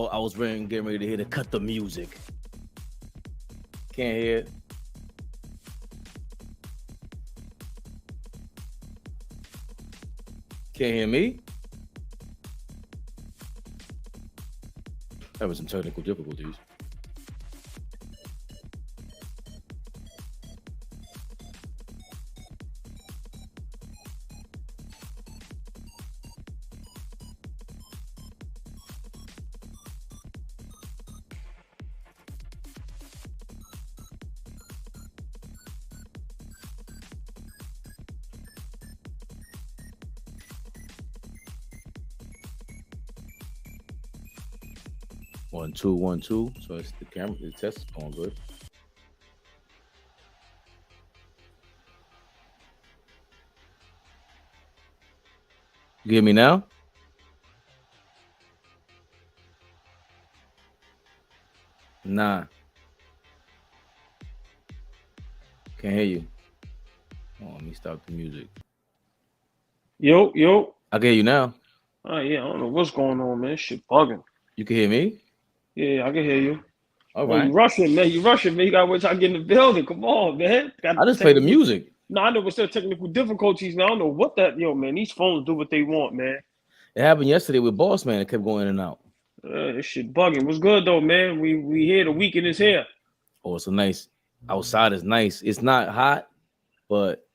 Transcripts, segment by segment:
I was getting ready to hear to cut the music. Can't hear it. Can't hear me? Having some technical difficulties. One, two, 1, 2. So it's the camera. The test is going good. You hear me now? Nah. Can't hear you. Oh, let me stop the music. Yo. I can hear you now. Oh, yeah, I don't know what's going on, man. Shit bugging. You can hear me? Yeah, I can hear you. All right. You rushing, man. You gotta wait till I get in the building. Come on, man. I just play the music. No, I know, but still technical difficulties, man. I don't know what that, man. These phones do what they want, man. It happened yesterday with Boss Man. It kept going in and out. This shit bugging. What's good though, man? We here. The weekend is here. Oh, it's a nice. Outside is nice. It's not hot, but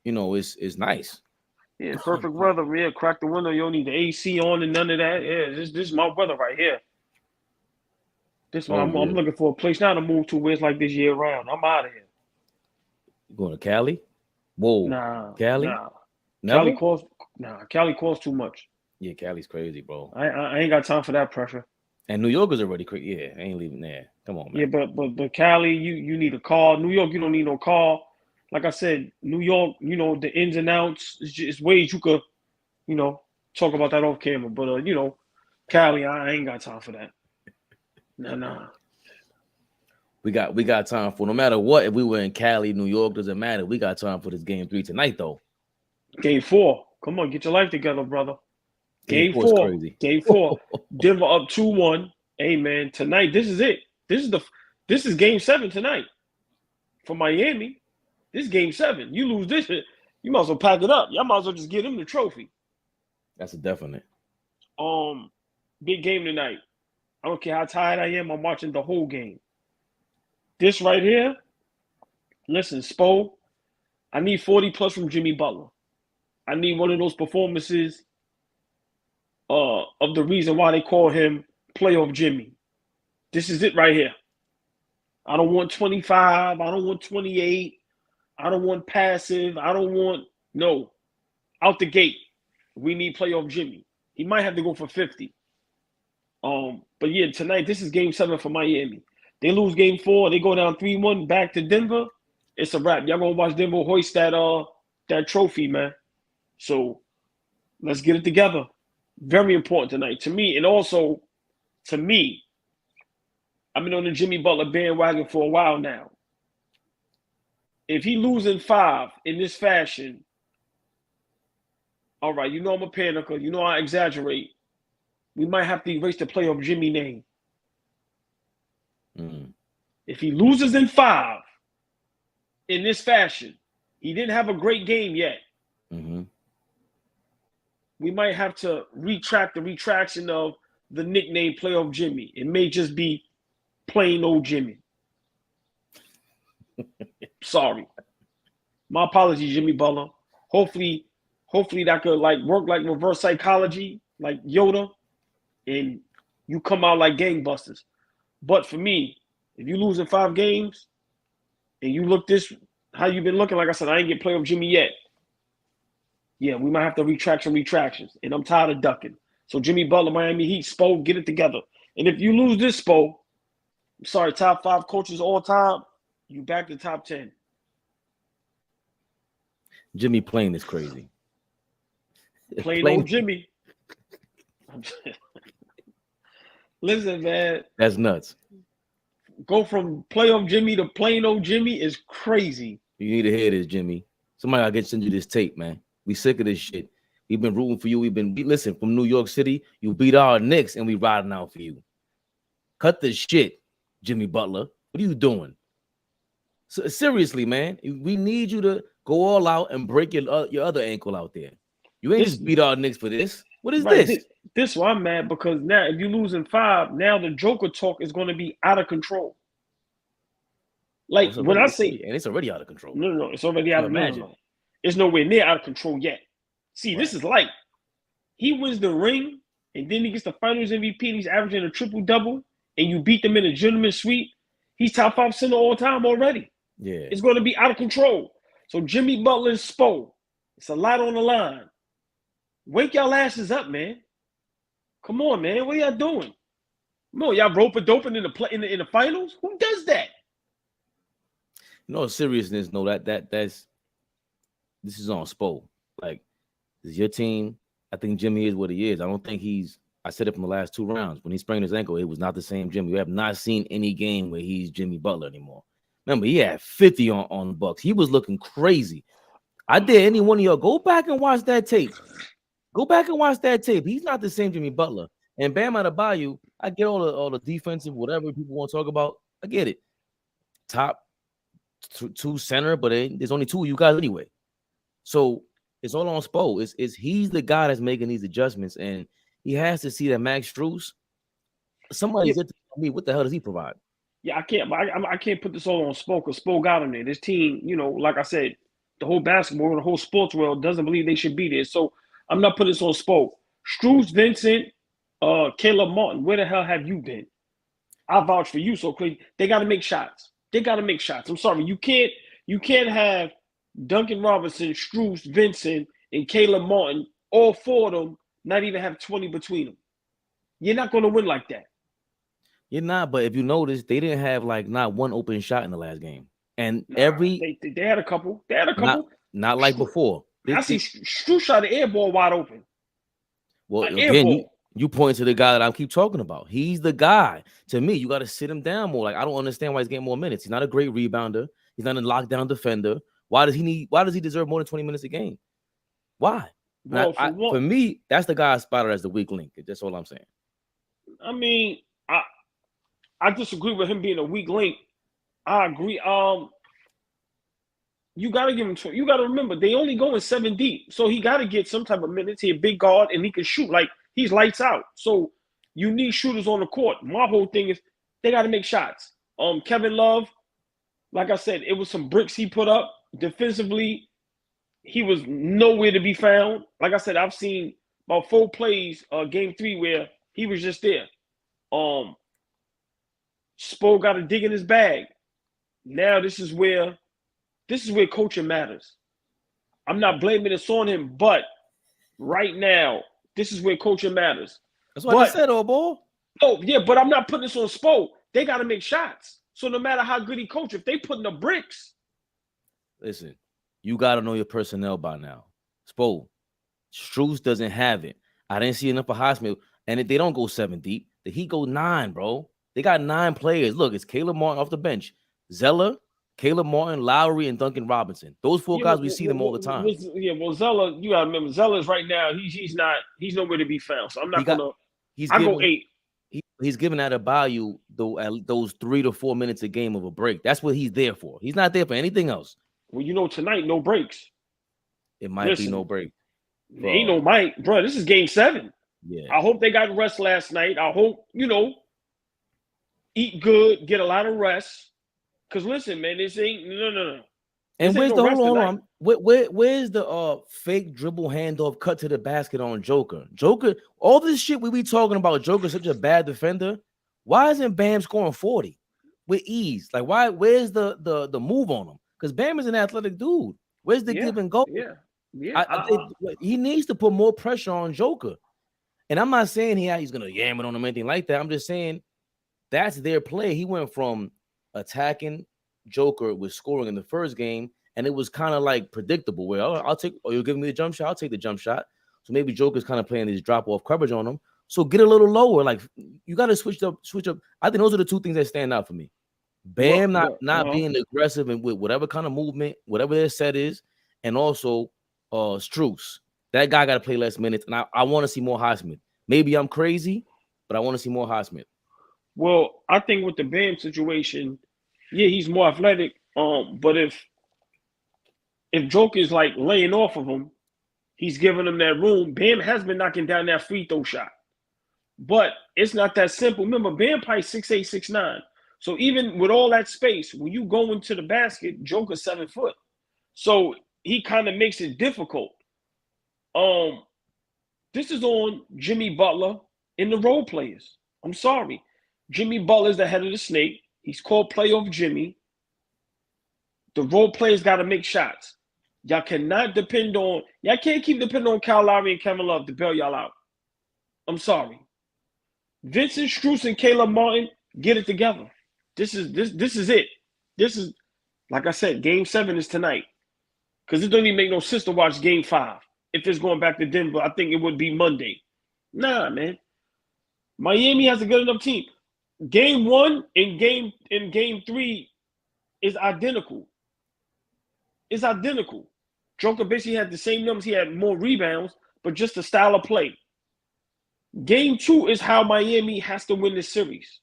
it's nice. Yeah, perfect weather. Yeah, crack the window. You don't need the AC on and none of that. Yeah, this is my weather right here. This one, I'm looking for a place now to move to where it's like this year round. I'm out of here. You going to Cali? Whoa. Nah. Cali? Nah. Never? Cali costs too much. Yeah, Cali's crazy, bro. I ain't got time for that pressure. And New York is already crazy. Yeah, I ain't leaving there. Come on, man. Yeah, but Cali, you need a car. New York, you don't need no car. Like I said, New York, the ins and outs. It's ways you could, talk about that off camera. But Cali, I ain't got time for that. Nah. We got time for no matter what. If we were in Cali, New York, doesn't matter. We got time for this game 3 tonight, though. Game 4. Come on, get your life together, brother. Game 4. Crazy. Game 4. Denver up 2-1. Hey man, tonight this is it. This is game 7 tonight for Miami. This is game 7. You lose this, you might as well pack it up. Y'all might as well just give them the trophy. That's a definite. Big game tonight. I don't care how tired I am. I'm watching the whole game. This right here. Listen, Spo. I need 40 plus from Jimmy Butler. I need one of those performances of the reason why they call him Playoff Jimmy. This is it right here. I don't want 25. I don't want 28. I don't want passive. I don't want out the gate. We need Playoff Jimmy. He might have to go for 50. But yeah, tonight this is game 7 for Miami. They lose game 4. They go down 3-1 back to Denver. It's a wrap. Y'all gonna watch Denver hoist that trophy, man. So let's get it together. Very important tonight to me, and also to me. I've been on the Jimmy Butler bandwagon for a while now. If he losing 5 in this fashion, all right, I'm a panicker. I exaggerate. We might have to erase the Playoff Jimmy name. If he loses in 5 in this fashion, he didn't have a great game yet. We might have to retract the retraction of the nickname Playoff Jimmy. It may just be plain old Jimmy. Sorry. My apologies, Jimmy Butler. Hopefully that could work like reverse psychology, like Yoda, and you come out like gangbusters. But for me, if you lose in 5 games and you look how you've been looking, like I said, I ain't get Playoff Jimmy yet. Yeah, we might have to retract some retractions, and I'm tired of ducking. So Jimmy Butler, Miami Heat, Spo, get it together. And if you lose this, Spo, I'm sorry, top 5 coaches all time, you back to top 10. Jimmy playing is crazy. Plain old Jimmy. Listen, man. That's nuts. Go from Playoff Jimmy to plain old Jimmy is crazy. You need to hear this, Jimmy. Somebody gotta send you this tape, man. We sick of this shit. We've been rooting for you. Listen, from New York City, you beat our Knicks and we riding out for you. Cut the shit, Jimmy Butler. What are you doing? So, seriously, man, we need you to go all out and break your other ankle out there. You ain't This just beat our Knicks for this. What is right. this? This why I'm mad, because now if you're losing 5, now the Joker talk is going to be out of control. Like when I say, and it's already out of control. no, it's already out of imagine. no. It's nowhere near out of control yet. See, Right. this is like he wins the ring, and then he gets the Finals MVP. And he's averaging a triple double, and you beat them in a gentleman's sweep. He's top 5 center all time already. Yeah, It's going to be out of control. So Jimmy Butler and Spo, it's a lot on the line. Wake y'all asses up, man. Come on, man. What are y'all doing? Come on, y'all rope a doping in the finals? Who does that? no seriousness. No, that's this is on Spo. Like, this is your team. I think Jimmy is what he is. I don't think he's. I said it from the last 2 rounds. When he sprained his ankle, it was not the same Jimmy. We have not seen any game where he's Jimmy Butler anymore. Remember, he had 50 on the Bucks. He was looking crazy. I dare any one of y'all go back and watch that tape. Go back and watch that tape. He's not the same Jimmy Butler. And Bam Adebayo, I get all the defensive, whatever people want to talk about. I get it. Top 2 center, but there's only 2 of you guys anyway. So it's all on Spo. It's he's the guy that's making these adjustments, and he has to see that Max Strus. Somebody said to me, what the hell does he provide? Yeah, I can't put this all on Spo, because Spo got him there. This team, like I said, the whole basketball, the whole sports world doesn't believe they should be there. So I'm not putting this on Spo. Strus, Vincent, Caleb Martin, where the hell have you been? I vouch for you so crazy. They got to make shots. I'm sorry. You can't have Duncan Robinson, Strus, Vincent, and Caleb Martin, all 4 of them, not even have 20 between them. You're not going to win like that. You're not, but if you notice, they didn't have like not one open shot in the last game. And they had a couple. Not like before. I see Strus shot the air ball wide open. Well, again, you point to the guy that I keep talking about. He's the guy. To me, you got to sit him down more. Like, I don't understand why he's getting more minutes. He's not a great rebounder. He's not a lockdown defender. Why does he deserve more than 20 minutes a game? Why? Well, for me, that's the guy I spotted as the weak link. That's all I'm saying. I mean, I disagree with him being a weak link. I agree. You got to give him. You got to remember, they only going 7 deep, so he got to get some type of minutes. He's a big guard, and he can shoot. Like, he's lights out. So you need shooters on the court. My whole thing is they got to make shots. Kevin Love, like I said, it was some bricks he put up defensively. He was nowhere to be found. Like I said, I've seen about 4 plays, game 3, where he was just there. Spo got to dig in his bag. Now this is where coaching matters. I'm not blaming this on him, but right now, this is where coaching matters. That's what I said, old boy. Oh, yeah, but I'm not putting this on Spo. They got to make shots. So no matter how good he coach, if they putting up bricks. Listen, you got to know your personnel by now. Spo, Strus doesn't have it. I didn't see enough of Highsmith. And if they don't go 7 deep, the Heat go 9, bro. They got 9 players. Look, it's Caleb Martin off the bench. Zeller, Caleb Martin, Lowry, and Duncan Robinson. Those 4 guys, we see them all the time. Zeller, you gotta remember, Zeller's right now, he's nowhere to be found. So I'm not gonna. I go 8. He's giving Adebayo those 3 to 4 minutes a game of a break. That's what he's there for. He's not there for anything else. Well, tonight, no breaks. It might be no break. Bro. Ain't no might, bro. This is game 7. Yeah. I hope they got rest last night. I hope eat good, get a lot of rest. Cause listen, man, this ain't no. And where's the hold on? Where's the fake dribble handoff cut to the basket on Joker? Joker, all this shit we be talking about. Joker's such a bad defender. Why isn't Bam scoring 40 with ease? Like, why? Where's the move on him? Because Bam is an athletic dude. Where's the give and go? Yeah. I think he needs to put more pressure on Joker. And I'm not saying he's gonna yam it on him or anything like that. I'm just saying that's their play. He went from attacking Joker with scoring in the first game, and it was kind of like predictable. Where I'll take, you're giving me the jump shot, I'll take the jump shot. So maybe Joker's kind of playing this drop off coverage on him. So get a little lower. Like, you got to switch up. I think those are the 2 things that stand out for me. Bam not being aggressive and with whatever kind of movement, whatever their set is, and also Strus. That guy got to play less minutes, and I want to see more Highsmith. Maybe I'm crazy, but I want to see more Highsmith. Well, I think with the Bam situation, yeah, he's more athletic. But if Joker is like laying off of him, he's giving him that room. Bam has been knocking down that free throw shot. But it's not that simple. Remember, Bam probably 6'8", 6'9". So even with all that space, when you go into the basket, Joker's 7 foot. So he kind of makes it difficult. This is on Jimmy Butler and the role players. I'm sorry. Jimmy Butler's the head of the snake. He's called playoff Jimmy. The role players got to make shots. Y'all cannot depend on, y'all can't keep depending on Kyle Lowry and Kevin Love to bail y'all out. I'm sorry. Vincent Strus and Caleb Martin, get it together. This is it. This is, like I said, Game 7 is tonight. Because it doesn't even make no sense to watch Game 5. If it's going back to Denver, I think it would be Monday. Nah, man. Miami has a good enough team. Game 1 and game 3 is identical. It's identical. Joker basically had the same numbers. He had more rebounds, but just the style of play. Game 2 is how Miami has to win the series.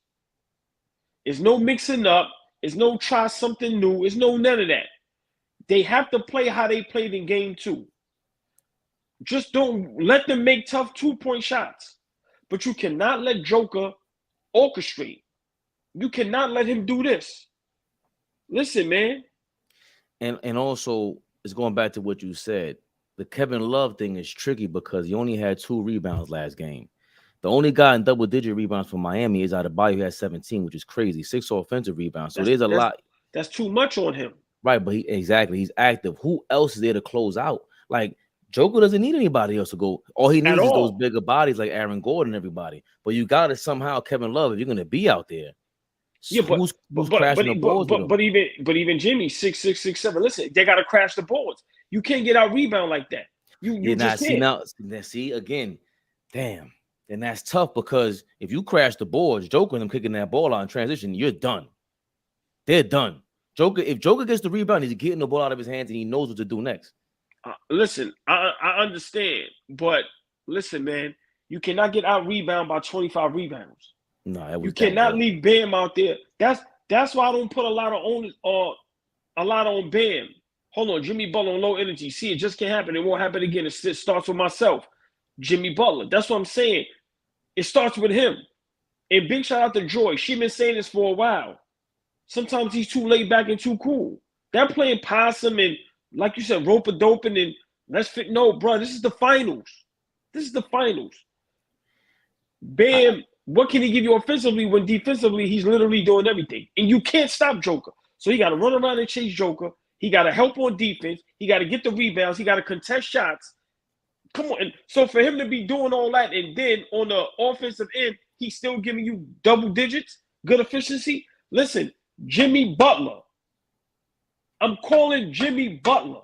There's no mixing up. There's no try something new. There's no none of that. They have to play how they played in Game 2. Just don't let them make tough 2-point shots. But you cannot let Joker orchestrate. You cannot let him do this. Listen, man. And also, it's going back to what you said. The Kevin Love thing is tricky because he only had 2 rebounds last game. The only guy in double-digit rebounds for Miami is Adebayo, who has 17, which is crazy. 6 offensive rebounds. So there's a lot. That's too much on him. Right, but he's active. Who else is there to close out? Like, Joker doesn't need anybody else to go. All he needs is those bigger bodies like Aaron Gordon and everybody. But you got to somehow, Kevin Love, if you're going to be out there. Yeah, who's crashing the boards? But even Jimmy, 6'6", 6'7". Listen, they got to crash the boards. You can't get out rebound like that. You just can't. See again, damn. And that's tough because if you crash the boards, Joker and them kicking that ball out in transition, you're done. They're done. If Joker gets the rebound, he's getting the ball out of his hands and he knows what to do next. Listen, I understand, but listen, man, you cannot get out rebound by 25 rebounds. No, you cannot leave Bam out there. That's why I don't put a lot on Bam. Hold on, Jimmy Butler on low energy. See, it just can't happen. It won't happen again. It starts with myself, Jimmy Butler. That's what I'm saying. It starts with him. And big shout out to Joy. She's been saying this for a while. Sometimes he's too laid back and too cool. They're playing possum and, like you said, rope-a-doping and let's fit. No, bro, this is the finals. This is the finals. Bam, what can he give you offensively when defensively he's literally doing everything? And you can't stop Joker. So he got to run around and chase Joker. He got to help on defense. He got to get the rebounds. He got to contest shots. Come on. And so for him to be doing all that and then on the offensive end, he's still giving you double digits, good efficiency. Listen, Jimmy Butler. I'm calling Jimmy Butler.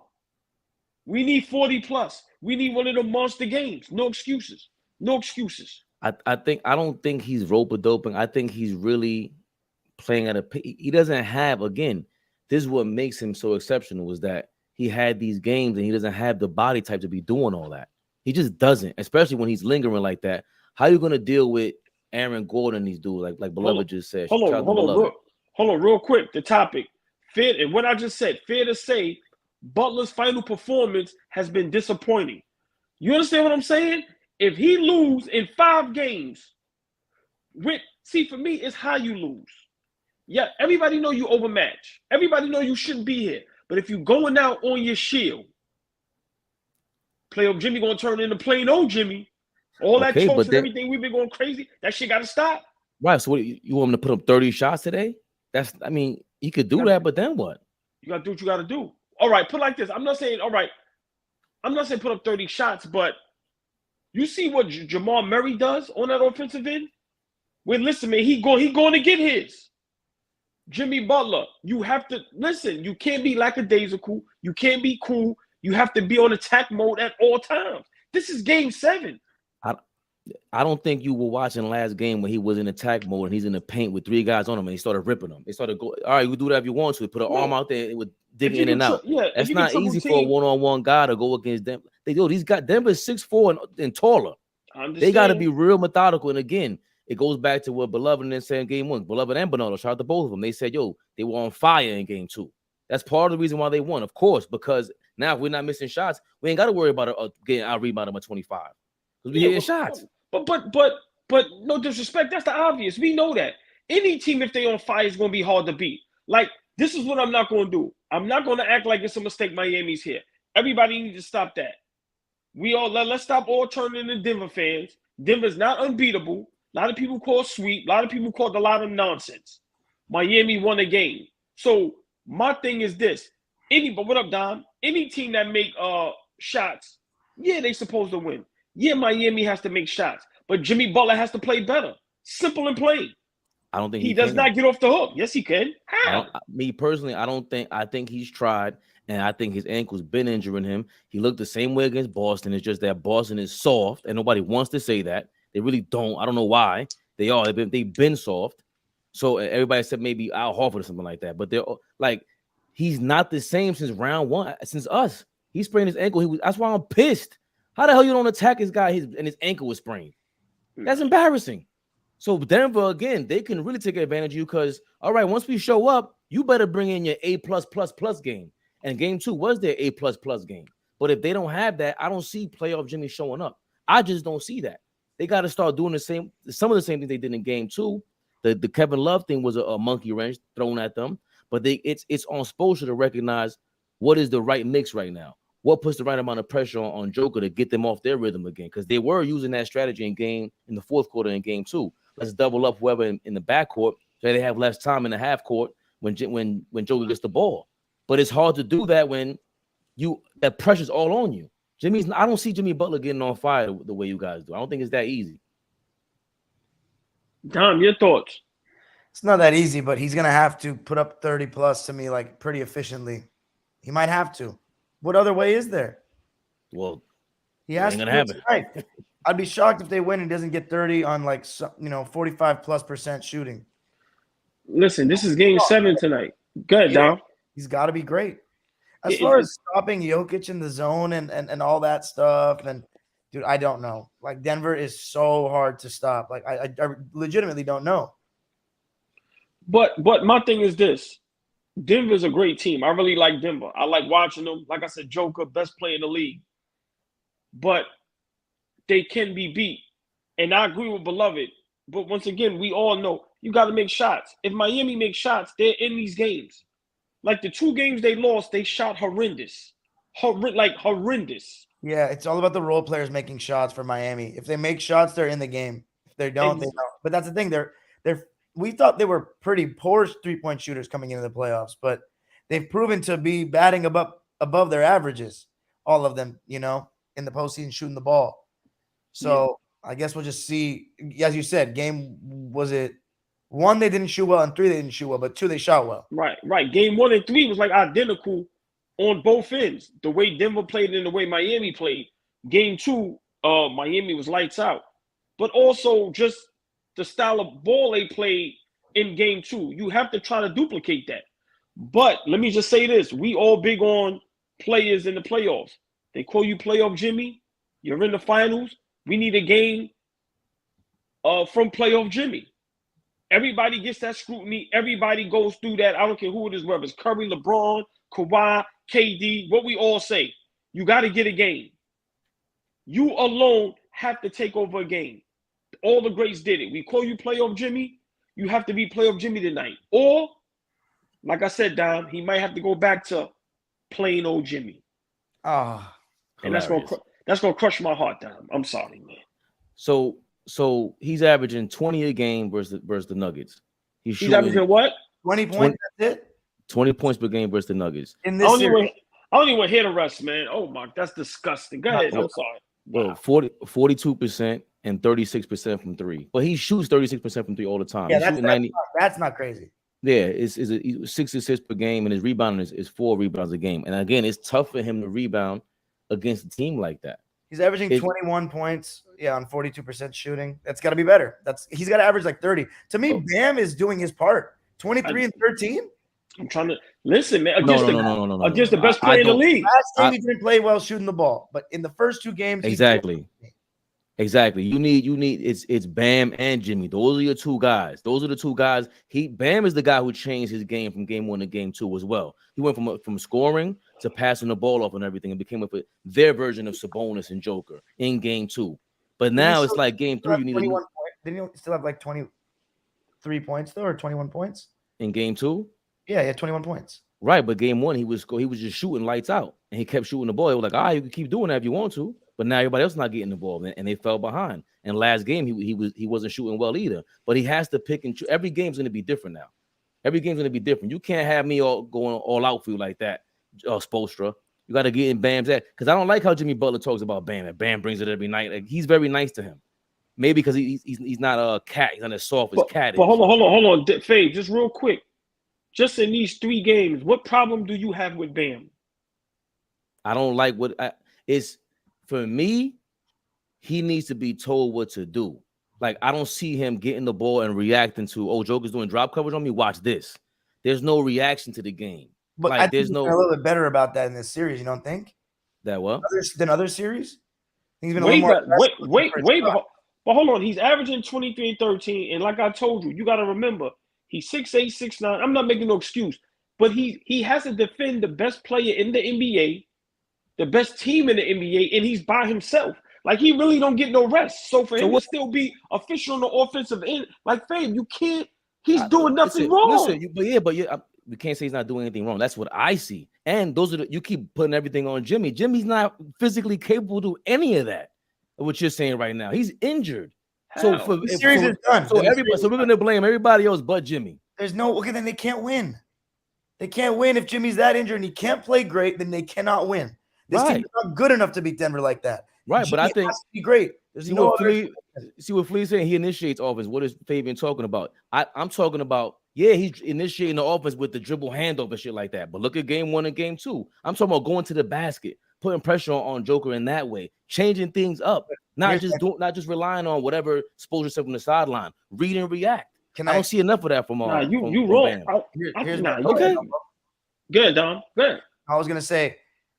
We need 40 plus. We need one of the monster games. No excuses. No excuses. I don't think he's rope-a-doping. I think he's really playing at he doesn't have, again, this is what makes him so exceptional, is that he had these games and he doesn't have the body type to be doing all that. He just doesn't, especially when he's lingering like that. How are you going to deal with Aaron Gordon, these dudes, like Beloved just said? Hold on, real quick. The topic. Fair, and what I just said, fair to say, Butler's final performance has been disappointing. You understand what I'm saying? If he lose in 5 games, for me, it's how you lose. Yeah, everybody know you overmatched. Everybody know you shouldn't be here. But if you're going out on your shield, playoff Jimmy going to turn into plain old Jimmy. All that talks and everything we've been going crazy, that shit got to stop. Right, so what, you want him to put up 30 shots today? He could do that, but then what? You got to do what you got to do. All right, put it like this. I'm not saying put up 30 shots, but you see what Jamal Murray does on that offensive end? Well, listen, man, he going to get his. Jimmy Butler, you have to listen. You can't be lackadaisical. You can't be cool. You have to be on attack mode at all times. This is Game 7. I don't think you were watching last game when he was in attack mode and he's in the paint with 3 guys on him and he started ripping them. They started going, all right, we do that if you want to. Put an arm out there and would dig in and out. That's not easy for a one-on-one guy to go against them. These got Denver's 6'4" and taller. They got to be real methodical. And again, it goes back to what Beloved and then said in game 1. Beloved and Bernardo, shout out to both of them. They said, yo, they were on fire in game 2. That's part of the reason why they won, of course, because now if we're not missing shots, we ain't got to worry about getting out rebounded by 25 because we hitting shots. But no disrespect, that's the obvious. We know that any team, if they on fire, is going to be hard to beat. Like, this is what I'm not going to do. I'm not going to act like it's a mistake Miami's here. Everybody needs to stop that. Let's stop all turning into Denver fans. Denver's not unbeatable. A lot of people call sweep. A lot of people called a lot of nonsense. Miami won a game. So my thing is this. But what up, Dom? Any team that make shots, yeah, they supposed to win. Yeah, Miami has to make shots. But Jimmy Butler has to play better. Simple and plain. I don't think he does not get off the hook. Yes, he can. How? Me personally, I think he's tried, and I think his ankle's been injuring him. He looked the same way against Boston. It's just that Boston is soft, and nobody wants to say that. They really don't. I don't know why. They are. They've been soft. So everybody said maybe Al Horford or something like that. But they're like, he's not the same since round 1, since us. He sprained his ankle. That's why I'm pissed. How the hell you don't attack this guy and his ankle was sprained? That's embarrassing. So Denver, again, they can really take advantage of you because, all right, once we show up, you better bring in your A+++ game. And game 2 was their A++ game. But if they don't have that, I don't see playoff Jimmy showing up. I just don't see that. They got to start doing some of the same things they did in game 2. The Kevin Love thing was a monkey wrench thrown at them. But it's on Spoelstra to recognize what is the right mix right now. What puts the right amount of pressure on Joker to get them off their rhythm again? Because they were using that strategy in the fourth quarter in game 2. Let's double up whoever in the backcourt so they have less time in the half court when Joker gets the ball. But it's hard to do that when that pressure's all on you. I don't see Jimmy Butler getting on fire the way you guys do. I don't think it's that easy. Dom, your thoughts? It's not that easy, but he's gonna have to put up 30 plus to me, like pretty efficiently. He might have to. What other way is there? Well, he has to have it. Right. I'd be shocked if they win and doesn't get 30 on 45+% shooting. Listen, this is game 7 tonight. Good, Dom. He's got to be great. As far as stopping Jokic in the zone and all that stuff, and dude, I don't know. Like, Denver is so hard to stop. Like, I legitimately don't know. But my thing is this. Denver's a great team. I really like Denver. I like watching them. Like I said, Joker, best player in the league. But they can be beat. And I agree with Beloved. But once again, we all know you got to make shots. If Miami makes shots, they're in these games. Like the 2 games they lost, they shot horrendous. Horrendous. Yeah, it's all about the role players making shots for Miami. If they make shots, they're in the game. If they don't, they don't. But that's the thing. We thought they were pretty poor 3-point shooters coming into the playoffs, but they've proven to be batting above their averages, all of them, in the postseason shooting the ball. So I guess we'll just see. As you said, was it 1 they didn't shoot well and 3 they didn't shoot well, but 2 they shot well. Right. Game 1 and 3 was like identical on both ends. The way Denver played and the way Miami played. Game 2, Miami was lights out. But also just the style of ball they played in game 2. You have to try to duplicate that. But let me just say this. We all big on players in the playoffs. They call you playoff Jimmy. You're in the finals. We need a game from playoff Jimmy. Everybody gets that scrutiny. Everybody goes through that. I don't care who it is, whether it's Curry, LeBron, Kawhi, KD, what we all say. You got to get a game. You alone have to take over a game. All the greats did it. We call you playoff Jimmy. You have to be playoff Jimmy tonight. Or, like I said, Dom, he might have to go back to plain old Jimmy. And that's gonna crush my heart, Dom. I'm sorry, man. So he's averaging 20 a game versus the Nuggets. He's averaging what? 20 points. That's it. 20 points per game versus the Nuggets. In this series. I don't even hear the rest, man. Oh my, that's disgusting. Go ahead. I'm sorry. Well, 42% and 36% from 3. But he shoots 36% from 3 all the time. Yeah, that's not crazy. Yeah, it's 6 assists per game, and his rebounding is 4 rebounds a game. And again, it's tough for him to rebound against a team like that. He's averaging 21 points, on 42% shooting. That's got to be better. He's got to average like 30. To me, Bam is doing his part. 23 and 13. I'm trying to listen, man. Against the best player in the league. Last game he didn't play well shooting the ball, but in the first 2 games, exactly. Exactly. You need it's Bam and Jimmy. Those are your two guys. Those are the two guys. Bam is the guy who changed his game from game 1 to game 2 as well. He went from scoring to passing the ball off and everything and became their version of Sabonis and Joker in game 2. But now it's like game 3. You need 21 points. Didn't he still have like 23 points though, or 21 points in game 2? Yeah, he had 21 points. Right, but game 1 he was just shooting lights out and he kept shooting the ball. It was like, all right, you can keep doing that if you want to. But now everybody else is not getting the ball, and they fell behind. And last game he wasn't shooting well either. But he has to pick and choose. Every game's going to be different now. Every game's going to be different. You can't have me going all out for you like that, Spoelstra. You got to get in Bam's at, because I don't like how Jimmy Butler talks about Bam, and Bam brings it every night. Like, he's very nice to him. Maybe because he's not a cat. He's not as soft as cat is. But hold on, Fade, just real quick. Just in these 3 games, what problem do you have with Bam? I don't like it's. For me, he needs to be told what to do. Like, I don't see him getting the ball and reacting to, oh, Joker's doing drop coverage on me. Watch this. There's no reaction to the game. But like, I think he's been a little bit better about that in this series. You don't think? That what? Than other series? He's been wait, but hold on. He's averaging 23 and 13. And like I told you, you got to remember, he's 6'8", 6'9". I'm not making no excuse. But he has to defend the best player in the NBA, the best team in the NBA, and he's by himself. Like, he really don't get no rest. So for him to still be official on the offensive end, like, Fame, you can't. He's doing nothing wrong. We can't say he's not doing anything wrong. That's what I see. And those are you keep putting everything on Jimmy. Jimmy's not physically capable to do any of that. What you're saying right now, he's injured. How? So the series is done. So we're gonna blame everybody else but Jimmy. There's no okay. Then they can't win. They can't win if Jimmy's that injured and he can't play great. Then they cannot win. This team is not good enough to beat Denver like that. Right, Jimmy but I think has to be great. See what Flea's saying. He initiates offense. What is Fabian talking about? I'm talking about. Yeah, he's initiating the offense with the dribble handoff and shit like that. But look at game 1 and game 2. I'm talking about going to the basket, putting pressure on Joker in that way, changing things up, not just relying on whatever Spoelstra said from the sideline. Read and react. I don't see enough of that from you wrong. Okay. Good, Dom. Good. I was gonna say,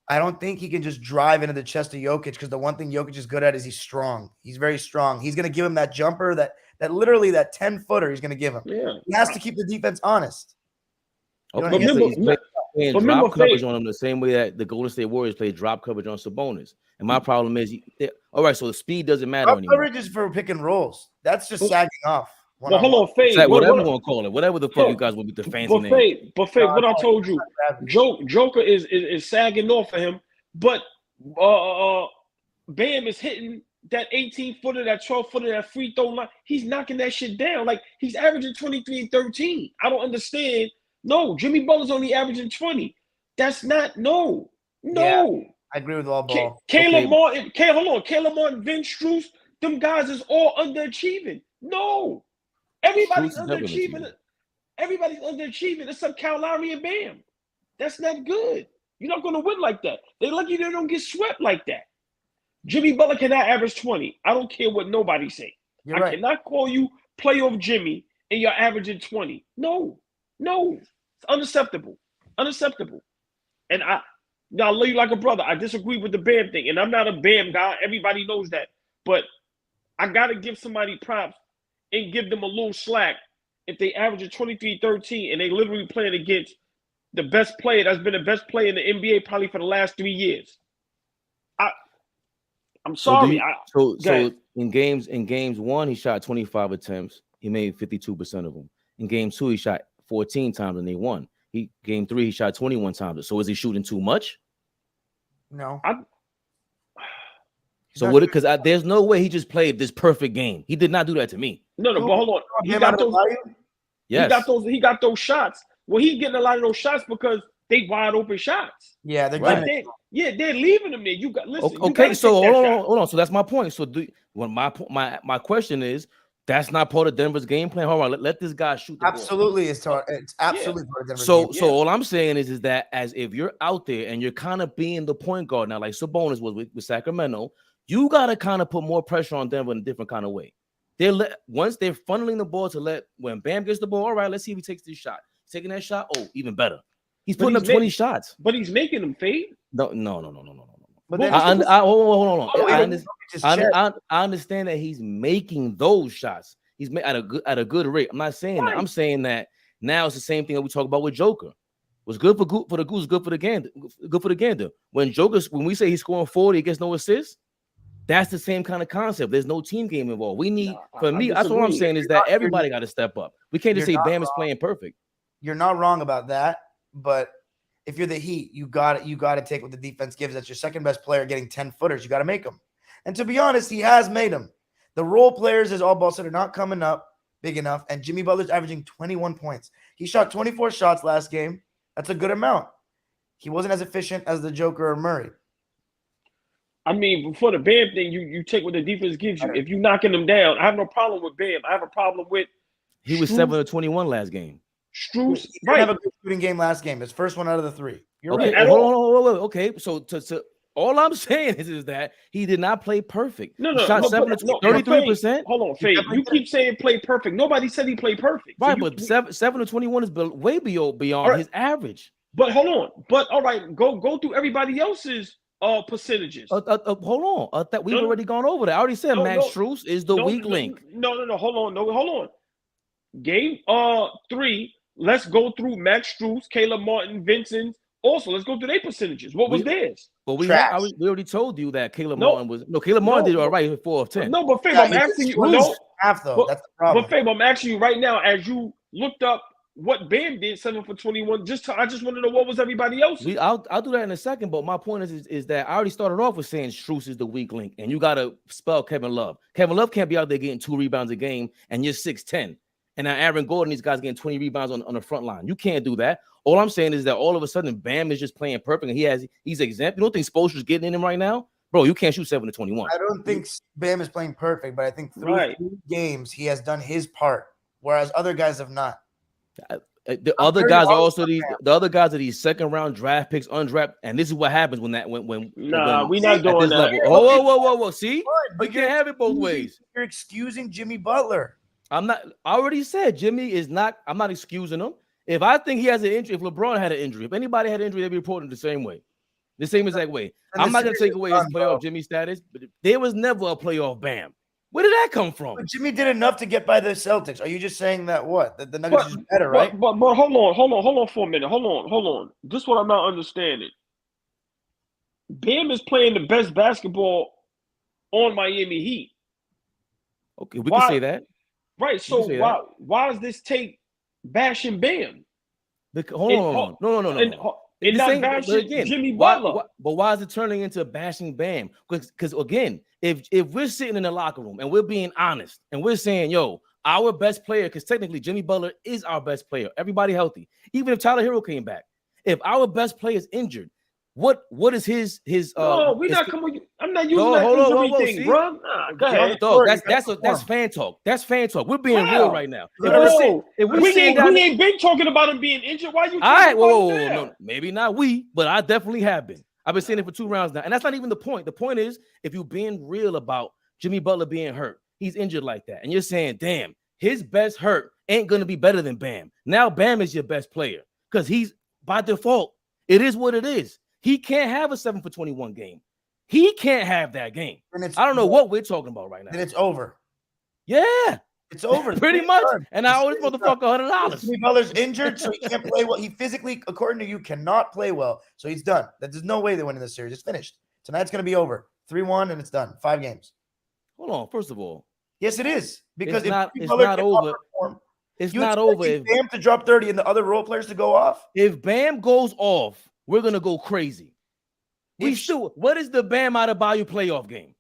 I don't think he can just drive into the chest of Jokic, because the one thing Jokic is good at is he's strong. He's very strong. He's gonna give him that jumper, that literally that 10-footer he's gonna give him. Yeah. He has to keep the defense honest. Okay. He's playing drop coverage on him the same way that the Golden State Warriors play drop coverage on Sabonis. And my problem is, all right, so the speed doesn't matter anymore. Coverage is for pick and rolls. That's just sagging off. Well, hold on, Fade. Whatever you want to call it, whatever the fuck you guys want with the fancy name. But Fade, what I told you, Joker is sagging off for him, but Bam is hitting that 18-footer, that 12-footer, that free throw line. He's knocking that shit down. Like, he's averaging 23 and 13. I don't understand. No, Jimmy Butler's only averaging 20. That's not no. Yeah, I agree with all ball. Caleb Martin, Vince Strus, them guys is all underachieving. No. Everybody's underachieving. Everybody's underachieving except Kyle Lowry and Bam. That's not good. You're not going to win like that. They're lucky they don't get swept like that. Jimmy Butler cannot average 20. I don't care what nobody say. I cannot call you playoff Jimmy and you're averaging 20. No. It's unacceptable. And I love you like a brother. I disagree with the Bam thing, and I'm not a Bam guy. Everybody knows that. But I got to give somebody props and give them a little slack if they average a 23-13 and they literally playing against the best player that's been the best player in the NBA probably for the last 3 years. I'm sorry. So in games 1, he shot 25 attempts. He made 52% of them. In game 2, he shot 14 times and they won. Game 3, he shot 21 times. So is he shooting too much? No. So what? Because there's no way he just played this perfect game. He did not do that to me. No, but hold on. He got those. Yes. He got those shots. Well, he's getting a lot of those shots because they wide open shots. Yeah, they're they're leaving them there. You got listen. Okay, so hold on. So that's my point. So my question is, that's not part of Denver's game plan. Hold on, let this guy shoot the absolutely ball. It's absolutely part of Denver's game. So all I'm saying is that as if you're out there and you're kind of being the point guard now, like Sabonis was with Sacramento, you gotta kind of put more pressure on Denver in a different kind of way. Once they're funneling the ball when Bam gets the ball, all right, let's see if he takes this shot. Taking that shot, even better. He's putting up 20 shots. But he's making them fade. No. But then hold on. Oh, I, yeah, under- his chest. I understand that he's making those shots. He's at a good rate. I'm not saying that. I'm saying that now it's the same thing that we talk about with Joker. Was good for the goose, good for the gander. Good for the gander. When we say he's scoring 40, he gets no assists. That's the same kind of concept. There's no team game involved. We need, that's what I'm saying is that everybody got to step up. We can't just say Bam is playing perfect. You're not wrong about that, but if you're the Heat, you got to take what the defense gives. That's your second best player getting 10 footers. You got to make them. And to be honest, he has made them. The role players, as all ball said, are not coming up big enough. And Jimmy Butler's averaging 21 points. He shot 24 shots last game. That's a good amount. He wasn't as efficient as the Joker or Murray. I mean, for the Bam thing, you take what the defense gives you. If you're knocking them down, I have no problem with Bam. I have a problem with he was 7 of 21 last game. Strus, he didn't have a good shooting game last game. His first one out of the 3. You're okay, right. Hold on. Okay, so all I'm saying is that he did not play perfect. No, he shot 33%. Hold on, Fade. You keep saying play perfect. Nobody said he played perfect. Right, but 7 of 21 is way beyond his average. But hold on. But all right, go through everybody else's percentages. Hold on. We've already gone over that. I already said Max Strus is the weak link. No. Hold on. Game 3. Let's go through Max Strus, Caleb Martin, Vincent. Also, let's go through their percentages. What was theirs? But we already told you that Caleb Martin was Caleb Martin did all right 4 of 10. No, but Fabe, I'm asking you. Half though. That's the problem. But Fabe, I'm asking you right now, as you looked up what Bam did, 7 for 21. I just want to know what was everybody else. I'll do that in a second. But my point is that I already started off with saying Strus is the weak link, and you got to spell Kevin Love. Kevin Love can't be out there getting 2 rebounds a game, and you're 6'10". And now Aaron Gordon, these guys getting 20 rebounds on the front line. You can't do that. All I'm saying is that all of a sudden Bam is just playing perfect, and he's exempt. You don't think Spoelstra's getting in him right now? Bro, you can't shoot 7 of 21. I don't think Bam is playing perfect, but I think through 3 games he has done his part, whereas other guys have not. The other guys are also the other guys are these second round draft picks, undrafted, and this is what happens when we're not doing that. Whoa. See, we can't have it both ways. You're excusing Jimmy Butler. I'm not. I already said Jimmy is not. I'm not excusing him. If I think he has an injury, if LeBron had an injury, if anybody had an injury, they'd be reporting the same way, the same exact way. I'm not gonna take away his playoff Jimmy status, but there was never a playoff Bam. Where did that come from? But Jimmy did enough to get by the Celtics. Are you just saying that the Nuggets is better, right? But hold on for a minute. Hold on. This is what I'm not understanding. Bam is playing the best basketball on Miami Heat. Okay, we can say that. Right. So why does this take bashing Bam? Hold on. No. And not bashing Jimmy Butler. But why is it turning into bashing Bam? Because again, if we're sitting in the locker room and we're being honest and we're saying, yo, our best player, because technically Jimmy Butler is our best player, everybody healthy, even if Tyler Hero came back, if our best player is injured, what is his no, we're not coming. I'm not using that injury thing, bro. Go ahead. Dog, that's fan talk. That's fan talk. We're being real right now. We ain't been talking about him being injured. Why you? All right, no, maybe not we, but I definitely have been. I've been saying it for 2 rounds now, and that's not even the point. The point is, if you're being real about Jimmy Butler being hurt, he's injured like that, and you're saying, damn, his best hurt ain't gonna be better than Bam. Now Bam is your best player because he's by default. It is what it is. He can't have a 7 for 21 game. He can't have that game. I don't know what we're talking about right now. Then it's over. Yeah. It's over. Pretty much. And I owe this motherfucker $100. Jimmy Butler's injured, so he can't play well. He physically, according to you, cannot play well. So he's done. There's no way they're winning this series. It's finished. Tonight's going to be over. 3-1, and it's done. 5 games. Hold on. First of all. Yes, it is. Because it's not over. It's not over. If Bam to drop 30 and the other role players to go off? If Bam goes off, we're going to go crazy. What is the Bam Adebayo playoff game?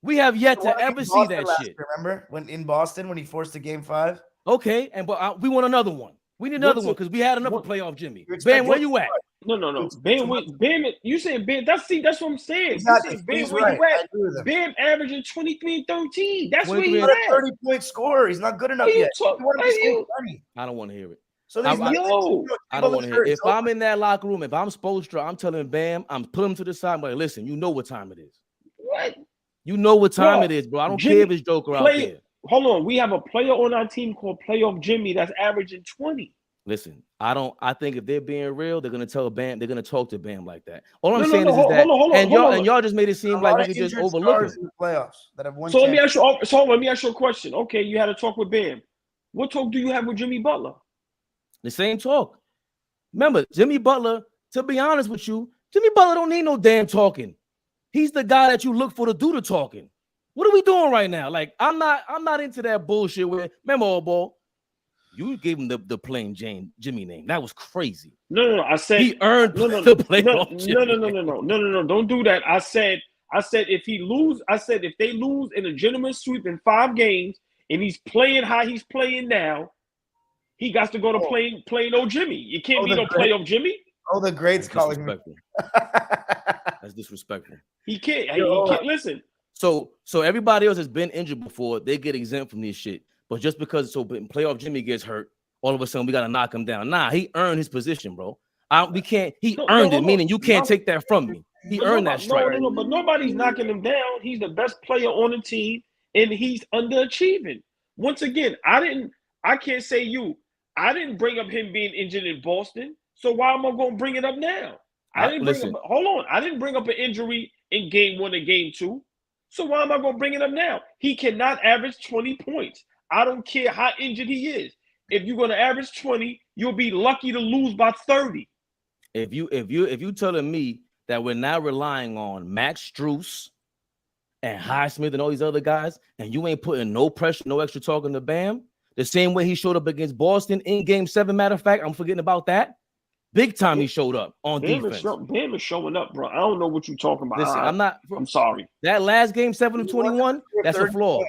We have yet to ever see that shit. Remember when in Boston when he forced the game 5? Okay, but we want another one. We need another one because we had enough of playoff Jimmy. Bam, where you at? No. Bam, you saying Bam? That's what I'm saying. Bam, where you at? Bam averaging 23 and 13. That's where he's at. 30-point scorer. He's not good enough yet. I don't want to hear it. So I don't want to hear it. If I'm in that locker room, if I'm Spoelstra, I'm telling Bam, I'm putting him to the side. I'm like, listen, you know what time it is. What? You know what time it is, bro. I don't care if it's Joker out there. Hold on. We have a player on our team called Playoff Jimmy that's averaging 20. Listen, I think if they're being real, they're gonna tell Bam. They're gonna talk to Bam like that. All I'm No, saying is hold that, on, and hold on. y'all just made it seem A like lot we of could just injured overlook stars him. in the playoffs that have won. So let me ask you a question. Okay, you had a talk with Bam. What talk do you have with Jimmy Butler? The same talk. Remember, Jimmy Butler. To be honest with you, Jimmy Butler don't need no damn talking. He's the guy that you look for to do the talking. What are we doing right now? Like, I'm not into that bullshit where, remember, old ball, you gave him the plain Jimmy name. That was crazy. No. I said he earned the playoff. No. Don't do that. I said if they lose in a gentleman's sweep in 5 games and he's playing how he's playing now, he got to go to playing old Jimmy. You can't be no playoff Jimmy. Oh, the greats calling me. That's disrespectful. He can't listen. So everybody else has been injured before. They get exempt from this shit. But just because playoff Jimmy gets hurt, all of a sudden we got to knock him down. Nah, he earned his position, bro. We can't. He earned it, meaning you can't take that from me. He earned that strike. No, but nobody's knocking him down. He's the best player on the team, and he's underachieving. Once again, I can't say you. I didn't bring up him being injured in Boston. So why am I going to bring it up now? Hold on. I didn't bring up an injury in game 1 and game 2. So why am I going to bring it up now? He cannot average 20 points. I don't care how injured he is. If you're going to average 20, you'll be lucky to lose by 30. If you telling me that we're now relying on Max Strus and Highsmith and all these other guys, and you ain't putting no pressure, no extra talking to Bam, the same way he showed up against Boston in game 7, matter of fact, I'm forgetting about that. Big time he showed up on defense. Bam is showing up, bro. I don't know what you're talking about. Listen, I'm sorry. That last game, 7 of 21, that's a flaw.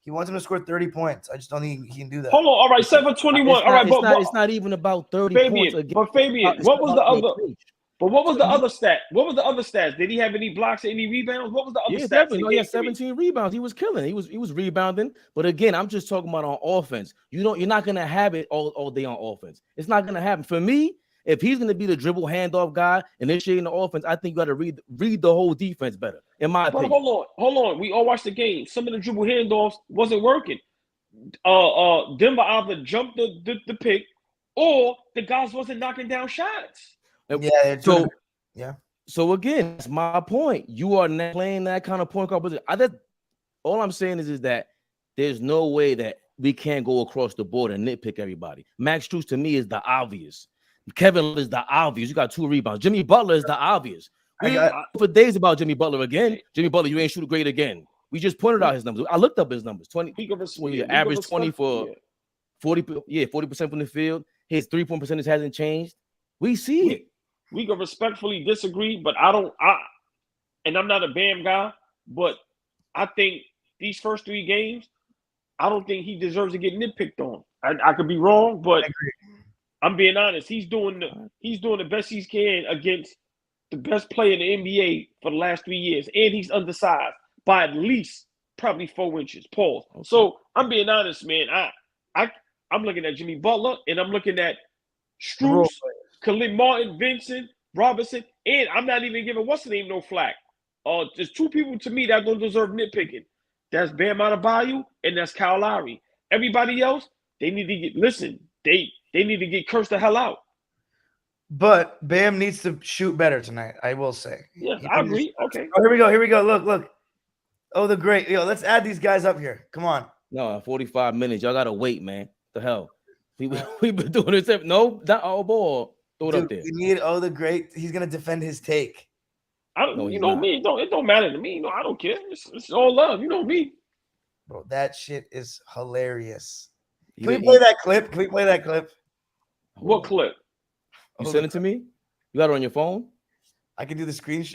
He wants him to score 30 points. I just don't think he can do that. Hold on. All right, 7 of 21. All right, it's not even about 30 points again. But Fabian, what was the other stat? What was the other stats? Did he have any blocks or any rebounds? What was the other stats? Definitely. No, he had 17 rebounds. He was killing. He was rebounding. But again, I'm just talking about on offense. You're not gonna have it all day on offense. It's not gonna happen. For me, if he's gonna be the dribble handoff guy initiating the offense, I think you got to read the whole defense better. In my opinion. Hold on. We all watched the game. Some of the dribble handoffs wasn't working. Denver either jumped the pick, or the guys wasn't knocking down shots. Yeah. So again, that's my point. You are not playing that kind of point guard position. All I'm saying is that there's no way that we can't go across the board and nitpick everybody. Max Strus to me is the obvious. Kevin is the obvious. You got 2 rebounds. Jimmy Butler is the obvious. For days about Jimmy Butler again. Jimmy Butler, you ain't shooting great again. We just pointed out his numbers. I looked up his numbers. 20 average 20 for 40% from the field. His 3-point percentage hasn't changed. We see it. We can respectfully disagree, but and I'm not a Bam guy, but I think these first 3 games, I don't think he deserves to get nitpicked on. I could be wrong, but I'm being honest. He's doing the best he can against the best player in the NBA for the last 3 years, and he's undersized by at least probably 4 inches. Pause. Okay. So I'm being honest, man. I'm looking at Jimmy Butler, and I'm looking at Strus, Khalid Martin, Vincent, Robinson, and I'm not even giving what's the name no flack. There's 2 people to me that don't deserve nitpicking. That's Bam Adebayo and that's Kyle Lowry. Everybody else, they need to they need to get cursed the hell out. But Bam needs to shoot better tonight, I will say. Yes, I agree. Okay. Oh, here we go. Look. Oh, the great. Yo, let's add these guys up here. Come on. No, 45 minutes. Y'all got to wait, man. The hell? We've been doing this. No, not all ball. Throw it up there. We need the great. He's going to defend his take. You know me. It don't matter to me. No, I don't care. It's all love. You know me. Bro, that shit is hilarious. Can we play that clip? What clip? You send it to me? You got it on your phone? I can do the screen.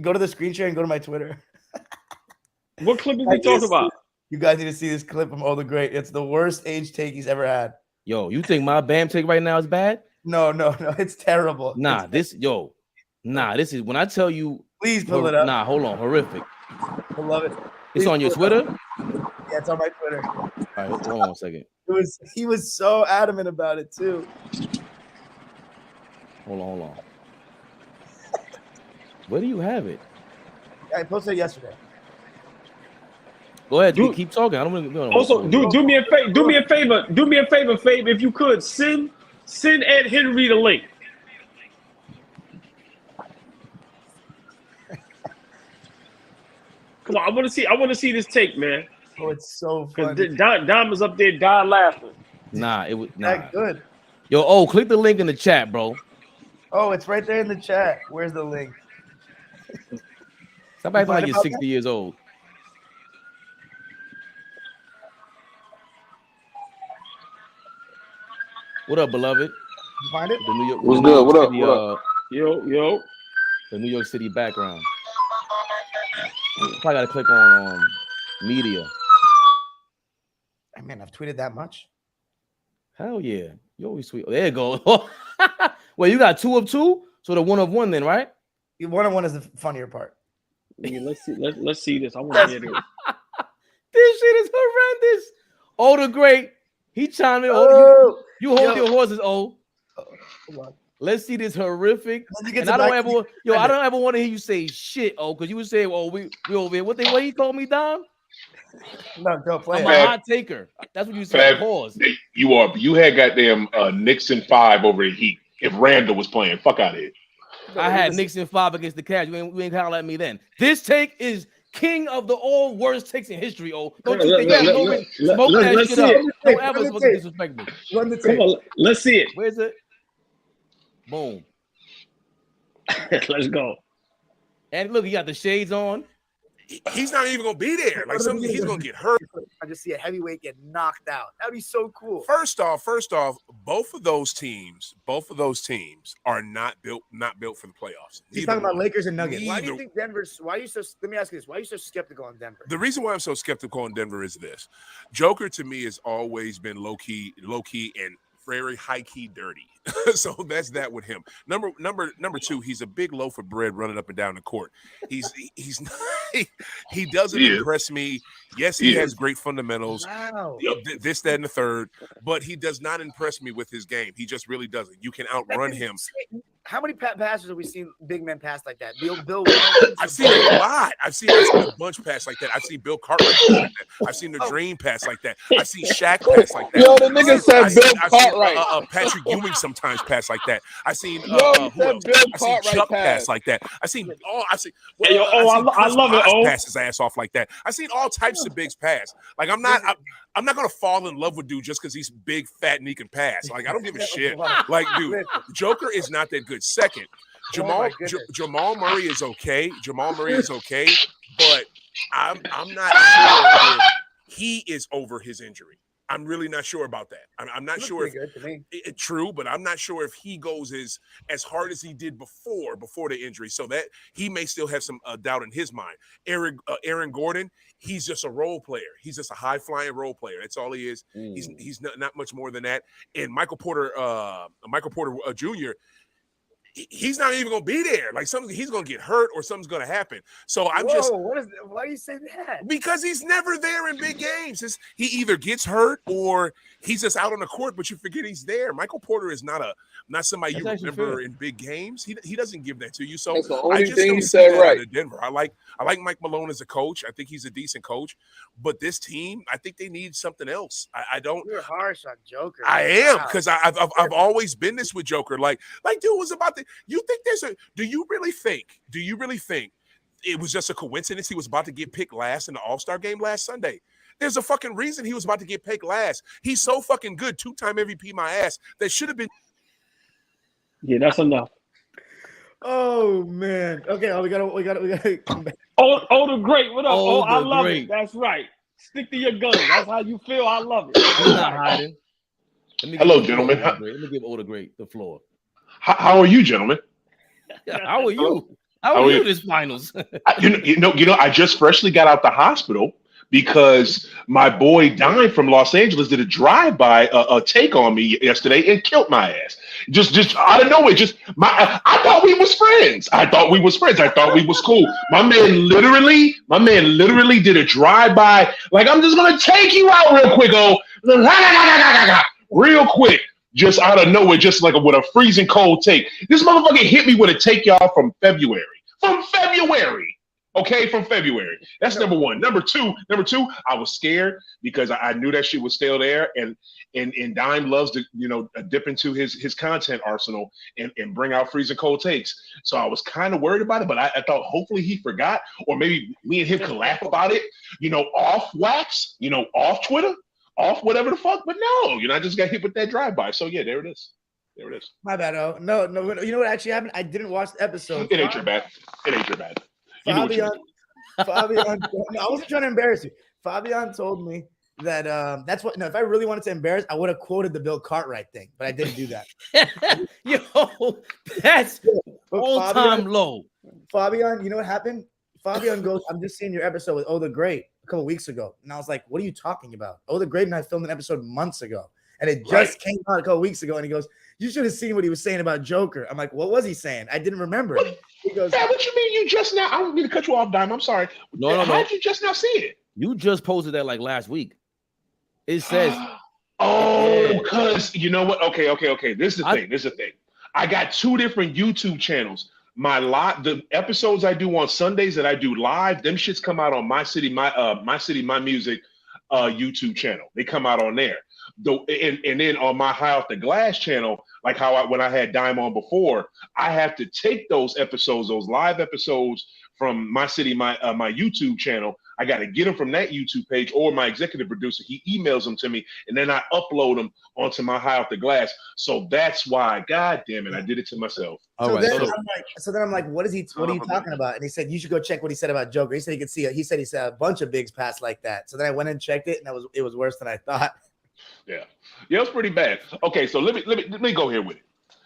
Go to the screen share and go to my Twitter. What clip is he talking about? You guys need to see this clip from All the Great. It's the worst age take he's ever had. Yo, you think my Bam take right now is bad? No, it's terrible. This is when I tell you. Please pull it up. Nah, hold on, horrific. I love it. It's on your Twitter? Yeah, it's on my Twitter. All right, hold on a second. He was so adamant about it too. Hold on. Where do you have it? I posted it yesterday. Go ahead, keep talking. I don't want to. Also, do me a favor, Fabe, if you could send Send Ed Henry the link. Come on, I want to see this take, man. Oh, it's so Because funny. Dom was up there dying laughing. Nah, it was That good. Yo, click the link in the chat, bro. Oh, it's right there in the chat. Where's the link? Somebody like you're 60 years old. What up, beloved? You find it? The New York, What's the New good? York What up? City, What up? Yo. The New York City background. Probably gotta click on media. I mean, I've tweeted that much. Hell yeah. You always tweet. There you go. Well, you got 2 of 2, so the 1 of 1 then, right? 1-on-1 is the funnier part. Yeah, let's see this. I want to hear this. This shit is horrendous. Oh, the great. He chiming in. You hold your horses, oh. Let's see this horrific. And I don't ever want to hear you say shit, oh, because you would say, oh, we over here. What he called me, Dom? No, don't play. I'm a hot taker. That's what you said. Pause. You had goddamn Knicks in 5 over the Heat. If Randall was playing, fuck out of here. I had Knicks in 5 against the Cavs. You ain't holler at me then. This take is king of the all worst takes in history. Oh, don't you think that? Smoke that shit up. Don't ever fucking disrespect me. Run the tape. Come on, let's see it. Where's it? Boom. Let's go. And look, he got the shades on. He's not even gonna be there. Like he's gonna get hurt. I just see a heavyweight get knocked out. That'd be so cool. First off, both of those teams are not built for the playoffs. He's talking about Lakers and Nuggets. Why do you Neither. think Denver's? Why are you so? Let me ask you this: Why are you so skeptical on Denver? The reason why I'm so skeptical on Denver is this: Joker to me has always been low key, and very high key dirty. So that's that with him. Number 2, he's a big loaf of bread running up and down the court. He doesn't impress me. Yes, he has great fundamentals. Wow. This, that, and the third, but he does not impress me with his game. He just really doesn't. You can outrun him. How many passes have we seen big men pass like that? Bill I've seen a lot. I've seen a bunch pass like that. I've seen Bill Cartwright pass like that. I've seen the Dream pass like that. I've seen Shaq pass like that. Yo, the nigga said Bill Cartwright. Patrick Ewing sometimes pass like that. I've seen Chuck pass like that. I love it. Pass his ass off like that. I've seen all types of bigs pass. Like I'm not gonna fall in love with dude just because he's big, fat, and he can pass. Like I don't give a shit. Like dude, Joker is not that good. Second, Jamal Murray is okay. But I'm not sure if he is over his injury. I'm really not sure about that. I'm not sure if it's true, but I'm not sure if he goes as hard as he did before the injury. So that he may still have some doubt in his mind. Aaron Gordon, he's just a role player. He's just a high flying role player. That's all he is. He's not much more than that. And Michael Porter Jr., he's not even gonna be there. Like he's gonna get hurt or something's gonna happen. So why do you say that? Because he's never there in big games. He either gets hurt or he's just out on the court, but you forget he's there. Michael Porter is not somebody you remember in big games. He doesn't give that to you. So that's the only thing you said right. Denver. I like Mike Malone as a coach. I think he's a decent coach. But this team, I think they need something else. I don't. You're harsh on Joker. I am, because I've always been this with Joker. Like dude was about to. You think do you really think it was just a coincidence he was about to get picked last in the All-Star game last Sunday? There's a fucking reason he was about to get picked last. He's so fucking good, 2-time MVP my ass. That should have been. Yeah, that's enough. Oh man. Okay, we gotta come back. Oh, the great. What up? Oh, I love great. it. That's right. Stick to your guns. That's how you feel. I love it. He's not hiding. Hello, gentlemen. Let me give Oda Great the floor. How are you, gentlemen? How are you? How are you this finals? You know, I just freshly got out the hospital because my boy Dime from Los Angeles did a drive-by take on me yesterday and killed my ass. Just out of nowhere. I thought we was friends. I thought we was cool. My man literally did a drive-by. Like, I'm just gonna take you out real quick. Real quick. Just out of nowhere, just like with a freezing cold take. This motherfucker hit me with a take, y'all, from February. Okay, from February. That's number one. Number two, I was scared because I knew that shit was still there, and Dime loves to dip into his content arsenal and bring out freezing cold takes. So I was kind of worried about it, but I thought hopefully he forgot, or maybe me and him could laugh about it, off wax, off Twitter, off whatever the fuck. But no, I just got hit with that drive-by. So yeah, there it is. There it is. My bad. Oh no. You know what actually happened? I didn't watch the episode. It ain't your bad. Fabian, no, I wasn't trying to embarrass you. Fabian told me that that's what. No, if I really wanted to embarrass, I would have quoted the Bill Cartwright thing, but I didn't do that. Yo, that's all-time low. Fabian, you know what happened? Fabian goes, "I'm just seeing your episode with Oh the Great a couple weeks ago," and I was like, "What are you talking about? Oh the Great and I filmed an episode months ago, and it just came out a couple weeks ago." And he goes, "You should have seen what he was saying about Joker." I'm like, "What was he saying? I didn't remember." He goes, "Yeah, what you mean you just now?" I don't mean to cut you off, Dime. I'm sorry. No. How did you just now see it? You just posted that like last week. It says, because you know what? Okay. This is the thing. I got two different YouTube channels. The episodes I do on Sundays that I do live, them shits come out on My City, My Music YouTube channel. They come out on there. And then on my High Off the Glass channel, like when I had Dime on before, I have to take those episodes, those live episodes from My City, my YouTube channel. I got to get them from that YouTube page, or my executive producer, he emails them to me, and then I upload them onto my High Off the Glass. So that's why, God damn it, I did it to myself. So then I'm like, what are you talking about? And he said, you should go check what he said about Joker. He said he could see it. He said a bunch of bigs pass like that. So then I went and checked it, and it was worse than I thought. Yeah, it was pretty bad. Okay, so let me go here with it.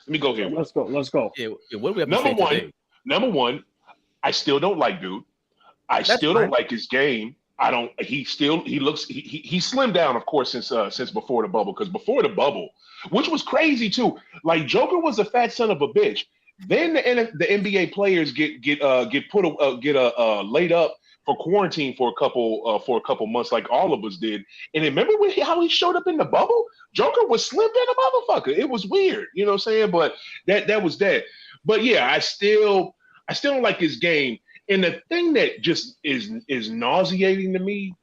Let's go. Yeah, what do we have to say today? Number one, I still don't like dude. I still don't like his game. He slimmed down, of course, since before the bubble, because before the bubble, which was crazy too. Like Joker was a fat son of a bitch. Then the NBA players get laid up for quarantine for a couple months, like all of us did. And remember how he showed up in the bubble? Joker was slim than a motherfucker. It was weird, you know what I'm saying? But that was that. But yeah, I still don't like his game. And the thing that just is nauseating to me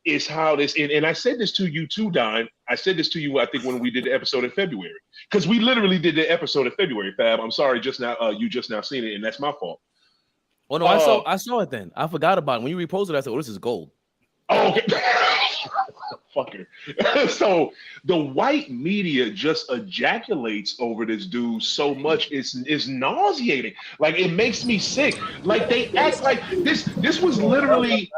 is how this, and I said this to you too, Don. I said this to you, I think, when we did the episode in February. Because we literally did the episode in February, Fab. I'm sorry, you just now seen it, and that's my fault. Oh no, I saw it then. I forgot about it. When you reposted, I said, "Oh, this is gold." Oh, okay. Fucker. So the white media just ejaculates over this dude so much, it's nauseating. Like, it makes me sick. Like, they act like this was literally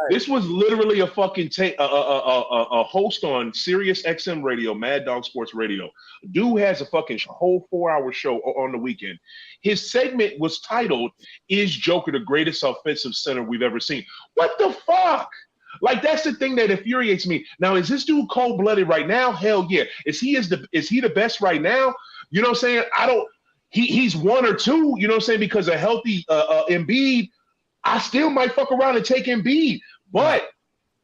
a fucking a host on Sirius XM radio, Mad Dog Sports Radio. Dude has a fucking whole 4-hour show on the weekend. His segment was titled, "Is Joker the greatest offensive center we've ever seen?" What the fuck? Like, that's the thing that infuriates me. Now, is this dude cold-blooded right now? Hell yeah. Is he the best right now? You know what I'm saying? He's one or two, you know what I'm saying? Because a healthy Embiid, I still might fuck around and take Embiid. But,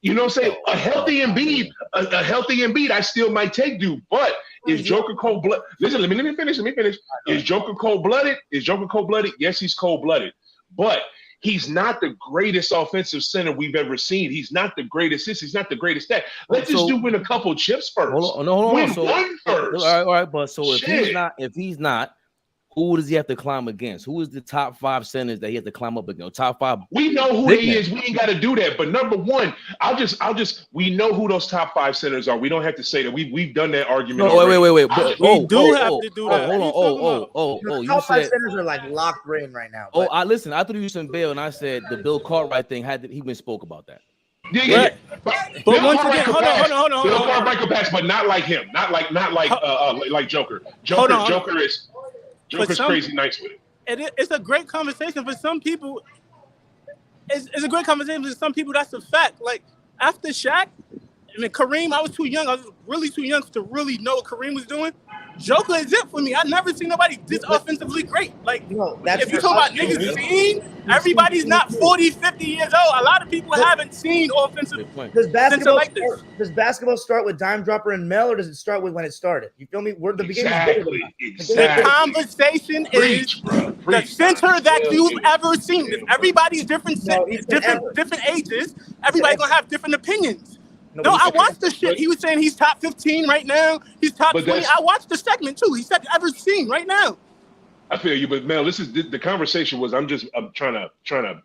you know what I'm saying? A healthy Embiid, I still might take dude. But is Joker cold-blooded? Listen, let me finish. Is Joker cold-blooded? Yes, he's cold-blooded. But he's not the greatest offensive center we've ever seen. He's not the greatest this. He's not the greatest that. Let this dude win a couple chips first. Hold on. Win one first. All right. But so if he's not, who does he have to climb against? Who is the top 5 centers that he has to climb up against? Top 5. We know who he is. We ain't got to do that. But number one, we know who those top 5 centers are. We don't have to say that. We've done that argument. No, wait. We do have to do that. Hold on. You top 5 centers are like locked in right now. But... I listened. I thought you said Bill, and I said the Bill Cartwright thing he been spoke about that. Yeah. But once again, hold on. Bill Cartwright could pass, but not like him. Not like Joker. Joker's crazy nice with it. It's a great conversation for some people. It's a great conversation for some people. That's a fact. Like, after Shaq, I mean, Kareem, I was too young. I was really too young to really know what Kareem was doing. Joker is it for me. I've never seen nobody this offensively great. Like, No, that's if you talk about niggas seen, everybody's not 40, 50 years old. A lot of people haven't seen offensive. Does basketball like this. does basketball start with Dime Dropper and Mel, or does it start with when it started? You feel me? We're the beginning. The conversation is the center that you've ever seen. If everybody's different ages, everybody's gonna have different opinions. No, I watched the shit. He was saying he's top 15 right now. He's top 20. I watched the segment too. He said ever seen right now. I feel you, but Mel, this is the conversation was. I'm trying to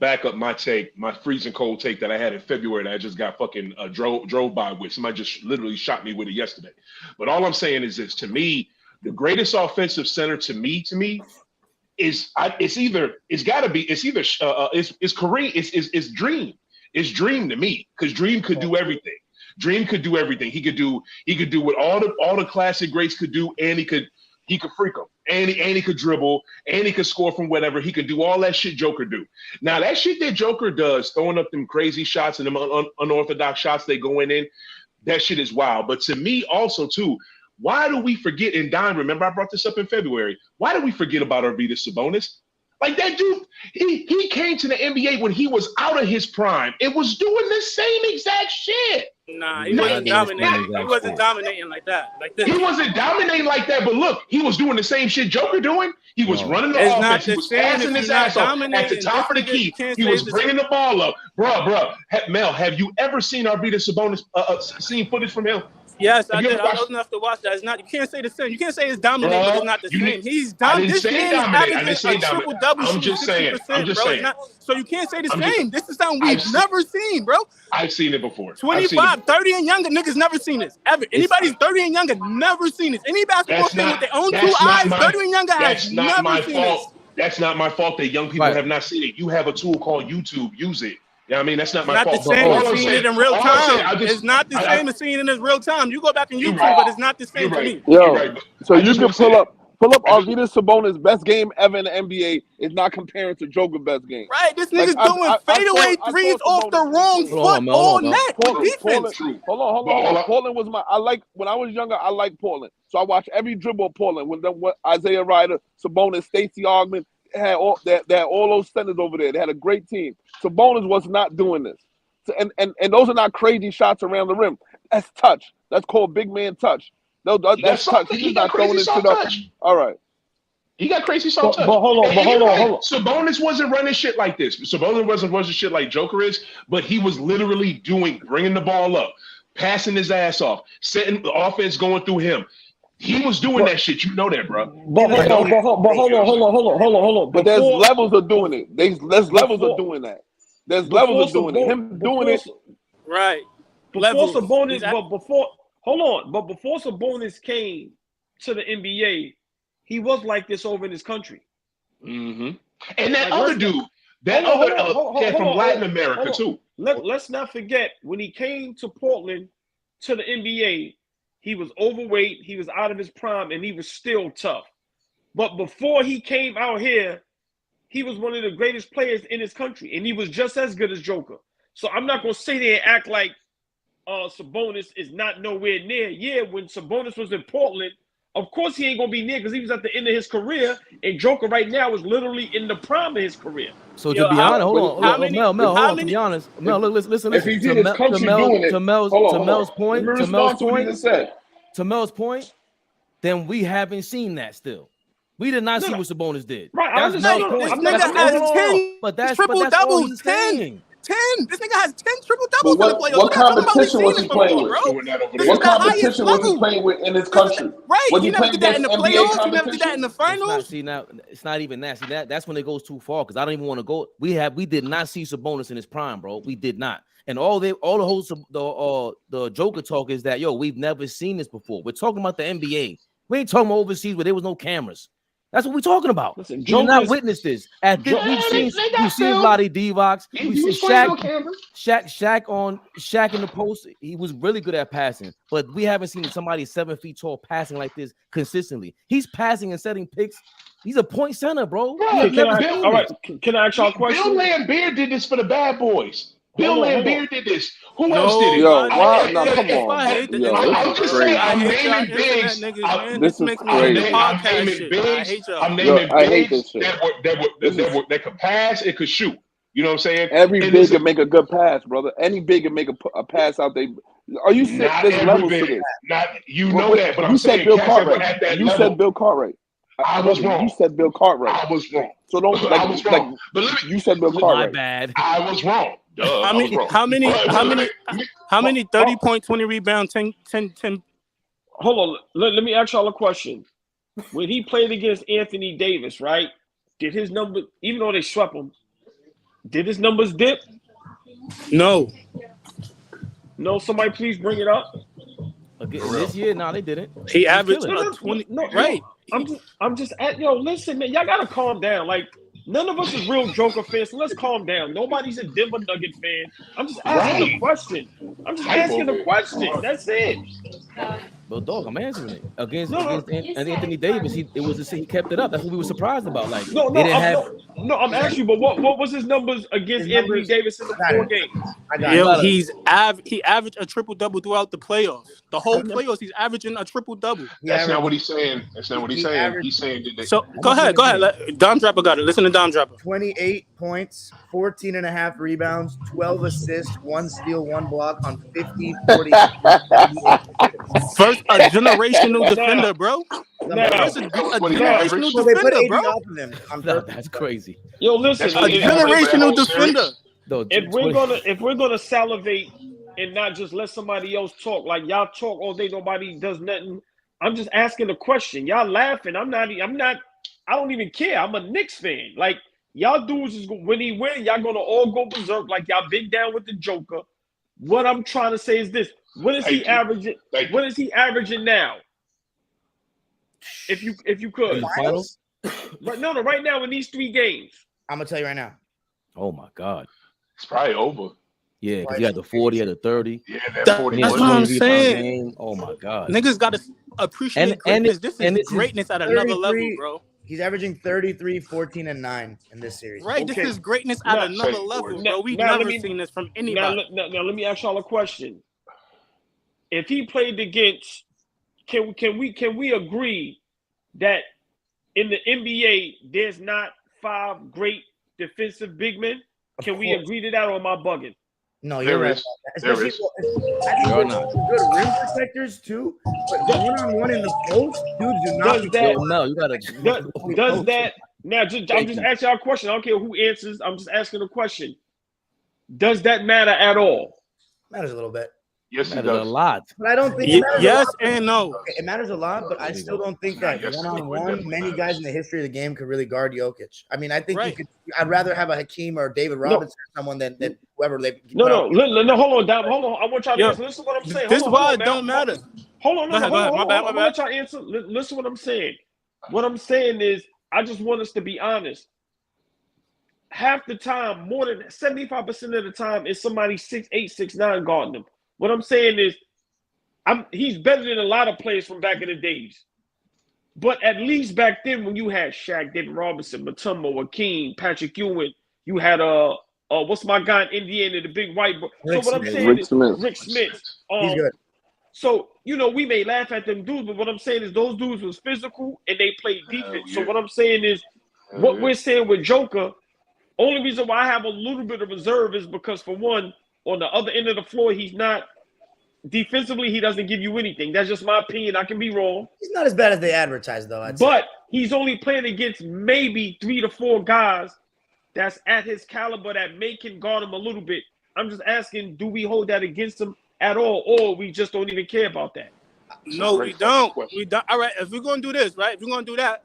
back up my take, my freezing cold take that I had in February that I just got fucking drove by with. Somebody just literally shot me with it yesterday. But all I'm saying is this: to me, the greatest offensive center to me is Kareem. It's Dream. It's Dream to me because Dream could do everything. Dream could do everything. He could do what all the classic greats could do, and he could freak them, and he could dribble, and he could score from whatever. He could do all that shit Joker do. Now that shit that Joker does, throwing up them crazy shots and them unorthodox shots they going in, that shit is wild. But to me also too, why do we forget? And Don, remember I brought this up in February. Why do we forget about Arvydas Sabonis? Like that dude, he came to the NBA when he was out of his prime. It was doing the same exact shit. Nah, he wasn't dominating. He wasn't dominating like that. Like this. He wasn't dominating like that, but look, he was doing the same shit Joker doing. He was running the offense. He was passing his ass off at the top of the key. He was bringing the ball up. Bro. Mel, have you ever seen Arvydas Sabonis, seen footage from him? Yes, I did. I was enough to watch that. It's not. You can't say the same. You can't say it's dominating, but it's not the same. He's dominating. This man is averaging a triple double. I'm just saying. So you can't say the same. This is something we've never seen, bro. I've seen it before. 25, 30 and younger niggas never seen this ever. Anybody's 30 and younger never seen this. Any basketball fan with their own two eyes, 30 and younger has never seen this. That's not my fault that young people have not seen it. You have a tool called YouTube. Use it. Yeah, I mean that's not my fault. It's not the same as seeing it in real time. It's not the same as seeing it in real time. You go back on YouTube, but it's not the same to me. Yo, so you can pull up Arvydas Sabonis' best game ever in the NBA is not comparing to Joker's best game. Right, this nigga's doing fadeaway threes off the wrong foot all net. Hold on. Portland was when I was younger, I liked Portland. So I watched every dribble of Portland when Isaiah Ryder, Sabonis, Stacey Augmon had all those centers over there. They had a great team. Sabonis was not doing this. So, and those are not crazy shots around the rim. That's touch. That's called big man touch. No, that's touch. He's not throwing this shit up. All right. He got crazy soft touch. But hold on. Sabonis wasn't running shit like this. Sabonis wasn't running shit like Joker is, but he was literally bringing the ball up, passing his ass off, setting the offense going through him. He was doing that shit. You know that, bro. But hold on. But there's levels of doing it. There's levels of doing that. There's levels of doing it. Him doing it. Right. Before Sabonis came to the NBA, he was like this over in his country. Mm-hmm. And that other dude, cat from Latin America too. Let's not forget when he came to Portland to the NBA. He was overweight, he was out of his prime, and he was still tough. But before he came out here, he was one of the greatest players in his country, and he was just as good as Joker. So I'm not going to sit there and act like Sabonis is not nowhere near. Yeah, when Sabonis was in Portland, of course he ain't going to be near because he was at the end of his career, and Joker right now is literally in the prime of his career. So to be honest, hold on, Mel, to be honest, Mel, look, listen. If he's in his country doing it, to Mel's point, then we haven't seen that still. We did not see what Sabonis did. Right, this nigga has 10 triple doubles, 10. 10. This nigga has 10 triple doubles in the playoffs. What competition was he playing with? What competition was he playing with in his country? Right. You never did that in the playoffs. You never did that in the finals. See, now it's not even that. See, that's when it goes too far because I don't even want to go. We did not see Sabonis in his prime, bro. We did not. And all the hosts the Joker talk is that we've never seen this before. We're talking about the NBA. We ain't talking about overseas where there was no cameras. That's what we're talking about. Listen, we did not witness this. We've seen Lottie Divox. We've seen Shaq in the post. He was really good at passing, but we haven't seen somebody 7 feet tall passing like this consistently. He's passing and setting picks. He's a point center, bro. Can I ask y'all a question? Bill Laimbeer did this for the Bad Boys. Bill Hold on. Laimbeer did this. Who else did it? Yo, I- why? I- Now, come if on. I hate the Yo, internet, this is just crazy. saying, I I'm hate y'all naming internet bigs. niggas, man. This This is makes me crazy. hate the I'm podcast naming shit. bigs. I hate y'all. I'm Yo, naming I hate bigs this shit. that could pass and could shoot. You know what I'm saying? Every And big listen, can make a good pass, brother. Any big can make a pass out there. Are you serious? not There's every levels to big. this. Not you Well, know that, but I'm you said saying Bill cats that were Cartwright. at that You level. said Bill Cartwright. I was Brother, wrong. You said Bill Cartwright. I was wrong. So don't I was wrong. But let me. you said Bill My Cartwright. bad. I was wrong. Duh, How I was many? wrong. How many? But How many? How many? 30 Oh. point, 20 rebound, 10. Hold on. Let me ask y'all a question. When he played against Anthony Davis, right? Did his number, even though they swept him, did his numbers dip? No. No. Somebody please bring it up. Again, this year, no, they didn't. He averaged killing it. 20. No, right. I'm just at listen, man, y'all gotta calm down. Like, none of us is real Joker fans, so let's calm down. Nobody's a Denver Nugget fan. I'm just asking a question. I'm just asking a question. That's it. But dog, I'm answering it. Against No. Anthony Davis, he kept it up. That's what we were surprised about. Like No, they didn't have. I'm asking you, but what was his numbers against His Anthony numbers- Davis in the I got 4 it. games? I got Yo, it. he averaged a triple-double throughout the playoffs. The whole playoffs, he's averaging a triple-double. That's not what he's saying. That's not what he's saying. averaged- He's saying that. So go ahead. Dom Draper got it. Listen to Dom Draper. 28 points, 14 and a half rebounds, 12 assists, 1 steal, 1 block on 50, 40. First, a generational defender, bro. First, a generational So they put defender, 80 bro. off of him. On No, purpose. that's crazy. Yo, listen, A generational defender. No, if we're gonna salivate and not just let somebody else talk, like y'all talk all day, nobody does nothing. I'm just asking a question. Y'all laughing. I'm not. I don't even care. I'm a Knicks fan. Like, y'all dudes is when he win, y'all gonna all go berserk. Like, y'all been down with the Joker. What I'm trying to say is this: what is he averaging? What is he averaging now? If you could, in the finals. right now in these 3 games. I'm gonna tell you right now. Oh my God. It's probably over. Yeah, because you had the 40, you had the 30. Yeah, That's that 41. what I'm 20 saying. game. Oh my God. Niggas got to appreciate greatness. This is greatness at another 33 level, bro. He's averaging 33, 14, and 9 in this series. Right? Okay. This is greatness Now- at another level, bro. We've now let never me- seen this from Now, anybody. now let me ask y'all a question. If he played against, can we agree that in the NBA there's not 5 great defensive big men? Can we agree to that, or am I bugging? No, you're There right. is. Especially, There is. I think There are there's not. some good rim protectors too, but one-on-one in the post, dudes do not. Does that- Yo, no, you gotta. Does that now? I'm just asking y'all a question. I don't care who answers. I'm just asking a question. Does that matter at all? Matters a little bit, Yes, he Matters a does. lot. but I don't think it matters a Yes lot. and no. It matters a lot, but I still don't think that Yes, one-on-one, definitely many matters. guys in the history of the game could really guard Jokic. I mean, I think Right. I'd rather have a Hakeem or David Robinson or someone than whoever they. No. Hold on, Dom. Hold on. I want y'all to Yo, answer. Listen to what I'm saying. This is Hold on, why hold it on, don't man. matter. Hold on, Go ahead, hold on. my bad, I'm gonna let y'all answer. Listen to what I'm saying. What I'm saying is, I just want us to be honest. Half the time, more than 75% of the time, is somebody 6'8", 6'9" guarding him. What I'm saying is, he's better than a lot of players from back in the days. But at least back then, when you had Shaq, David Robinson, Mutombo, Hakeem, Patrick Ewing, you had what's my guy in Indiana, the big white boy. So what I'm saying is Rick Smith. He's good. So, we may laugh at them dudes, but what I'm saying is those dudes was physical and they played defense. So what I'm saying is, what we're saying with Joker, only reason why I have a little bit of reserve is because, for one, on the other end of the floor, he's not defensively, he doesn't give you anything. That's just my opinion. I can be wrong. He's not as bad as they advertise, though. But he's only playing against maybe 3 to 4 guys that's at his caliber that can guard him a little bit. I'm just asking, do we hold that against him at all, or we just don't even care about that? No, we don't. We don't. All right, if we're gonna do this, right? If we're gonna do that,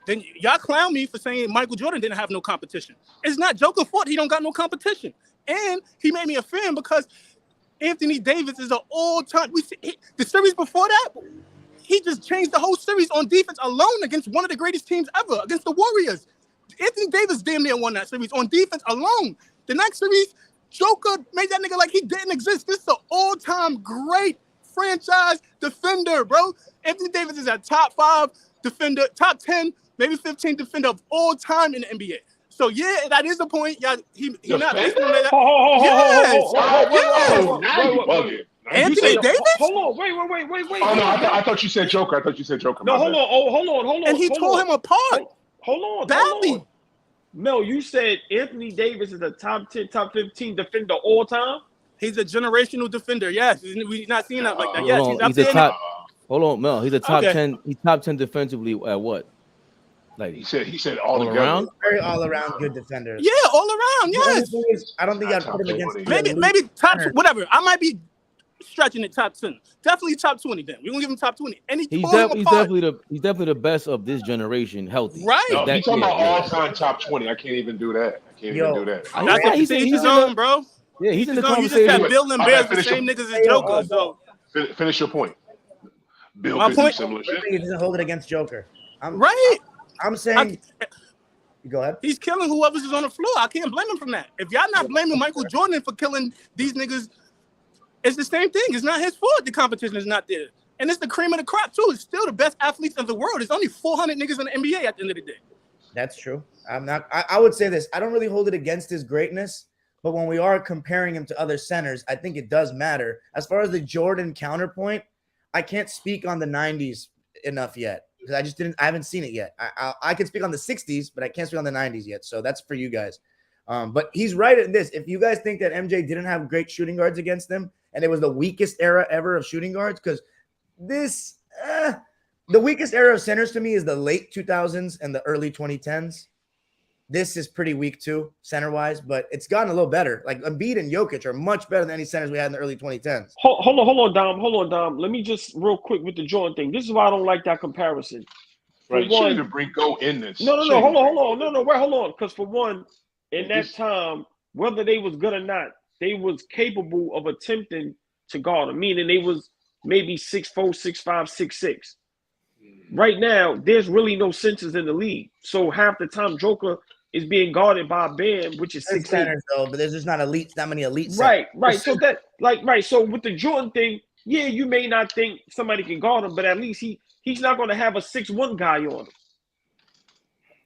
then y'all clown me for saying Michael Jordan didn't have no competition. It's not Joker's fault he don't got no competition, and he made me a fan because Anthony Davis is an all-time. The series before that, he just changed the whole series on defense alone against one of the greatest teams ever, against the Warriors. Anthony Davis damn near won that series on defense alone. The next series, Joker made that nigga like he didn't exist. This is an all-time great franchise defender, bro. Anthony Davis is a top 5 defender, top 10, maybe 15 defender of all time in the NBA. So yeah, that is the point. Yeah, he not Defender? basing on that. Wait. Anthony Davis? Hold on, wait. Oh no, I thought you said Joker. No, hold on. And he tore him apart. Hold badly. on. Mel, you said Anthony Davis is a top 10, top 15 defender all time? He's a generational defender. Yes, we're not seeing that like that. Yes, Hold on, he's a top. Hold on, Mel. He's a top 10. He's top 10 defensively at what? Like he said all around. Very all around good defender. Yeah, all around. Yes. I don't think I'd put him against maybe top whatever. I might be stretching it top 10. Definitely top 20. Then we're gonna give him top 20. And he's definitely the best of this generation, healthy. Right. No, he's talking about all-time top 20. I can't even do that. That's what he's on, bro. Yeah, he's in the conversation. conversation. You just said Bill and Bears the same niggas as Joker. So finish your point. Bill my could point. do similar shit. He doesn't hold it against Joker. I'm saying. Go ahead. He's killing whoever's on the floor. I can't blame him from that. If y'all not blaming Michael Jordan for killing these niggas, it's the same thing. It's not his fault. The competition is not there, and it's the cream of the crop too. It's still the best athletes of the world. There's only 400 niggas in the NBA at the end of the day. That's true. I would say this. I don't really hold it against his greatness, but when we are comparing him to other centers, I think it does matter. As far as the Jordan counterpoint, I can't speak on the 90s enough yet. Because I haven't seen it yet. I can speak on the 60s, but I can't speak on the 90s yet. So that's for you guys. But he's right in this. If you guys think that MJ didn't have great shooting guards against them, and it was the weakest era ever of shooting guards, because the weakest era of centers to me is the late 2000s and the early 2010s. This is pretty weak too, center-wise, but it's gotten a little better. Like Embiid and Jokic are much better than any centers we had in the early 2010s. Hold on, Dom. Let me just real quick with the Jordan thing. This is why I don't like that comparison. Right, you shouldn't bring Go in this. No, hold on. Because for one, in that time, whether they was good or not, they was capable of attempting to guard him, meaning they was maybe 6'4", 6'5", 6'6". Right now, there's really no centers in the league. So half the time, Joker is being guarded by Bam, which is 6'8". Centers though, but there's just not many elite centers. Right. So with the Jordan thing, yeah, you may not think somebody can guard him, but at least he's not going to have a 6'1" guy on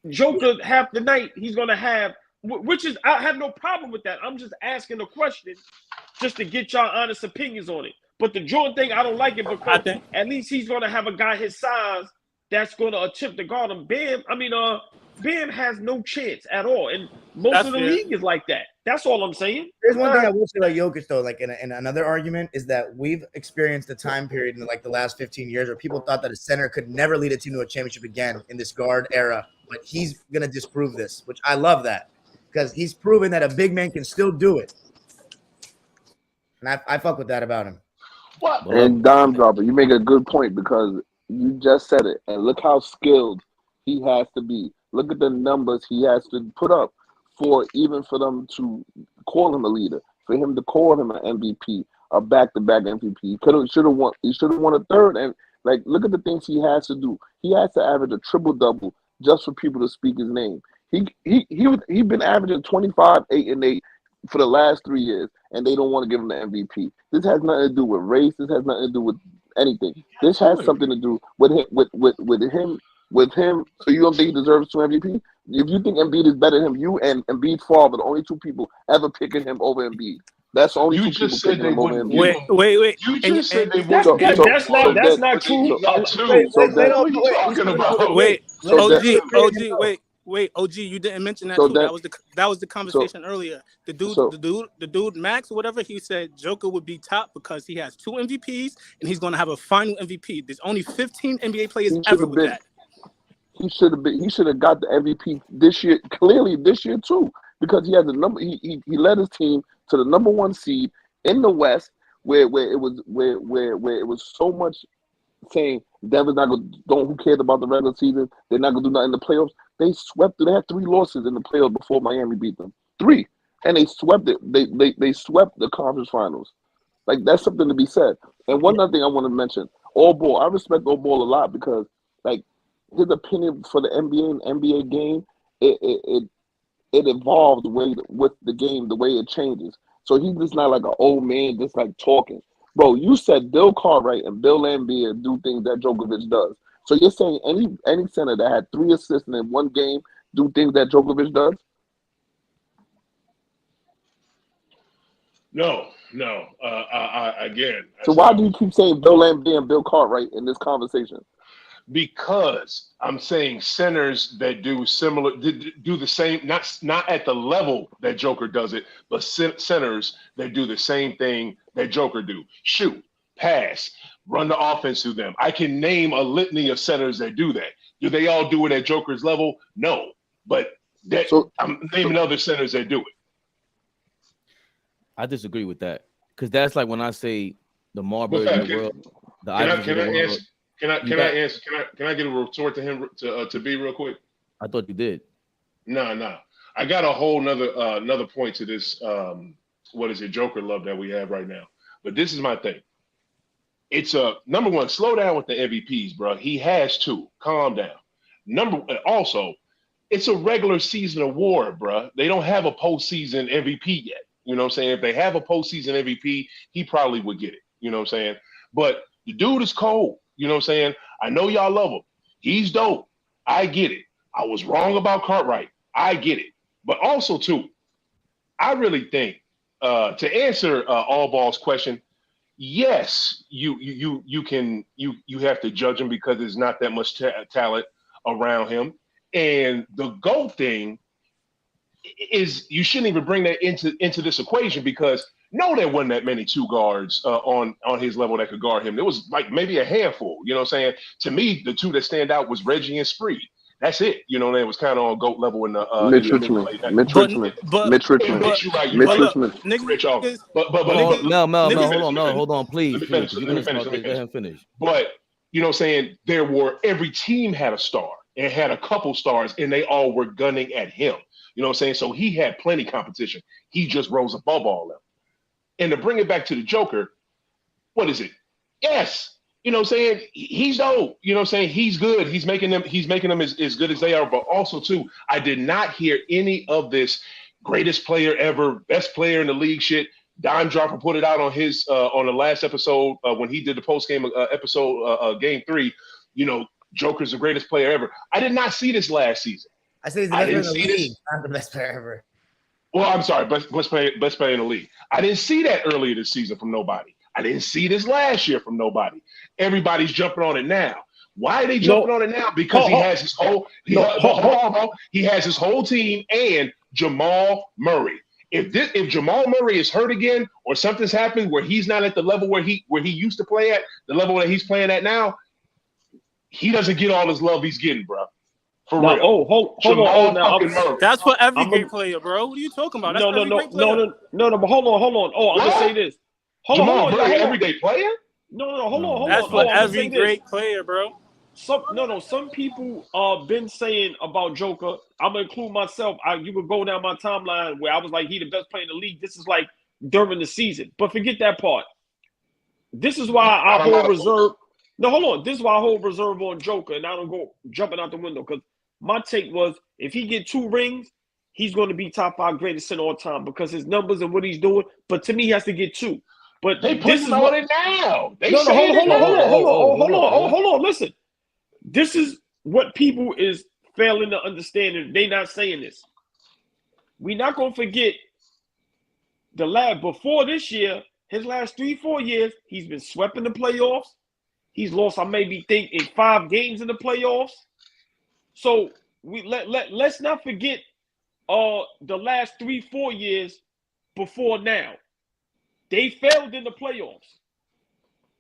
him. Joker, half the night, he's going to have, which is, I have no problem with that. I'm just asking a question just to get y'all honest opinions on it. But the Jordan thing, I don't like it because at least he's going to have a guy his size that's going to attempt to guard him. Bam has no chance at all. And most of the league is like that. That's all I'm saying. There's one thing I will say about Jokic, though, like in another argument, is that we've experienced a time period in like the last 15 years where people thought that a center could never lead a team to a championship again in this guard era. But he's going to disprove this, which I love that because he's proven that a big man can still do it. And I fuck with that about him. What? And Dime Dropper, you make a good point because you just said it. And look how skilled he has to be. Look at the numbers he has to put up for them to call him a leader, for him to call him an MVP, a back-to-back MVP. He should have won a third. And like, look at the things he has to do. He has to average a triple-double just for people to speak his name. He's been averaging 25, 8, and 8 for the last 3 years, and they don't want to give him the MVP. This has nothing to do with race. This has nothing to do with anything. This has something to do with him. With him, so you don't think he deserves 2 MVP? If you think Embiid is better than him, you and Embiid Fall are the only 2 people ever picking him over Embiid. That's the only 2 people picking him over Embiid. Wait. You just said they that's not true. Wait, OG, you didn't mention that too. That was the conversation earlier. The dude Max or whatever, he said Joker would be top because he has 2 MVPs and he's going to have a final MVP. There's only 15 NBA players ever with that. He should have got the MVP this year, clearly this year too, because he had the number. He led his team to the number 1 seed in the West, where it was so much saying Denver's not going. Who cares about the regular season? They're not going to do nothing in the playoffs. They swept. They had 3 losses in the playoffs before Miami beat them. 3, and they swept it. They swept the conference finals. Like, that's something to be said. And one other thing I want to mention: All Ball. I respect All Ball a lot because, like, his opinion for the NBA and NBA game, it evolved with the game, the way it changes. So he's just not like an old man, just like talking. Bro, you said Bill Cartwright and Bill Laimbeer do things that Djokovic does. So you're saying any center that had 3 assists in 1 game do things that Djokovic does? No. Again. So why do you keep saying Bill Laimbeer and Bill Cartwright in this conversation? Because I'm saying centers that do the same, not at the level that Joker does it, but centers that do the same thing that Joker do. Shoot, pass, run the offense through them. I can name a litany of centers that do that. Do they all do it at Joker's level? No, but I'm naming other centers that do it. I disagree with that because that's like when I say the Marbury in the world, the Ivans in the world. Can I answer? Can I get a retort to him to be real quick? I thought you did. No. I got a whole another point to this. What is it, Joker love that we have right now? But this is my thing. It's number one. Slow down with the MVPs, bro. He has to calm down. Also, it's a regular season award, bro. They don't have a postseason MVP yet. You know what I'm saying? If they have a postseason MVP, he probably would get it. You know what I'm saying? But the dude is cold. You know what I'm saying? I know y'all love him. He's dope. I get it. I was wrong about Cartwright. I get it. But also, too, I really think to answer All Ball's question, yes, you have to judge him because there's not that much talent around him. And the GOAT thing is you shouldn't even bring that into this equation because no, there wasn't that many two guards on his level that could guard him. There was like maybe a handful. You know what I'm saying? To me, the two that stand out was Reggie and Spree. That's it. You know, it was kind of on GOAT level in the Mitch Richmond. Mitch Richmond. Hold on, please. Let him finish. But you know what I'm saying? Every team had a star and had a couple stars, and they all were gunning at him. You know what I'm saying? So he had plenty of competition. He just rose above all of them. And to bring it back to the Joker, what is it? Yes. You know what I'm saying? He's dope. You know what I'm saying? He's good. He's making them as good as they are. But also, too, I did not hear any of this greatest player ever, best player in the league shit. Dime Dropper put it out on his on the last episode when he did the post-game episode, Game 3. You know, Joker's the greatest player ever. I did not see this last season. I say he's the best player in the league, not the best player ever. Well, I'm sorry, best player in the league. I didn't see that earlier this season from nobody. I didn't see this last year from nobody. Everybody's jumping on it now. Why are they jumping on it now? Because he has his whole he has his whole team and Jamal Murray. If Jamal Murray is hurt again or something's happened where he's not at the level where he used to play at, the level that he's playing at now, he doesn't get all his love he's getting, bro. For real. Oh, hold on. Now, that's for every great player, bro. What are you talking about? That's no. But hold on. Oh, I'm gonna say this. Jamal Murray, everyday player? No. Hold on. That's for every great player, bro. Some people been saying about Joker. I'm gonna include myself. You could go down my timeline where I was like, he the best player in the league. This is like during the season, but forget that part. This is why I hold reserve. No, hold on. This is why I hold reserve on Joker, and I don't go jumping out the window because my take was if he get 2 rings, he's going to be top 5 greatest center all time because his numbers and what he's doing. But to me, he has to get 2. But they put him on it now. Hold on. Listen, this is what people is failing to understand, and they not saying this. We're not going to forget the lab before this year. His last 3-4 years, he's been swept in the playoffs. He's lost, I maybe think, in 5 games in the playoffs. So let's not forget the last 3-4 years before now. They failed in the playoffs.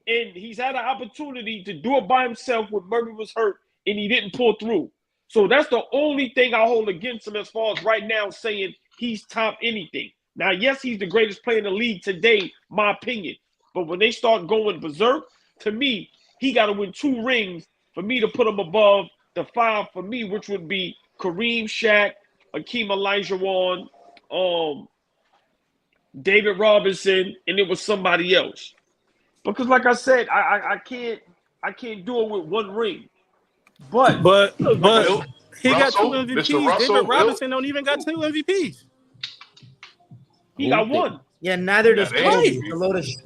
And he's had an opportunity to do it by himself when Murray was hurt, and he didn't pull through. So that's the only thing I hold against him as far as right now saying he's top anything. Now, yes, he's the greatest player in the league today, my opinion. But when they start going berserk, to me, he got to win 2 rings for me to put him above the 5 for me, which would be Kareem, Shaq, Hakeem Olajuwon, David Robinson, and it was somebody else. Because, like I said, I can't do it with 1 ring. But he got 2 MVPs. David Robinson don't even got 2 MVPs. He got 1. Yeah, neither does Kobe. A load of shit.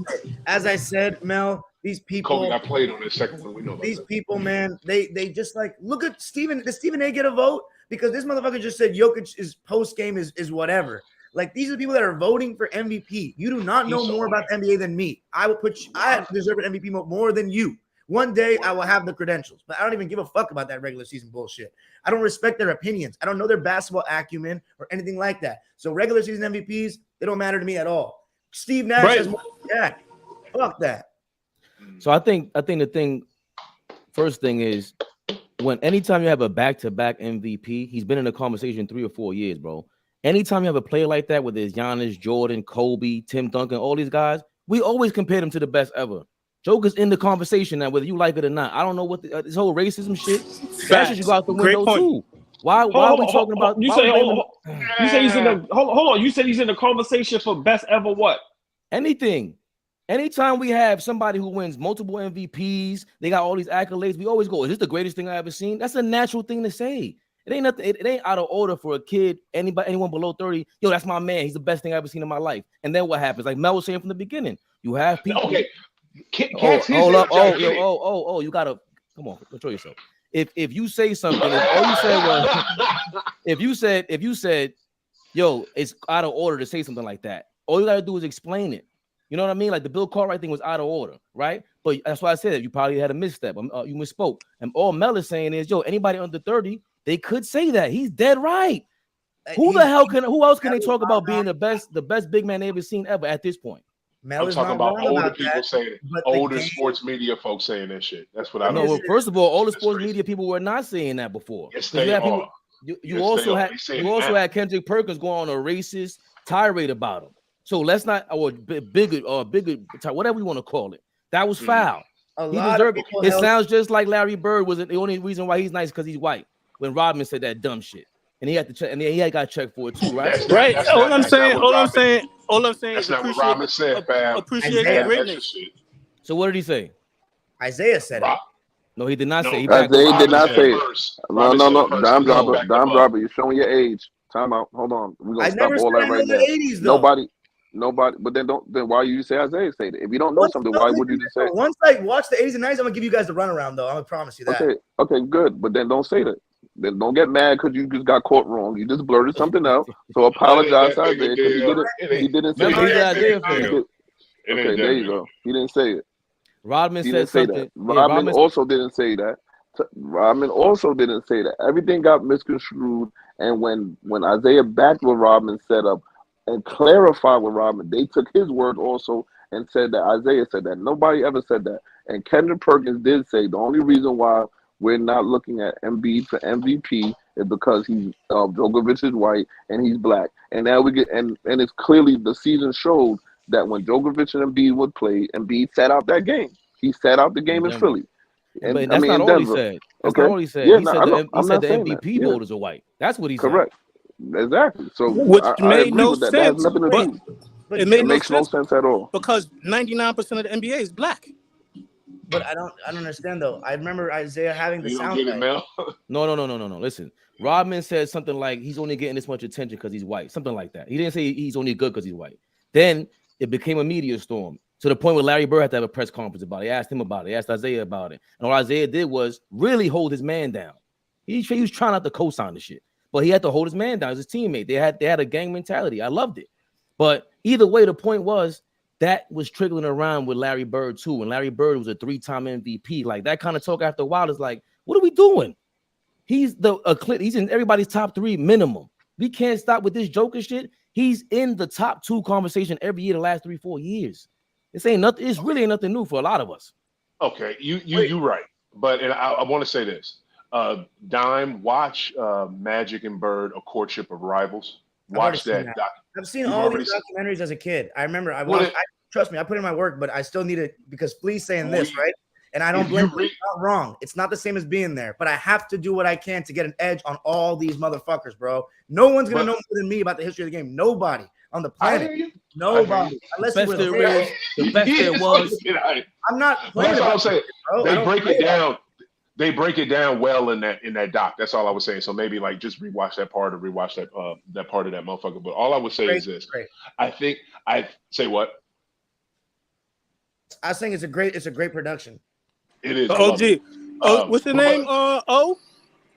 As I said, Mel, these people. Kobe got played on the second one. We know about these that. people, man. They just like look at Stephen. Does Stephen A get a vote? Because this motherfucker just said Jokic's post game is whatever. Like, these are the people that are voting for MVP. You do not know more about the NBA than me. I deserve an MVP more than you. One day I will have the credentials, but I don't even give a fuck about that regular season bullshit. I don't respect their opinions. I don't know their basketball acumen or anything like that. So regular season MVPs, they don't matter to me at all. Steve Nash has more Jack. Fuck that. So I think the first thing is anytime you have a back-to-back MVP, he's been in the conversation 3 or 4 years, bro. Anytime you have a player like that, whether it's Giannis, Jordan, Kobe, Tim Duncan, all these guys, we always compare them to the best ever. Joker's in the conversation now, whether you like it or not. I don't know what this whole racism shit. That shit should go out the window too. Why are we talking about? You say he's in the hold on. You said he's in the conversation for best ever what? Anything. Anytime we have somebody who wins multiple MVPs, they got all these accolades. We always go, "Is this the greatest thing I ever seen?" That's a natural thing to say. It ain't nothing. It ain't out of order for a kid, anyone below 30. Yo, that's my man. He's the best thing I ever seen in my life. And then what happens? Like Mel was saying from the beginning, you have people. Okay. Hold up. You gotta come on, control yourself. If you say something, all you said was if you said, yo, it's out of order to say something like that. All you gotta do is explain it. You know what I mean? Like the Bill Cartwright thing was out of order, right? But that's why I said you probably had a misstep. You misspoke. And all Mel is saying is, yo, anybody under 30, they could say that. He's dead right. Who else can they talk about being the best big man they ever seen ever at this point? Mel I'm talking about older people saying it. Older sports media folks saying that shit. That's what I know. Well, first of all, all the sports media people were not saying that before. Yes, they are. You also had Kendrick Perkins going on a racist tirade about him. So let's not bigger whatever you want to call it. That was foul. He deserved it. It sounds just like Larry Bird was the only reason why he's nice because he's white. When Rodman said that dumb shit, and he had to check, and he had got checked for it too, right? Right. All I'm saying that's is not what Rodman said, fam. Appreciate the greatness. So what did he say? Isaiah said it. No, he did not say. Isaiah did not say it. No. Dime Dropper, you're showing your age. Time out. Hold on. We're gonna stop all that right now. Nobody. But then why you say Isaiah say that? If you don't know something, why would you just say it? Once I watch the 80s and 90s, I'm gonna give you guys the runaround though. I'm gonna promise you that. Okay, good. But then don't say that. Then don't get mad because you just got caught wrong. You just blurted something out. So apologize to Isaiah because he didn't say that. Okay, there you go. He didn't say it. Rodman said something. Rodman also didn't say that. Everything got misconstrued. And when Isaiah backed what Rodman set up and clarified what Rodman, they took his word also and said that Isaiah said that. Nobody ever said that. And Kendrick Perkins did say the only reason why we're not looking at Embiid for MVP is because he's Djokovic is white and he's black. And now we get and it's clearly the season showed that when Djokovic and Embiid would play, Embiid sat out that game. He sat out the game in Philly. And but that's not all he said. That's not all he said. Yeah, he said the MVP voters are white. That's what he said. Correct. Exactly. So which made no sense. That has nothing to do. It makes no sense at all. Because 99% of the NBA is black. But I don't understand though. I remember Isaiah having the sound. No. Listen, Rodman said something like he's only getting this much attention because he's white. Something like that. He didn't say he's only good because he's white. Then it became a media storm to the point where Larry Bird had to have a press conference about it. He asked him about it. He asked Isaiah about it. And all Isaiah did was really hold his man down. He was trying not to co-sign the shit, but he had to hold his man down as his teammate. They had a gang mentality. I loved it. But either way, the point was that was trickling around with Larry Bird too. And Larry Bird was a 3-time MVP. Like that kind of talk after a while is like, what are we doing? He's in everybody's top 3 minimum. We can't stop with this Joker shit. He's in the top 2 conversation every year the last 3-4 years. This ain't nothing. It's really nothing new for a lot of us. Okay, you right. But I want to say this. Dime, watch Magic and Bird, A Courtship of Rivals. Watch that. I've seen all these documentaries as a kid. I remember trust me, I put in my work, but I still need it because Flea's saying this, right? And I don't blame him. It's not wrong. It's not the same as being there, but I have to do what I can to get an edge on all these motherfuckers, bro. No one's going to know more than me about the history of the game. Nobody on the planet. Nobody. Unless the best there was. I'm not playing about it. Saying. Bro. They break it down. They break it down well in that doc. That's all I was saying. So maybe like just rewatch that part or rewatch that part of that motherfucker. But all I would say is this. I think I say what? I think it's a great production. It is. OG. What's the name?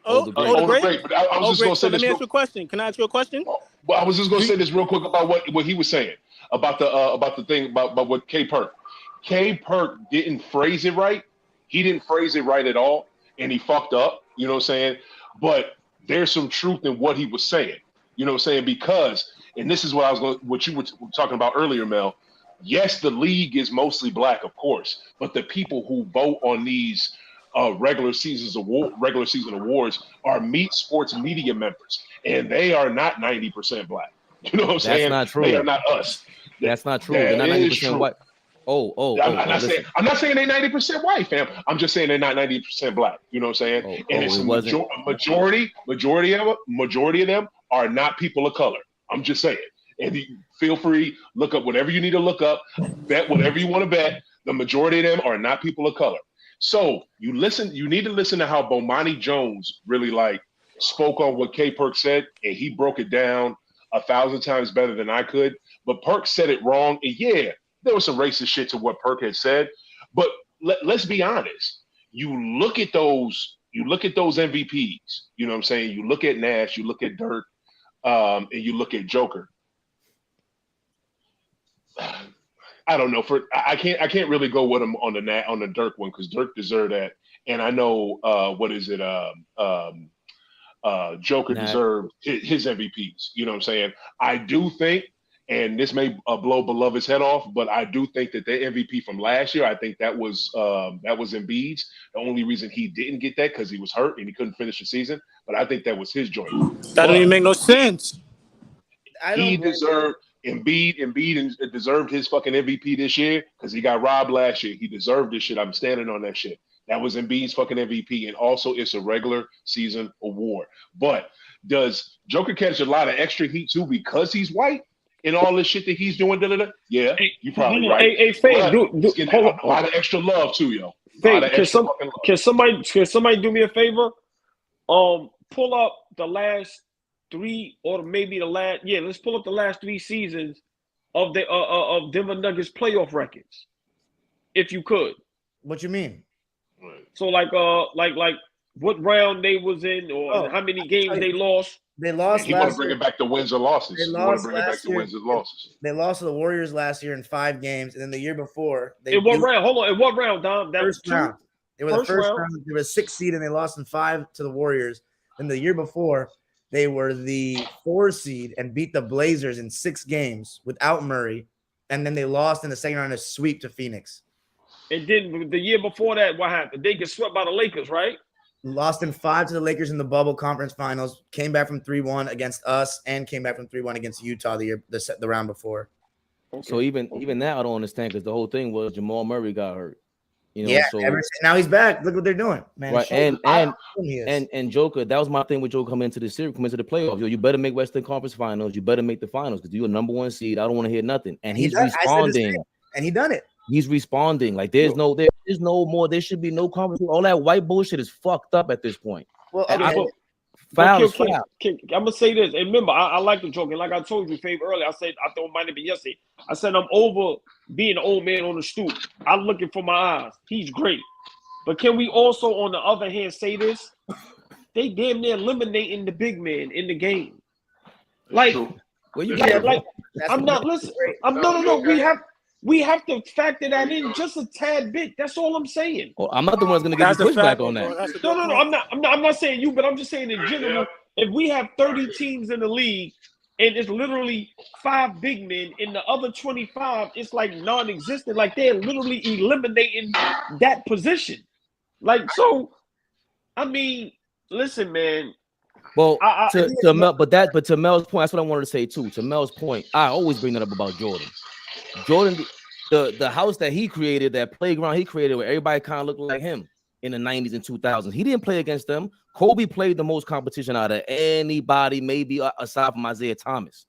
Older great. great. But I was just going to say Let this. me ask you a question. Can I ask you a question? Well, I was just going to say this real quick about what he was saying about the thing about what K Perk. K Perk didn't phrase it right. He didn't phrase it right at all, and he fucked up. You know what I'm saying? But there's some truth in what he was saying. You know what I'm saying? Because, and this is what you were talking about earlier, Mel. Yes, the league is mostly black, of course, but the people who vote on these regular season awards are sports media members, and they are not 90% black. You know what I'm saying? That's not true. They are not us. That's not true. They're not 90% white. I'm not saying they're 90% white, fam. I'm just saying they're not 90% black. You know what I'm saying? And it's majority of them are not people of color. I'm just saying. And feel free, look up whatever you need to look up, bet whatever you want to bet. The majority of them are not people of color. So you need to listen to how Bomani Jones really spoke on what K Perk said, and he broke it down 1,000 times better than I could. But Perk said it wrong, and yeah, there was some racist shit to what Perk had said. But let's be honest. You look at those MVPs. You know what I'm saying? You look at Nash, you look at Dirk, and you look at Joker. I don't know. I can't really go with him on the Dirk one because Dirk deserved that, and I know Joker deserved his MVPs. You know what I'm saying? I do think, and this may blow Beloved's head off, but I do think that the MVP from last year, I think that was Embiid's. The only reason he didn't get that because he was hurt and he couldn't finish the season. But I think that was his joint. That don't even make no sense. Embiid deserved his fucking MVP this year because he got robbed last year. He deserved this shit. I'm standing on that shit. That was Embiid's fucking MVP, and also it's a regular season award. But does Joker catch a lot of extra heat too because he's white and all this shit that he's doing? Yeah, you probably right. Hey, Faye, a lot of extra love too, yo. Faye, can somebody do me a favor? Pull up the last 3 or maybe the last. Yeah, let's pull up the last 3 seasons of the of Denver Nuggets playoff records, if you could. What you mean? So like what round they was in or how many games they lost. They lost. You want to bring it back to wins or losses. They lost They lost to the Warriors last year in 5 games, and then the year before in what round? Hold on, in what round, Dom? That first round. It was the first round. They were a 6th seed, and they lost in 5 to the Warriors. And the year before, they were the 4 seed and beat the Blazers in 6 games without Murray, and then they lost in the second round a sweep to Phoenix. And then the year before that, what happened? They get swept by the Lakers, right? Lost in 5 to the Lakers in the bubble conference finals. Came back from 3-1 against us, and came back from 3-1 against Utah the round before. Okay. So even now, I don't understand because the whole thing was Jamal Murray got hurt. You know, yeah. so now he's back. Look what they're doing, man. Right, and Joker. That was my thing with Joker coming into the series, coming into the playoffs. Yo, you better make Western Conference Finals. You better make the finals because you're a number 1 seed. I don't want to hear nothing. And he's responding. And he done it. He's responding. Like there is no more. There should be no conversation. All that white bullshit is fucked up at this point. Well, foul. I'm gonna say this. And remember, I like the Joker. Like I told you, Fav, earlier. I said I thought it might have been yesterday. I said I'm over being an old man on the stoop. I'm looking for my eyes. He's great. But can we also, on the other hand, say this? They damn near eliminating the big man in the game. Like, I'm not listening. No. We have to factor that in just a tad bit. That's all I'm saying. Well, I'm not the one that's going to get pushback on that. No. I'm not saying you, but I'm just saying in general. If we have 30 teams in the league and it's literally 5 big men, in the other 25, it's like non-existent. Like they're literally eliminating that position. Like so, I mean, listen, man. Well, to Mel's point, that's what I wanted to say too. To Mel's point, I always bring that up about Jordan. Jordan, the house that he created, that playground he created where everybody kind of looked like him in the 90s and 2000s. He didn't play against them. Kobe played the most competition out of anybody, maybe aside from Isaiah Thomas.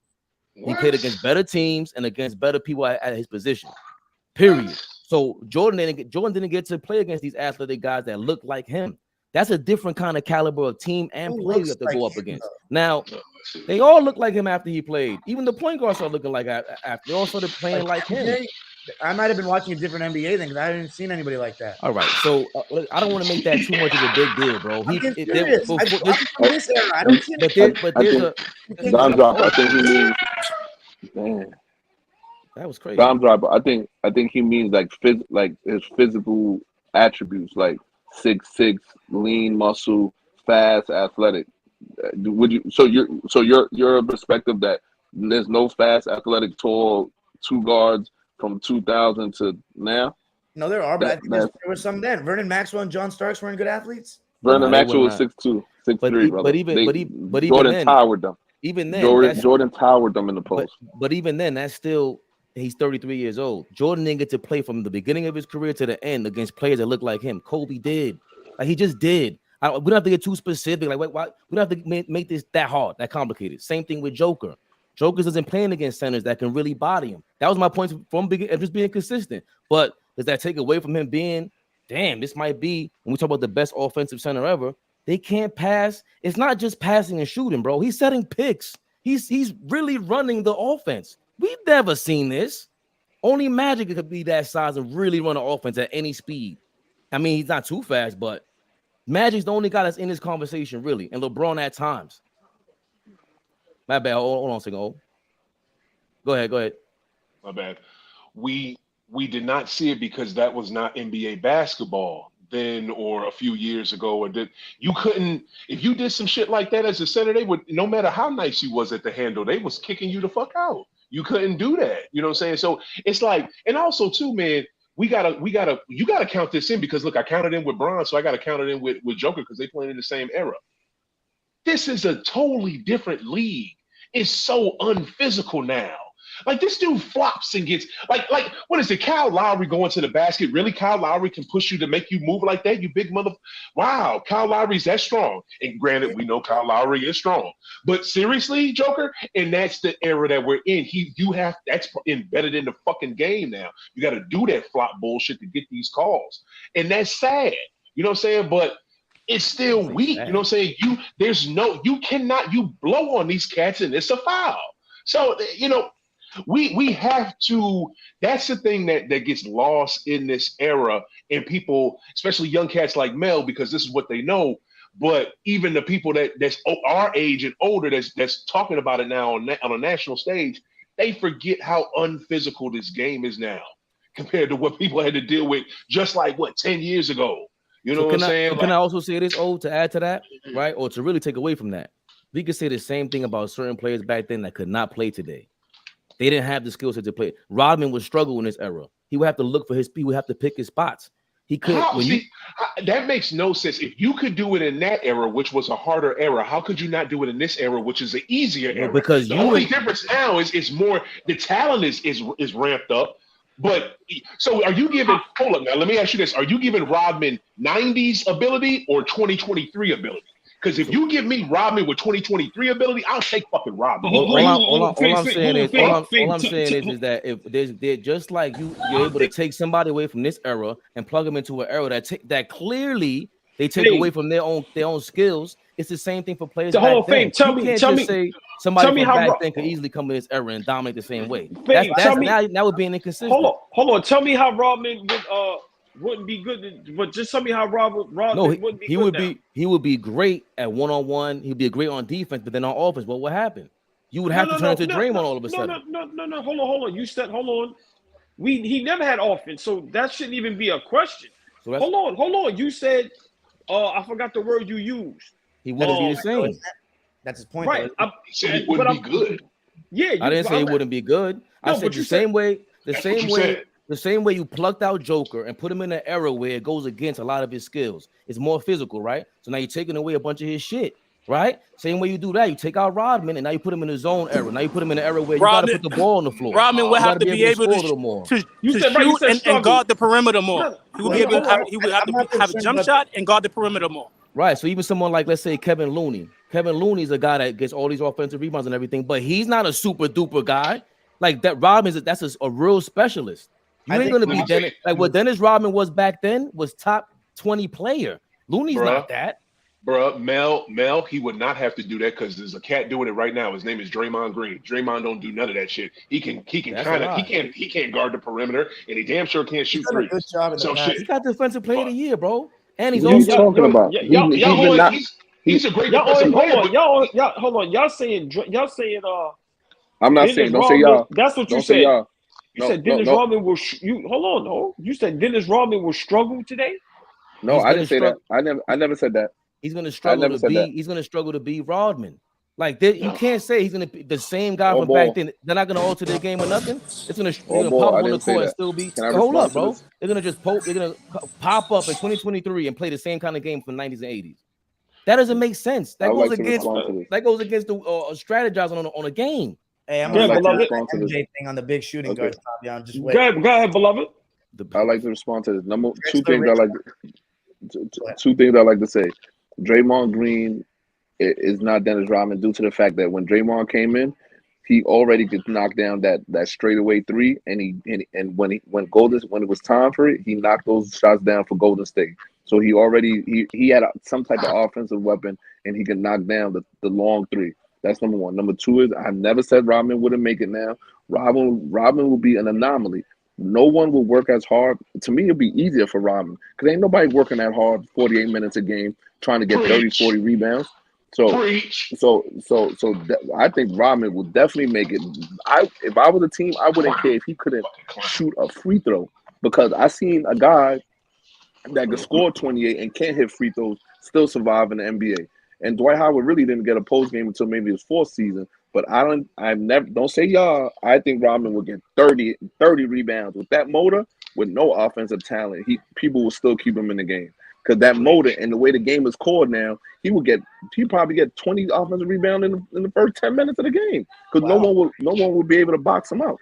He played against better teams and against better people at his position, period. So Jordan didn't get to play against these athletic guys that look like him. That's a different kind of caliber of team and player you have to go up against. Now, they all look like him after he played. Even the point guards are looking like after. They all started playing like him. I might have been watching a different NBA thing because I haven't seen anybody like that. All right, so I don't want to make that too much of a big deal, bro. I'm from this era. I don't see Dime drop. I think he means. Man, that was crazy. Dime drop. I think he means like his physical attributes, like 6'6", lean muscle, fast, athletic. Would you? So your perspective that there's no fast, athletic, tall two guards from 2000 to now? No, there are, but I think there were some then. Vernon Maxwell and John Starks weren't good athletes. Vernon Maxwell was 6'2", 6'3", brother. But even Jordan then, towered them. Even then, Jordan towered them in the post. But even then, that's still he's 33 years old. Jordan didn't get to play from the beginning of his career to the end against players that look like him. Kobe did. Like he just did. We don't have to get too specific. Like why we don't have to make this that hard, that complicated. Same thing with Joker. Joker isn't playing against centers that can really body him. That was my point from just being consistent. But does that take away from him being, damn, this might be, when we talk about the best offensive center ever, they can't pass. It's not just passing and shooting, bro. He's setting picks. He's really running the offense. We've never seen this. Only Magic could be that size and really run an offense at any speed. I mean, he's not too fast, but Magic's the only guy that's in this conversation, really. And LeBron at times. My bad. Hold on a second. Go ahead. My bad. We did not see it because that was not NBA basketball then or a few years ago. Or you couldn't, if you did some shit like that as a center, they would, no matter how nice you was at the handle, they was kicking you the fuck out. You couldn't do that. You know what I'm saying? So it's like, and also too, man, you gotta count this in because look, I counted in with Bron, so I gotta count it in with Joker because they playing in the same era. This is a totally different league. It's so unphysical now. Like this dude flops and gets like what is it? Kyle Lowry going to the basket? Really? Kyle Lowry can push you to make you move like that? You big mother! Wow, Kyle Lowry's that strong. And granted, we know Kyle Lowry is strong. But seriously, Joker, and that's the era that we're in. That's embedded in the fucking game now. You got to do that flop bullshit to get these calls, and that's sad. You know what I'm saying? But it's still weak. You know what I'm saying? You blow on these cats and it's a foul. So you know. We have to, that's the thing that gets lost in this era, and people, especially young cats like Mel, because this is what they know, but even the people that's our age and older that's talking about it now on a national stage, they forget how unphysical this game is now compared to what people had to deal with just like, 10 years ago? You know what I'm saying? Can I also say this, to add to that, right? Or to really take away from that? We could say the same thing about certain players back then that could not play today. They didn't have the skill set to play. Rodman would struggle in this era. He would have to look for his speed. He would have to pick his spots. He could. That makes no sense. If you could do it in that era, which was a harder era, how could you not do it in this era, which is an easier era? Because the only difference now is more the talent is ramped up. But so are you giving? Hold up now. Let me ask you this: are you giving Rodman 90s ability or 2023 ability? Because if you give me Rodman with 2023 ability, I'll take fucking Rodman. All I'm saying is that if they're just like you're able to take somebody away from this era and plug them into an era that clearly they take away from their own skills. It's the same thing for players. The Hall of Fame. Tell me somebody from back then could easily come in this era and dominate the same way. Now we're being inconsistent. Hold on. Tell me how Rodman wouldn't be good, but just tell me how Rodman wouldn't be good. He would be great at one-on-one. He'd be great on defense, but then on offense, what would happen? You would have to turn into Draymond all of a sudden. No. Hold on. You said hold on. He never had offense, so that shouldn't even be a question. So hold on. You said I forgot the word you used. He wouldn't be the same. That's his point. Right. He said he wouldn't be good. Yeah. I didn't say he wouldn't be good. I said the same way. The same way you plucked out Joker and put him in an era where it goes against a lot of his skills. It's more physical, right? So now you're taking away a bunch of his shit, right? Same way you do that. You take out Rodman and now you put him in his own era. Now you put him in an era where you got to put the ball on the floor. Rodman would have to be able to shoot and guard the perimeter more. He would have to have a jump shot and guard the perimeter more. Right. So even someone like, let's say, Kevin Looney. Kevin Looney's a guy that gets all these offensive rebounds and everything, but he's not a super duper guy. Like that, Rodman's that's a real specialist. You ain't gonna be Dennis like what Dennis Rodman was back then was top 20 player. Looney's not that. Bruh, Mel, he would not have to do that because there's a cat doing it right now. His name is Draymond Green. Draymond don't do none of that shit. He can That's a lie. he can't guard the perimeter, and he damn sure can't He's shoot done a threes. good job in the So past. He got Defensive Player of the Year, bro. And he's What are you also talking about? he's a great Y'all, defensive hold player. on, y'all, hold on. Y'all saying I'm not Dennis saying. Don't say Rodman. y'all. That's what you Don't say said. y'all. You No, said no, Dennis no. Rodman will. Hold on, no. You said Dennis Rodman will struggle today. No, He's I gonna didn't say that. I never said that. he's gonna I struggle never to said that. be. He's gonna struggle to be Rodman. Like you can't say he's gonna be the same guy Oh, from back boy. then. They're not gonna alter their game or nothing. It's gonna they're Oh, gonna boy, pop I up on the didn't say court and that. still be. Can I Hold respond up, to bro. this? They're gonna just they're gonna pop up in 2023 and play the same kind of game from the 90s and 80s. That doesn't make sense. I That would goes like to against respond to this. the strategizing on a game. Hey, I'm I would gonna like to beloved. respond to this. MJ thing on the big shooting Okay. guards. Fabian. Just wait. Go ahead, beloved. I like to respond to this. Two Drexler things I like. Two things I like to say. Draymond Green is not Dennis Rodman due to the fact that when Draymond came in, he already could knock down that straightaway three, and when it was time for it, he knocked those shots down for Golden State. So he had some type of offensive weapon, and he could knock down the long three. That's number one. Number two is I never said Rodman wouldn't make it now. Rodman will be an anomaly. No one will work as hard. To me, it'll be easier for Rodman because ain't nobody working that hard 48 minutes a game trying to get 30, 40 rebounds. So I think Rodman will definitely make it. If I was a team, I wouldn't care if he couldn't shoot a free throw because I seen a guy that could score 28 and can't hit free throws still survive in the NBA. And Dwight Howard really didn't get a post game until maybe his fourth season. But don't say y'all. I think Rodman will get 30 rebounds with that motor with no offensive talent. People will still keep him in the game. Because that motor and the way the game is called now, he probably get 20 offensive rebounds in the first 10 minutes of the game. Because no one will be able to box him out.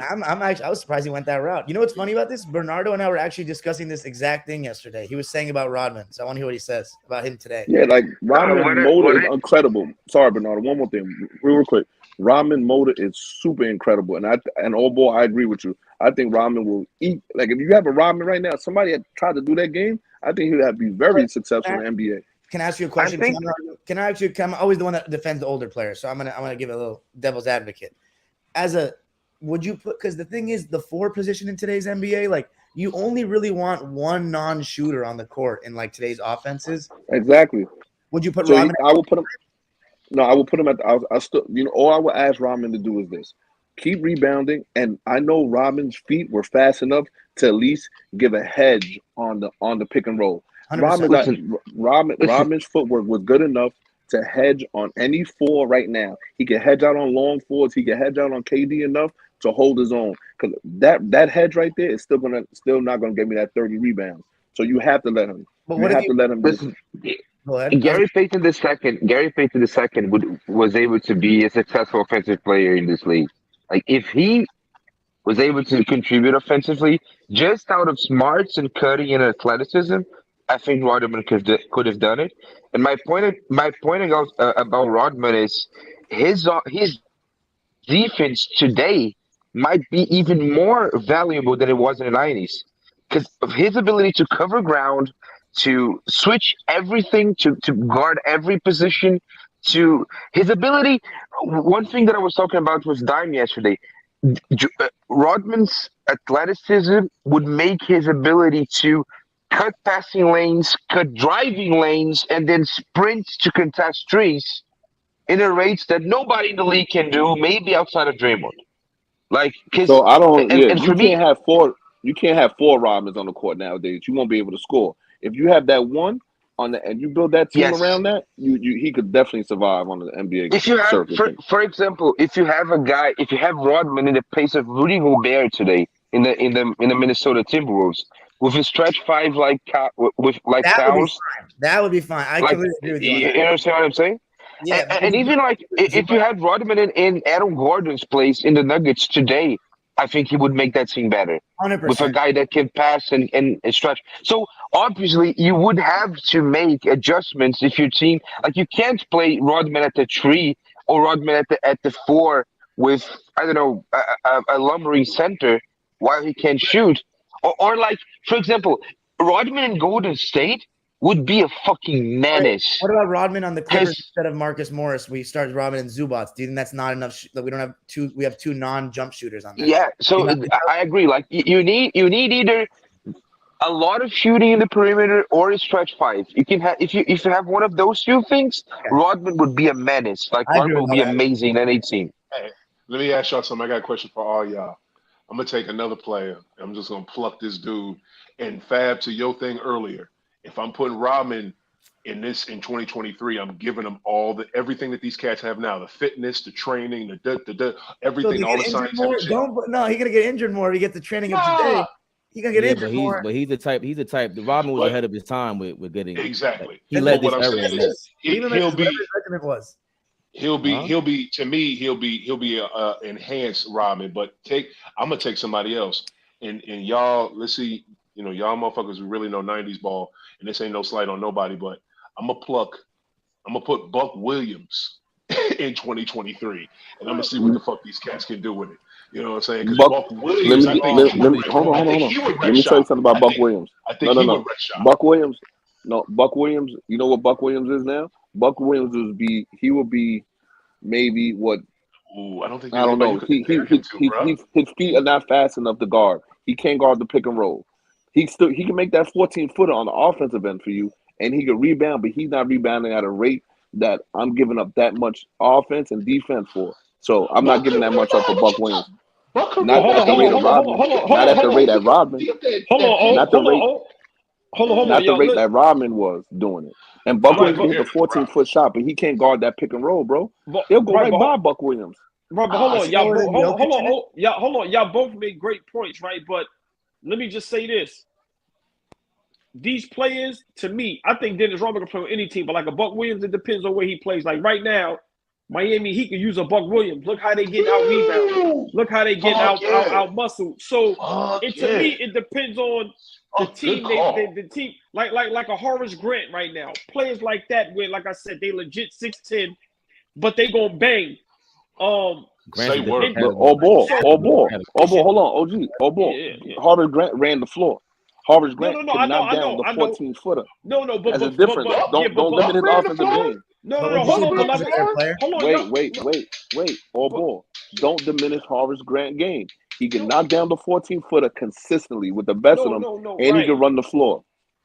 I was surprised he went that route. You know what's funny about this? Bernardo and I were actually discussing this exact thing yesterday. He was saying about Rodman, so I want to hear what he says about him today. Yeah, like Rodman's motor is incredible. Sorry, Bernardo. One more thing, real quick. Rodman motor is super incredible, and oh boy, I agree with you. I think Rodman will eat. Like if you have a Rodman right now, somebody had tried to do that game. I think he would be very successful in the NBA. Can I ask you a question? I'm always the one that defends the older players, so I'm gonna give a little devil's advocate. Would you put, because the thing is, the four position in today's NBA, like you only really want one non-shooter on the court in like today's offenses. Exactly. Would you put So Rodman? I will put him. No, I will put him at. I still, all I would ask Rodman to do is this: keep rebounding. And I know Rodman's feet were fast enough to at least give a hedge on the pick and roll. 100%. Rodman's footwork was good enough to hedge on any four right now. He can hedge out on long fours. He can hedge out on KD enough to hold his own. Because that hedge right there is still not gonna give me that 30 rebounds. So you have to let him. But You what if have you to let him. Listen, go ahead? Gary Payton the second was able to be a successful offensive player in this league. Like if he was able to contribute offensively just out of smarts and cutting and athleticism, I think Rodman could have done it. And my pointing out about Rodman is his defense today might be even more valuable than it was in the 90s because of his ability to cover ground, to switch everything, to guard every position, to his ability. One thing that I was talking about was Dime yesterday. Rodman's athleticism would make his ability to cut passing lanes, cut driving lanes, and then sprint to contest trees in a rates that nobody in the league can do, maybe outside of Draymond. Like, cause, So I don't. Yeah, and for you me, can't have four. You can't have four Rodmans on the court nowadays. You won't be able to score. If you have that one and you build that team yes. around that, he could definitely survive on the NBA If you have, circuit. for example, if you have Rodman in the place of Rudy Gobert today in the Minnesota Timberwolves with a stretch five with like Towns, That would be fine. I completely agree with you on that. You understand what I'm saying? Yeah, and even like if you had Rodman in Adam Gordon's place in the Nuggets today, I think he would make that team better 100%. with a guy that can pass and stretch. So obviously you would have to make adjustments if your team, like you can't play Rodman at the 3 or Rodman at the 4 with I don't know a lumbering center while he can shoot, or like for example Rodman in Golden State would be a fucking menace. What about Rodman on the Clippers His- instead of Marcus Morris? We started Rodman and Zubats. Do you think that's not enough? That we don't have two. We have two non-jump shooters on that. Yeah, so I agree. Like you need either a lot of shooting in the perimeter or a stretch five. You can have if you have one of those two things, Rodman would be a menace. Like I agree Rodman with would be all that. amazing in any team. Hey, let me ask y'all something. I got a question for all y'all. I'm gonna take another player. I'm just gonna pluck this dude. And Fab, to your thing earlier, if I'm putting Rodman in 2023, I'm giving them everything that these cats have now: the fitness, the training, everything, So all the he gonna get injured scientific more? shit. He's gonna get injured more. He gets the training of today. He's gonna get injured more. But he's the type. He's the type. Rodman was ahead of his time with getting exactly. He led But this what I'm era saying in is he'll be. His regiment was. He'll be to me. He'll be a enhanced Rodman. But I'm gonna take somebody else. And y'all, let's see. You know, y'all motherfuckers who really know '90s ball, and this ain't no slight on nobody, but I'm gonna put Buck Williams in 2023, and I'm gonna see what the fuck these cats can do with it. You know what I'm saying? Because Buck Williams, Hold on. Let me tell you something about Buck Williams. I think he would wreck shop. Buck Williams. You know what Buck Williams is now? Buck Williams will be maybe what. Ooh, I don't think. I don't know. His feet are not fast enough to guard. He can't guard the pick and roll. He can make that 14-footer on the offensive end for you, and he can rebound, but he's not rebounding at a rate that I'm giving up that much offense and defense for. So I'm not giving that much up for Buck Williams. Not at the rate of Rodman. Not at the rate that Rodman. Not the rate that Rodman was doing it. And Buck Williams hit the 14-foot shot, but he can't guard that pick and roll, bro. He'll go right by Buck Williams. Right, but hold on, y'all. Hold on. Y'all both made great points, right? But let me just say this. These players, to me, I think Dennis Rodman can play with any team, but like a Buck Williams, it depends on where he plays. Like right now, Miami, he could use a Buck Williams. Look how they get out rebounded. Look how they get out muscled. So to me, it depends on the team. The team, like a Horace Grant right now. Players like that, where like I said, they legit 6'10", but they gonna bang. Say word. Hold on, OG. Yeah. Horace Grant ran the floor. Horace Grant could knock down the 14-footer. But there's a difference. Don't limit his offensive game. Hold on. Wait. Ball. Don't diminish Horace Grant's game. He can knock down the 14-footer consistently with the best of them, and he can run the floor.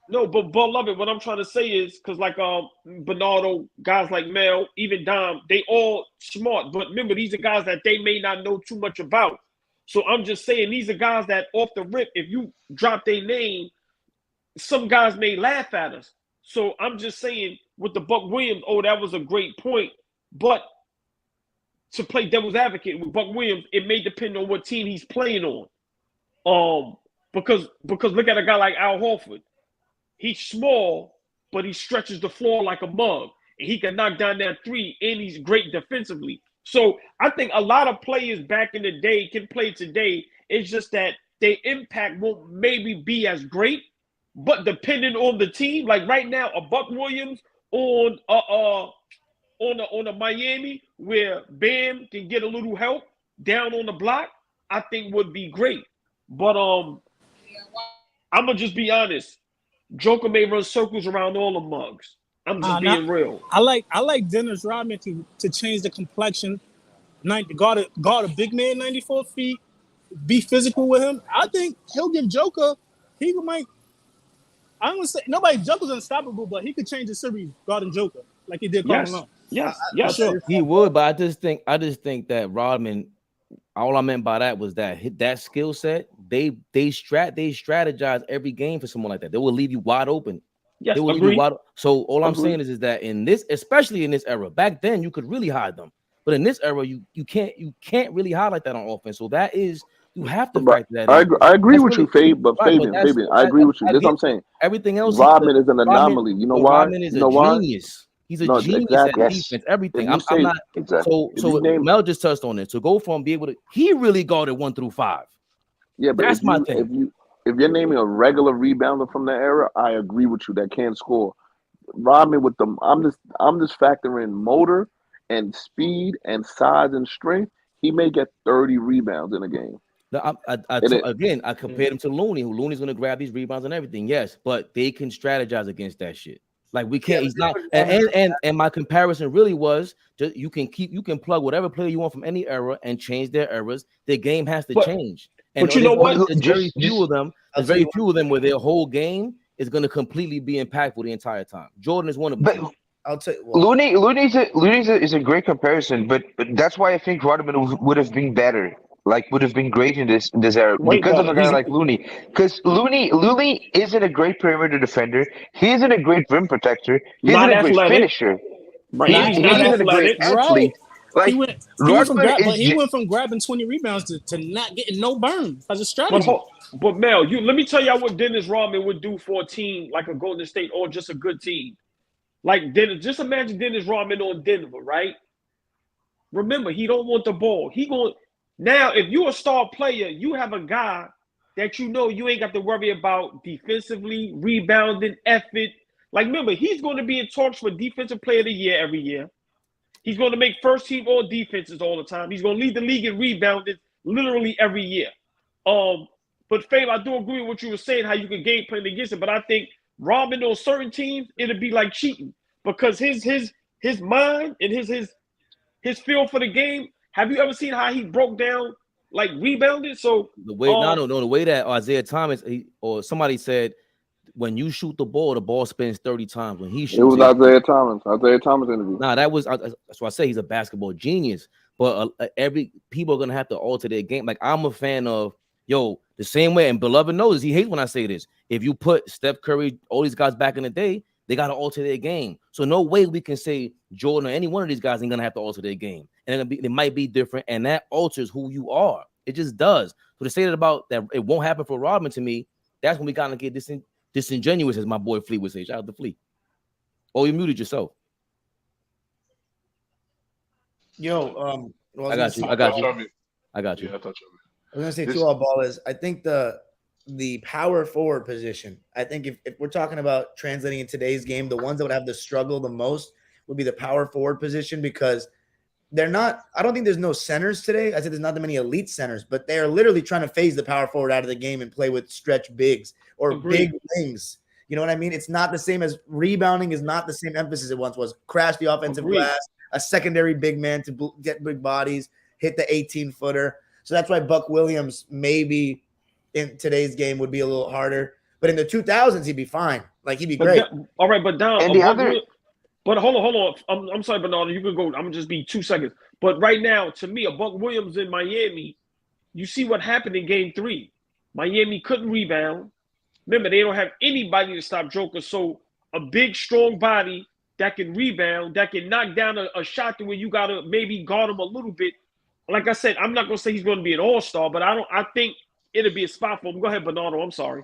No, but Beloved, what I'm trying to say is because like Bernardo, guys like Mel, even Dom, they all smart. But remember, these are guys that they may not know too much about. So I'm just saying these are guys that off the rip, if you drop their name, some guys may laugh at us. So I'm just saying with the Buck Williams, that was a great point. But to play devil's advocate with Buck Williams, it may depend on what team he's playing on. Because look at a guy like Al Horford. He's small, but he stretches the floor like a mug. And he can knock down that three, and he's great defensively. So I think a lot of players back in the day can play today. It's just that their impact won't maybe be as great. But depending on the team, like right now, a Buck Williams on a Miami where Bam can get a little help down on the block, I think would be great. But I'm gonna just be honest. Joker may run circles around all the mugs. I'm just being real. I like Dennis Rodman to change the complexion. Guard a big man 94 feet, be physical with him. I think he'll give Joker. I don't want to say Joker's unstoppable, but he could change the series guarding Joker like he did Karl Malone. Yes, sure. He would, but I just think that Rodman. All I meant by that was that skill set. They strategize every game for someone like that. They will leave you wide open. Yes, they will leave you wide. So all I'm saying is that especially in this era, back then you could really hide them, but in this era you can't really hide like that on offense. So that is you have to factor that. I agree with you, Fabian. But Fabian, I agree with you. This is what I'm saying. Everything else, Rodman is an anomaly. You know why? Rodman is a genius. He's a genius at defense, everything. I'm not so Mel just touched on it. To go from be able to, he really guarded 1 through 5. Yeah, but that's my thing. If you're naming a regular rebounder from that era, I agree with you that can't score. Rodman with them, I'm just factoring motor and speed and size and strength. He may get 30 rebounds in a game. No, again, I compared him to Looney, who Looney's going to grab these rebounds and everything. Yes, but they can strategize against that shit. Like we can't. He's not. And my comparison really was just you can plug whatever player you want from any era and change their errors. Their game has to change. And but you know what? There's very few of them. There's very few of them where their whole game is going to completely be impactful the entire time. Jordan is one of them. I'll tell you. Looney is a great comparison, but that's why I think Rodman would have been better. Like would have been great in this era because of a guy like Looney. Because Looney isn't a great perimeter defender. He isn't a great rim protector. He isn't a great finisher. He's not a great athlete. Like he went from grabbing 20 rebounds to not getting no burn as a strategy. But Mel, let me tell y'all what Dennis Rodman would do for a team like a Golden State or just a good team. Like Dennis, just imagine Dennis Rodman on Denver, right? Remember, he don't want the ball. Now, if you're a star player, you have a guy that you know you ain't got to worry about defensively, rebounding, effort. Like, remember, he's going to be in talks for Defensive Player of the Year every year. He's going to make first team all defenses all the time. He's going to lead the league in rebounding literally every year. But Fave, I do agree with what you were saying, how you can game plan against it. But I think Rodman on certain teams, it'll be like cheating because his mind and his feel for the game. Have you ever seen how he broke down like rebounded? So the way the way that Isaiah Thomas or somebody said when you shoot the ball spins 30 times. When he shoots, it was Isaiah Thomas. Isaiah Thomas interview. Nah, that's why I say he's a basketball genius. But people are gonna have to alter their game. Like I'm a fan of the same way, and Beloved knows he hates when I say this. If you put Steph Curry, all these guys back in the day, they got to alter their game. So no way we can say Jordan or any one of these guys ain't gonna have to alter their game, and it might be different, and that alters who you are. It just does. So to say that about that, it won't happen for Rodman to me. That's when we gotta get disingenuous, as my boy Flea would say. Shout out to Flea. Oh, you muted yourself. Well, I got you. Yeah, I thought you. I was gonna say two all ball is. I think the power forward position. I think if we're talking about translating in today's game, the ones that would have the struggle the most would be the power forward position because they're not. I don't think there's no centers today. I said there's not that many elite centers, but they are literally trying to phase the power forward out of the game and play with stretch bigs or big wings. You know what I mean? It's not the same as rebounding. Is not the same emphasis it once was. Crash the offensive glass. A secondary big man to get big bodies, hit the 18-footer. So that's why Buck Williams maybe in today's game would be a little harder. But in the 2000s, he'd be fine. Like, he'd be great. All right, but down. And the other... But hold on. I'm sorry, Bernardo. You can go. I'm going to just be 2 seconds. But right now, to me, a Buck Williams in Miami, you see what happened in Game 3. Miami couldn't rebound. Remember, they don't have anybody to stop Joker. So a big, strong body that can rebound, that can knock down a shot to where you got to maybe guard him a little bit. Like I said, I'm not going to say he's going to be an all-star, but I think it'll be a spot for him. Go ahead, Bernardo. I'm sorry.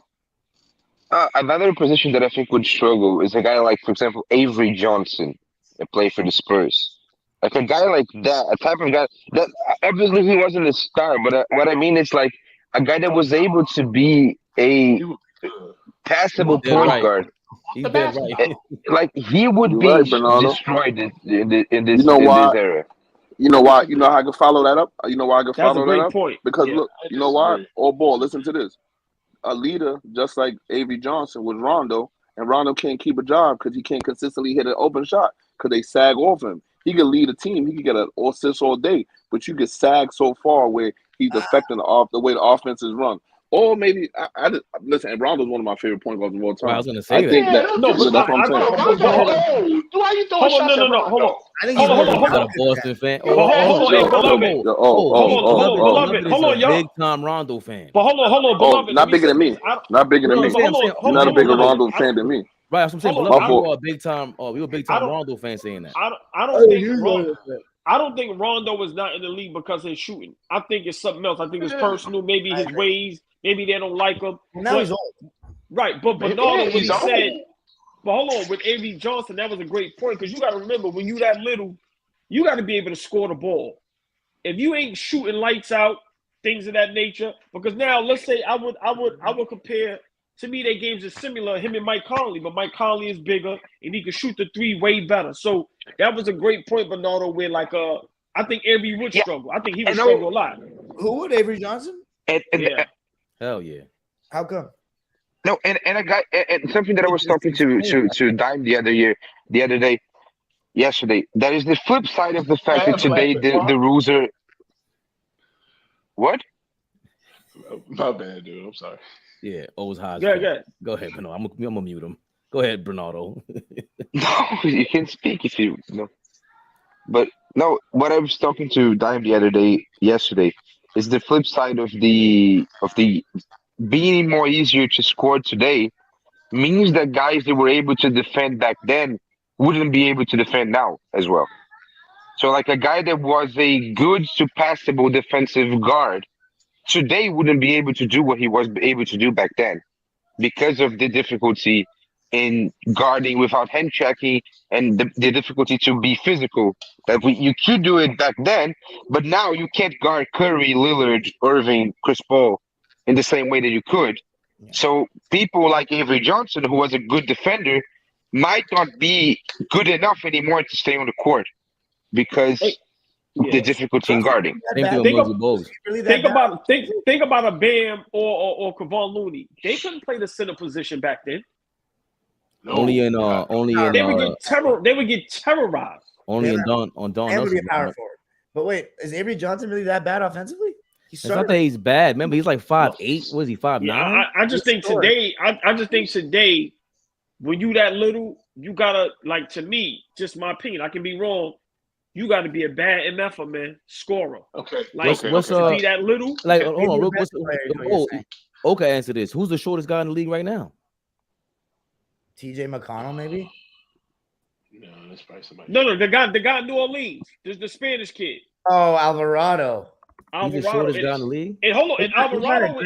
Another position that I think would struggle is a guy like, for example, Avery Johnson that played for the Spurs. Like a guy like that, a type of guy that obviously he wasn't a star, but what I mean is like a guy that was able to be a passable point guard. He's dead right. Like he would be destroyed in this era. You know why? You know how I can follow that up? You know why I can follow that up? That's a great point. Because look, you know why? Ball, listen to this. A leader just like Avery Johnson was Rondo, and Rondo can't keep a job because he can't consistently hit an open shot because they sag off him. He can lead a team. He can get an assist all day, but you get sagged so far where he's affecting the way the offense is run. Or maybe listen. And Rondo's one of my favorite point guards of all time. Well, I was going to say that. No, but that's what I'm saying. Why you throwing shots? No. Hold on. I think he's a Boston fan. Hold on, y'all. Big time Rondo fan. But hold on, beloved. Not bigger than me. Not bigger than me. You're not a bigger Rondo fan than me. Right, that's what I'm saying. Beloved, we were a big time Rondo fan saying that. I don't think Rondo is not in the league because he's shooting. I think it's something else. I think it's personal. Maybe his ways. Maybe they don't like him. Now he's old. Right, but Bernardo, when he said, but hold on, with Avery Johnson, that was a great point because you got to remember when you that little, you got to be able to score the ball. If you ain't shooting lights out, things of that nature, because now let's say I would compare. To me, their games are similar. Him and Mike Conley, but Mike Conley is bigger and he can shoot the three way better. So that was a great point, Bernardo. Where I think Avery would struggle. I think he would struggle a lot. Who would Avery Johnson? And Yeah. Hell yeah. How come? no, and a guy and something that I was talking to Dime the other day, yesterday. That is the flip side of the fact that Bad today laughing, the rules are what? my bad, dude. I'm sorry. Yeah, always high. Yeah, yeah. Go ahead, Bernardo. I'm gonna mute him. Go ahead, Bernardo. No, you can speak if you no. But no, what I was talking to Dime the other day, yesterday, is the flip side of the being more easier to score today means that guys that were able to defend back then wouldn't be able to defend now as well. So like a guy that was a good to passable defensive guard today wouldn't be able to do what he was able to do back then because of the difficulty in guarding without hand checking and the difficulty to be physical. You could do it back then, but now you can't guard Curry, Lillard, Irving, Chris Paul in the same way that you could. So people like Avery Johnson, who was a good defender, might not be good enough anymore to stay on the court because the difficulty in guarding. Same thing with Muggsy Bogues. Think about a Bam or Kevon Looney. They couldn't play the center position back then. No, Only in They would get terrorized. Only in Don And would be a power forward. But wait, is Avery Johnson really that bad offensively? It's not that he's bad. Remember, he's like 5'8". Was he 5'9"? Yeah, I just think today. I just think today, when you that little, you gotta like. To me, just my opinion. I can be wrong. You got to be a bad MFer, man, scorer. Okay. Like to be that little. Like, hold on. Okay, answer this. Who's the shortest guy in the league right now? TJ McConnell, maybe. No, that's probably somebody. No, the guy in New Orleans, the Spanish kid. Oh, Alvarado. He's the shortest guy in the league. And hold on, and Alvarado,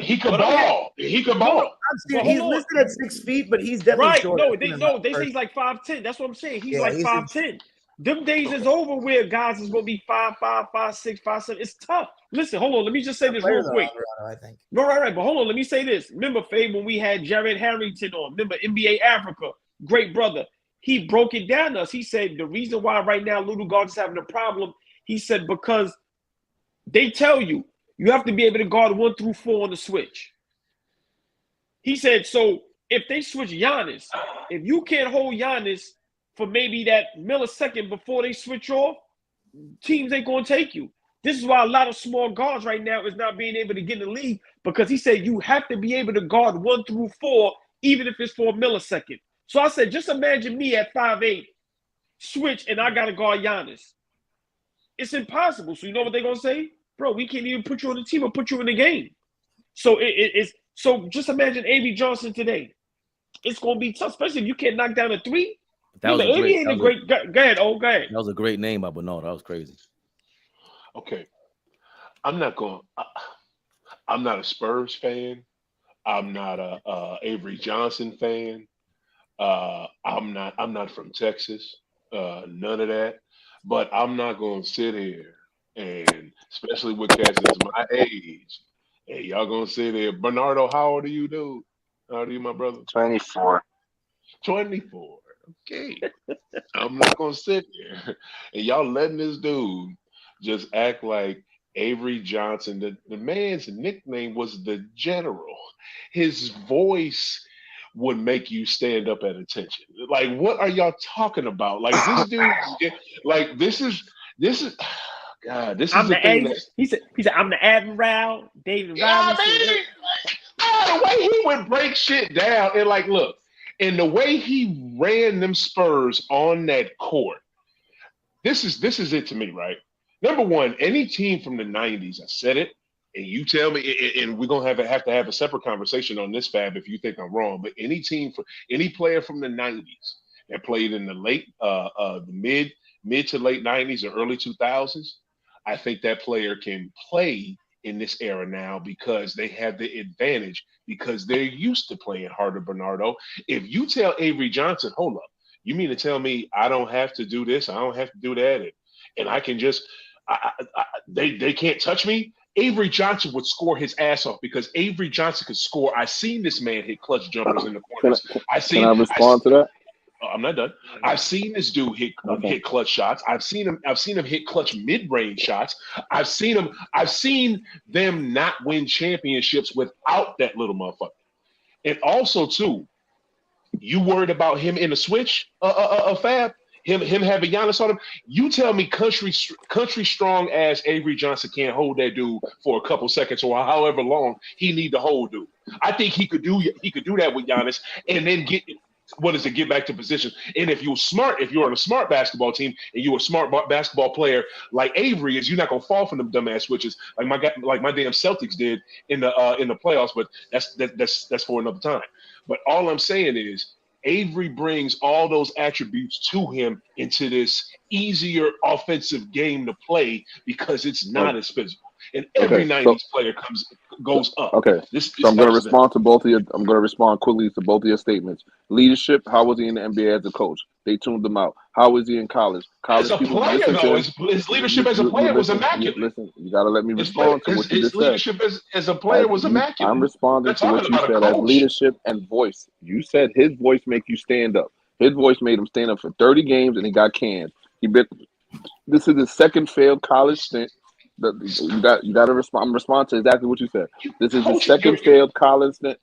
he could ball. He could ball. He's listed at 6 feet, but he's definitely short. They say he's like 5'10". That's what I'm saying. He's like 5'10". Them days is over where guys is gonna be 5'5", 5'6", 5'7". It's tough. Listen, hold on. Let me just say this real quick. I think. No, right. But hold on. Let me say this. Remember, Faye, when we had Jared Harrington on. Remember, NBA Africa, great brother. He broke it down to us. He said the reason why right now Little Guard is having a problem. He said because they tell you have to be able to guard 1 through 4 on the switch. He said so. If they switch Giannis, if you can't hold Giannis for maybe that millisecond before they switch off, teams ain't going to take you. This is why a lot of small guards right now is not being able to get in the league because he said you have to be able to guard 1 through 4, even if it's for a millisecond. So I said, just imagine me at 5'8", switch, and I got to guard Giannis. It's impossible. So you know what they're going to say? Bro, we can't even put you on the team or put you in the game. So it's so just imagine Avery Johnson today. It's going to be tough, especially if you can't knock down a 3. That was a great. Go ahead. That was a great name by Bernard. That was crazy. Okay, I'm not a Spurs fan. I'm not a Avery Johnson fan. I'm not from Texas. None of that. But I'm not going to sit here and, especially with cats that's my age, and y'all going to sit there. Bernardo, how old are you, dude? How old are you, my brother? 24. 24. Okay. I'm not going to sit here. And y'all letting this dude just act like Avery Johnson. The man's nickname was the General. His voice would make you stand up at attention. Like, what are y'all talking about? Like, this dude, like, this is God, this is the thing that he said, I'm the Admiral, David Robinson. The way he would break shit down and like, look, and the way he ran them Spurs on that court, this is it to me, right? Number one, any team from the 90s, I said it, and you tell me, and we're gonna have to have a separate conversation on this, Fab, if you think I'm wrong. But any player from the 90s that played in the the mid to late 90s or early 2000s, I think that player can play in this era now because they have the advantage because they're used to playing harder, Bernardo. If you tell Avery Johnson, hold up, you mean to tell me I don't have to do this, I don't have to do that, and I can just they can't touch me? Avery Johnson would score his ass off because Avery Johnson could score. I seen this man hit clutch jumpers in the corners. Can I respond to that? I'm not done. I've seen this dude hit clutch shots. I've seen him hit clutch mid-range shots. I've seen them not win championships without that little motherfucker. And also too, you worried about him in the switch, Fab? Him having Giannis on him. You tell me country strong ass Avery Johnson can't hold that dude for a couple seconds or however long he need to hold dude. I think he could do that with Giannis and then get back to position. And if you're on a smart basketball team and you're a smart basketball player like Avery is, you're not gonna fall from them dumbass switches like my damn Celtics did in the playoffs. But that's for another time. But all I'm saying is Avery brings all those attributes to him into this easier offensive game to play because it's not as physical. And every 90s player goes up. Okay. So I'm going to respond to both of you. I'm going to respond quickly to both of your statements. Leadership, how was he in the NBA as a coach? They tuned him out. How was he in college? As a player, though, his leadership as a player was immaculate. Listen, you got to let me respond to what you just said. His leadership as a player was immaculate. I'm responding to what you said as leadership and voice. You said his voice make you stand up. His voice made him stand up for 30 games, and he got canned. This is his second failed college stint. You got to respond. I'm responding to exactly what you said. This is his second failed college stint.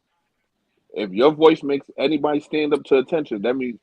If your voice makes anybody stand up to attention, that means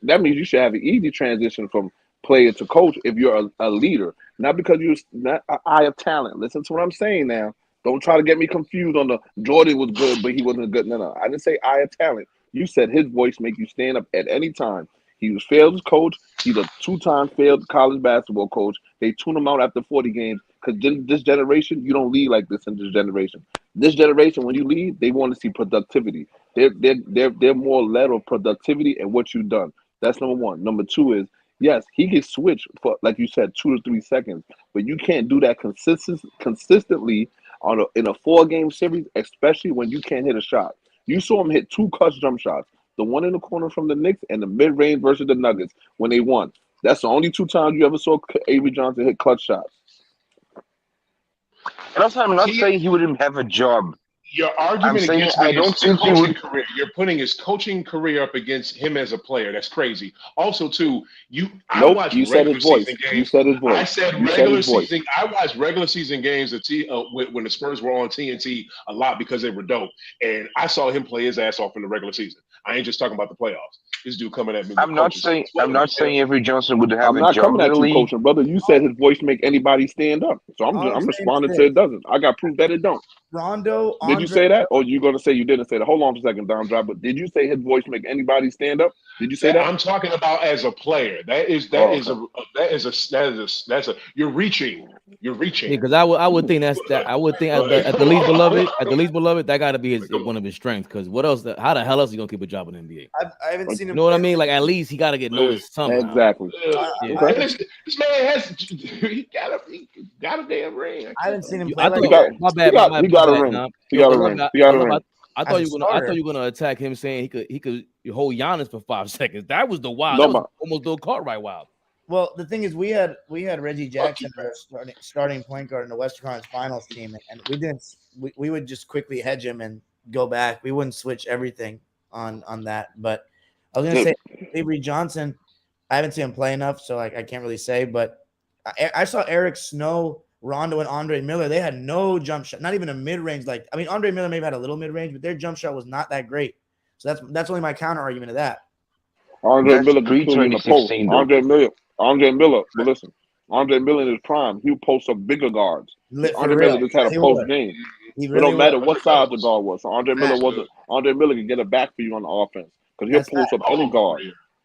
that means you should have an easy transition from player to coach if you're a leader, not because you're not an eye of talent. Listen to what I'm saying now. Don't try to get me confused on the Jordan was good, but he wasn't good. No. I didn't say eye of talent. You said his voice make you stand up at any time. He was failed as coach. He's a 2-time failed college basketball coach. They tune him out after 40 games because this generation, you don't lead like this in this generation. This generation, when you lead, they want to see productivity. They're more led on productivity and what you've done. That's number one. Number two is, yes, he can switch for, like you said, 2 to 3 seconds, but you can't do that consistently in a 4-game series, especially when you can't hit a shot. You saw him hit 2 clutch jump shots. The one in the corner from the Knicks and the mid-range versus the Nuggets when they won. That's the only 2 times you ever saw Avery Johnson hit clutch shots. And also, I'm not saying he wouldn't have a job. Your argument against me is his coaching career. You're putting his coaching career up against him as a player. That's crazy. Also, too, I watch regular season games. You said his voice. I said regular season. I watched regular season games when the Spurs were on TNT a lot because they were dope, and I saw him play his ass off in the regular season. I ain't just talking about the playoffs. This dude coming at me. I'm not saying Avery Johnson would have I'm a not job coming in at the you, league. coaching, brother. You said his voice make anybody stand up, so I'm responding to it doesn't. I got proof that it don't. Rondo. Did you say that, or you going to say you didn't say that? Hold on for a second, Don Drop. But did you say his voice make anybody stand up? Did you say that? I'm talking about as a player. You're reaching. You're reaching. Yeah, because I would think at the least beloved, that got to be one of his strengths. Because what else? How the hell else is he gonna keep a job in the NBA? I haven't seen him. You know what I mean? Like at least he got to get noticed somehow. Exactly. This man has he got a damn ring. I haven't seen him play. He got a ring. He got a ring. I thought you were gonna attack him saying he could hold Giannis for 5 seconds. That was the wild. That was almost Bill Cartwright wild. Well, the thing is, we had Reggie Jackson, our starting point guard in the Western Conference Finals team, and we would just quickly hedge him and go back. We wouldn't switch everything on that. But I was gonna say Avery Johnson. I haven't seen him play enough, so I can't really say. But I saw Eric Snow, Rondo, and Andre Miller. They had no jump shot, not even a mid range. Andre Miller maybe had a little mid range, but their jump shot was not that great. So that's only my counter argument to that. Andre Miller in the post. Andre Miller, but listen, Andre Miller in his prime, he'll post up bigger guards. Andre Miller just had a post game. It don't matter what size the guard was. So Andre Miller can get it back for you on the offense because he'll post up any guard.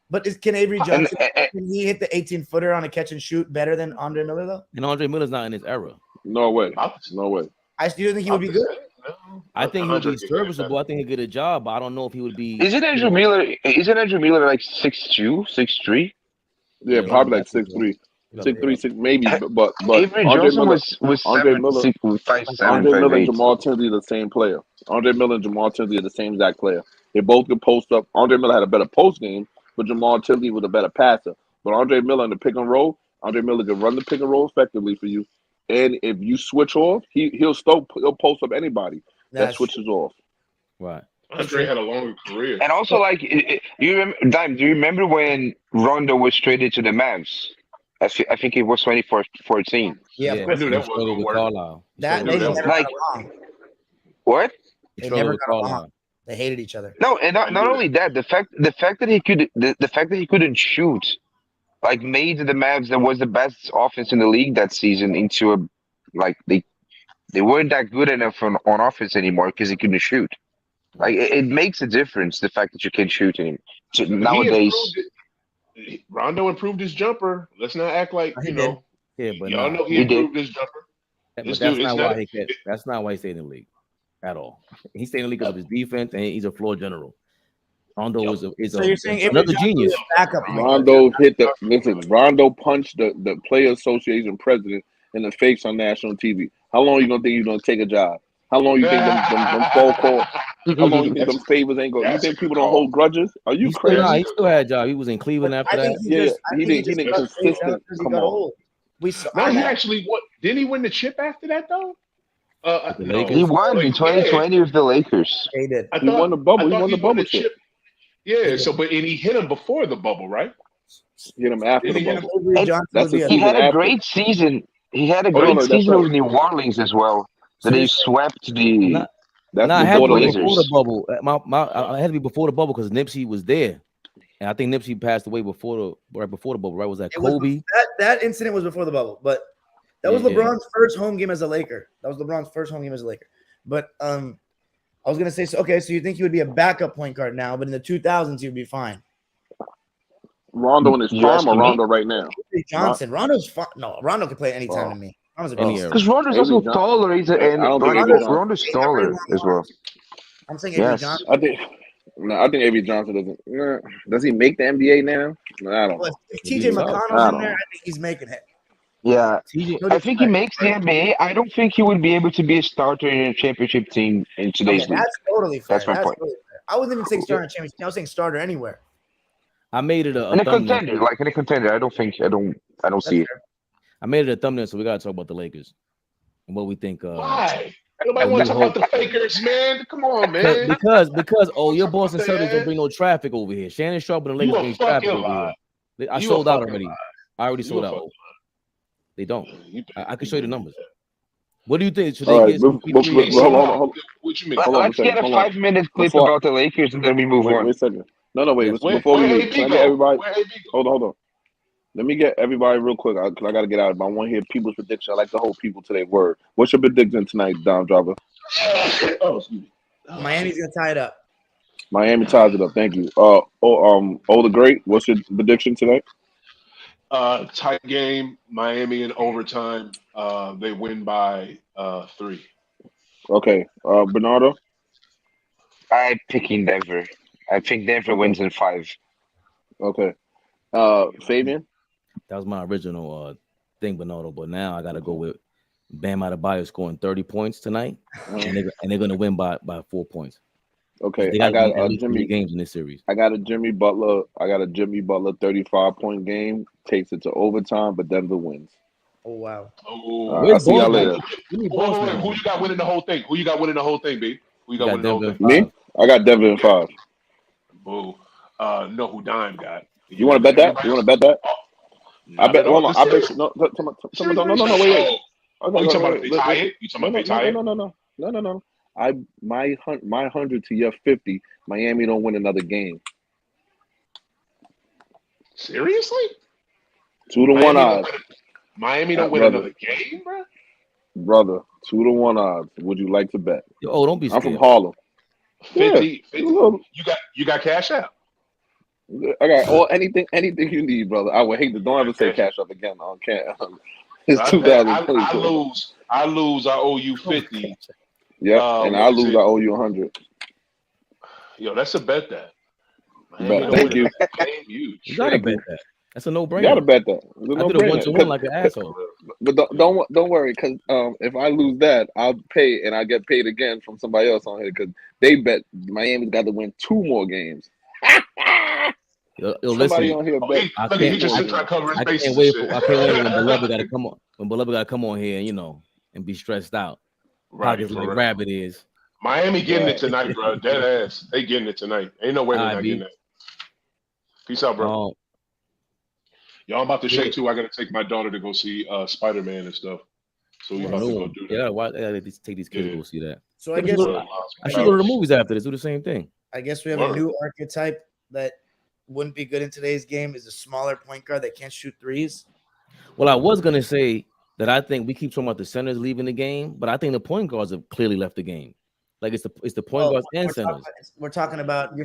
But can Avery Johnson can he hit the 18-footer on a catch and shoot better than Andre Miller though? And Andre Miller's not in his era. No way. No way. I still think he would be good. I think he would be serviceable. I think he'd get a job, but I don't know if he would be. Isn't Andrew Miller like 6'2", 6'3"? Yeah, probably like 6'3". 6'3", maybe, but Avery Johnson was Andre Miller, 5'7", Andre Miller and 5'8". Jamal Tinsley are the same player. Andre Miller and Jamal Tinsley are the same exact player. They both can post up. Andre Miller had a better post game, but Jamal Tinsley was a better passer. But Andre Miller in the pick and roll, Andre Miller can run the pick and roll effectively for you. And if you switch off, he'll post up anybody that switches off. Right. Andre had a longer career. And also, like, you remember, Dime, do you remember when Rondo was traded to the Mavs? I think it was 2014. Yeah, Yeah, of I course. knew he that wasn't struggled gonna with work. Carlisle. That Knew they that never was- got Like, along. what? He They struggled never with got along. Carlisle. They hated each other. No, and I not knew only that, the fact that he couldn't shoot, like, made the Mavs that was the best offense in the league that season into a, like, they weren't that good enough on offense anymore because he couldn't shoot. Like, it makes a difference, the fact that you can shoot anymore. So But he nowadays, improved it. Rondo improved his jumper. Let's not act like He did. Yeah, but y'all nah. know he He did. improved his jumper. But This that's dude, it's not not. why that's not why he stayed in the league at all. He stayed in the league because of his defense, and he's a floor general. Rondo is So you're saying Avery another Johnson genius. is a backup point guard? Rondo hit the listen. Rondo punched the Player Association president in the face on national TV. How long you gonna think you're gonna take a job? How long you think them phone calls? How long you think them favors ain't going? You That's a think good people don't call. hold grudges? Are you He still, crazy? he still had a job. He was in Cleveland after I think that. he Yeah, just, yeah. I He think didn't just got consistent. phased out because he Come got on. old. We saw. No, I he know. actually what? Didn't he win the chip after that though? With the No. Lakers? he won in Yeah. 2020 with the Lakers. They did. I He won the bubble. He won the bubble chip. Yeah. So, but and he hit him before the bubble, right? Hit him after Did the he hit him? bubble. Avery And Johnson That's would be the a he season had a after. great season. He had a Oh, no, great no, that's season right. with New Orleans as well. So That you're they saying- swept the Not, That's nah, it had to before the be Blazers. before the Lakers. bubble. I had to be before the bubble because Nipsey was there, and I think Nipsey passed away before the bubble. Right? Was that it was Kobe? that incident was before the bubble, but that was Yeah. LeBron's first home game as a Laker. That was LeBron's first home game as a Laker. But I was gonna say, so you think he would be a backup point guard now, but in the 2000s he would be fine. Rondo in his You prime or asking me? Rondo right now? Avery Johnson, Rondo's fine. No, Rondo can play anytime Oh. to me. Rondo's a Any beast. era. Because Rondo's Avery also Johnson. taller. I don't think Like, Avery Johnson. Rondo's taller as well. I'm saying Avery Yes. Johnson. I think Avery Johnson doesn't. Does he make the NBA now? I don't Well, know. if TJ So, McConnell's I in don't there, know. I think he's making it. Yeah. TJ, No I think he disrespect. makes the NBA. I don't think he would be able to be a starter in a championship team in today's Okay, league. that's totally fair. That's my point. Totally fair. I wasn't even saying starter in championship. I was saying starter anywhere. I made it a In a thumbnail. contender, like in a contender, I don't That's see it. fair. I made it a thumbnail, so we gotta talk about the Lakers and what we think. Why? Nobody we want to talk hope- about the Fakers, man. Come on, man. because your Talk Boston about that, Celtics don't man. bring no traffic over here. Shannon Sharpe and the You Lakers a bring traffic fucking over lie. here. I You a sold out fucking already. lie. I already You sold a out. fucking They don't. You- I can show you the numbers. What do you think? Should All they right, get some but CP3? hold on. What you mean? Hold on a Let's get second. a Hold on. 5-minute clip Before- about the Lakers and then we move Wait on. a second. No, wait. Yes. Before we Where leave, AB can I go? get everybody? Where AB go? Hold on. Let me get everybody real quick because I got to get out. I want to hear people's prediction. I like to hold people to their word. What's your prediction tonight, Dom Driver? Oh, excuse me. Miami's gonna tie it up. Miami ties it up. Thank you. The Great. What's your prediction tonight? Tight game. Miami in overtime. They win by 3. Okay. Bernardo. I'm picking Denver. I think Denver wins in 5. Okay. Fabian. That was my original thing, Bernardo. But now I gotta go with Bam Adebayo scoring 30 points tonight, and they're gonna win by 4 points. Okay. They I gotta got win at least 3 Jimmy. games in this series. I got a Jimmy Butler 35-point game. Takes it to overtime, but Denver wins. Oh wow. I'll see y'all later. Who you got winning the whole thing? Who you got winning the whole thing, B? Who you got winning the whole Denver. thing? Me? I got Denver in 5. Boo. Know who Dime got. You want to bet that? You want to bet that? I bet. Hold on. I bet. Wait. No. Wait. Oh, you talking about if they tie it? You talking about if they tie it? No. My 100 to your 50. Miami don't win another game. Seriously? 2-1 odds, Miami don't win brother. another game, bro? brother. 2-1 odds. Would you like to bet? Oh, don't be I'm scared. from Harlem. 50. Yeah. Look, You got cash out. I got anything you need, brother. I would hate to don't ever say cash up again on camera. It's I 2022. I lose. I owe you 50. Yeah, and I lose. I owe you 100. Yo, that's a bet that. Bet. Thank you. You gotta bet that. That's a You no-brainer. gotta bet that. It's a I did a no-brainer. 1-to-1 like an asshole. But don't worry, because if I lose that, I'll pay and I get paid again from somebody else on here because they bet Miami's got to win 2 more games. Yo, Somebody listen, on here bet. I Look, he just can't trying to cover his bases. wait when Beloved gotta come on. When Beloved gotta come on here, and be stressed out. Right, Pockets for like real. Rabbit is. Miami getting it tonight, bro. Dead ass. They getting it tonight. Ain't no way they're not getting it. Peace out, bro. Y'all, I'm about to shake too. I gotta take my daughter to go see Spider-Man and stuff. So we about to go do that. Yeah, why take these kids to go see that? So I guess I should go to the movies after this. Do the same thing. I guess we have a new archetype that wouldn't be good in today's game. Is a smaller point guard that can't shoot threes. Well, I was gonna say that I think we keep talking about the centers leaving the game, but I think the point guards have clearly left the game. Like it's the point guards and centers. You're talking about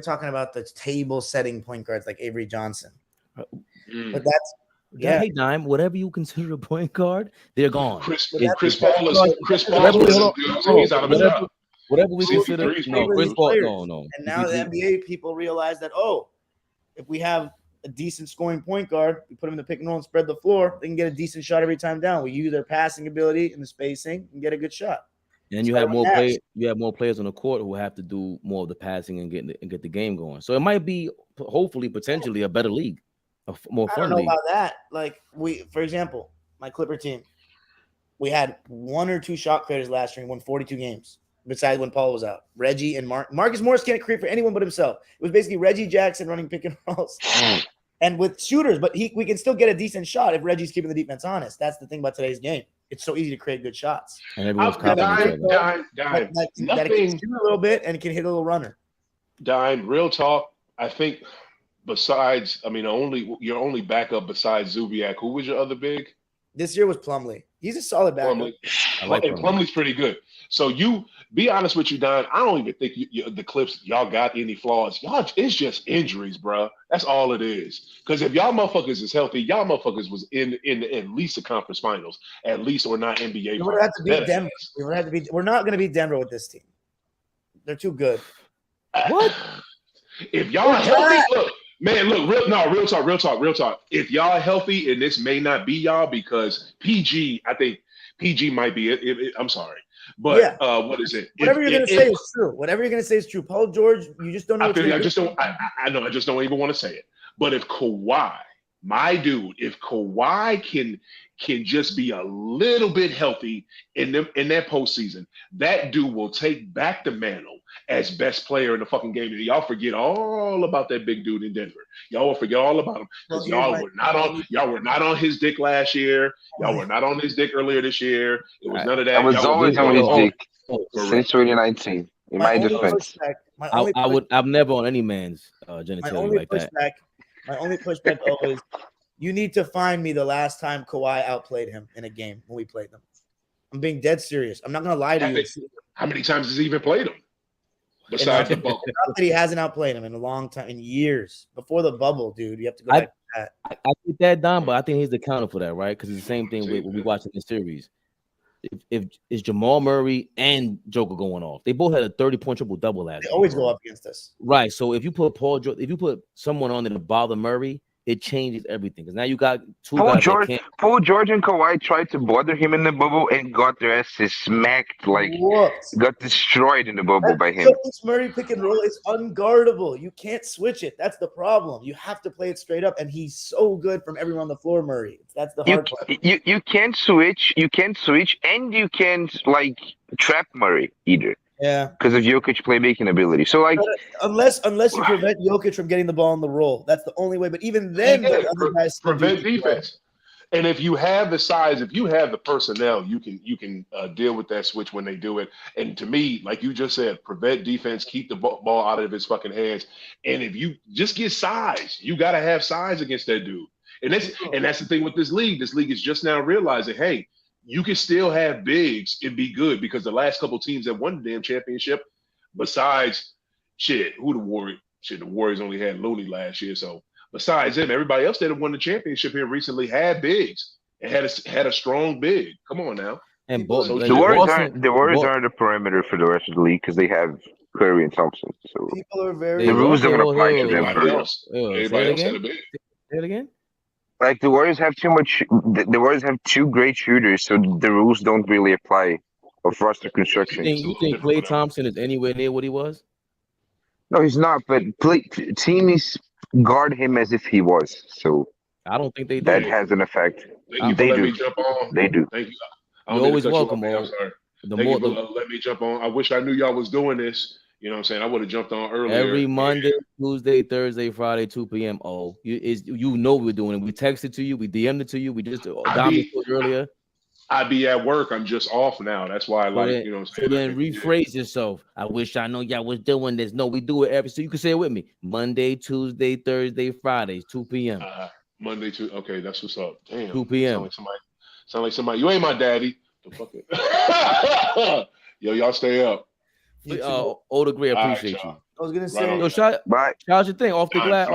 the table setting point guards like Avery Johnson. But that's Hey, Dime, whatever you consider a point guard, they're gone. Chris Paul is he's out of a job. Whatever we consider, Chris Paul, no. And now the NBA people realize that if we have a decent scoring point guard, we put him in the pick and roll and spread the floor, they can get a decent shot every time down. We use their passing ability and the spacing and get a good shot. And you have more players. You have more players on the court who have to do more of the passing and get the game going. So it might be, hopefully, potentially a better league, a more fun league. I don't know about that. Like for example, my Clipper team, we had 1 or 2 shot creators last year and won 42 games. Besides when Paul was out, Reggie and Marcus Morris can't create for anyone but himself. It was basically Reggie Jackson running pick and rolls, and with shooters. But we can still get a decent shot if Reggie's keeping the defense honest. That's the thing about today's game. It's so easy to create good shots. And everyone's confident. That can shoot a little bit and can hit a little runner. Dime, real talk. I think besides, your only backup besides Zubiak, who was your other big? This year was Plumlee. He's a solid backup. Plumlee's pretty good. So you be honest with you, Don. I don't even think the Clips y'all got any flaws. Y'all, it's just injuries, bro. That's all it is. Because if y'all motherfuckers is healthy, y'all motherfuckers was in at least the conference finals, at least, or not NBA. We're gonna have to beat Denver. We're not going to beat Denver with this team. They're too good. What? If y'all healthy, look. Man, look, real talk. If y'all healthy, and this may not be y'all because PG, I think PG might be it. I'm sorry. But what is it? Whatever you're going to say is true. Whatever you're going to say is true. Paul George, you just don't know. I just don't even want to say it. But if Kawhi, my dude, if Kawhi can just be a little bit healthy in that postseason, that dude will take back the mantle as best player in the fucking game. And y'all forget all about that big dude in Denver. Y'all will forget all about him because y'all were not on his dick last year. Y'all were not on his dick earlier this year. It was none of that. I was always on his dick since 2019. In my defense, I'm never on any man's genitalia like that. My only pushback always, you need to find me the last time Kawhi outplayed him in a game when we played them. I'm being dead serious. I'm not going to lie to you. How many times has he even played him? Besides the bubble. Not that he hasn't outplayed him in a long time, in years. Before the bubble, dude. You have to go back to that. I get that, Don, but I think he's accounted for that, right? Because it's the same thing when we watching the series. If it's Jamal Murray and Joker going off, they both had a 30-point triple-double last year. They always go up against us. Right. So if you put someone on there to bother Murray, it changes everything. Because now you got two guys that Paul George and Kawhi tried to bother him in the bubble and got their asses smacked, got destroyed in the bubble by him. Murray pick and roll is unguardable. You can't switch it. That's the problem. You have to play it straight up, and he's so good from everyone on the floor, Murray. That's the hard part. You can't switch. You can't switch, and you can't trap Murray either. Yeah, because of Jokic playmaking ability. So unless you prevent Jokic from getting the ball on the roll, that's the only way. But even then, the other guys prevent defense. And if you have the size, if you have the personnel, you can deal with that switch when they do it. And to me, like you just said, prevent defense, keep the ball out of his fucking hands. And if you just get size, you got to have size against that dude. And that's the thing with this league. This league is just now realizing, hey, you can still have bigs and be good because the last couple teams that won the damn championship, besides the Warriors only had Looney last year. So besides them, everybody else that have won the championship here recently had bigs and had a strong big. Come on now. And the Warriors are the perimeter for the rest of the league because they have Curry and Thompson. So people are very the rules don't apply to them. Everybody else had a big. Say it again. Like the Warriors have too much. The Warriors have 2 great shooters, so the rules don't really apply of roster construction. You think Klay Thompson is anywhere near what he was? No, he's not. But teams guard him as if he was. So I don't think they do. That has an effect. They do. Jump on. They do. Thank you. You're always welcome, man. The Thank more you for letting me jump on. I wish I knew y'all was doing this. You know what I'm saying? I would have jumped on earlier. every Monday, Tuesday, Thursday, Friday, 2 p.m. Oh, you know we're doing it. We texted to you, we DM'd it to you. We just earlier. I'd be at work. I'm just off now. That's why I So then, you know what I'm so saying? then rephrase yourself. I wish I know y'all was doing this. No, we do it every. So you can say it with me. Monday, Tuesday, Thursday, Fridays, 2 p.m. Monday, Tuesday. Okay, that's what's up. Damn. 2 p.m. Sound like somebody. You ain't my daddy. The fuck it. Yo, y'all stay up. Older Gray, appreciate you. I was gonna say, yo, shout your thing off the glass.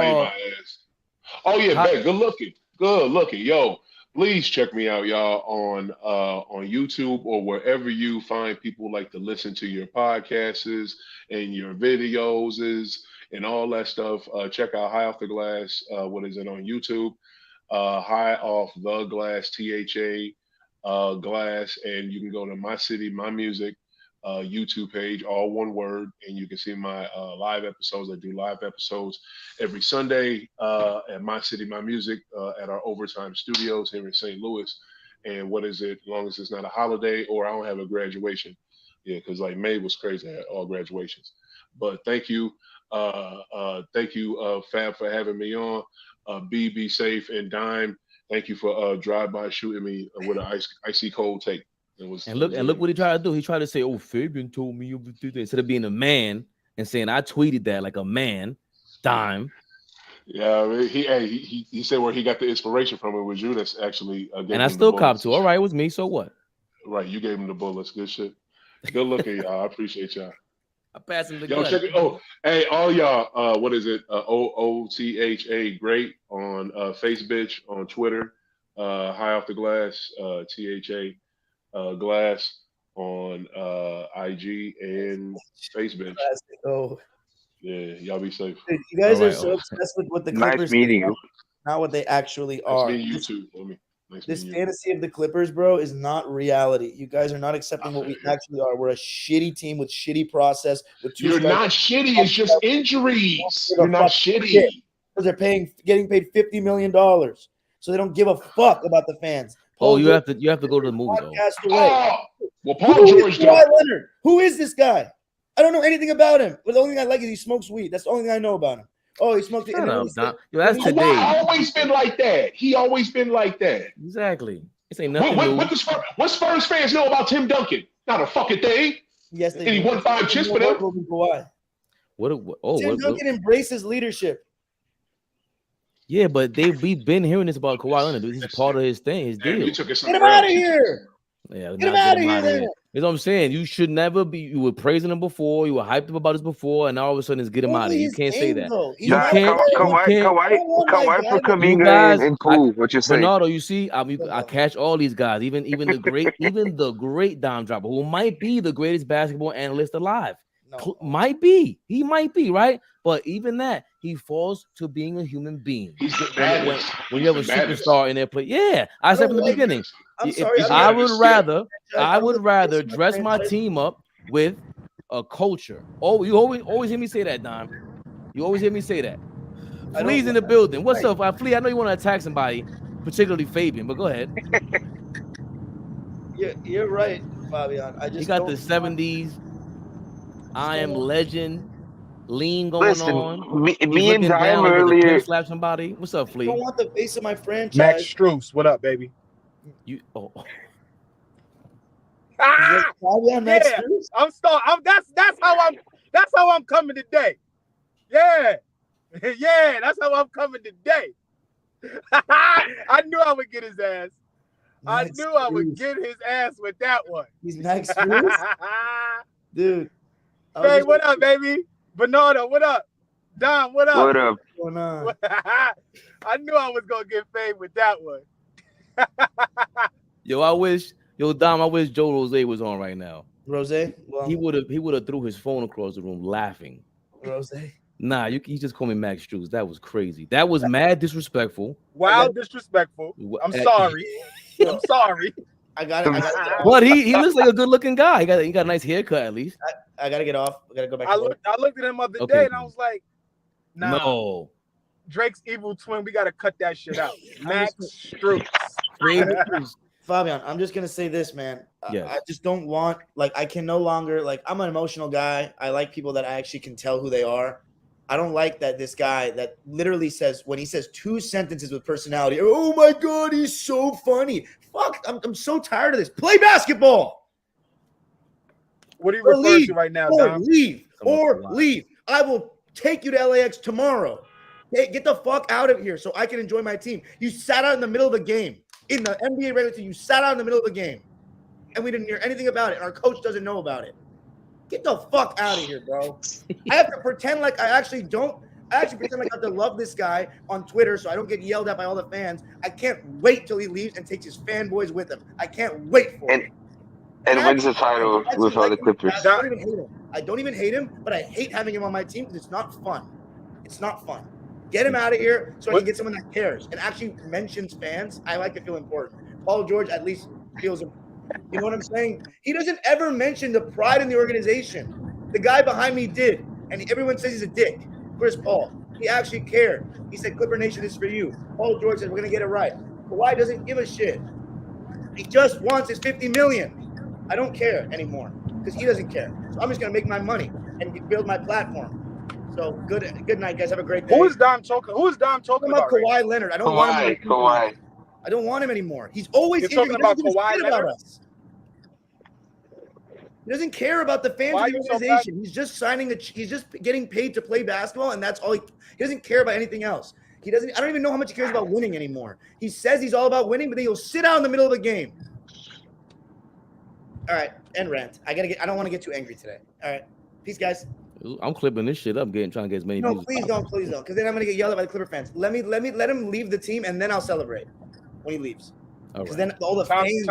Oh yeah, babe, good looking. Yo, please check me out, y'all, on YouTube or wherever you find people like to listen to your podcasts and your videos and all that stuff. Check out High Off the Glass. What is it on YouTube? High Off the Glass, THA Glass, and you can go to My City, My Music YouTube page, all one word, and you can see my live episodes. I do live episodes every Sunday at My City, My Music at our Overtime Studios here in St. Louis. And what is it? As long as it's not a holiday or I don't have a graduation. Yeah, because like May was crazy. I had all graduations. But thank you, Fab, for having me on. Be safe, and Dime, thank you for drive-by shooting me with an icy cold take. Look what he tried to do. He tried to say, "Oh, Fabian told me you would do that," instead of being a man and saying, "I tweeted that like a man." Dime. Yeah, he said where he got the inspiration from. It was you that's actually. And I still cop to. All right, it was me. So what? Right, you gave him the bullets. Good shit. Good looking, y'all. I appreciate y'all. I pass him the gun. Check it. Oh, hey, all y'all. What is it? OOTHA great on Facebook, on Twitter. High Off the Glass. THA. Glass on IG and Facebook. Oh, yeah, y'all be safe. Dude, you guys are so obsessed with what the Clippers nice meeting you. Not what they actually are. You too. This fantasy of the Clippers, bro, is not reality. You guys are not accepting what we actually are. We're a shitty team with shitty process. You're not shitty. It's just injuries. You're not shitty. Because they're getting paid $50 million, so they don't give a fuck about the fans. You have to go to the movie though. Well, Paul George Leonard? Who is this guy? I don't know anything about him. But the only thing I like is he smokes weed. That's the only thing I know about him. Oh, he smoked it. That's today. Always been like that. He always been like that. Exactly. This ain't nothing new. What Spurs fans know about Tim Duncan? Not a fucking thing. Yes, they and he won 5 chips for them. Tim Duncan embraces leadership. Yeah, but we've been hearing this about Kawhi Leonard. This is part of his thing, his deal. Get him out of here. Yeah, get him out of here. That's what I'm saying. You should never be. You were praising him before. You were hyped up about this before, and all of a sudden, it's get him out of here. You can't say that. Kawhi for Kuminga and Poole. What you saying? Bernardo, you see, I catch all these guys, even the great Dime Dropper, who might be the greatest basketball analyst alive. No. Might be. He might be, right? But even that, he falls to being a human being. He's the baddest. When you have a superstar in their play. Yeah, I said from the beginning. I'm sorry. I would rather dress my team up with a culture. Oh, you always hear me say that, Dime. You always hear me say that. Flea's in the building. What's up, Flea? I know you want to attack somebody, particularly Fabian, but go ahead. You're right, Fabian. He got the 70s. I am legend. Lean going on. Me and Dime earlier. Slap somebody. What's up, Flea? I don't want the face of my franchise. Max Strus, what up, baby? Max Strus? That's how I'm coming today. Yeah, that's how I'm coming today. I knew I would get his ass. I would get his ass with that one. He's Max Strus? Dude. Hey, what up, baby? Bernardo, what up? Dom, what up? What up? What's going on? I knew I was gonna get paid with that one. Dom, I wish Joe Rose was on right now. Rose? Well, he would have threw his phone across the room laughing. Rose? Nah, you just call me Max Strus. That was crazy. That was mad disrespectful. Wow, disrespectful. I'm sorry. I'm sorry. I got it. But he looks like a good looking guy. He got a nice haircut at least. I gotta get off. I gotta go back. I looked at him the other day and I was like, nah. No. Drake's evil twin. We gotta cut that shit out. Max Strus. Fabian, I'm just gonna say this, man. Yes. I just don't want I can no longer I'm an emotional guy. I like people that I actually can tell who they are. I don't like that this guy that literally says when he says 2 sentences with personality. Oh my god, he's so funny. Fuck, I'm so tired of this. Play basketball. What are you referring to right now, Dom? Leave. I will take you to LAX tomorrow. Hey, get the fuck out of here so I can enjoy my team. You sat out in the middle of the game. In the NBA regular season, you sat out in the middle of the game. And we didn't hear anything about it. And our coach doesn't know about it. Get the fuck out of here, bro. I have to pretend like I actually don't. I actually pretend like I have to love this guy on Twitter so I don't get yelled at by all the fans. I can't wait till he leaves and takes his fanboys with him. I can't wait for it. And wins the title with all the Clippers. I don't even hate him. I don't even hate him, but I hate having him on my team because it's not fun. It's not fun. Get him out of here so I can get someone that cares and actually mentions fans. I like to feel important. Paul George at least feels important. You know what I'm saying? He doesn't ever mention the pride in the organization. The guy behind me did, and everyone says he's a dick. Chris Paul. He actually cared. He said, Clipper Nation is for you. Paul George said, we're going to get it right. Kawhi doesn't give a shit. He just wants his $50 million. I don't care anymore because he doesn't care. So I'm just going to make my money and build my platform. So good night, guys. Have a great day. Who is Dom talking about? Kawhi Leonard. I don't want him. Kawhi. I don't want him anymore. He's always You're talking about Kawhi Leonard. Us. He doesn't care about the fans of the organization. He's just he's just getting paid to play basketball, and that's all. He doesn't care about anything else. He doesn't. I don't even know how much he cares about winning anymore. He says he's all about winning, but then he'll sit out in the middle of a game. All right, end rant. I don't want to get too angry today. All right, peace, guys. I'm clipping this shit up, trying to get as many. No, please don't, because then I'm gonna get yelled at by the Clipper fans. Let him leave the team, and then I'll celebrate when he leaves. Because then all the fans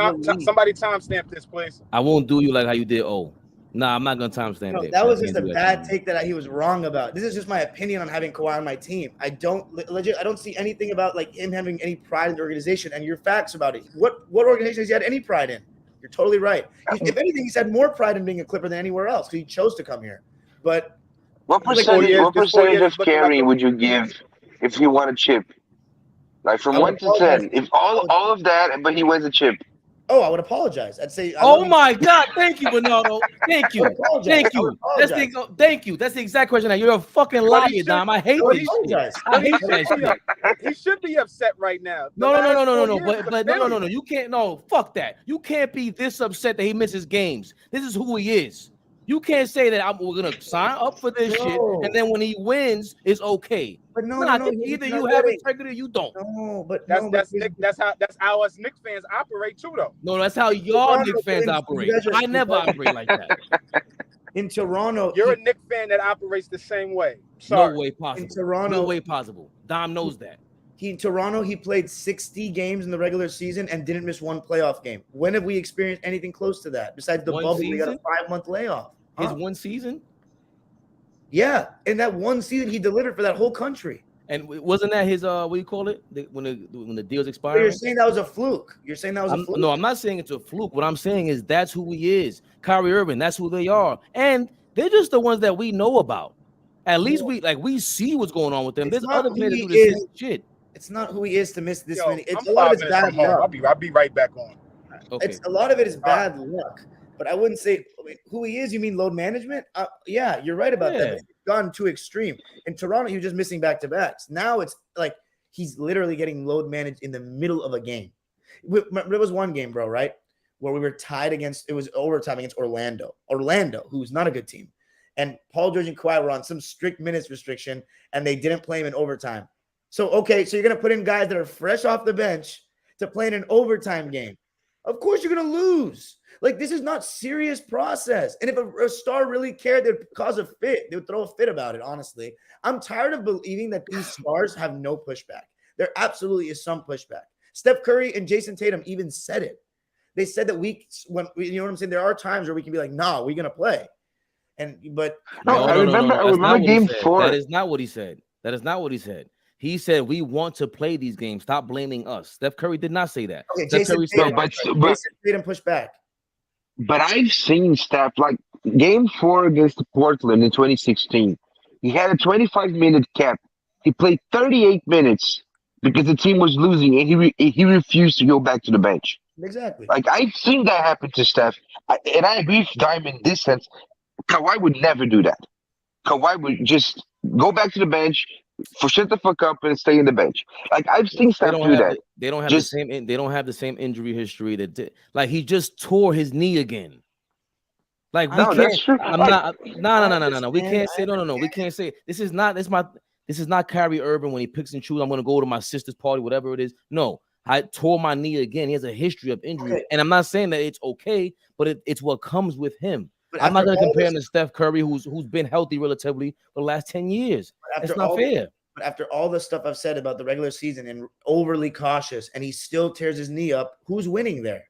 somebody timestamp this, please. I won't do you like how you did. Oh, nah, I'm not gonna timestamp it. That was just a bad take that he was wrong about. This is just my opinion on having Kawhi on my team. I don't see anything about him having any pride in the organization. And your facts about it. What organization has he had any pride in? You're totally right. If anything, he's had more pride in being a Clipper than anywhere else because he chose to come here. But what percentage of carry would you give if you won a chip? Like from 1 to 10, if all of that, but he wins a chip. Oh, I would apologize. I'd say. Oh my God! Thank you, Bernardo. Thank you. Thank you. Thank you. That's the exact question. You're a fucking liar, Dom. I hate this. I hate that shit. He should be upset right now. No. But no. You can't. No, fuck that. You can't be this upset that he misses games. This is who he is. You can't say that we're gonna sign up for this shit, and then when he wins, it's okay. But no, either you have integrity or you don't. No, but that's how us Knicks fans operate too, though. No, that's how y'all Knicks fans operate. I never operate like that. In Toronto, you're a Knicks fan that operates the same way. Sorry. No way possible. In Toronto, no way possible. Dom knows that. In Toronto, he played 60 games in the regular season and didn't miss one playoff game. When have we experienced anything close to that? Besides the bubble, we got a 5-month layoff. His one season? Yeah, in that one season, he delivered for that whole country. And wasn't that his what do you call it? When the deal's expiring? You're saying that was a fluke. No, I'm not saying it's a fluke. What I'm saying is that's who he is. Kyrie Irving, that's who they are, and they're just the ones that we know about. At least we see what's going on with them. There's other players that do the same shit. It's not who he is to miss this many. It's a lot of it's bad luck. I'll be right back on. Okay. A lot of it is bad luck. But I wouldn't say who he is. You mean load management? Yeah, you're right about that. It's gone too extreme. In Toronto, he was just missing back-to-backs. Now it's like he's literally getting load managed in the middle of a game. There was one game, bro, right, where we were tied against – it was overtime against Orlando, who's not a good team. And Paul George and Kawhi were on some strict minutes restriction, and they didn't play him in overtime. So you're going to put in guys that are fresh off the bench to play in an overtime game. Of course you're going to lose. This is not serious process. And if a star really cared, they'd cause a fit. They would throw a fit about it, honestly. I'm tired of believing that these stars have no pushback. There absolutely is some pushback. Steph Curry and Jason Tatum even said it. They said that you know what I'm saying? There are times where we can be like, nah, we're going to play. I remember game 4. That is not what he said. He said, we want to play these games. Stop blaming us. Steph Curry did not say that. Okay, Jason Tatum pushed back. But I've seen Steph, game 4 against Portland in 2016. He had a 25-minute cap. He played 38 minutes because the team was losing, and he refused to go back to the bench. Exactly. Like I've seen that happen to Steph, and I agree with Diamond in this sense. Kawhi would never do that. Kawhi would just go back to the bench, for shut the fuck up and stay in the bench. Like I've seen They Steph don't do have that. they don't have Just they don't have the same injury history like he just tore his knee again. Like we no, can't. that's true. I'm Like not. No. We can't say no. We can't say this is not. This is not Kyrie Irving when he picks and chooses. I'm going to go to my sister's party, whatever it is. No, I tore my knee again. He has a history of injury, and I'm not saying that it's okay, but it's what comes with him. But I'm not after going to all compare him this- to Steph Curry, who's been healthy relatively for the last 10 years. after It's not all fair. But after all the stuff I've said about the regular season and overly cautious, and he still tears his knee up, who's winning there?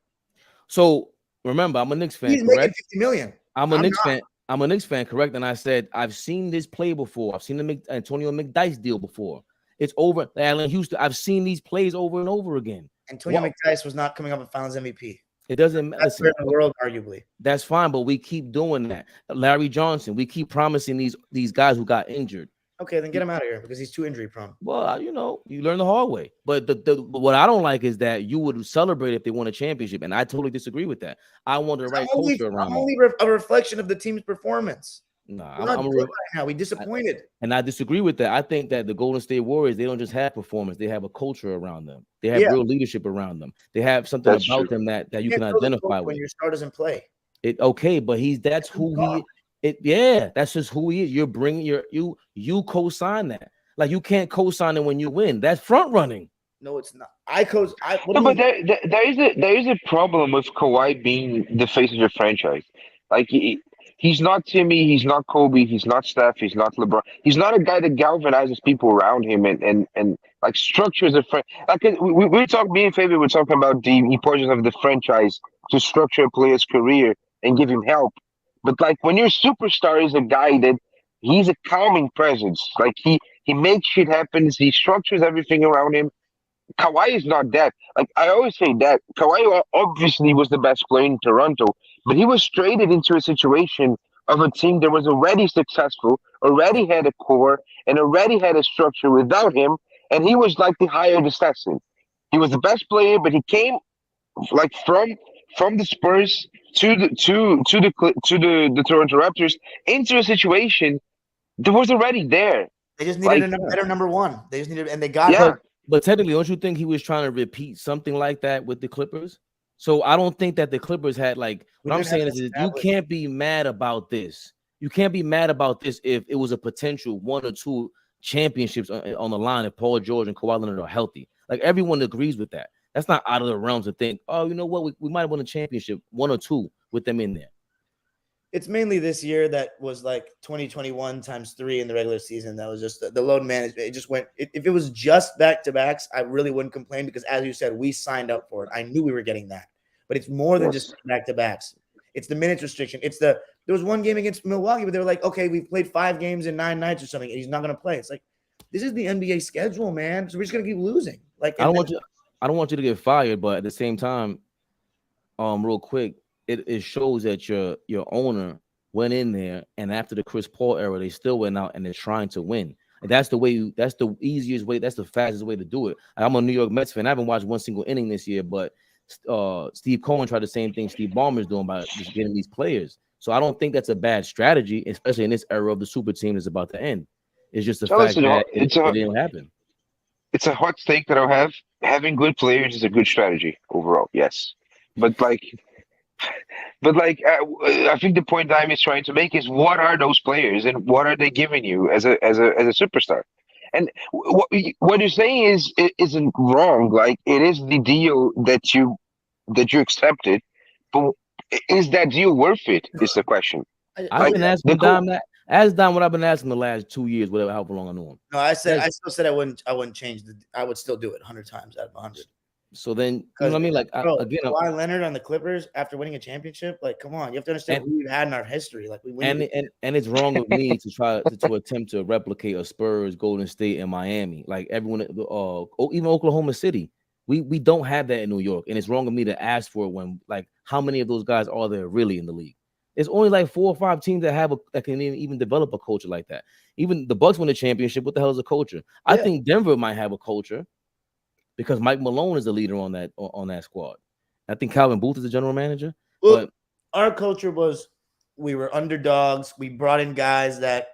So remember, I'm a Knicks fan, He's making correct? 50 million. I'm a Knicks fan. I'm a Knicks fan, correct? And I said I've seen this play before. I've seen the Antonio McDyess deal before. It's over. Allen Houston. I've seen these plays over and over again. Antonio McDyess was not coming up with Finals MVP. It doesn't matter. That's in the world, arguably. That's fine, but we keep doing that. Larry Johnson. We keep promising these guys who got injured. Okay, then get him out of here because he's too injury prone. Well, you learn the hard way. But what I don't like is that you would celebrate if they won a championship, and I totally disagree with that. I want the right culture around. I'm only a reflection of the team's performance. Nah, We're not good right now. We disappointed. And I disagree with that. I think that the Golden State Warriors, they don't just have performance; they have a culture around them. They have real leadership around them. They have something about them that you can identify with. When your star doesn't play, that's who he. That's just who he is. You're bringing you co-sign that. Like you can't co-sign it when you win. That's front running. No, it's not. but there is a problem with Kawhi being the face of your franchise. Like he's not Timmy, he's not Kobe, he's not Steph, he's not LeBron. He's not a guy that galvanizes people around him and like structures a friend. Like we talk. Me and Fabian were talking about the importance of the franchise to structure a player's career and give him help. But like when your superstar is a guy that he's a calming presence, like he makes shit happen, he structures everything around him. Kawhi is not that. Like I always say that Kawhi obviously was the best player in Toronto, but he was traded into a situation of a team that was already successful, already had a core, and already had a structure without him, and he was like the hired assassin. He was the best player, but he came like from the Spurs to the Toronto Raptors into a situation that was already there. They just needed a better number one. They just needed, and they got him. But technically, don't you think he was trying to repeat something like that with the Clippers? So I don't think that the Clippers had what I'm saying is you can't be mad about this. You can't be mad about this if it was a potential 1 or 2 championships on the line if Paul George and Kawhi Leonard are healthy. Like everyone agrees with that. That's not out of the realm to think, oh, you know what? We might have won a championship 1 or 2 with them in there. It's mainly this year that was like 2021 times 3 in the regular season. That was just the load management. It just went. If it was just back-to-backs, I really wouldn't complain because, as you said, we signed up for it. I knew we were getting that. But it's more than just back-to-backs. It's the minutes restriction. There was one game against Milwaukee, but they were like, okay, we've played 5 games in 9 nights or something, and he's not going to play. It's like, this is the NBA schedule, man. So we're just going to keep losing. Like I don't want you to get fired, but at the same time, real quick, it shows that your owner went in there, and after the Chris Paul era, they still went out and they're trying to win. And that's the easiest way. That's the fastest way to do it. I'm a New York Mets fan. I haven't watched one single inning this year, but Steve Cohen tried the same thing Steve Ballmer's doing by just getting these players. So I don't think that's a bad strategy, especially in this era of the super team that's about to end. It's just the fact that it didn't happen. It's a hot take that I'll have. Having good players is a good strategy overall, yes. But I think the point I'm is trying to make is what are those players and what are they giving you as a superstar? And what you're saying isn't wrong. Like it is the deal that you accepted, but is that deal worth it? Is the question. I've been asking Dom that. Ask Dom what I've been asking the last 2 years, whatever, however long I know him. No, I still said I wouldn't change I would still do it 100 times out of 100. So then, you know what I mean? Like, again, Kawhi Leonard on the Clippers after winning a championship, like, come on, you have to understand who we've had in our history. Like, we win. And it's wrong of me to try to attempt to replicate a Spurs, Golden State, and Miami. Like everyone, even Oklahoma City, we don't have that in New York, and it's wrong of me to ask for it when, like, how many of those guys are there really in the league? It's only like 4 or 5 teams that can even develop a culture like that. Even the Bucks win a championship. What the hell is a culture? I think Denver might have a culture, because Mike Malone is the leader on that squad. I think Calvin Booth is the general manager. Well, but our culture was we were underdogs. We brought in guys that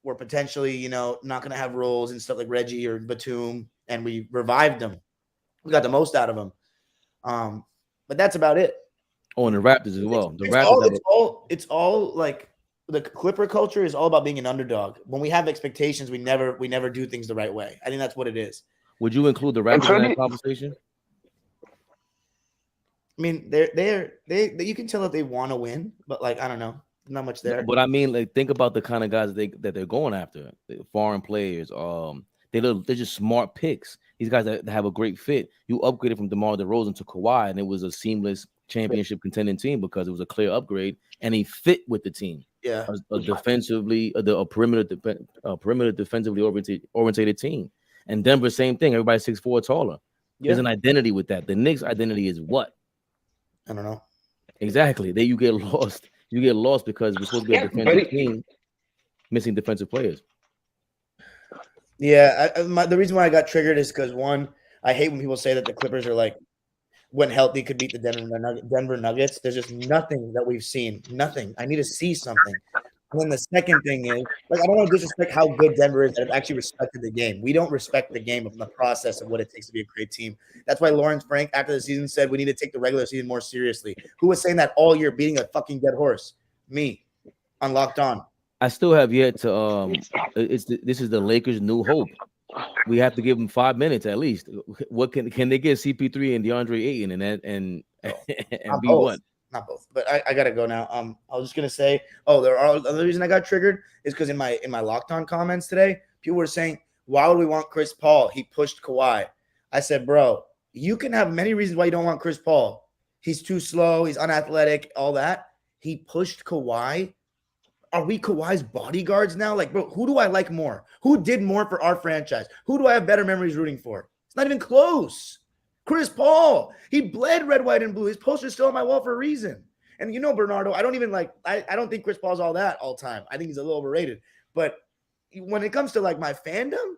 were potentially, not going to have roles and stuff like Reggie or Batum, and we revived them. We got the most out of them. But that's about it. Oh, and the Raptors as well. The Raptors it's all like the Clipper culture is all about being an underdog. When we have expectations, we never do things the right way. I think that's what it is. Would you include the Raptors in that conversation? I mean, they you can tell that they want to win, but like I don't know, not much there. But I mean, like think about the kind of guys that they're going after. Foreign players. They're just smart picks. These guys that have a great fit. You upgraded from DeMar DeRozan to Kawhi, and it was a seamless championship contending team because it was a clear upgrade, and he fit with the team. Yeah, a perimeter defensively oriented team. And Denver, same thing. Everybody's 6'4" taller. There's an identity with that. The Knicks' identity is what? I don't know. Exactly. There you get lost. You get lost because we're supposed to be a defensive team, missing defensive players. Yeah, the reason why I got triggered is because one, I hate when people say that the Clippers are like, when healthy, could beat the Denver Nuggets. There's just nothing that we've seen. Nothing. I need to see something. And then the second thing is, like, I don't want to disrespect how good Denver is that have actually respected the game. We don't respect the game of the process of what it takes to be a great team. That's why Lawrence Frank, after the season, said we need to take the regular season more seriously. Who was saying that all year, beating a fucking dead horse? Me, on Locked On. I still have yet to. This is the Lakers' new hope. We have to give them 5 minutes at least. What can they get CP3 and DeAndre Ayton and be both. what? Not both, but I gotta go now. I was just gonna say, the reason I got triggered is because in my Locked On comments today, people were saying, why would we want Chris Paul? He pushed Kawhi. I said, bro, you can have many reasons why you don't want Chris Paul. He's too slow, he's unathletic, all that. He pushed Kawhi. Are we Kawhi's bodyguards now? Like, bro, who do I like more? Who did more for our franchise? Who do I have better memories rooting for? It's not even close. Chris Paul. He bled red, white, and blue. His poster's still on my wall for a reason. And Bernardo, I don't even I don't think Chris Paul's all that all time. I think he's a little overrated. But when it comes to like my fandom,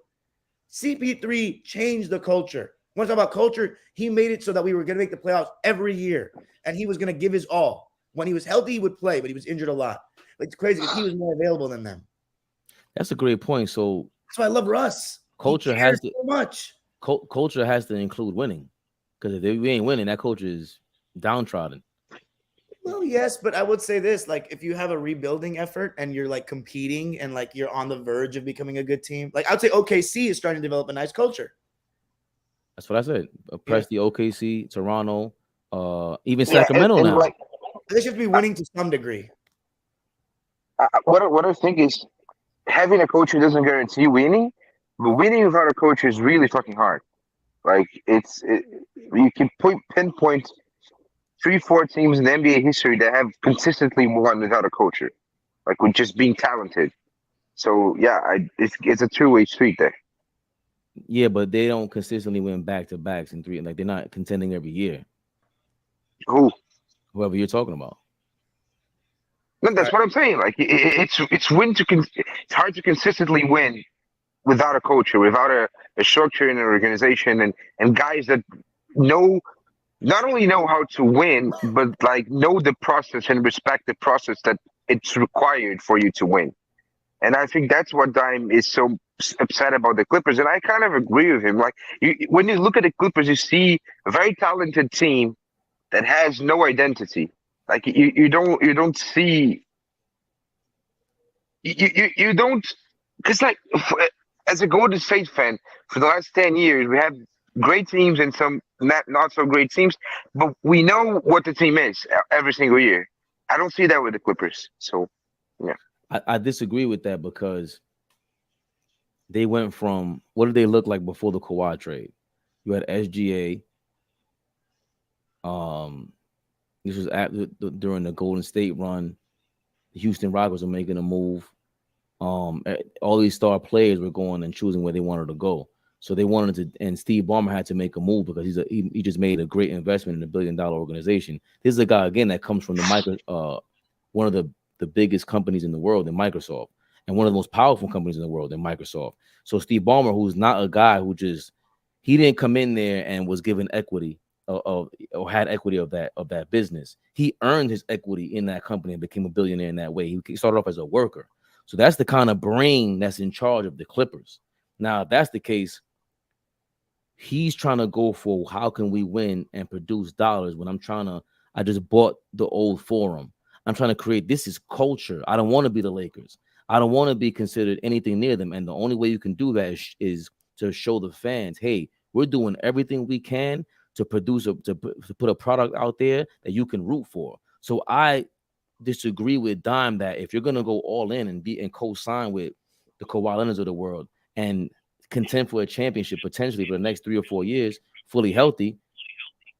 CP3 changed the culture. When I talk about culture, he made it so that we were going to make the playoffs every year. And he was going to give his all. When he was healthy, he would play, but he was injured a lot. Like, it's crazy because he was more available than them. That's a great point. So that's why I love Russ. Culture has to so much. Culture has to include winning, because if we ain't winning, that culture is downtrodden. Well, yes, but I would say this: like, if you have a rebuilding effort and you're like competing and like you're on the verge of becoming a good team, like I'd say OKC is starting to develop a nice culture. That's what I said. Press the OKC, Toronto, even Sacramento now. Like, they should be winning to some degree. What I think is having a coach who doesn't guarantee winning, but winning without a coach is really fucking hard. Like you can pinpoint 3-4 teams in the NBA history that have consistently won without a coach, like with just being talented. So yeah, it's a two-way street there. Yeah, but they don't consistently win back-to-backs in three. Like they're not contending every year. Whoever you're talking about. No, that's what I'm saying. Like it's hard to consistently win without a coach or without a structure in an organization and guys that not only know how to win, but like know the process and respect the process that it's required for you to win. And I think that's what Dime is so upset about the Clippers. And I kind of agree with him. Like when you look at the Clippers, you see a very talented team that has no identity. Like you don't see you don't, because like as a Golden State fan for the last 10 years we have great teams and some not so great teams, but we know what the team is every single year. I don't see that with the Clippers. So yeah, I disagree with that because they went from, what did they look like before the Kawhi trade? You had SGA. This was during the Golden State run. The Houston Rockets were making a move. All these star players were going and choosing where they wanted to go. So they wanted to, and Steve Ballmer had to make a move because he just made a great investment in a $1 billion organization. This is a guy again that comes from one of the biggest companies in the world, in Microsoft, and one of the most powerful companies in the world, in Microsoft. So Steve Ballmer, who's not a guy who he didn't come in there and was given equity or had equity of that business. He earned his equity in that company and became a billionaire in that way. He started off as a worker. So that's the kind of brain that's in charge of the Clippers. Now, if that's the case, he's trying to go for how can we win and produce dollars when I just bought the old Forum. I'm trying to create, this is culture. I don't want to be the Lakers. I don't want to be considered anything near them. And the only way you can do that is to show the fans, hey, we're doing everything we can to produce to put a product out there that you can root for. So I disagree with Dime that if you're gonna go all in and co-sign with the Kawhi Leonards of the world and contend for a championship potentially for the next 3 or 4 years, fully healthy,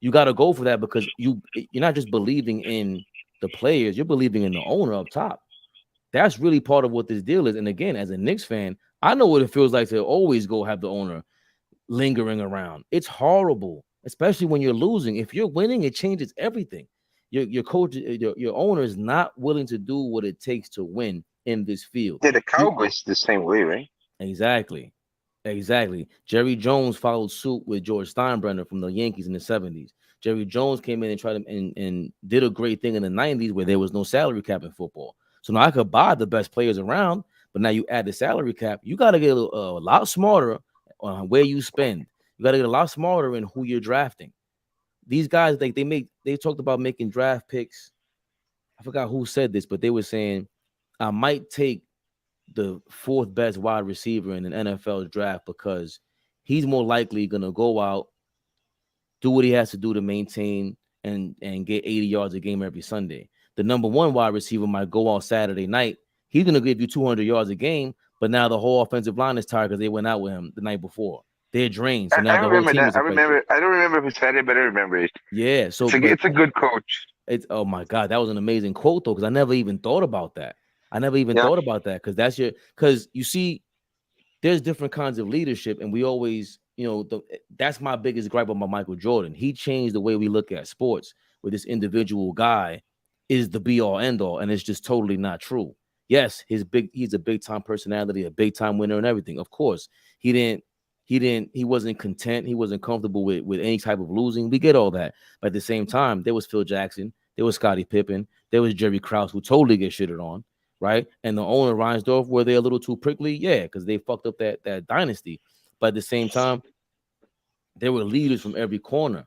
you got to go for that because you're not just believing in the players, you're believing in the owner up top. That's really part of what this deal is. And again, as a Knicks fan, I know what it feels like to always go have the owner lingering around. It's horrible, especially when you're losing. If you're winning, it changes everything. Your coach, your owner is not willing to do what it takes to win in this field. Yeah, the Cowboys the same way, right? Exactly. Jerry Jones followed suit with George Steinbrenner from the Yankees in the 70s. Jerry Jones came in and tried to and did a great thing in the 90s where there was no salary cap in football. So now I could buy the best players around, but now you add the salary cap. You got to get a lot smarter on where you spend. You got to get a lot smarter in who you're drafting. These guys, like they talked about making draft picks. I forgot who said this, but they were saying I might take the 4th best wide receiver in an NFL draft because he's more likely going to go out, do what he has to do to maintain and get 80 yards a game every Sunday. The number 1 wide receiver might go out Saturday night. He's going to give you 200 yards a game, but now the whole offensive line is tired because they went out with him the night before. They're drained. So now the whole team is affected. I don't remember who said it, but I remember it. Yeah. So it's a good coach. It's oh my God, that was an amazing quote though, because I never even thought about that. Because because you see, there's different kinds of leadership, and we always, that's my biggest gripe about Michael Jordan. He changed the way we look at sports, where this individual guy is the be all end all, and it's just totally not true. Yes, he's a big time personality, a big time winner, and everything. Of course, he wasn't content, he wasn't comfortable with any type of losing. We get all that, but at the same time, there was Phil Jackson, there was Scottie Pippen, there was Jerry Krause, who totally get shitted on. Right, and the owner Reinsdorf, were they a little too prickly? Yeah, because they fucked up that dynasty. But at the same time, there were leaders from every corner,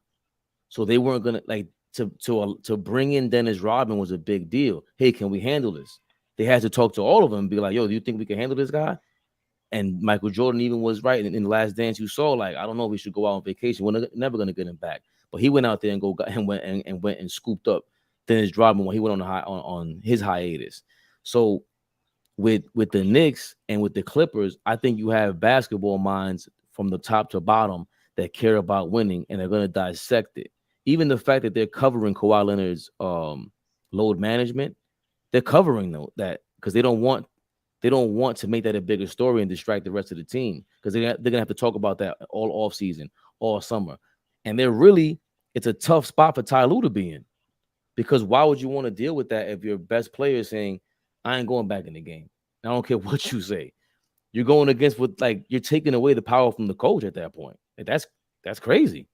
so they weren't gonna to bring in Dennis Rodman was a big deal. Hey, can we handle this? They had to talk to all of them and be like, yo, do you think we can handle this guy? And Michael Jordan even was right in the Last Dance. You saw, like, I don't know if we should go out on vacation. We're never gonna get him back. But he went out there and went and scooped up Dennis Rodman when he went on his hiatus. So with the Knicks and with the Clippers, I think you have basketball minds from the top to bottom that care about winning, and they're going to dissect it. Even the fact that they're covering Kawhi Leonard's load management, they're covering that because they don't want to make that a bigger story and distract the rest of the team, because they're gonna have to talk about that all off season, all summer, and it's a tough spot for Ty Lue to be in, because why would you want to deal with that if your best player is saying, I ain't going back in the game. I don't care what you say. You're going against you're taking away the power from the coach at that point. That's crazy.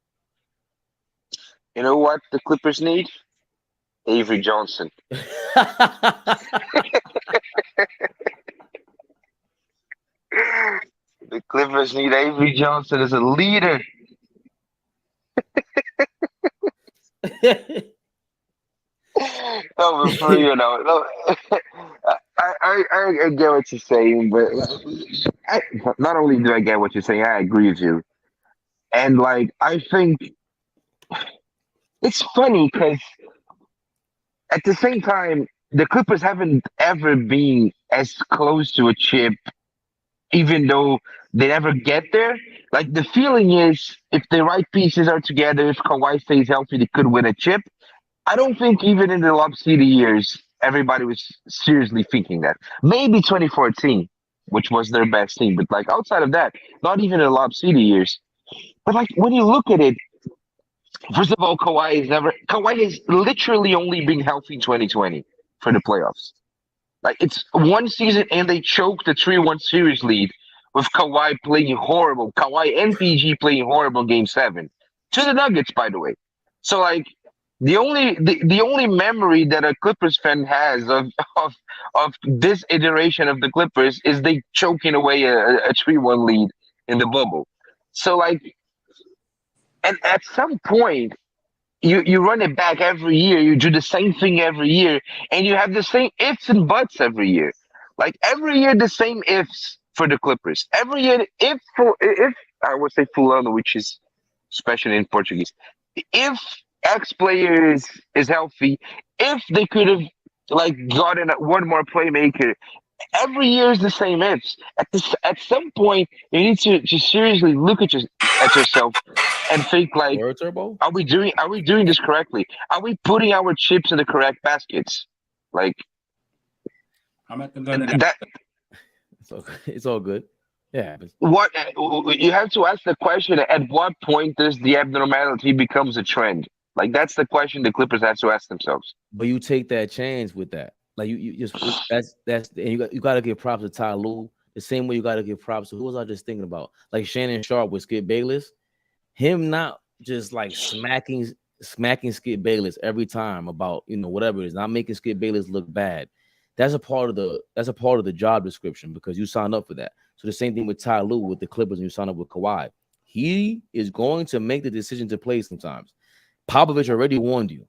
You know what the Clippers need? Avery Johnson. The Clippers need Avery Johnson as a leader. No, but for I get what you're saying, but not only do I get what you're saying, I agree with you. And I think it's funny because at the same time, the Clippers haven't ever been as close to a chip, even though they never get there. The feeling is, if the right pieces are together, if Kawhi stays healthy, they could win a chip. I don't think even in the lopsided years, everybody was seriously thinking that. Maybe 2014, which was their best team. But outside of that, not even in the lopsided years. But when you look at it, first of all, Kawhi has literally only been healthy in 2020 for the playoffs. It's one season and they choked the 3-1 series lead with Kawhi playing horrible. Kawhi and PG playing horrible in Game 7. To the Nuggets, by the way. So like the only memory that a Clippers fan has of of this iteration of the Clippers is they choking away a 3-1 lead in the bubble. So like, and at some point you run it back every year. You do the same thing every year, and you have the same ifs and buts every year. Like every year, the same ifs for the Clippers. Every year, if I would say fulano, which is especially in Portuguese, if X player is healthy, if they could have like gotten one more playmaker. Every year is the same ifs. At some point, you need to seriously look at yourself and think like, Word Turbo. are we doing this correctly? Are we putting our chips in the correct baskets? Like I'm at the gun now. that. It's all good. Yeah. What you have to ask the question: at what point does the abnormality becomes a trend? Like that's the question the Clippers have to ask themselves. But you take that chance with that. Like you just that's and you got to give props to Ty Lue the same way you got to give props to who was I just thinking about? Like Shannon Sharpe with Skip Bayless, him not just like smacking Skip Bayless every time about whatever it is, not making Skip Bayless look bad. That's a part of the job description because you signed up for that. So the same thing with Ty Lue with the Clippers and you signed up with Kawhi. He is going to make the decision to play sometimes. Popovich already warned you.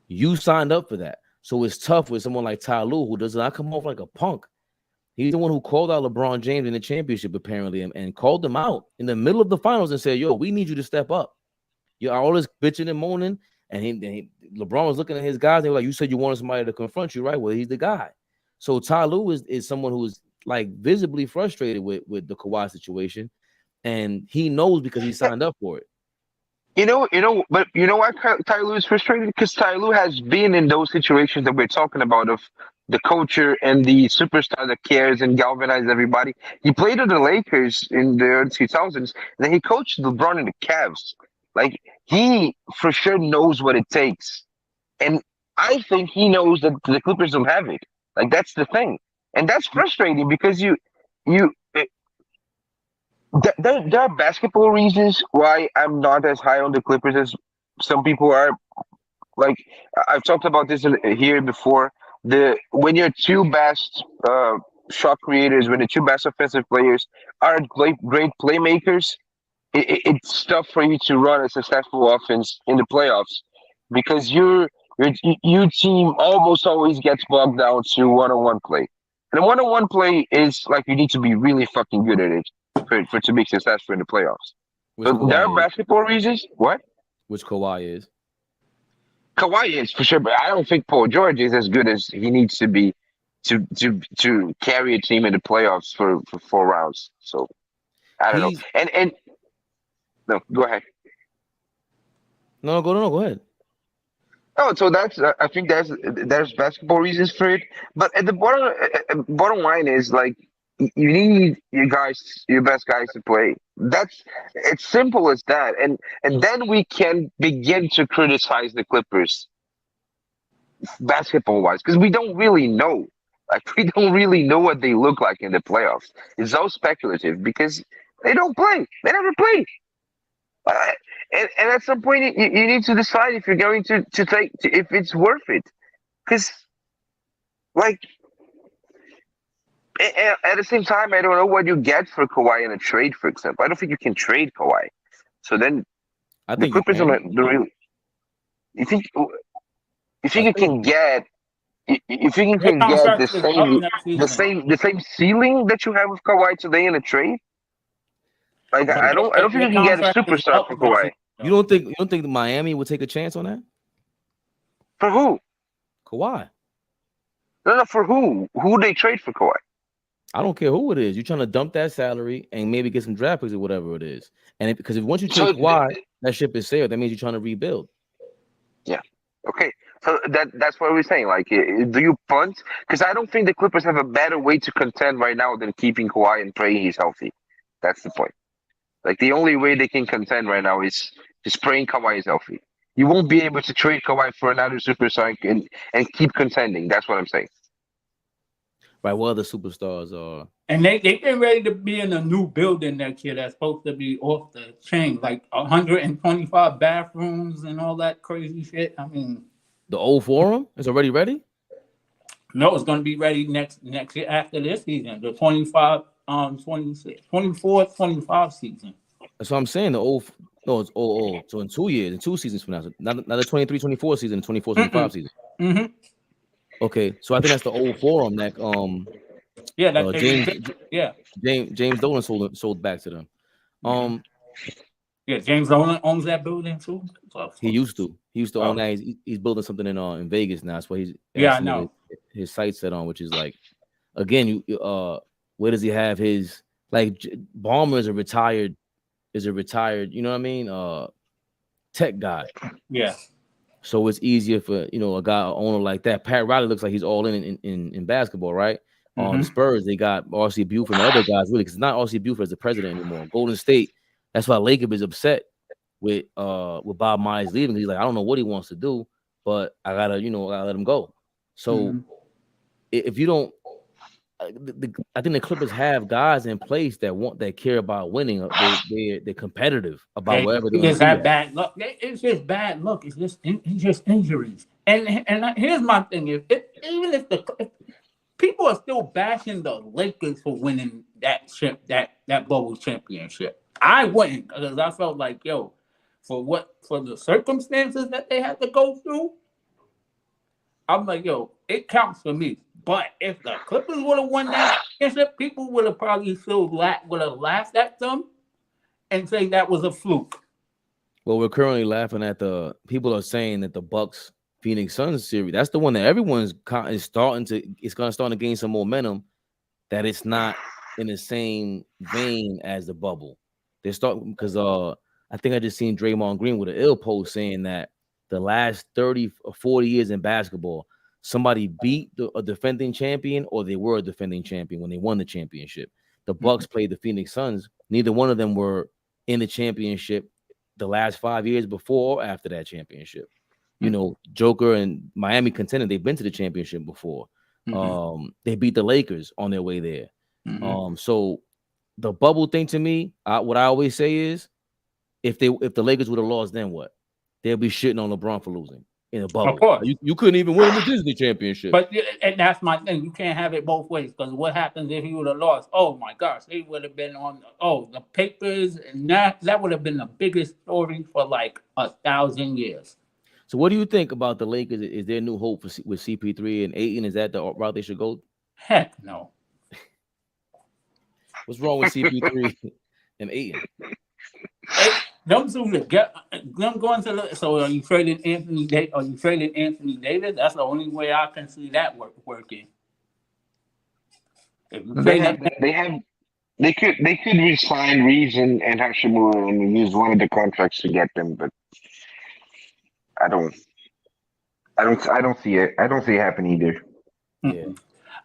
You signed up for that. So it's tough with someone like Ty Lue who does not come off like a punk. He's the one who called out LeBron James in the championship, apparently, and called them out in the middle of the finals and said, yo, we need you to step up. You're always bitching and moaning. And LeBron was looking at his guys. They were like, you said you wanted somebody to confront you, right? Well, he's the guy. So Ty Lue is someone who is like visibly frustrated with the Kawhi situation. And he knows because he signed up for it. But you know why Ty Lue is frustrated? Because Ty Lue has been in those situations that we're talking about of the culture and the superstar that cares and galvanizes everybody. He played with the Lakers in the early 2000s, and then he coached LeBron in the Cavs. Like, he for sure knows what it takes. And I think he knows that the Clippers don't have it. Like, that's the thing. And that's frustrating because there are basketball reasons why I'm not as high on the Clippers as some people are. Like I've talked about this here before. When your two best shot creators, when the two best offensive players are great playmakers, it's tough for you to run a successful offense in the playoffs because your team almost always gets bogged down to one-on-one play. And a one-on-one play is like you need to be really fucking good at it for to be successful in the playoffs. So there are basketball reasons. What? Which Kawhi is. Kawhi is for sure, but I don't think Paul George is as good as he needs to be to carry a team in the playoffs for 4 rounds. So I don't know. And no, go ahead. No, go ahead. Oh, so that's I think there's basketball reasons for it, but at the bottom line is like you need your best guys to play. It's simple as that, and then we can begin to criticize the Clippers basketball wise because we don't really know. Like we don't really know what they look like in the playoffs. It's all speculative because they don't play. They never play. And at some point, you need to decide if you're going to take if it's worth it, because like at the same time, I don't know what you get for Kawhi in a trade. For example, I don't think you can trade Kawhi. So then, I think the Clippers are the real. You think you can get? You think you can get the same ceiling that you have with Kawhi today in a trade? Like I don't think you can get a superstar for Kawhi. You don't think Miami would take a chance on that? For who? Kawhi. No, for who? Who would they trade for Kawhi? I don't care who it is. You're trying to dump that salary and maybe get some draft picks or whatever it is. And because if once you trade Kawhi, that ship is sailed. That means you're trying to rebuild. Yeah. Okay. So that's what we're saying. Like, do you punt? Because I don't think the Clippers have a better way to contend right now than keeping Kawhi and praying he's healthy. That's the point. Like the only way they can contend right now is just praying Kawhi is healthy. You won't be able to trade Kawhi for another superstar and keep contending. That's what I'm saying. Right, what other superstars are? And they getting ready to be in a new building next year that's supposed to be off the chain, like 125 bathrooms and all that crazy shit. I mean, The old Forum is already ready. no, it's going to be ready next year after this season, the 25, 26, 24, 25 season. That's what I'm saying. The old, no, it's old. So in 2 years, in 2 seasons from now, so not the 23-24 season, the 24-25 season. Mm-hmm. Okay, so I think that's the old Forum that Yeah, that James Dolan sold back to them. Yeah, James Dolan owns that building too. He used to own that. He's building something in Vegas now. That's why he's I know his sights set on, which is like, again, where does he have his Ballmer is a retired, you know what I mean? Tech guy. Yeah. So it's easier for a owner like that. Pat Riley looks like he's all in basketball, right? On the Spurs, they got R.C. Buford and other guys, really, because it's not R.C. Buford as the president anymore. Golden State, that's why Laker is upset with Bob Myers leaving. He's like, I don't know what he wants to do, but I gotta let him go. So if you don't, I think the Clippers have guys in place that care about winning. They're competitive about whatever they just have bad luck. It's just bad luck. It's just injuries. And here's my thing: if people are still bashing the Lakers for winning that bubble championship, I wouldn't, because I felt like, for the circumstances that they had to go through, I'm like, it counts for me. But if the Clippers would have won that championship, people would have probably still laughed at them and say that was a fluke. Well, we're currently laughing at people are saying that the Bucks Phoenix Suns series, that's the one that everyone's starting to gain some momentum, that it's not in the same vein as the bubble. They're starting, because I think I just seen Draymond Green with an ill post saying that the last 30 or 40 years in basketball, somebody beat a defending champion, or they were a defending champion when they won the championship. The Bucks played the Phoenix Suns. Neither one of them were in the championship the last 5 years before or after that championship. Joker and Miami contended. They've been to the championship before. They beat the Lakers on their way there. So the bubble thing, to me, what I always say is, if the Lakers would have lost, then what? They'll be shitting on LeBron for losing in a bubble. Of course. You couldn't even win the Disney championship. And that's my thing. You can't have it both ways, because what happens if he would have lost? Oh my gosh, he would have been on the papers, and that would have been the biggest story for like 1,000 years. So what do you think about the Lakers? Is there new hope with CP3 and Ayton? Is that the route they should go? Heck no. What's wrong with CP3 and Ayton? Them going to so are you trading Anthony Davis? Are you trading Anthony Davis? That's the only way I can see that working. They could resign Reeves and Hashimura and use one of the contracts to get them, but I don't see it. I don't see it happen either. Yeah.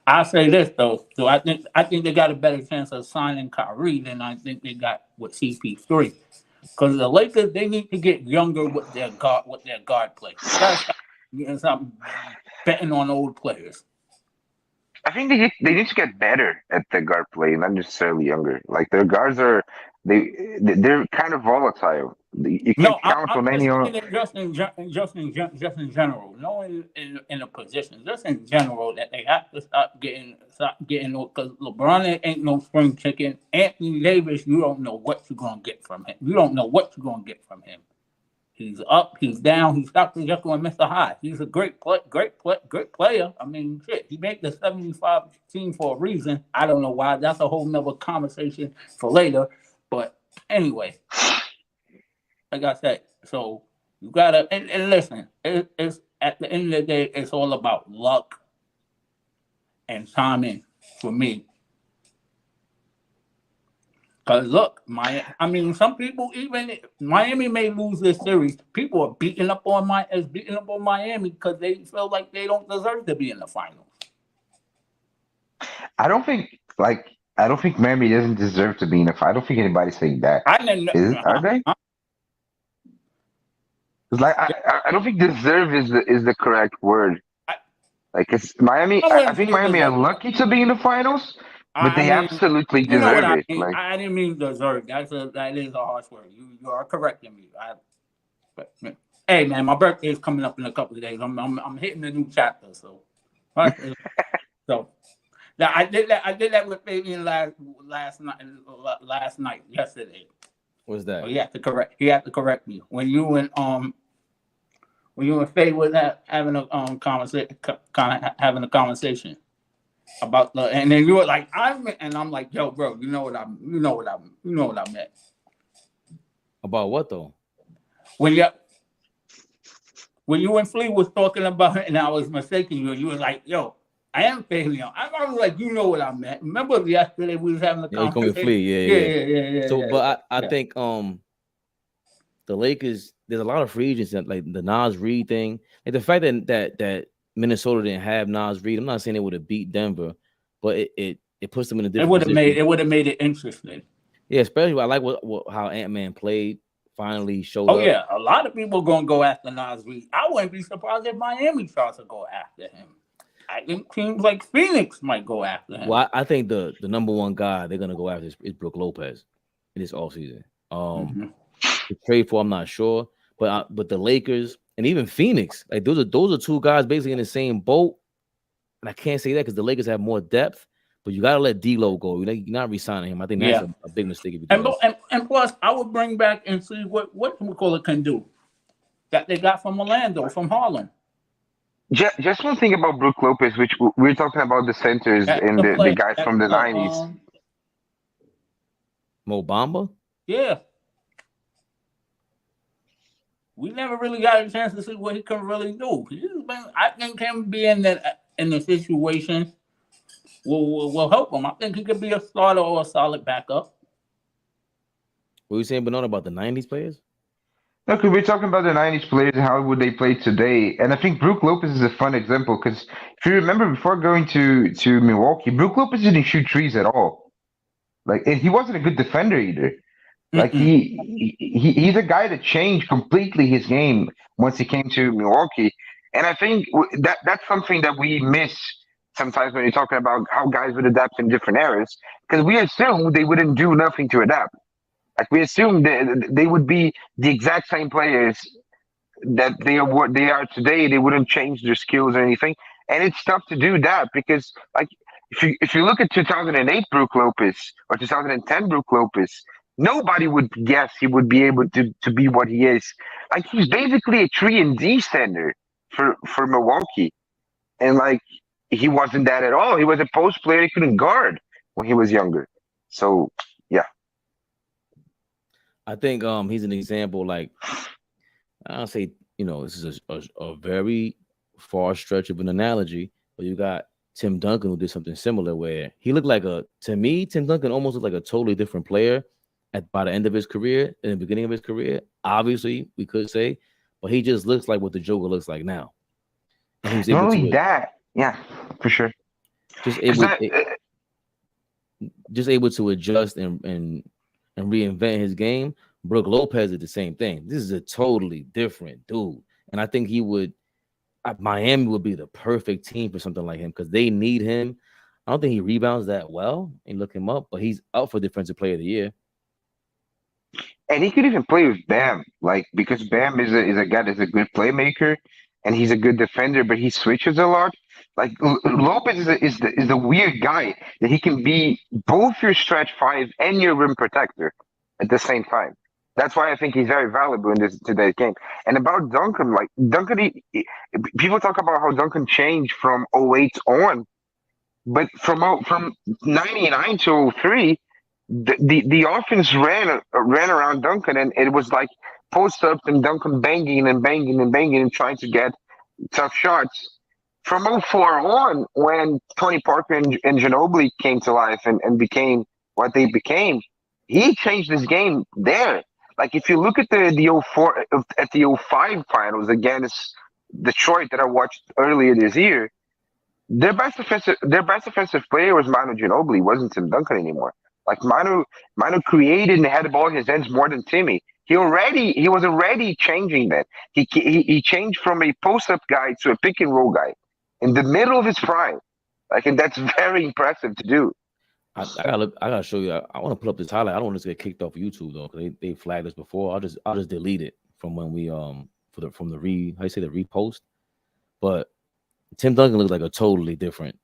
I'll say this though. So I think they got a better chance of signing Kyrie than I think they got with CP3. Because the Lakers, they need to get younger with their guard play. Stop betting on old players. I think they need to get better at the guard play, not necessarily younger. Like their guards they're kind of volatile. You can't count on any of them. Just in general, no, in a position, just in general, that they have to stop getting because LeBron ain't no spring chicken. Anthony Davis, you don't know what you're gonna get from him. You don't know what you're gonna get from him. He's up, he's down, he's not just going to miss a high. He's a great player. I mean, shit, he made the 75 team for a reason. I don't know why. That's a whole nother conversation for later. But anyway, like I said, so you gotta and listen. It's at the end of the day, it's all about luck and timing for me. Because look, some people, even Miami may lose this series. People are beating up on Miami because they feel like they don't deserve to be in the finals. I don't think Miami doesn't deserve to be in the finals. I don't think anybody's saying that. Are they? It's like I don't think deserve is the correct word. Like it's Miami. I I wouldn't think say Miami are deserve. lucky to be in the finals, but I they mean, absolutely you know what deserve I it. mean. Like I didn't mean deserve. That is a harsh word. You are correcting me. But, hey man, my birthday is coming up in a couple of days. I'm hitting a new chapter. So, right. So now I did that with Fabian last night yesterday. What's that? So he had to correct me when you and Faye was having a conversation, kind of having a conversation about and then you were like I'm like, yo bro, you know what I meant. About what though? When you and Flea was talking about it and I was mistaken you was like, yo, I am Fabian. I was like, you know what I meant. Remember yesterday we was having a Yeah, you call me conversation. Flea. Yeah. So, Yeah. but I think the Lakers, there's a lot of free agents that like the Nas Reed thing. Like the fact that Minnesota didn't have Nas Reed. I'm not saying they would have beat Denver, but it puts them in a different position. It would have made it interesting. Yeah, especially I like how Ant-Man played. Finally showed up. Oh yeah, a lot of people gonna go after Nas Reed. I wouldn't be surprised if Miami tries to go after him. I think teams like Phoenix might go after him. Well, I think the number one guy they're gonna go after is Brook Lopez in this offseason. The trade for I'm not sure, but the Lakers and even Phoenix, like those are two guys basically in the same boat. And I can't say that because the Lakers have more depth, but you gotta let D'Lo go. You're not re-signing him. I think that's a big mistake if you do that. And plus, I would bring back and see what McCullough can do that they got from Orlando, from Harlem. just one thing about Brook Lopez, which we're talking about the centers and the guys from the 90s. Mo Bamba? Yeah. We never really got a chance to see what he can really do. I think him being in the situation will help him. I think he could be a starter or a solid backup. What were you saying, Bernard, about the 90s players? No, because we're talking about the 90s players and how would they play today. And I think Brook Lopez is a fun example because if you remember before going to Milwaukee, Brook Lopez didn't shoot threes at all. Like, and he wasn't a good defender either. Like he's a guy that changed completely his game once he came to Milwaukee, and I think that's something that we miss sometimes when you're talking about how guys would adapt in different eras, because we assume they wouldn't do nothing to adapt. Like we assume they would be the exact same players that they are today. They wouldn't change their skills or anything, and it's tough to do that because like if you look at 2008 Brook Lopez or 2010 Brook Lopez. Nobody would guess he would be able to be what he is. Like he's basically a 3-and-D center for Milwaukee, and like he wasn't that at all. He was a post player. He couldn't guard when he was younger. So yeah, I think he's an example. Like I'll say, this is a very far stretch of an analogy, but you got Tim Duncan who did something similar where he looked like to me, Tim Duncan almost looked like a totally different player. By the end of his career, in the beginning of his career, obviously we could say, but he just looks like what the Joker looks like now. And he's not only that, yeah, for sure. Just able to adjust and reinvent his game. Brook Lopez did the same thing. This is a totally different dude, and I think Miami would be the perfect team for something like him because they need him. I don't think he rebounds that well. And look him up, but he's up for Defensive Player of the Year. And he could even play with Bam, like because Bam is a guy that's a good playmaker and he's a good defender, but he switches a lot. Like Lopez is the weird guy that he can be both your stretch five and your rim protector at the same time. That's why I think he's very valuable in today's game. And about Duncan, like Duncan, people talk about how Duncan changed from 08 on, but from 99 to 03. The offense ran around Duncan, and it was like post up and Duncan banging and trying to get tough shots. From 04 on, when Tony Parker and Ginobili came to life and became what they became, he changed his game there. Like if you look at the 04 at the 05 finals against Detroit that I watched earlier this year, their best offensive player was Manu Ginobili, wasn't Tim Duncan anymore. Like Manu created and had the ball in his hands more than Timmy. He was already changing that. He changed from a post-up guy to a pick and roll guy. in the middle of his prime. Like, and that's very impressive to do. I gotta show you. I want to put up this highlight. I don't want this to get kicked off YouTube though, because they flagged us before. I'll just delete it from when we from the repost. But Tim Duncan looks like a totally different.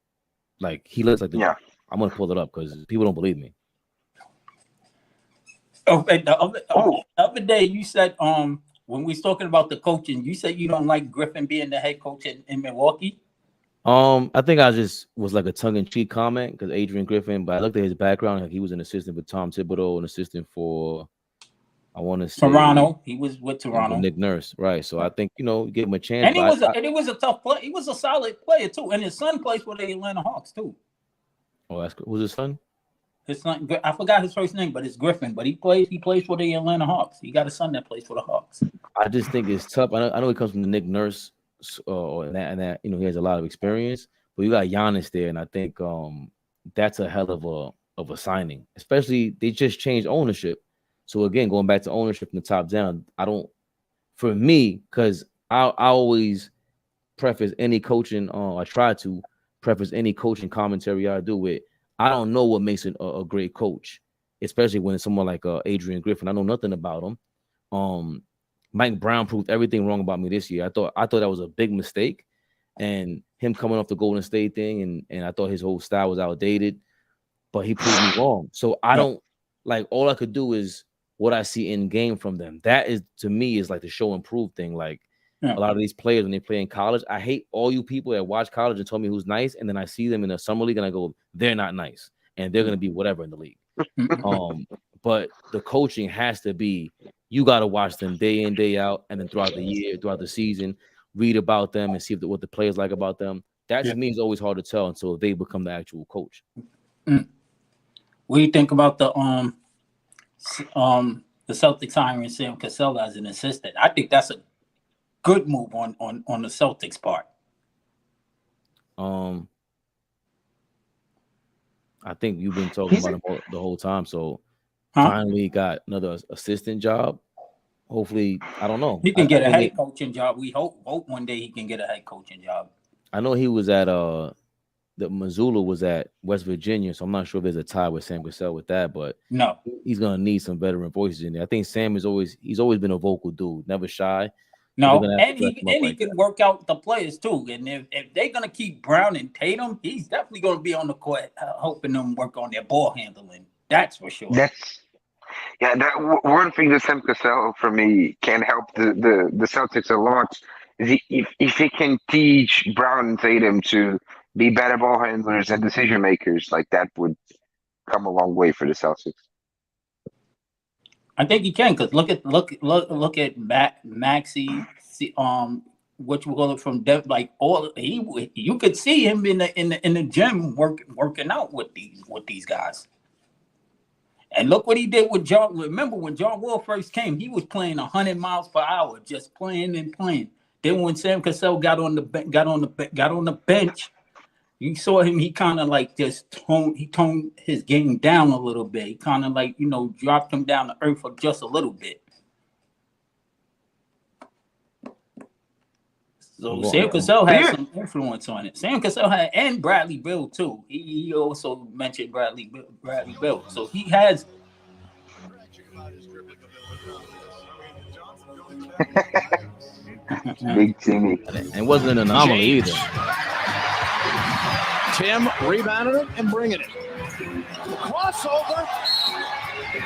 Like he looks like the. Yeah. I'm gonna pull it up because people don't believe me. Oh, and the other day you said when we was talking about the coaching, you said you don't like Griffin being the head coach in Milwaukee. I think I just was like a tongue-in-cheek comment because Adrian Griffin, but I looked at his background, like he was an assistant with Tom Thibodeau, an assistant for I want to say Toronto. He was with Toronto. Nick Nurse, right? So I think give him a chance. And he was a tough player. He was a solid player too. And his son plays for the Atlanta Hawks too. Oh, that's who's his son? His son, I forgot his first name, but it's Griffin. But he plays for the Atlanta Hawks. He got a son that plays for the Hawks. I just think it's tough. I know he comes from the Nick Nurse, and that he has a lot of experience. But you got Giannis there, and I think that's a hell of a signing. Especially they just changed ownership. So again, going back to ownership from the top down, for me, because I always preface any coaching. I try to preface any coaching commentary I do with. I don't know what makes a great coach, especially when it's someone like Adrian Griffin. I know nothing about him. Mike Brown proved everything wrong about me this year. I thought that was a big mistake, and him coming off the Golden State thing, and I thought his whole style was outdated, but he proved me wrong. So I don't like all I could do is what I see in game from them. That is to me is like the show and prove thing. Like a lot of these players when they play in college, I hate all you people that watch college and tell me who's nice, and then I see them in the summer league and I go, they're not nice, and they're gonna be whatever in the league. But the coaching has to be, you got to watch them day in, day out, and then throughout the year, throughout the season, read about them and see what the players like about them. That to me is always hard to tell until they become the actual coach. What do you think about the Celtics hiring Sam Cassell as an assistant? I think that's a good move on the Celtics part. I think you've been talking about him the whole time. So finally got another assistant job. Hopefully, I don't know. He can get a head coaching job. We hope one day he can get a head coaching job. I know he was at the Missoula was at West Virginia, so I'm not sure if there's a tie with Sam Cassell with that, but no, he's gonna need some veteran voices in there. I think Sam he's always been a vocal dude, never shy. No, and he can work out the players too. And if they're gonna keep Brown and Tatum, he's definitely gonna be on the court helping them work on their ball handling. That's for sure. That one thing that Sam Cassell for me can help the Celtics a lot is if he can teach Brown and Tatum to be better ball handlers and decision makers, like that would come a long way for the Celtics. I think he can, because look at Maxey, which we call it from depth, like you could see him in the gym working out with these guys. And look what he did with John. Remember when John Wall first came, he was playing 100 miles per hour, just playing and playing. Then when Sam Cassell got on the bench, you saw him. He kind of like just toned his game down a little bit. He kind of like dropped him down to earth for just a little bit. So Sam Cassell had some influence on it. Sam Cassell had, and Bradley Beal too. He also mentioned Bradley Beal. So he has. Big Timmy. And wasn't an anomaly either. Tim rebounded it and bringing it. Crossover.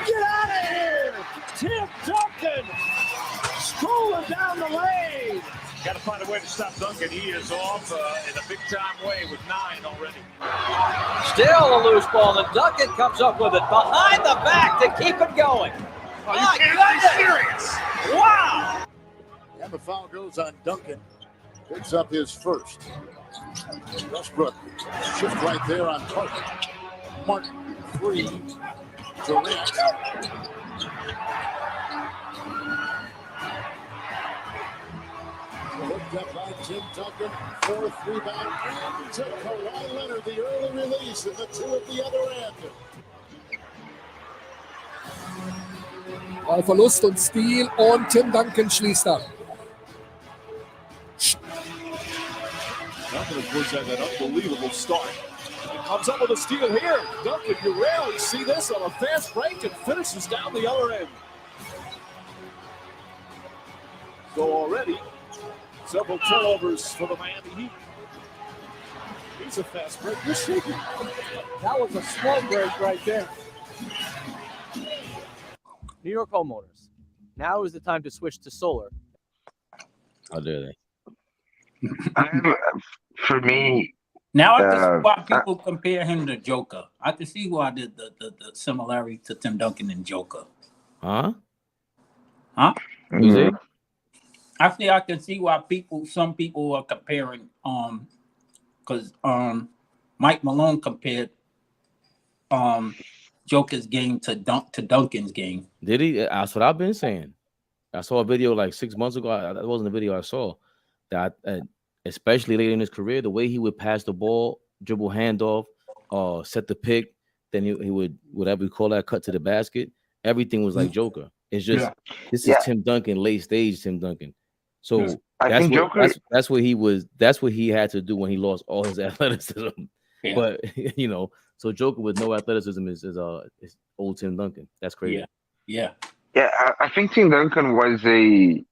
Get out of here. Tim Duncan strolling down the lane. Got to find a way to stop Duncan. He is off in a big-time way with 9 already. Still a loose ball, and Duncan comes up with it behind the back to keep it going. Oh, you can't be serious. Wow. And the foul goes on Duncan. Picks up his first. Westbrook shift right there on target. Martin, 3. Durant. Looked up by Tim Duncan. 4th rebound. And to Kawhi Leonard, the early release, and the 2 at the other end. Ballverlust und Steal und Tim Duncan schließt ab. Duncan was at an unbelievable start. It comes up with a steal here. Duncan, you rarely see this on a fast break and finishes down the other end. So already, several turnovers for the Miami Heat. He's a fast break. You're shaking. That was a slow break right there. New York homeowners, now is the time to switch to solar. How dare they? For me, Now I can see why people compare him to Joker. I can see why the similarity to Tim Duncan and Joker. Huh? Mhm. Actually, I can see why some people are comparing because Mike Malone compared Joker's game to Duncan's game. Did he? That's what I've been saying. I saw a video like 6 months ago. That wasn't a video I saw. That especially later in his career, the way he would pass the ball, dribble handoff, set the pick, then he would, whatever you call that, cut to the basket. Everything was like Joker. It's just this is Tim Duncan, late stage Tim Duncan. So that's what he was. That's what he had to do when he lost all his athleticism. Yeah. But so Joker with no athleticism is old Tim Duncan. That's crazy. Yeah. I think Tim Duncan was he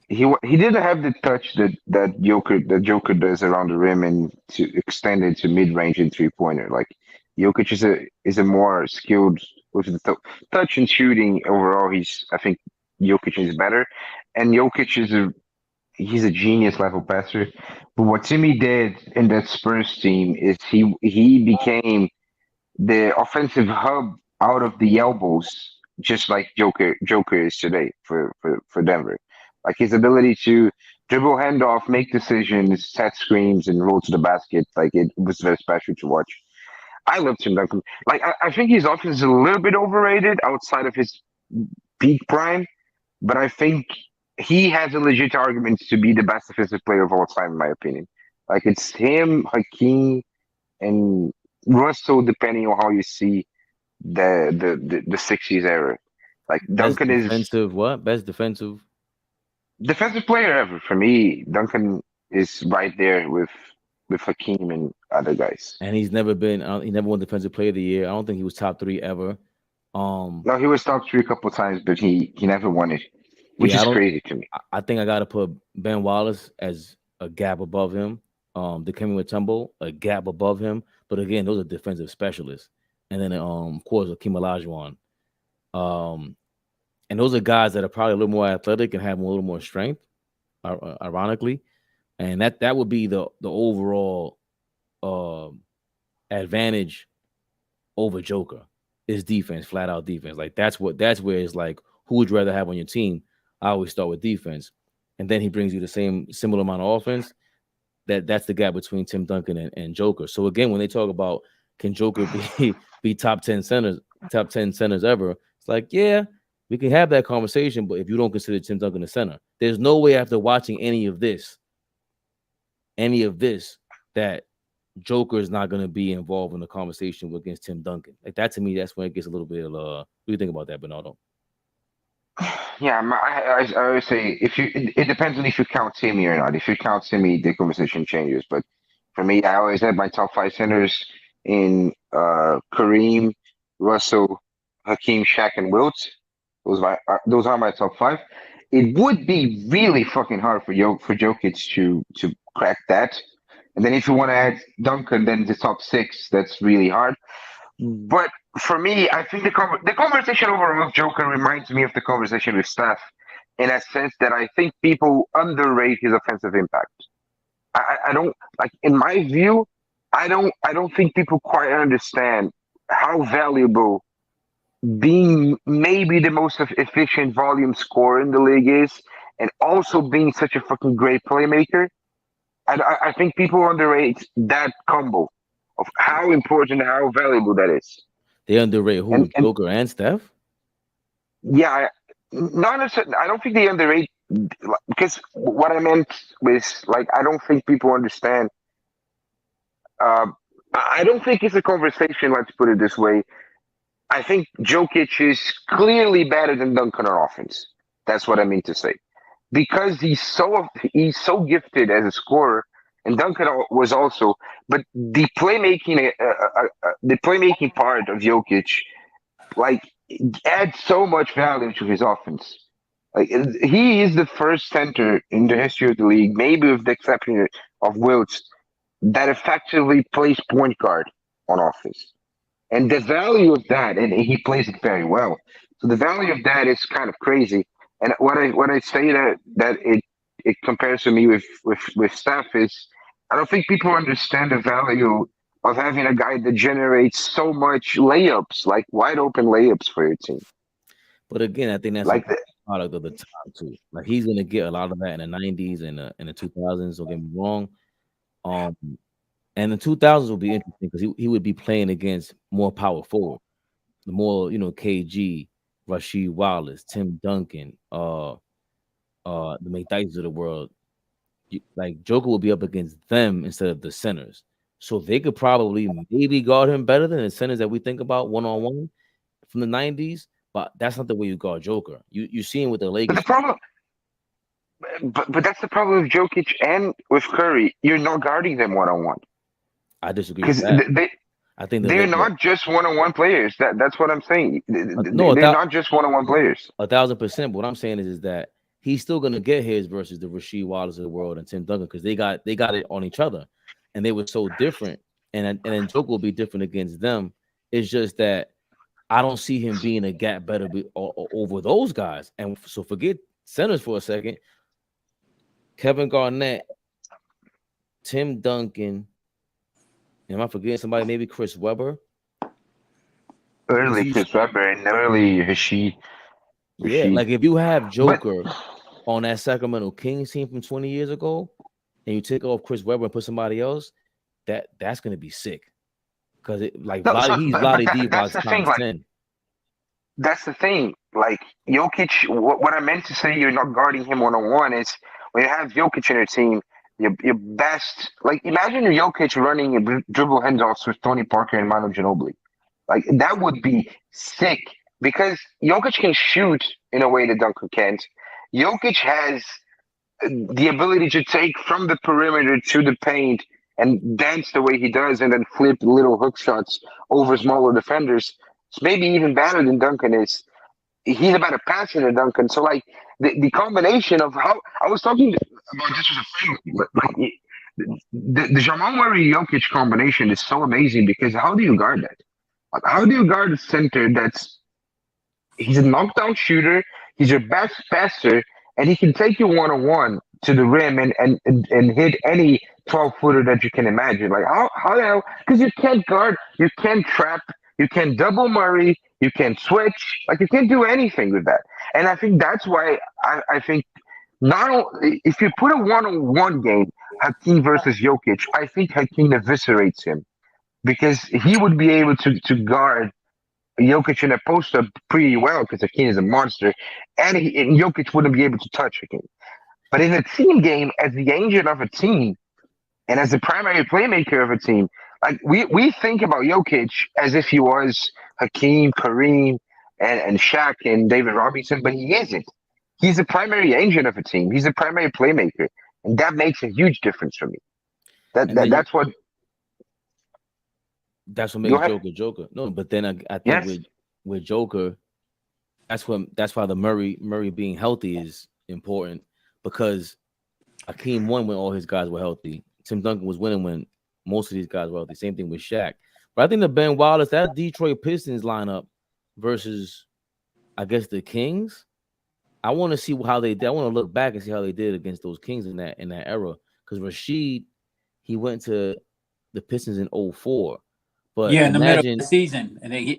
didn't have the touch that Joker does around the rim and to extend it to mid range and 3-pointer. Like Jokic is a more skilled with the touch and shooting overall. I think Jokic is better, and Jokic he's a genius level passer. But what Timmy did in that Spurs team is he became the offensive hub out of the elbows, just like Joker is today for Denver. Like his ability to dribble handoff, make decisions, set screens, and roll to the basket. Like it was very special to watch. I love Tim Duncan. Like I think his offense is a little bit overrated outside of his peak prime, but I think he has a legit argument to be the best defensive player of all time, in my opinion. Like it's him, Hakeem, and Russell, depending on how you see the 60s era. Like Duncan is best defensive player ever for me. Duncan is right there with Hakeem and other guys. And he's never been. He never won Defensive Player of the Year. I don't think he was top 3 ever. No, he was top 3 a couple of times, but he never won it, which is crazy to me. I think I got to put Ben Wallace as a gap above him. Dikembe Mutombo, a gap above him. But again, those are defensive specialists. And then, of course, Hakeem Olajuwon. And those are guys that are probably a little more athletic and have a little more strength, ironically. And that would be the overall advantage over Joker is defense, flat out defense. Like that's where it's like, who would you rather have on your team? I always start with defense. And then he brings you the similar amount of offense. That's the gap between Tim Duncan and Joker. So again, when they talk about can Joker be top 10 centers ever, it's like, yeah, we can have that conversation, but if you don't consider Tim Duncan a center, there's no way after watching any of this that Joker is not going to be involved in the conversation against Tim Duncan. Like that to me, that's when it gets a little bit what do you think about that, Bernardo? Yeah, I always say it depends on if you count Timmy or not. If you count Timmy, the conversation changes. But for me, I always have my top 5 centers in Kareem, Russell, Hakeem, Shaq, and Wilt. Those are my top 5. It would be really fucking hard for Jokic to crack that. And then if you want to add Duncan, then the top 6, that's really hard. But for me, I think the conversation overall with Joker reminds me of the conversation with Steph in a sense that I think people underrate his offensive impact. I don't like, in my view, I don't think people quite understand how valuable being maybe the most efficient volume scorer in the league is, and also being such a fucking great playmaker. I think people underrate that combo of how important, how valuable that is. They underrate who? Joker and Steph? Yeah, not necessarily. I don't think they underrate, because what I meant was, like, I don't think people understand. I don't think it's a conversation, let's put it this way. I think Jokic is clearly better than Duncan on offense. That's what I mean to say. Because he's so gifted as a scorer, and Duncan was also. But the playmaking part of Jokic, like, adds so much value to his offense. Like, he is the first center in the history of the league, maybe with the exception of Wilt, that effectively plays point guard on offense. And the value of that, and he plays it very well. So the value of that is kind of crazy. And what I say that it compares to me with Steph is, I don't think people understand the value of having a guy that generates so much layups, like wide open layups for your team. But again, I think that's Like a product of the time too. Like he's gonna get a lot of that in the 90s and in the 2000s. Don't get me wrong. And the 2000s will be interesting because he would be playing against more power forward, the more KG, Rasheed Wallace, Tim Duncan, the McDyess of the world. Like Joker will be up against them instead of the centers, so they could probably maybe guard him better than the centers that we think about one-on-one from the 90s. But that's not the way you guard Joker. You see him with the Lakers. But the problem, but that's the problem with Jokic and with Curry. You're not guarding them one-on-one. I disagree with that. I think they're not just one-on-one players. That's what I'm saying. No, they're not just one-on-one players. 1,000%. But what I'm saying is that he's still gonna get his versus the Rasheed Wallace of the world and Tim Duncan because they got it on each other, and they were so different. And then Joker will be different against them. It's just that I don't see him being a gap better over those guys. And so forget centers for a second. Kevin Garnett, Tim Duncan. Am I forgetting somebody? Maybe Chris Webber. Early Chris Webber and early Rasheed. Yeah, like if you have Joker on that Sacramento Kings team from 20 years ago, and you take off Chris Webber and put somebody else, that's gonna be sick. Because he's Vlade Divac's times 10. That's the thing. Like Jokic, what I meant to say, you're not guarding him one-on-one is when you have Jokic in your team. Your best, like imagine Jokic running a dribble handoffs with Tony Parker and Manu Ginobili. Like that would be sick because Jokic can shoot in a way that Duncan can't. Jokic has the ability to take from the perimeter to the paint and dance the way he does and then flip little hook shots over smaller defenders. It's maybe even better than Duncan is. He's a better passer than Duncan. So like the combination of how I was talking about this with a friend, but like the Jamal Murray Jokic combination is so amazing because how do you guard that? Like, how do you guard a center he's a knockdown shooter, he's your best passer, and he can take you one-on-one to the rim and hit any 12-footer that you can imagine. Like how the hell? Because you can't guard, you can't trap, you can double Murray, you can switch, like you can't do anything with that. And I think that's why I think if you put a one-on-one game, Hakeem versus Jokic, I think Hakeem eviscerates him because he would be able to guard Jokic in a post-up pretty well because Hakeem is a monster, and Jokic wouldn't be able to touch Hakeem. But in a team game, as the agent of a team and as the primary playmaker of a team, like we think about Jokic as if he was Hakeem, Kareem, and Shaq and David Robinson, but he isn't. He's the primary agent of a team. He's the primary playmaker, and that makes a huge difference for me. That's what makes Joker. No, but then I think with Joker, that's why the Murray being healthy is important because Hakeem won when all his guys were healthy. Tim Duncan was winning when most of these guys were healthy. Same thing with Shaq. But I think the Ben Wallace, that Detroit Pistons lineup versus, I guess, the Kings, I want to see how they did. I want to look back and see how they did against those Kings in that era. Because Rasheed, he went to the Pistons in 2004. But in the middle of the season, and he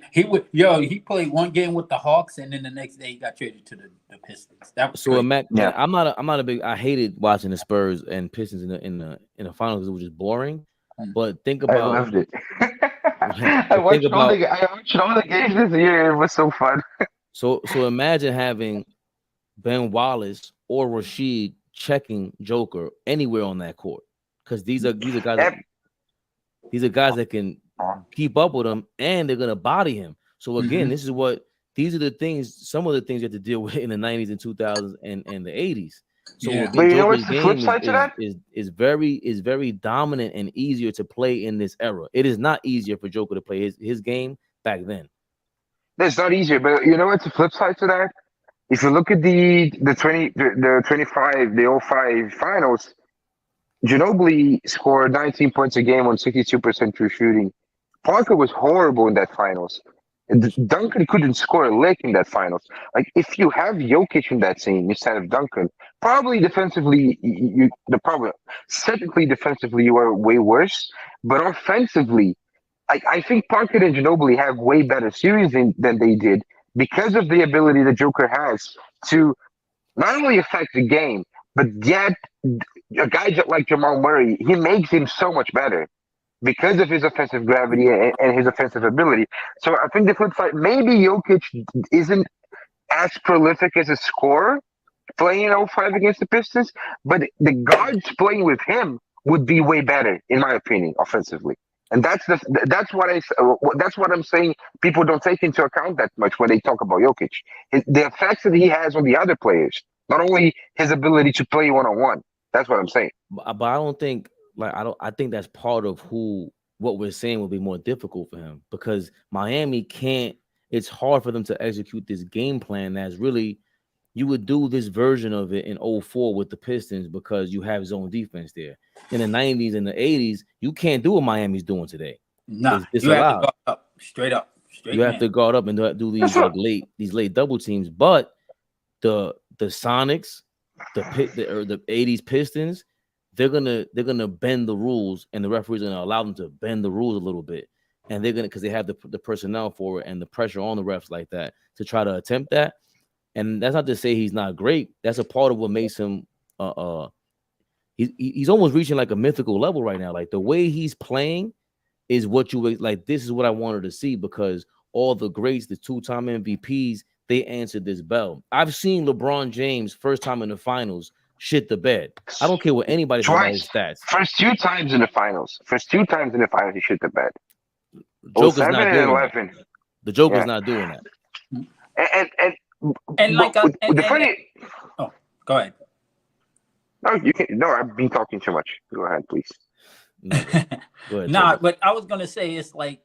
played one game with the Hawks, and then the next day he got traded to the Pistons. That was I'm not a big. I hated watching the Spurs and Pistons in the finals because it was just boring. But think about. I loved it. I watched all the games this year. It was so fun. So imagine having Ben Wallace or Rasheed checking Joker anywhere on that court because these are guys. These are guys that can keep up with him, and they're gonna body him. So again, these are the things. Some of the things you have to deal with in the 90s and 2000s and the 80s. So Yeah. it would But be you know Joker's what's the flip game side to that? is very dominant and easier to play in this era. It is not easier for Joker to play his game back then. That's not easier. But you know what's the flip side to that? If you look at the 25, the 05 finals, Ginobili scored 19 points a game on 62% true shooting. Parker was horrible in that finals. Duncan couldn't score a lick in that finals. Like if you have Jokic in that scene instead of Duncan, probably defensively, the problem. Technically, defensively, you are way worse. But offensively, I think Parker and Ginobili have way better series than they did because of the ability the Joker has to not only affect the game, but yet a guy like Jamal Murray, he makes him so much better because of his offensive gravity and his offensive ability. So I think the flip side, maybe Jokic isn't as prolific as a scorer playing in 05 against the Pistons, but the guards playing with him would be way better, in my opinion, offensively. And that's what I'm saying. People don't take into account that much when they talk about Jokic. The effects that he has on the other players, not only his ability to play 1-on-1. That's what I'm saying. But I don't think I think that's part of what we're saying will be more difficult for him because Miami can't. It's hard for them to execute this game plan that's really you would do this version of it in 04 with the Pistons because you have zone defense there. In the 90s and the 80s, you can't do what Miami's doing today. Nah, it's you have to allowed. guard up, straight up. You have to guard up and do these late double teams. But the Sonics, the 80s Pistons, they're gonna bend the rules, and the referees are gonna allow them to bend the rules a little bit, and they're gonna because they have the personnel for it and the pressure on the refs like that to try to attempt that. And that's not to say he's not great. That's a part of what makes him. He's almost reaching like a mythical level right now. Like the way he's playing is what you like. This is what I wanted to see because all the greats, the two-time MVPs, they answered this bell. I've seen LeBron James first time in the finals shit the bed. I don't care what anybody says about his stats. First two times in the finals, he shit the bed. Joker's not doing that. The Joker's not doing that. And like oh, go ahead. No, you can. No, I've been talking too much. Go ahead, please. No, go ahead, nah, but I was gonna say it's like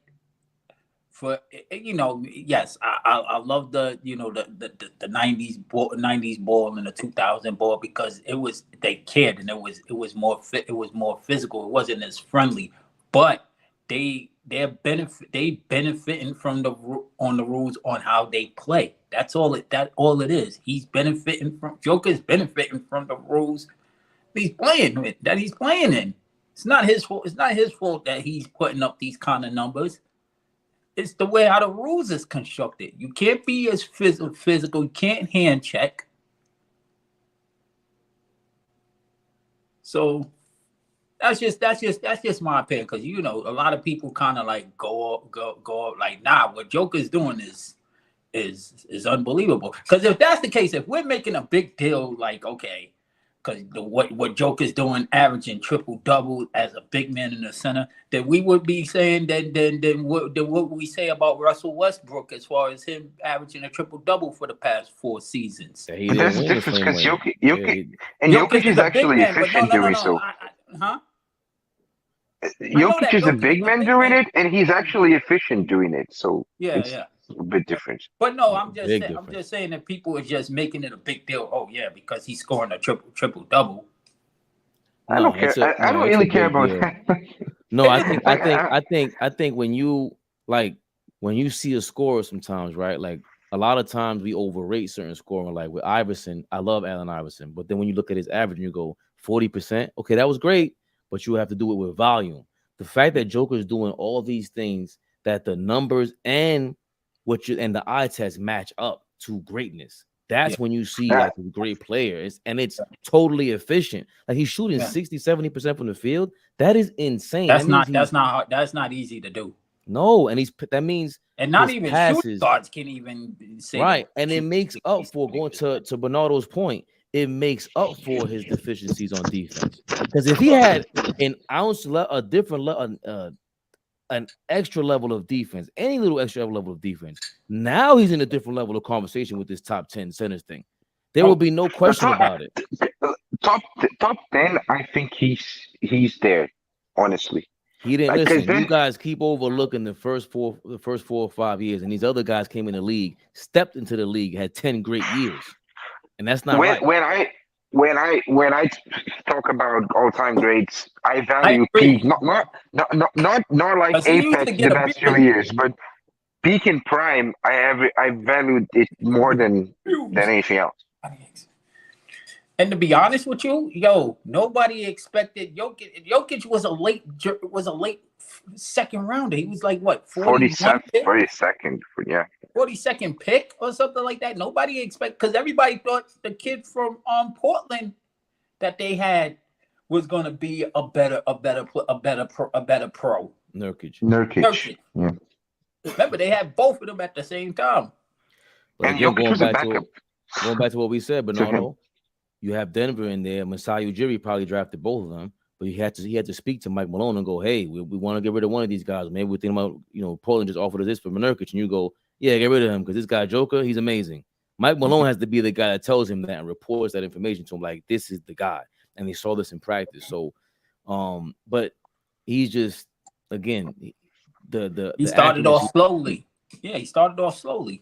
for yes, I love the the 90s ball and the 2000 ball because they cared and it was more physical. It wasn't as friendly, but they benefiting from the rules on how they play. That's all it is. He's benefiting from Joker's benefiting from the rules he's playing in. It's not his fault. It's not his fault that he's putting up these kind of numbers. It's the way how the rules is constructed. You can't be as physical. You can't hand check. So that's just my opinion because a lot of people kind of like go like what Joker's doing is unbelievable. Because if that's the case, if we're making a big deal like okay, because what Joker's doing, averaging triple double as a big man in the center, then we would be saying then what would we say about Russell Westbrook as far as him averaging a triple double for the past 4 seasons? But there's a difference because Jokic is actually efficient doing so. Jokic is a big man doing it, and he's actually efficient doing it. So it's a bit different. But no, I'm just saying that people are just making it a big deal. Oh yeah, because he's scoring a triple double. I don't care. I don't really care about that. No, I think when you see a scorer sometimes, right? Like a lot of times we overrate certain scoring. Like with Iverson, I love Allen Iverson, but then when you look at his average and you go 40%, okay, that was great, but you have to do it with volume. The fact that Joker's doing all these things, that the numbers and the eye test match up to greatness. That's when you see like a great player. It's totally efficient. Like he's shooting 60-70% from the field. That is insane. That's not easy to do. No, and that means and not even shooting guards can even say right. And it makes up for going to Bernardo's point. It makes up for his deficiencies on defense. Because if he had an ounce, a different an extra level of defense, any little extra level of defense, now he's in a different level of conversation with this top 10 centers thing. There will be no question about it. Top 10. I think he's there. Honestly, He didn't Like, 'cause listen. then- You guys keep overlooking the first 4 or 5 years, and these other guys came in the league, stepped into the league, had 10 great years, and that's not right. when I talk about all-time greats, I value agree. peak, not like Because he used to apex get the a best big- few years, but peak in prime. I valued it more than anything else. And to be honest with you, nobody expected Jokic. Jokic was a late second rounder. He was like what 42nd, pick? 42nd pick or something like that. Nobody expect because everybody thought the kid from Portland that they had was going to be a better pro. Nurkic. Yeah. Remember, they had both of them at the same time. But And again, Jokic was a backup. going back to what we said, him. Bernardo, you have Denver in there. Masai Ujiri probably drafted both of them, but he had to speak to Mike Malone and go, hey, we want to get rid of one of these guys. Maybe we're thinking about, Portland just offered us this for Nurkic, and you go, yeah, get rid of him because this guy Joker, he's amazing. Mike Malone has to be the guy that tells him that and reports that information to him, like this is the guy, and he saw this in practice. So, but he's just again he started off slowly. Yeah, he started off slowly.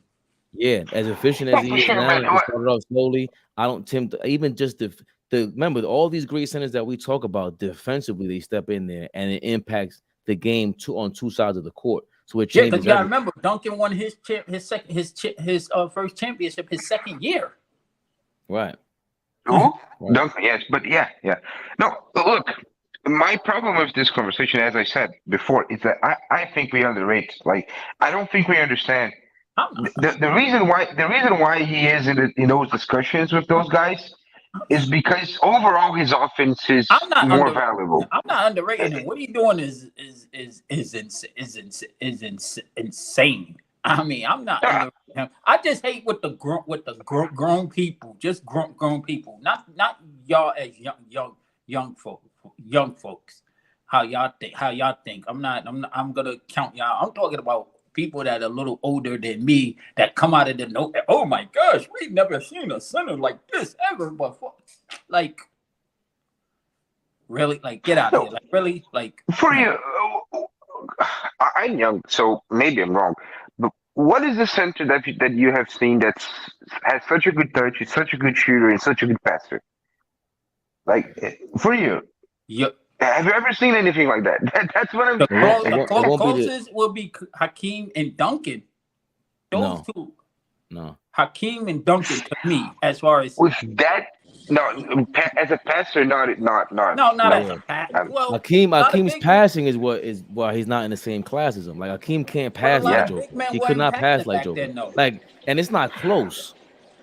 Yeah, as efficient as he is now, he started off slowly. I don't tempt even just the remember all these great centers that we talk about defensively, they step in there and it impacts the game on two sides of the court. So it changes. Because you gotta remember, Duncan won his first championship his second year. Right. Who? Duncan, yes, but yeah. No, look, my problem with this conversation, as I said before, is that I think we underrate. Like, I don't think we understand the reason why he is in those discussions with those guys is because overall his offense is more valuable. I'm not underrating him. What he's doing is insane. I mean, I'm not underrating him. I just hate with the grown people, just grown people, not y'all as young folks. How y'all think? I'm gonna count y'all. I'm talking about people that are a little older than me that come out of the note. Oh my gosh, we've never seen a center like this ever before. Like, really? Like, get out of here. Like, really? Like, for you, I'm young, so maybe I'm wrong. But what is the center that you have seen that has such a good touch, is such a good shooter, and such a good passer? Like, for you. Yep. Have you ever seen anything like that? That's what I'm saying. The closest will be Hakeem and Duncan. Those two. No. Hakeem and Duncan to me, as far as with that. No, as a passer, not as a passer. Well, Hakeem's passing is why he's not in the same class as him. Like Hakeem can't pass like Joker. He could not pass like Joker. Like, and it's not close.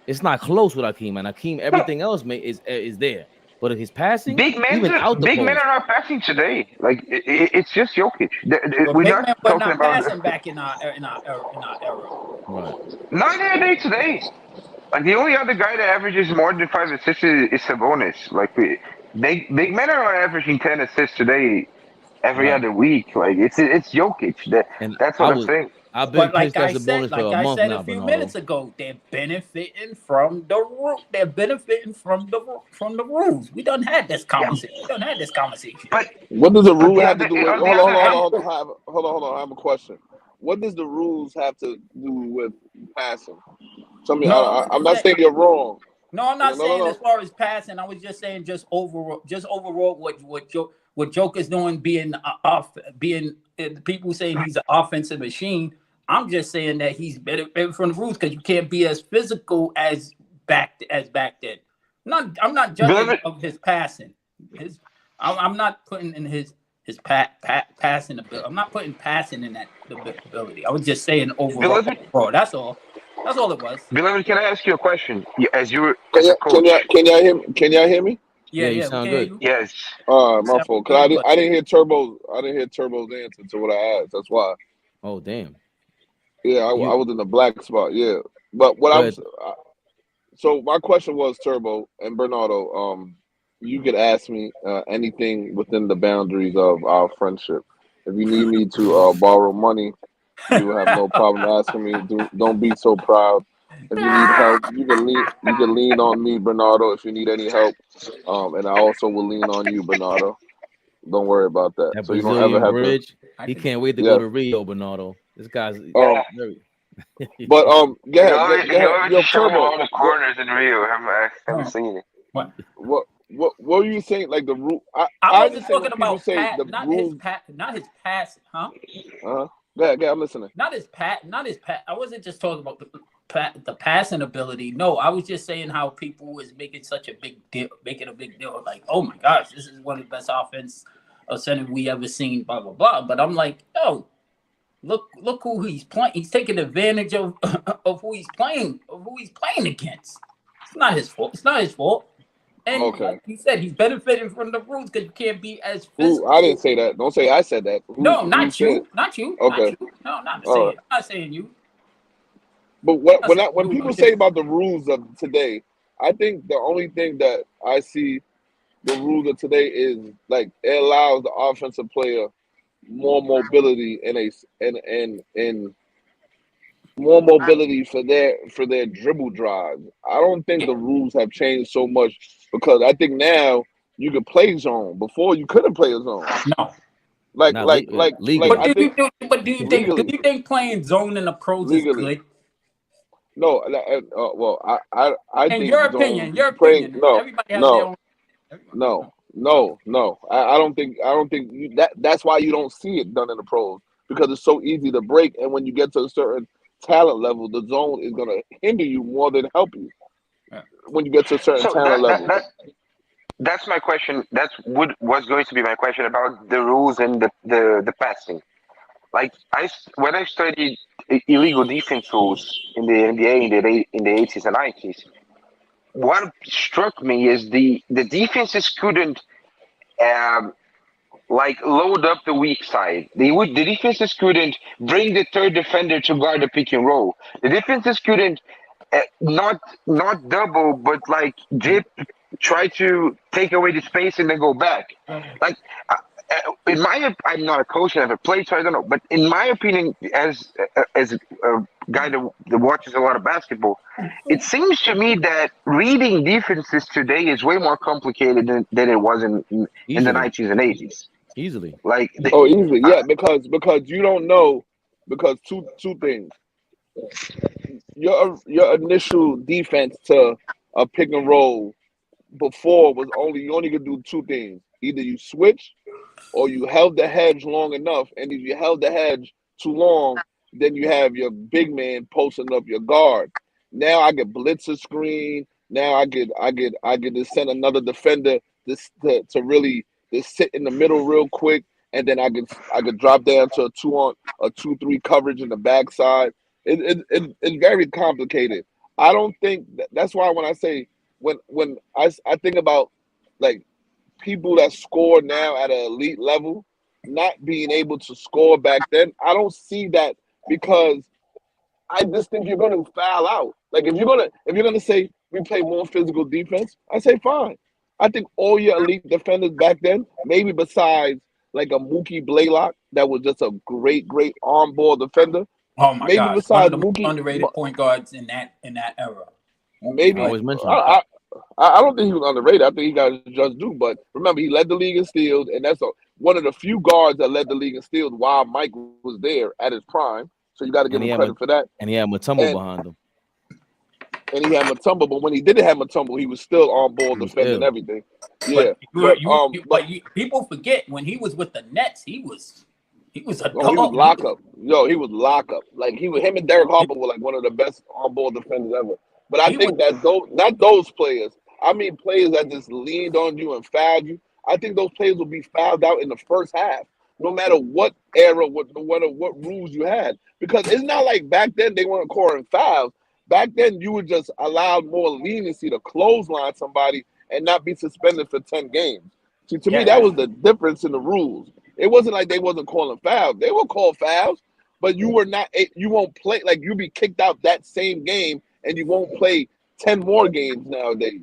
It's not close with Hakeem. And Hakeem, everything else is there. But his passing, big men are not passing today. Like it's just Jokic. We're not talking about passing back in our era. Right. Not every day today. Like the only other guy that averages more than 5 assists is Sabonis. Like big men are not averaging 10 assists today every other week. Like it's Jokic. That's what I'm saying. I've been like I said a few minutes ago, they're benefiting from the rules. We done had this conversation. But what does the rule have to do with? Hold on. I have a question. What does the rules have to do with passing? Tell me. I'm not saying you're wrong. No, I'm not saying as far as passing. I was just saying just overall what Joker's doing, being people saying he's an offensive machine. I'm just saying that he's better from the rules because you can't be as physical as back then. I'm not judging of his passing. I'm not putting in his passing ability. I'm not putting passing in that ability. I was just saying overall. That's all. That's all it was. Beloved, can I ask you a question? As you were, can y'all hear me? Yeah, you sound good. Yes. My fault. Cause I didn't hear Turbo's answer to what I asked. That's why. Oh damn. Yeah, I was in the black spot. Yeah, but so my question was, Turbo and Bernardo. You could ask me anything within the boundaries of our friendship. If you need me to borrow money, you have no problem asking me. Don't be so proud. If you need help, you can lean on me, Bernardo, if you need any help. And I also will lean on you, Bernardo. Don't worry about that. That So you don't ever Brazilian have bridge. to. He can't wait to Yeah. go to Rio, Bernardo. This guy's very. But go He ahead, always yo, show Turbo. all the corners in Rio. I haven't seen it. What were you saying? Like the rule? I I wasn't understand when talking people about say Pat, the not rules. his pass, huh? Go ahead, I'm listening. Not his pat. I wasn't just talking about the passing ability. No, I was just saying how people was making such a big deal, like, oh my gosh, this is one of the best offense of center we ever seen, blah blah blah. But I'm like, yo, look who he's playing. He's taking advantage of who he's playing against. It's not his fault. And like you said, he's benefiting from the rules because you can't be as physical. I didn't say that. Don't say I said that. No, Who not said you. it? Not you. Okay. Not you. No, not All saying. right. I'm not saying you. But when people say about the rules of today, I think the only thing that I see the rules of today is like it allows the offensive player more mobility and more mobility for their dribble drive. I don't think the rules have changed so much because I think now you can play zone. Before you couldn't play a zone. No. Like legally. I think Do you think playing zone in the pros is good? No, well, I In think your zone opinion, playing everybody has their own. No. I don't think that's why you don't see it done in the pros because it's so easy to break, and when you get to a certain talent level, the zone is gonna hinder you more than help you. When you get to a certain talent level. That's my question. That's what was going to be my question about the rules and the passing. Like when I studied illegal defense rules in the NBA in the 80s and 90s, what struck me is the defenses couldn't like load up the weak side. The defenses couldn't bring the third defender to guard the pick and roll. The defenses couldn't not double, but like dip, try to take away the space and then go back. Like I'm not a coach and I've played, so I don't know. But in my opinion, as a guy that watches a lot of basketball, it seems to me that reading defenses today is way more complicated than it was in the 90s and 80s. Easily. Like easily, yeah, because you don't know because two things. Your initial defense to a pick and roll before was you only could do two things. Either you switch or you held the hedge long enough, and if you held the hedge too long, then you have your big man posting up your guard. Now I get blitz a screen. Now I get to send another defender to really to sit in the middle real quick, and then I could drop down to a 2-3 coverage in the backside. It's very complicated. I don't think that's why when I say when I think about like people that score now at an elite level not being able to score back then, I don't see that because I just think you're going to foul out. Like if you're gonna say we play more physical defense, I say fine. I think all your elite defenders back then, maybe besides like a Mookie Blaylock, that was just a great arm ball defender. Oh my maybe gosh, besides one of the Mookie, underrated point guards in that era. Maybe I don't think he was underrated. I think he got just due. But remember, he led the league in steals, and that's one of the few guards that led the league in steals while Mike was there at his prime. So you got to give him credit for that. And he had Mutombo behind him. And he had Mutombo, but when he didn't have Mutombo, he was still on ball defending everything. Yeah, but people forget when he was with the Nets, he was a dog. He was lockup. He was lockup. Like him and Derek Harper were like one of the best on ball defenders ever. But I think that not those players. I mean players that just leaned on you and fouled you. I think those players will be fouled out in the first half, no matter what era, what rules you had. Because it's not like back then they weren't calling fouls. Back then you would just allow more leniency to clothesline somebody and not be suspended for 10 games. See, to me, that was the difference in the rules. It wasn't like they wasn't calling fouls. They were called fouls, but you won't play, like you'll be kicked out that same game and you won't play 10 more games nowadays.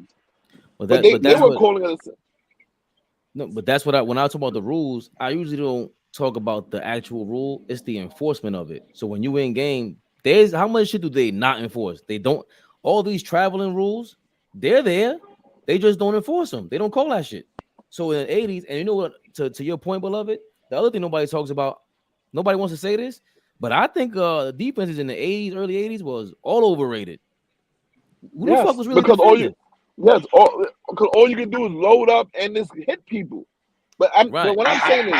Well, they were calling it. No, but that's what when I talk about the rules, I usually don't talk about the actual rule. It's the enforcement of it. So when you in game, There's how much shit do they not enforce? They don't. All these traveling rules, they're there. They just don't enforce them. They don't call that shit. So in the 80s, and you know what? To your point, beloved, the other thing nobody talks about, nobody wants to say this, but I think the defenses in the 80s, early 80s was all overrated. Who the fuck was really because defending? because all you can do is load up and just hit people. But what I'm saying is,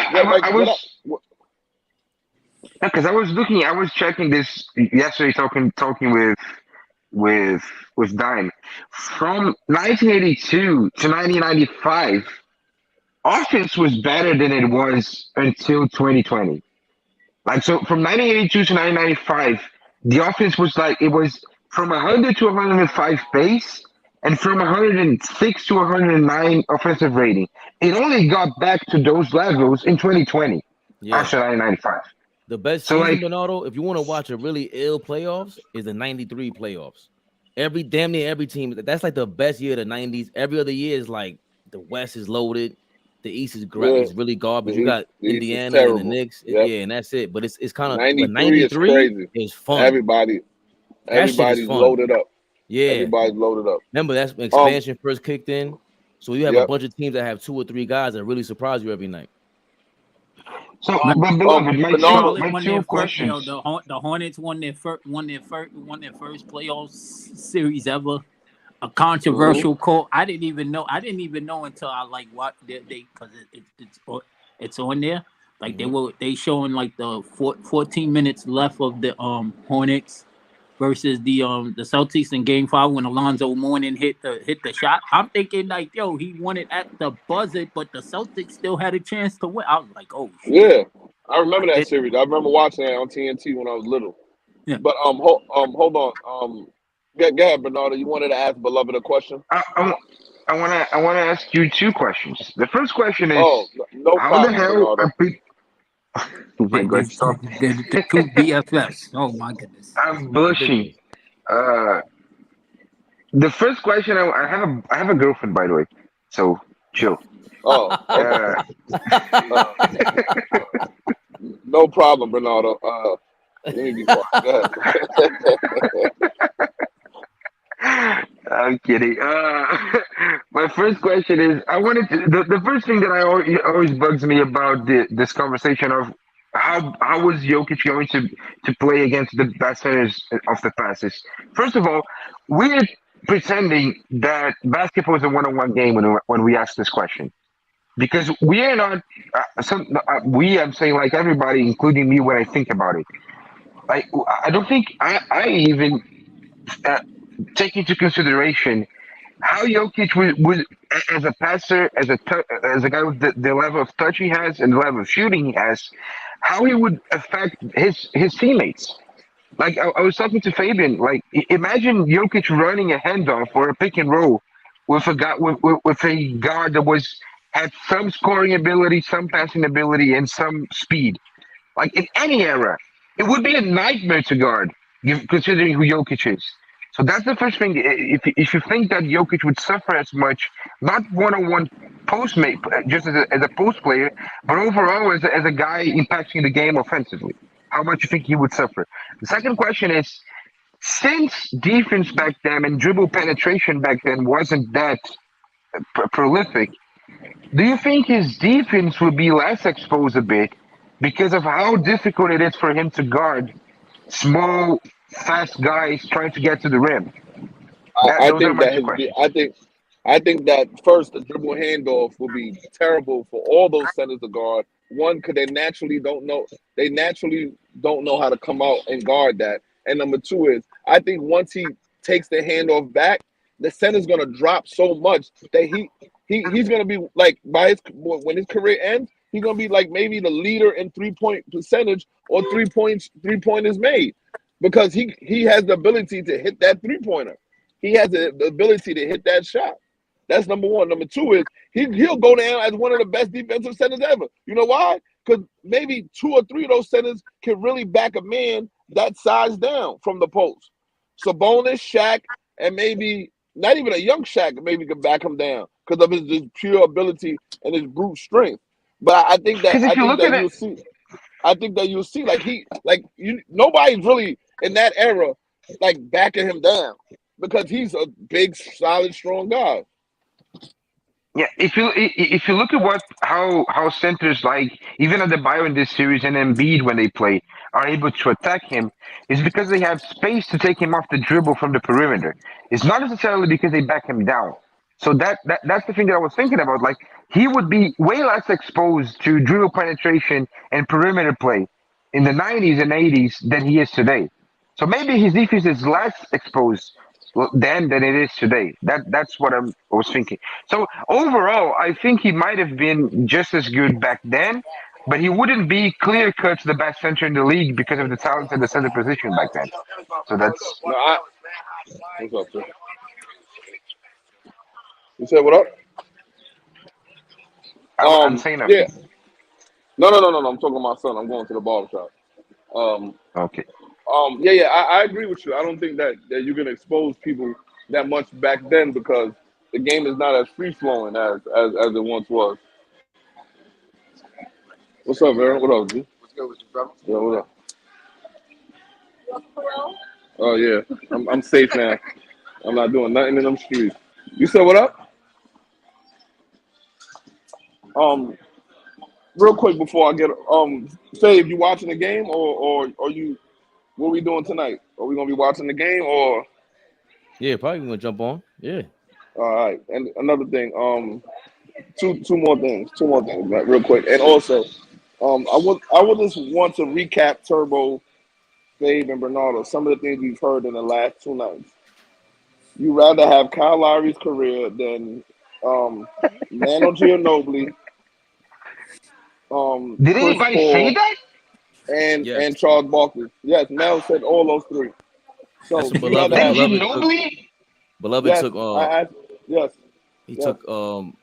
because I was checking this yesterday, talking with Dime. From 1982 to 1995, offense was better than it was until 2020. Like, so from 1982 to 1995, the offense was like, it was from 100 to 105 pace and from 106 to 109 offensive rating. It only got back to those levels in 2020 after 1995. The best season, Bernardo, if you want to watch a really ill playoffs, is the 93 playoffs. Damn near every team, that's like the best year of the 90s. Every other year is like the West is loaded. The East is great. It's really garbage. You got Indiana and the Knicks. Yeah, and that's it. But it's kind of 93 is fun. Everybody's loaded up. Yeah. Everybody's loaded up. Remember, that's when expansion first kicked in. So you have a bunch of teams that have 2 or 3 guys that really surprise you every night. So, my two questions. The Hornets won their first playoff series ever. A controversial call. I didn't even know until I like what they because it's on there. Like they showing like the 14 minutes left of the Hornets versus the Celtics in Game 5 when Alonzo Mourning hit the shot. I'm thinking like, yo, he won it at the buzzer, but the Celtics still had a chance to win. I was like, oh shit. Yeah, I remember that series. I remember watching that on TNT when I was little. Yeah. But hold on. Go ahead, Bernardo. You wanted to ask Beloved a question? I want to ask you 2 questions. The first question is, no how problem, the hell are people? Oh my God! Stop. The 2 BFFs. Oh my goodness. I'm blushing. The first question, I have a girlfriend, by the way, so chill. No problem, Bernardo. Let me be quiet. Go ahead. I'm kidding. My first question is, I wanted to, the first thing that always bugs me about this conversation of how was Jokic going to play against the best centers of the past is, first of all, we're pretending that basketball is a one-on-one game when we ask this question, because we are not. I'm saying like everybody, including me, when I think about it. I don't think I even take into consideration how Jokic would as a passer, as a guy with the level of touch he has and the level of shooting he has, how he would affect his teammates. Like I was talking to Fabian, like imagine Jokic running a handoff or a pick and roll with a guy with a guard that had some scoring ability, some passing ability, and some speed. Like in any era, it would be a nightmare to guard, considering who Jokic is. So that's the first thing. If you think that Jokic would suffer as much, not one-on-one postmate, just as a post player, but overall as a guy impacting the game offensively, how much you think he would suffer? The second question is, since defense back then and dribble penetration back then wasn't that prolific, do you think his defense would be less exposed a bit because of how difficult it is for him to guard small, fast guys trying to get to the rim? I think that first the dribble handoff will be terrible for all those centers to guard. One, because they naturally don't know how to come out and guard that. And number 2 is, I think once he takes the handoff back, the center's gonna drop so much that he's gonna be like when his career ends, he's gonna be like maybe the leader in 3-point percentage or 3-pointers made. Because he has the ability to hit that 3-pointer. He has the ability to hit that shot. That's number 1. Number 2 is he'll go down as one of the best defensive centers ever. You know why? Because maybe 2 or 3 of those centers can really back a man that size down from the post. Sabonis, Shaq, and maybe not even a young Shaq maybe can back him down because of his pure ability and his brute strength. But I think that you'll see nobody's really in that era, like backing him down because he's a big, solid, strong guy. Yeah, if you look at how centers like even at the Bio in this series and Embiid when they play are able to attack him, is because they have space to take him off the dribble from the perimeter. It's not necessarily because they back him down. So that's the thing that I was thinking about. Like he would be way less exposed to dribble penetration and perimeter play in the 90s and 80s than he is today. So maybe his defense is less exposed then than it is today. That's what I was thinking. So overall, I think he might have been just as good back then, but he wouldn't be clear cut the best center in the league because of the talent at the center position back then. So that's. No, what's up, sir? You said what up? I'm saying nothing. Yeah. No. I'm talking to my son. I'm going to the barbershop. Okay. Yeah. I agree with you. I don't think that you're gonna expose people that much back then because the game is not as free flowing as it once was. What's up, Aaron? What up, G? What's good with you, bro? Yeah, what up? Oh yeah, I'm safe now. I'm not doing nothing in them streets. You said what up? Real quick before I get Fave, you watching the game or you? What are we doing tonight? Are we gonna be watching the game or? Yeah, probably gonna jump on. Yeah. All right, and another thing, two more things, like, real quick, and also, I would just want to recap Turbo, Fave, and Bernardo. Some of the things we've heard in the last 2 nights. You rather have Kyle Lowry's career than Manu Ginobili. Did Chris anybody Paul, say that? and Charles Barkley. Yes, Mel said all those 3. So That's what you rather have Beloved yes, took yes. he took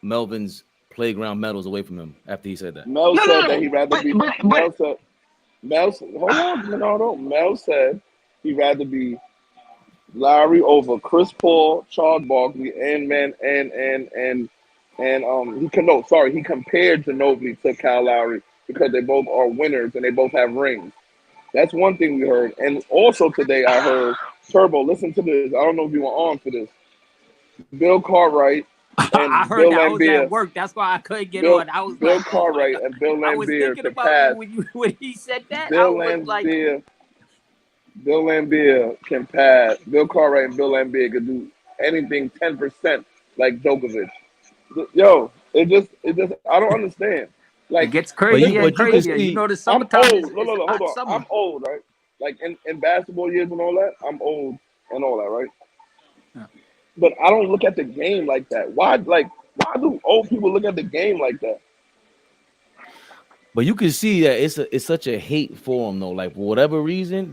Melvin's playground medals away from him after he said that. Mel said that he'd rather be. Mel said, hold on, Bernardo. Mel said he'd rather be Lowry over Chris Paul, Charles Barkley, he compared Ginobili to Kyle Lowry because they both are winners and they both have rings. That's one thing we heard. And also today I heard Turbo. Listen to this. I don't know if you were on for this. Bill Cartwright and I heard Bill that. I was Lambier. at work. That's why I couldn't get on. I was Bill like, Cartwright and Bill I was Lambier thinking could about pass. you when he said that. Bill I was like, Bill Lambier can pass. Bill Cartwright and Bill Lambier could do anything 10% like Djokovic. Yo, it just I don't understand. Like it gets crazier and crazier. You know, the summertime I'm is old. No, hold on. summer. I'm old, right? Like in basketball years and all that, I'm old and all that, right? Yeah. But I don't look at the game like that. Why do old people look at the game like that? But you can see that it's such a hate for him though. Like for whatever reason,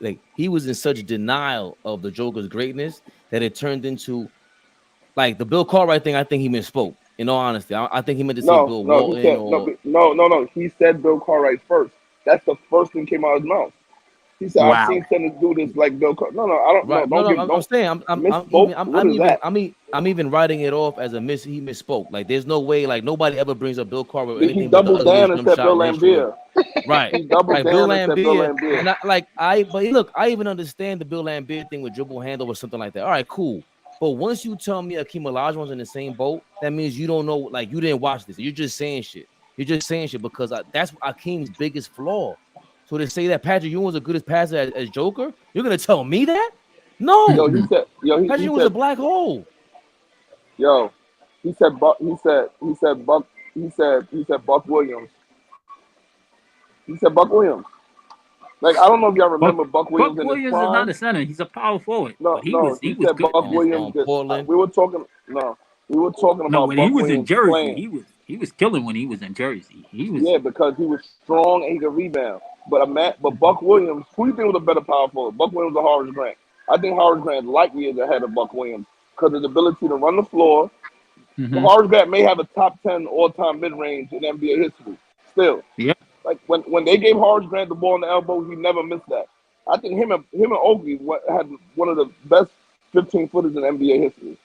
like he was in such denial of the Joker's greatness that it turned into like the Bill Cartwright thing. I think he misspoke. In all honesty, I think he meant to say Bill Walton. No. He said Bill Cartwright first. That's the first thing came out of his mouth. He said, "I've seen centers do this like Bill Cartwright." No, I don't. Right. I'm saying I'm even writing it off as he misspoke. Like there's no way. Like nobody ever brings up Bill Cartwright. Or anything he doubled down and said Bill Lambier. Right. He doubled down and said Bill Lambier. And but look, I even understand the Bill Lambier thing with dribble handle or something like that. All right, cool. But once you tell me Akeem Olajuwon's in the same boat, that means you don't know, like you didn't watch this. You're just saying shit. You're just saying shit because that's Akeem's biggest flaw. So to say that Patrick Ewing was a good passer as Joker, you're gonna tell me that? No. Patrick Ewing was a black hole. Yo, he said Buck Williams. He said Buck Williams. Like I don't know if y'all remember Buck Williams. Buck Williams is not a center. He's a power forward. No, he was good. Buck Williams. We were talking about when Buck he was Williams in Jersey. playing. He was killing when he was in Jersey. Because he was strong and he could rebound. But Buck Williams, who do you think was a better power forward? Buck Williams or Horace Grant? I think Horace Grant likely is ahead of Buck Williams because of his ability to run the floor. Mm-hmm. Horace Grant may have a top 10 all-time mid-range in NBA history. Still, like when they gave Horace Grant the ball in the elbow, he never missed that. I think him and Oakley had one of the best 15-footers in NBA history.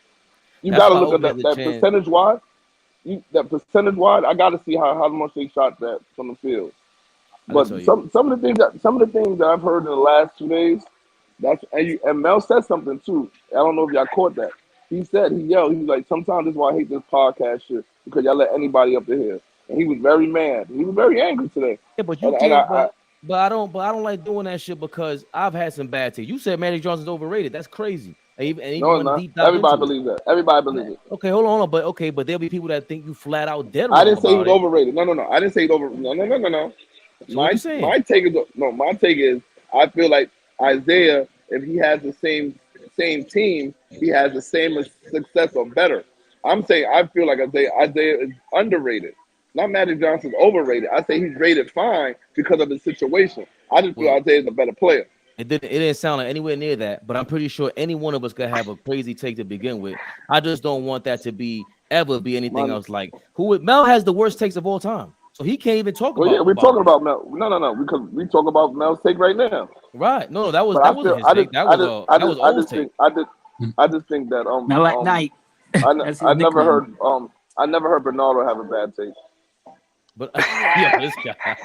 You got to look at that percentage-wise. I got to see how much they shot that from the field. But some of the things that I've heard in the last 2 days, and Mel said something too. I don't know if y'all caught that. He said he was like, sometimes this is why I hate this podcast shit because y'all let anybody up to here. And he was very mad. He was very angry today. Yeah, but you can't. But I don't like doing that shit because I've had some bad takes. You said Magic Johnson's overrated. That's crazy. And even no, everybody believes that. Everybody believes it. Okay, hold on. But there'll be people that think you flat out dead wrong. I didn't say he's overrated. No. I didn't say he's overrated. No. So my take is I feel like Isaiah, if he has the same team, he has the same success or better. I'm saying I feel like Isaiah is underrated. Not Magic Johnson's overrated. I say he's rated fine because of his situation. I just feel Isaiah's a better player. It didn't sound like anywhere near that, but I'm pretty sure any one of us could have a crazy take to begin with. I just don't want that to ever be anything else like Mel has the worst takes of all time. So he can't even talk about. Yeah, we're talking about Mel. No, because we talk about Mel's take right now. Right. No, that wasn't his take. That was old take. I just think that Mel at night. I never heard Bernardo have a bad take. But yeah, this guy.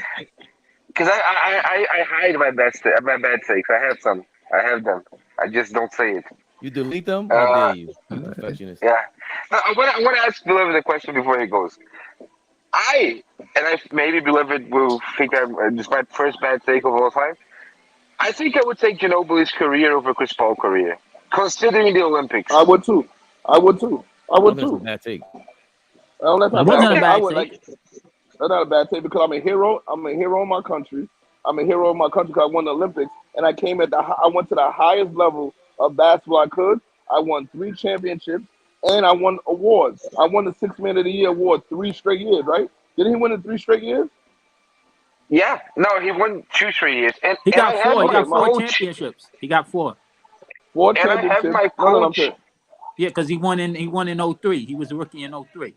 Because I hide my bad takes. I have them. I just don't say it. You delete them? How dare you? Perfectionist. Yeah. I want to ask Beloved a question before he goes. Maybe Beloved will think this is my first bad take of all time. I think I would take Ginobili's career over Chris Paul's career, considering the Olympics. I would too. Bad take. That's not a bad take because I'm a hero. I'm a hero in my country. Because I won the Olympics and I went to the highest level of basketball I could. I won 3 championships and I won awards. I won the 6th Man of the Year award 3 straight years, right? Didn't he win it 3 straight years? Yeah. No, he won 2 straight years. And he got 4. He got 4 championships. He got 4. 4 championships. And I have my coach. Yeah, because he won in 03. He was a rookie in 03.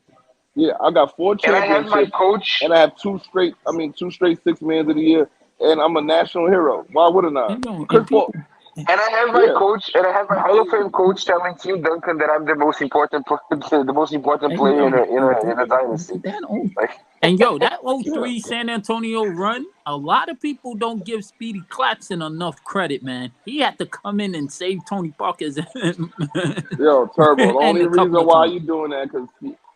Yeah, I got 4 championships. And I have my coach. And I have 2 straight 6 Men of the Year. And I'm a national hero. Why wouldn't I? Chris Paul. And I have my coach, and I have my Hall of Fame coach telling Team Duncan that I'm the most important player in a dynasty. And that 03 San Antonio run, a lot of people don't give Speedy Claxton enough credit, man. He had to come in and save Tony Parker's. Yo, Turbo. The only reason why you doing that because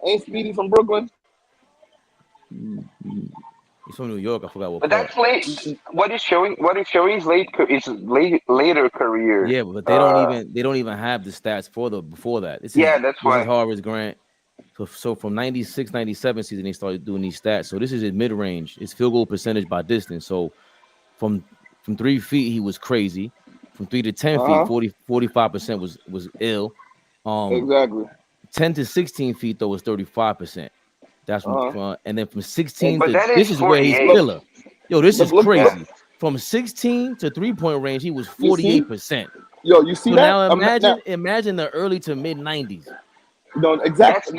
ain't Speedy from Brooklyn? He's from New York. I forgot what. But that's late. What is showing is later career. Yeah, but they don't even have the stats before that. That's why. This is Horace Grant. So from 96, 97 season they started doing these stats. So this is his mid range. His field goal percentage by distance. So from 3 feet he was crazy. From 3 to 10 feet, 45% was ill. Exactly. 10 to 16 feet though was 35%. That's from, and then from 16 to this is where he's killer. Yo, this is crazy. From 16 to 3-point range, he was 48%. Yo, you see so that? Now imagine the early to mid 90s. No, exactly.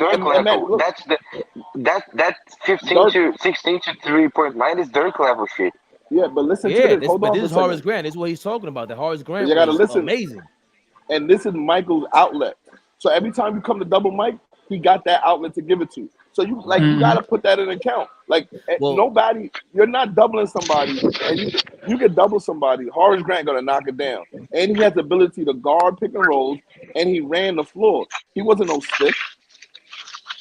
That's 15 to 16 to 3-point line is Dirk level shit. Yeah, but listen to this. This is Horace Grant. This is what he's talking about. The Horace Grant. You gotta listen. Amazing. And this is Michael's outlet. So every time you come to double Mike, he got that outlet to give it to. So you gotta put that in account. Nobody, you're not doubling somebody, and you can double somebody. Horace Grant gonna knock it down, and he has the ability to guard pick and rolls, and he ran the floor. He wasn't no stick.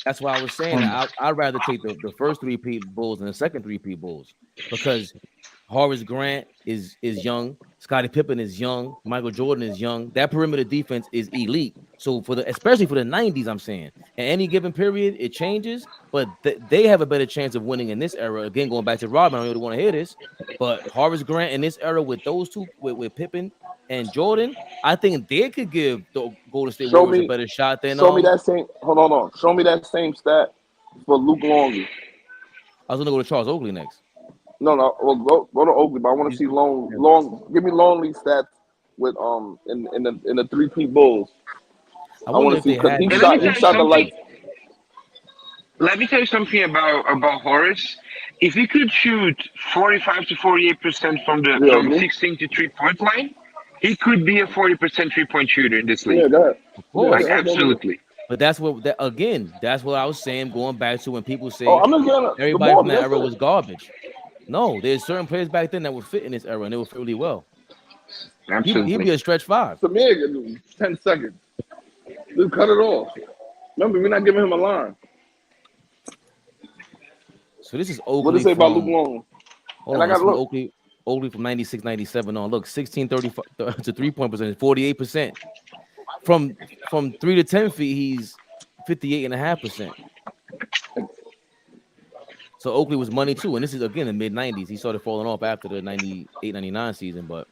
That's why I was saying I'd rather take the first 3-peat Bulls than the second 3-peat Bulls because Horace Grant is young, Scottie Pippen is young, Michael Jordan is young. That perimeter defense is elite. So especially for the 90s, I'm saying, in any given period, it changes, but they have a better chance of winning in this era. Again, going back to Robin, I don't really want to hear this, but Horace Grant in this era with those two, with Pippen and Jordan, I think they could give the Golden State Warriors a better shot than. Show me that same. Hold on. Show me that same stat for Luke Longley. I was gonna go to Charles Oakley next. No. Well, go to Oakley, but I want to see long. Give me Longley stats with in the 3-peat Bulls. I want to see because he shot the light. Let me tell you something about Horace. If he could shoot 45 to 48% from 16 to 3-point line, he could be a 40% 3-point shooter in this league. Yeah, go ahead. Of course. Absolutely. But that's what I was saying, going back to when people say everybody from that era was garbage. No, there's certain players back then that would fit in this era, and they would fit really well. Absolutely. He'd be a stretch 5. Samir, 10 seconds. Just cut it off. Remember, we're not giving him a line. So this is Oakley. What did it say about Luke Long? Hold on, I got Oakley from 96, 97 on. Look, 16, 35 to 3-point percentage, 48%. From 3 to 10 feet, he's 58.5%. So Oakley was money too, and this is again in the mid-90s. He started falling off after the 98, 99 season. But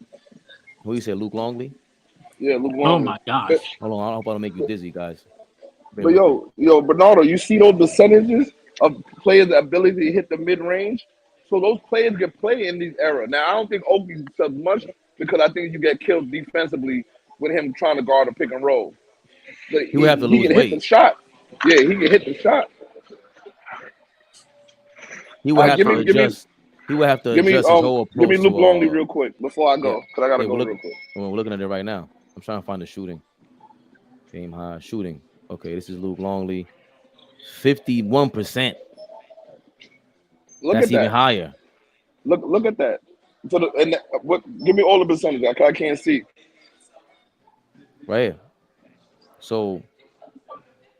who you said, Luke Longley? Yeah, Luke Longley. Oh my gosh! Hold on, I hope I don't make you dizzy, guys. But yo, Bernardo, you see those percentages of players' ability to hit the mid-range? So those players get play in these era. Now I don't think Oakley does much because I think you get killed defensively with him trying to guard a pick and roll. But he would have to lose can weight. hit the shot. Yeah, he can hit the shot. He would have to adjust. He would have to adjust his whole approach. Give me Luke Longley real quick before I go, because I gotta go real quick. We're looking at it right now. I'm trying to find the shooting. Game high shooting. Okay, this is Luke Longley. 51%. That's even higher. Look at that. So give me all the percentages. I can't see. Right here. So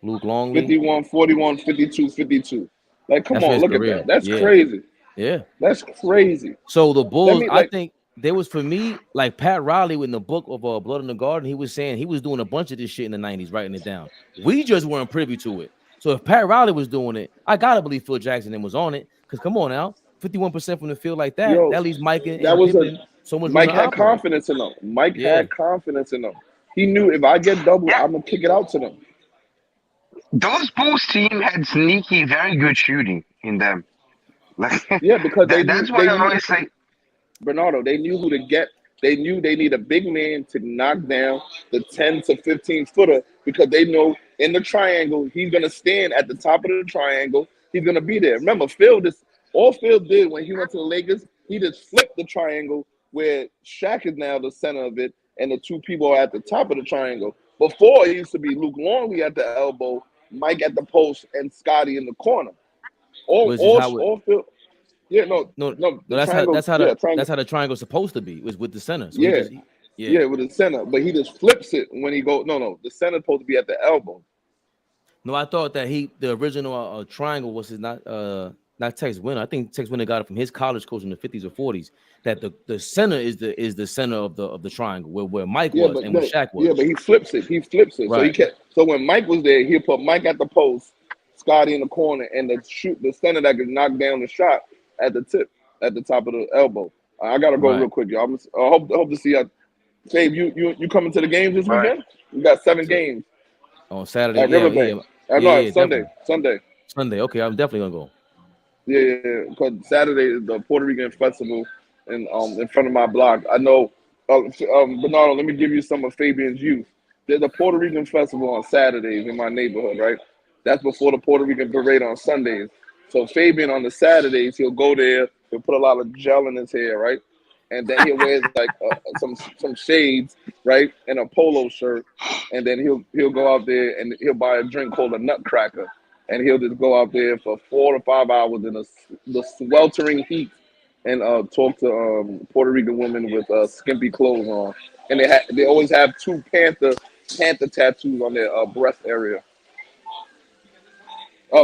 Luke Longley. 51, 41, 52, 52. Like, come on, look at that. That's crazy. Yeah. That's crazy. So the Bulls, I think there was, for me, like Pat Riley in the book of Blood in the Garden, he was saying he was doing a bunch of this shit in the 90s, writing it down. We just weren't privy to it. So if Pat Riley was doing it, I gotta believe Phil Jackson was on it. Because come on now, 51% from the field like that, that leaves Mike and so much. Mike had confidence in them. Mike had confidence in them. He knew if I get double, I'm gonna kick it out to them. Those Bulls team had sneaky, very good shooting in them. Yeah, because that's why I always say, Bernardo, they knew who to get. They knew they need a big man to knock down the 10 to 15 footer because they know in the triangle, he's going to stand at the top of the triangle. He's going to be there. Remember, all Phil did when he went to the Lakers, he just flipped the triangle where Shaq is now the center of it and the two people are at the top of the triangle. Before, it used to be Luke Longley at the elbow, Mike at the post, and Scotty in the corner. All Phil. Yeah, no. That's how the triangle's supposed to be. It was with the center. So with the center. But he just flips it when he goes. No, the center's supposed to be at the elbow. No, I thought that the original triangle was not Tex Winter. I think Tex Winter got it from his college coach in the 50s or 40s. That the center is the center of the triangle where Mike was and where Shaq was. Yeah, but he flips it. Right. So when Mike was there, he'll put Mike at the post, Scotty in the corner, and the center that can knock down the shot at the tip, at the top of the elbow. I gotta go real quick, y'all. I hope to see you. Dave, you coming to the games this weekend? We got 7 games on Saturday. At Riverbank. Sunday. Sunday. Okay, I'm definitely gonna go. Yeah. Because Saturday is the Puerto Rican festival in front of my block. I know. Bernardo, let me give you some of Fabian's youth. There's a Puerto Rican festival on Saturdays in my neighborhood, right? That's before the Puerto Rican parade on Sundays. So Fabian on the Saturdays, he'll go there. He'll put a lot of gel in his hair, right? And then he'll wear like some shades, right, and a polo shirt. And then he'll go out there and he'll buy a drink called a Nutcracker, and he'll just go out there for 4 to 5 hours in the sweltering heat and talk to Puerto Rican women with skimpy clothes on. And they always have 2 panther tattoos on their breast area.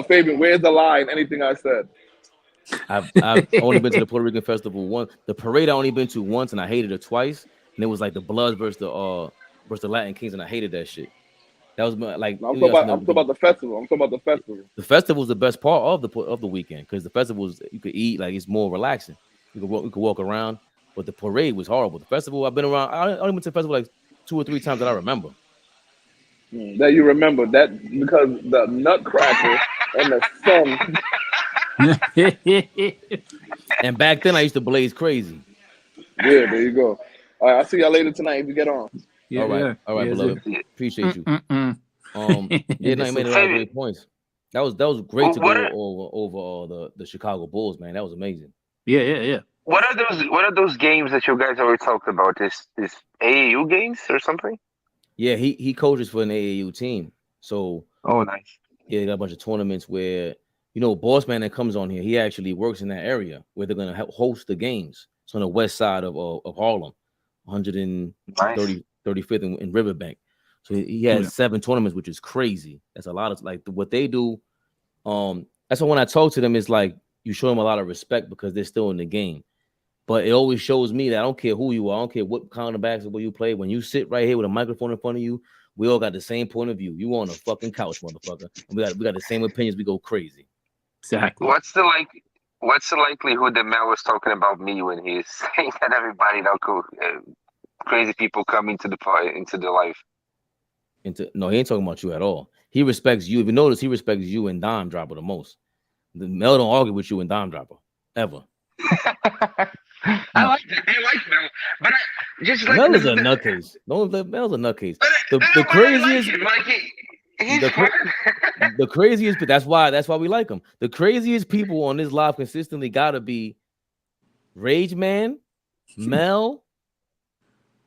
Fabian, where's the lie in anything I said? I've only been to the Puerto Rican festival once. The parade I only been to once, and I hated it twice. And it was like the Bloods versus the Latin Kings, and I hated that shit. That was like I'm talking about the festival. The festival is the best part of the weekend because the festival is you could eat, like it's more relaxing. You could walk around, but the parade was horrible. The festival I've been around. I only went to the festival like 2 or 3 times that I remember. That you remember that because the Nutcracker and the sun. And back then I used to blaze crazy. Yeah, there you go. All right, I'll see y'all later tonight if you get on. Yeah, all right, beloved. Appreciate you. Yeah, no, you made a lot of great points. That was great to go over the Chicago Bulls, man. That was amazing. Yeah. What are those games that you guys always talked about? Is AAU games or something? Yeah, he coaches for an AAU team. So nice. Yeah, they got a bunch of tournaments where Boss Man that comes on here, he actually works in that area where they're gonna host the games. It's on the west side of Harlem, 135th in Riverbank. So he has 7 tournaments, which is crazy. That's a lot of like what they do. That's why when I talk to them, it's like you show them a lot of respect because they're still in the game. But it always shows me that I don't care who you are, I don't care what kind of basketball you play. When you sit right here with a microphone in front of you, we all got the same point of view. You on a fucking couch, motherfucker. And we got the same opinions. We go crazy. Exactly. What's the likelihood that Mel was talking about me when he's saying that everybody crazy people come into the life? No, he ain't talking about you at all. He respects you. If you notice, he respects you and Dime Dropper the most. Mel don't argue with you and Dime Dropper ever. I like Mel, but just like Mel is a nutcase. Mel's a nutcase. The craziest, the craziest. But that's why we like him. The craziest people on this live consistently gotta be Rage Man, Mel.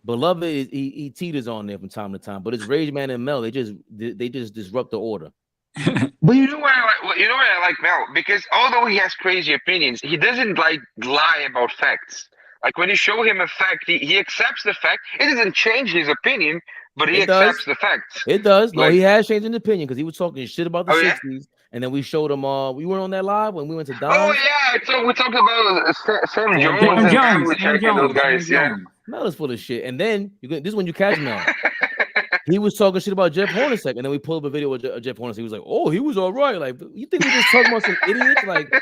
Beloved, he teeters on there from time to time, but it's Rage Man and Mel. They just disrupt the order. But you know why I like Mel? Because although he has crazy opinions, he doesn't like lie about facts. Like when you show him a fact, he accepts the fact. It doesn't change his opinion, but he accepts the facts. It does. No, Like, he has changed his opinion because he was talking shit about the 60s, and then we showed him. We weren't on that live when we went to Don. Oh yeah, so we talked about Sam Jones and those guys. Yeah, Mel is full of shit. And then this is when you catch Mel. He was talking shit about Jeff Hornacek, and then we pulled up a video of Jeff Hornacek. He was like, "Oh, he was all right." Like, you think we just talking about some idiots? Like,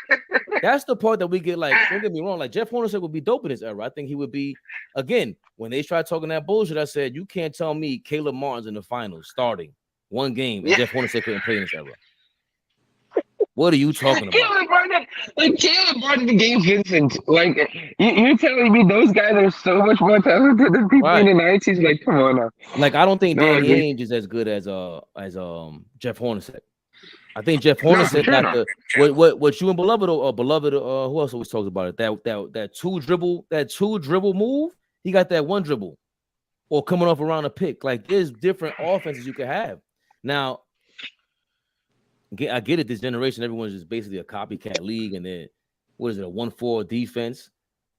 that's the part that we get. Like, don't get me wrong. Like, Jeff Hornacek would be dope in his era. I think he would be. Again, when they tried talking that bullshit, I said, "You can't tell me Caleb Martin's in the finals starting one game, and Jeff Hornacek couldn't play in this era." What are you talking about? Caleb Martin and Gabe Vincent. Like, you're telling me those guys are so much more talented than people in the 90s? Like, come on now. Like, I don't think Danny Ainge is as good as Jeff Hornacek. I think Jeff Hornacek got what you and Beloved who else always talks about it? That two dribble move. He got that one dribble or coming off around a pick. Like, there's different offenses you can have. Now, I get it. This generation, everyone's just basically a copycat league, and then what is it? A 1-4 defense,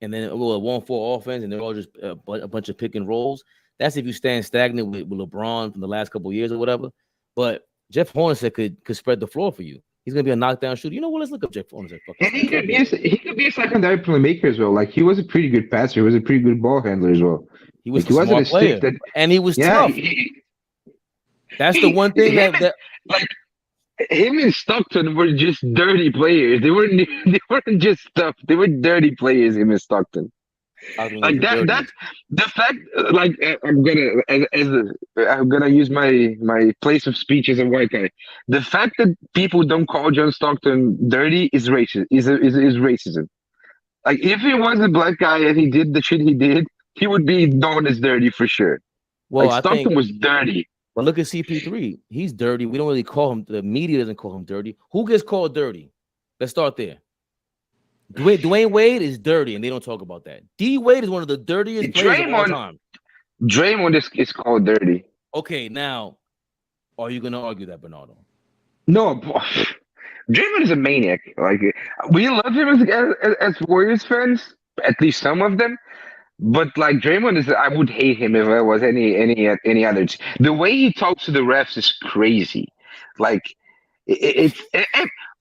and then a 1-4 offense, and they're all just a bunch of pick and rolls. That's if you stand stagnant with LeBron from the last couple of years or whatever. But Jeff Hornacek could spread the floor for you. He's gonna be a knockdown shooter. You know what? Let's look up Jeff Hornacek. And he could be a secondary playmaker as well. Like, he was a pretty good passer. He was a pretty good ball handler as well. He was a smart player, and he was tough. That's the one thing that like. Him and Stockton were just dirty players. They weren't just tough. They were dirty players. Him and Stockton. Like that. That's the fact. Like, I'm gonna use my place of speech as a white guy. The fact that people don't call John Stockton dirty is racist. Is racism. Like, if he was a black guy and he did the shit he did, he would be known as dirty for sure. Well, like, Stockton was dirty. But look at CP3. He's dirty. We don't really call him. The media doesn't call him dirty. Who gets called dirty? Let's start there. Dwayne Wade is dirty, and they don't talk about that. D Wade is one of the dirtiest players of all time. Draymond is called dirty. Okay, now, are you going to argue that, Bernardo? No, Draymond is a maniac. Like, we love him as Warriors fans, at least some of them. But like, Draymond I would hate him if I was any other. The way he talks to the refs is crazy. Like, but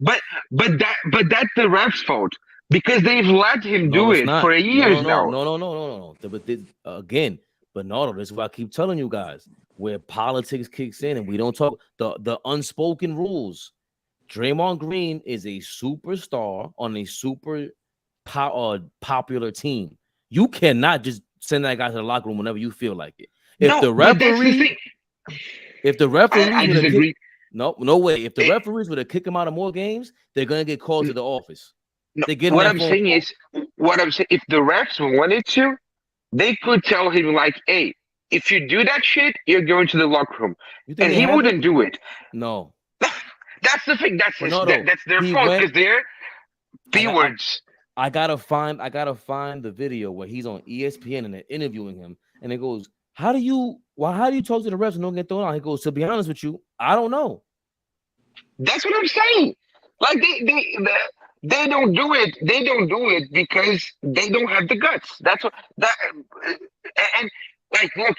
that's the refs' fault because they've let him do it for years now. No. But again, Bernardo, this is what I keep telling you guys. Where politics kicks in and we don't talk the unspoken rules. Draymond Green is a superstar on a super popular team. You cannot just send that guy to the locker room whenever you feel like it. If the referee no way. If the referees were to kick him out of more games, they're gonna get called to the office. What I'm saying is, if the refs wanted to, they could tell him like, "Hey, if you do that shit, you're going to the locker room," and he wouldn't do it. No, that's the thing. That's their fault because they're P-words. I gotta find the video where he's on ESPN and they're interviewing him, and it goes, how do you talk to the refs and don't get thrown out? He goes, to be honest with you, I don't know. That's what I'm saying. Like they don't do it. They don't do it because they don't have the guts. That's what that and like look,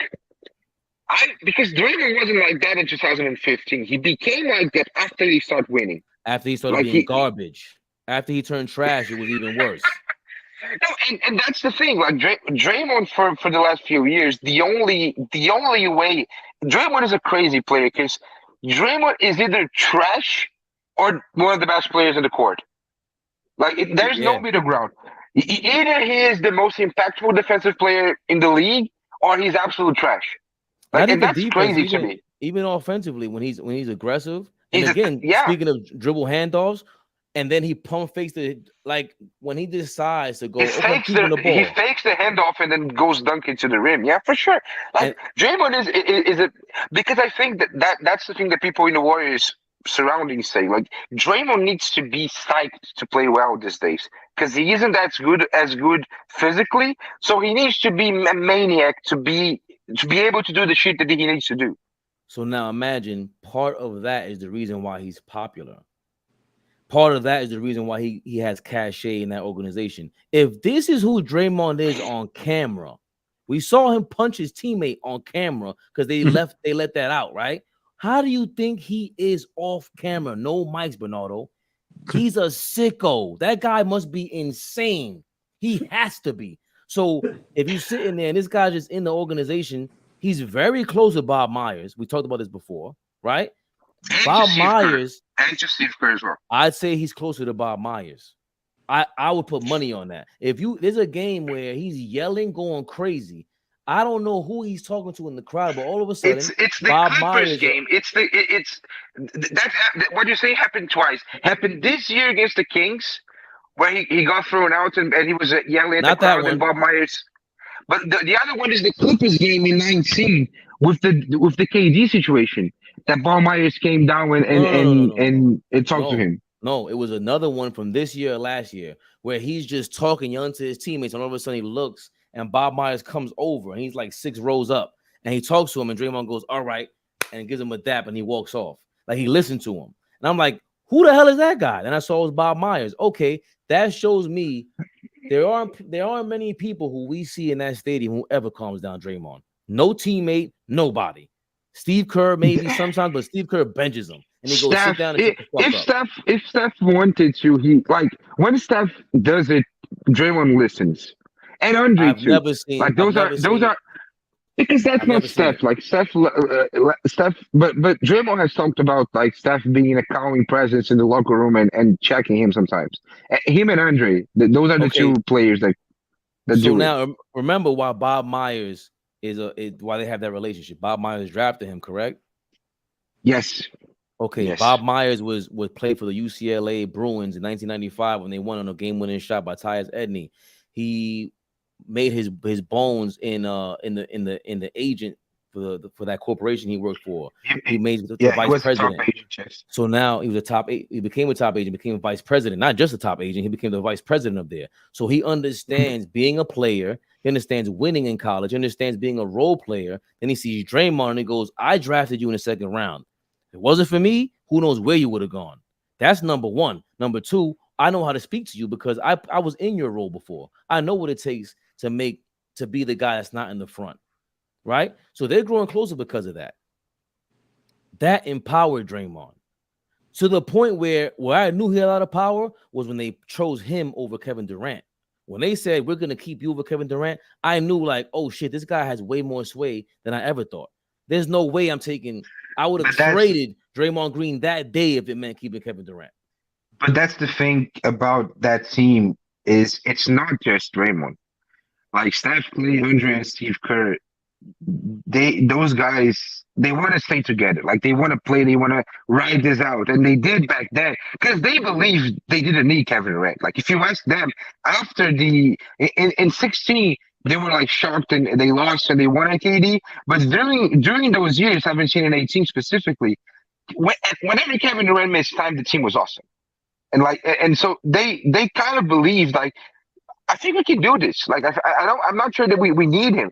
because Draymond wasn't like that in 2015. He became like that after he started winning. After he started Like being garbage. After he turned trash, it was even worse. No, and that's the thing. Like Draymond for the last few years, the only way Draymond is a crazy player because Draymond is either trash or one of the best players in the court. Like there's no Yeah. middle ground. Either he is the most impactful defensive player in the league, or he's absolute trash. Like, Not and even that's defense, crazy to me. even offensively when he's aggressive. And He's again, yeah. speaking of dribble handoffs, and then he pump fakes it like when he decides to go. He Okay, fakes keeping the ball. he fakes the handoff and then goes dunk into the rim. Yeah, for sure. Like Draymond is a because I think that's the thing that people in the Warriors surroundings say. Like Draymond needs to be psyched to play well these days because he isn't as good physically. So he needs to be a maniac to be able to do the shit that he needs to do. So now imagine part of that is the reason why he's popular. Part of that is the reason why he has cachet in that organization. If this is who Draymond is on camera, we saw him punch his teammate on camera because they let that out, right? How do you think he is off camera? No mics, Bernardo. He's a sicko. That guy must be insane. He has to be. So if you're sitting there and this guy just in the organization, he's very close to Bob Myers. We talked about this before, right? And Bob Myers and just Steve Kerr as well. I'd say he's closer to Bob Myers. I would put money on that. There's a game where he's yelling, going crazy. I don't know who he's talking to in the crowd, but all of a sudden, it's the Bob Clippers Myers game. What you say happened twice. Happened this year against the Kings, where he got thrown out and he was yelling at the crowd and Bob Myers. But the other one is the Clippers game in 19 with the KD situation that Bob Myers came down and talked to him. No, it was another one from this year or last year where he's just talking, yelling to his teammates, and all of a sudden he looks and Bob Myers comes over and he's like 6 rows up and he talks to him and Draymond goes, all right, and gives him a dap and he walks off. Like he listened to him. And I'm like, who the hell is that guy? And I saw it was Bob Myers. Okay, that shows me there aren't many people who we see in that stadium who ever calms down Draymond. No teammate, nobody. Steve Kerr maybe sometimes, but Steve Kerr benches him and he goes sit down and if Steph wanted to, he like when Steph does it, Draymond listens. And Andre I've too. never seen like those are because that's not Steph. Like Steph, but Draymond has talked about like Steph being a calming presence in the locker room and checking him sometimes. Him and Andre, those are the two players that so do now it. Remember why Bob Myers is why they have that relationship. Bob Myers drafted him, correct? Yes. Okay. Yes. Bob Myers would play for the UCLA Bruins in 1995 when they won on a game-winning shot by Tyus Edney. He made his bones in the agent for that corporation he worked for. He made the vice president. So now he was a top eight. He became a top agent, became a vice president, not just a top agent. He became the vice president of there. So he understands being a player. He understands winning in college. He understands being a role player. Then he sees Draymond and he goes, I drafted you in the second round. If it wasn't for me, who knows where you would have gone. That's number one. Number two, I know how to speak to you because I was in your role before. I know what it takes to be the guy that's not in the front, right? So they're growing closer because of that. That empowered Draymond to the point where I knew he had a lot of power was when they chose him over Kevin Durant. When they said, we're going to keep you over Kevin Durant, I knew like, oh shit, this guy has way more sway than I ever thought. There's no way I would have traded Draymond Green that day if it meant keeping Kevin Durant. But that's the thing about that team is it's not just Draymond. Like Steph, Clay, Andre, and Steve Kerr, those guys, they want to stay together. Like they want to play, they want to ride this out, and they did back then because they believed they didn't need Kevin Durant. Like if you ask them after in 16, they were like shocked and they lost and they won at KD. But during those years, 17 and 18 specifically, whenever Kevin Durant missed time, the team was awesome. And so they kind of believed like, I think we can do this. Like I'm not sure that we need him.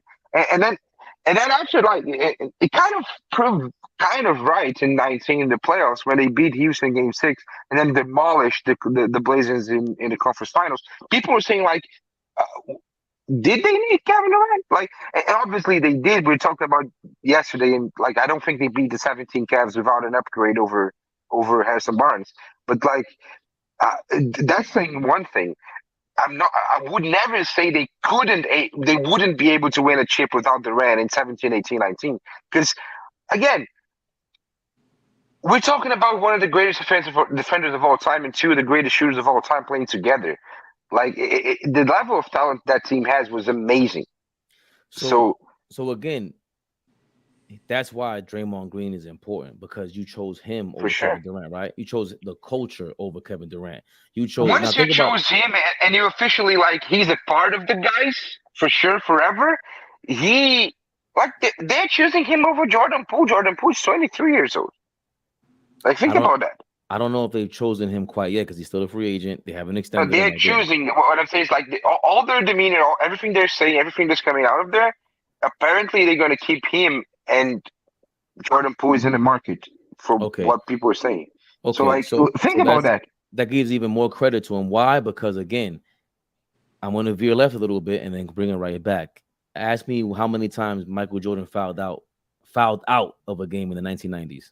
And then after like it kind of proved kind of right in 19 in the playoffs when they beat Houston Game 6 and then demolished the Blazers in the conference finals. People were saying like, did they need Kevin Durant? Like, and obviously they did. We talked about yesterday, and like I don't think they beat the 17 Cavs without an upgrade over Harrison Barnes. But like, that's saying one thing. I would never say they wouldn't be able to win a chip without Durant in 17, 18, 19. Because again, we're talking about one of the greatest defenders of all time and two of the greatest shooters of all time playing together. Like the level of talent that team has was amazing. So again, that's why Draymond Green is important, because you chose him over Kevin Durant, right? You chose the culture over Kevin Durant. You chose once you chose him and you officially like he's a part of the guys for sure forever. They're choosing him over Jordan Poole. Jordan Poole's 23 years old. Like think about that. I don't know if they've chosen him quite yet because he's still a free agent. They haven't extended. They're choosing. What I'm saying is like all their demeanor, everything they're saying, everything that's coming out of there. Apparently, they're going to keep him, and Jordan Poole is in the market for what people are saying. Okay, so think about that. That gives even more credit to him. Why? Because again, I'm going to veer left a little bit and then bring it right back. Ask me how many times Michael Jordan fouled out of a game in the 1990s.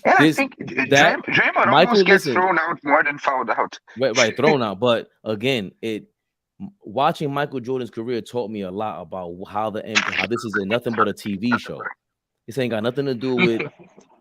And I think Draymond almost gets thrown out more than fouled out. Right, thrown out. But again, watching Michael Jordan's career taught me a lot about how this is nothing but a TV show. This ain't got nothing to do with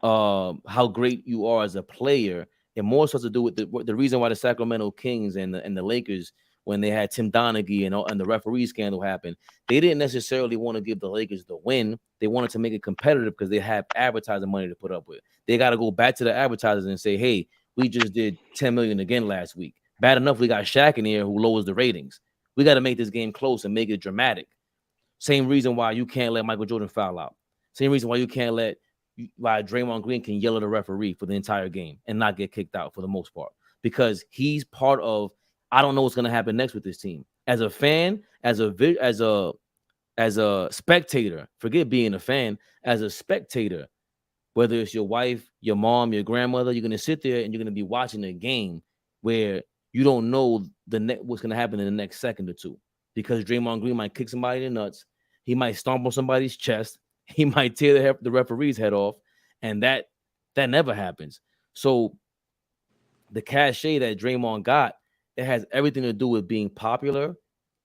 how great you are as a player. It more so to do with the reason why the Sacramento Kings and the Lakers, when they had Tim Donaghy and the referee scandal happened, they didn't necessarily want to give the Lakers the win. They wanted to make it competitive because they have advertising money to put up with. They got to go back to the advertisers and say, hey, we just did $10 million again last week. Bad enough we got Shaq in here who lowers the ratings. We got to make this game close and make it dramatic. Same reason why you can't let Michael Jordan foul out. Same reason why you can't why Draymond Green can yell at a referee for the entire game and not get kicked out for the most part, because he's part of. I don't know what's going to happen next with this team. As a fan, as a spectator, forget being a fan, as a spectator, whether it's your wife, your mom, your grandmother, you're going to sit there and you're going to be watching a game where you don't know what's going to happen in the next second or two, because Draymond Green might kick somebody in the nuts. He might stomp on somebody's chest. He might tear the referee's head off, and that never happens. So the cachet that Draymond got, it has everything to do with being popular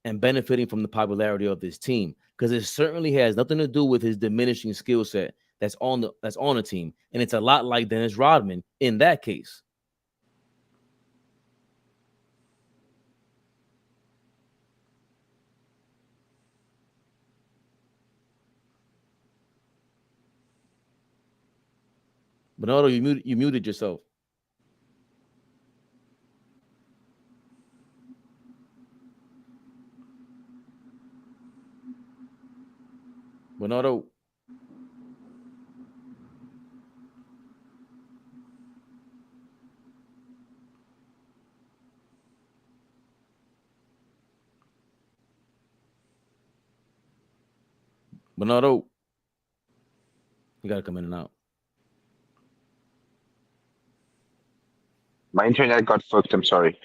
and benefiting from the popularity of this team, because it certainly has nothing to do with his diminishing skill set that's on the team, and it's a lot like Dennis Rodman in that case. Bernardo, you muted yourself. Bernardo. Bernardo. You got to come in and out. My internet got fucked. I'm sorry.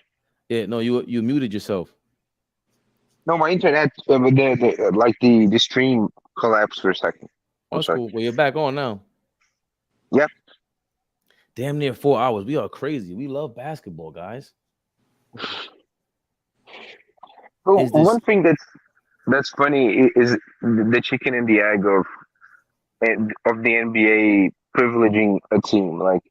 Yeah, no, you muted yourself. No, my internet, the stream collapsed for a second. That's cool. Well, you're back on now. Yep. Damn near 4 hours. We are crazy. We love basketball, guys. Well, one thing that's funny is the chicken and the egg of the NBA privileging a team. Like,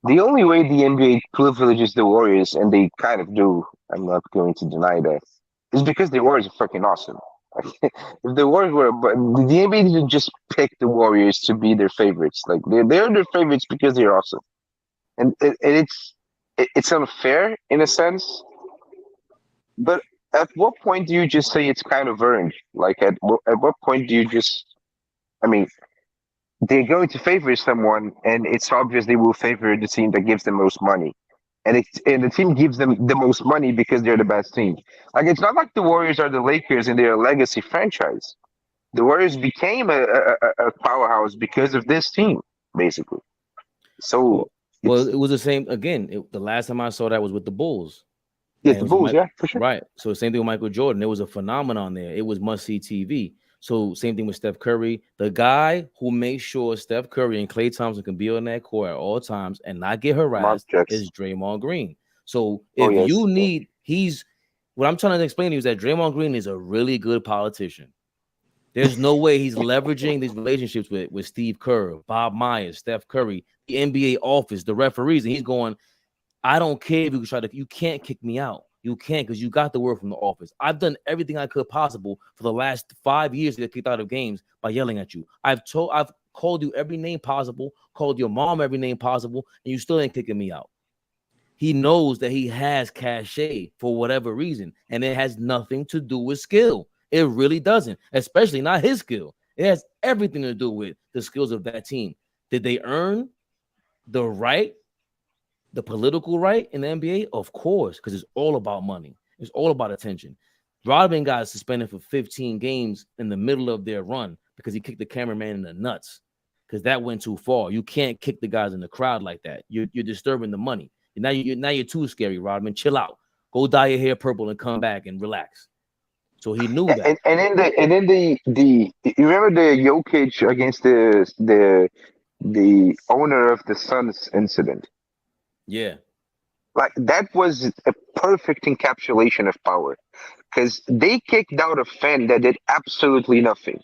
the only way the NBA privileges the Warriors, and they kind of do, I'm not going to deny that, is because the Warriors are freaking awesome. If the Warriors were, but the NBA didn't just pick the Warriors to be their favorites. Like they're their favorites because they're awesome, and it's unfair in a sense. But at what point do you just say it's kind of earned? Like at what point do you just? I mean, they're going to favor someone, and it's obvious they will favor the team that gives them most money. And the team gives them the most money because they're the best team. Like, it's not like the Warriors are the Lakers and they're a legacy franchise. The Warriors became a powerhouse because of this team, basically. So Well, it was the same again. The last time I saw that was with the Bulls. Yeah, And the it was with Bulls, yeah, for sure. Right. So same thing with Michael Jordan. There was a phenomenon there. It was must-see TV. So same thing with Steph Curry. The guy who makes sure Steph Curry and Klay Thompson can be on that court at all times and not get harassed is Draymond Green. So if you need, what I'm trying to explain to you is that Draymond Green is a really good politician. There's no way he's leveraging these relationships with Steve Kerr, Bob Myers, Steph Curry, the NBA office, the referees, and he's going, I don't care if you can't kick me out. You can't, because you got the word from the office. I've done everything I could possible for the last 5 years to get kicked out of games by yelling at you. I've called you every name possible, called your mom every name possible, and you still ain't kicking me out. He knows that he has cachet for whatever reason, and it has nothing to do with skill. It really doesn't, especially not his skill. It has everything to do with the skills of that team. Did they earn the right, the political right in the NBA? Of course, because it's all about money. It's all about attention. Rodman got suspended for 15 games in the middle of their run because he kicked the cameraman in the nuts because that went too far. You can't kick the guys in the crowd like that. You're disturbing the money. Now you're too scary, Rodman. Chill out. Go dye your hair purple and come back and relax. So he knew that. And then the you remember the Jokic against the owner of the Suns incident? Yeah. Like that was a perfect encapsulation of power, because they kicked out a fan that did absolutely nothing.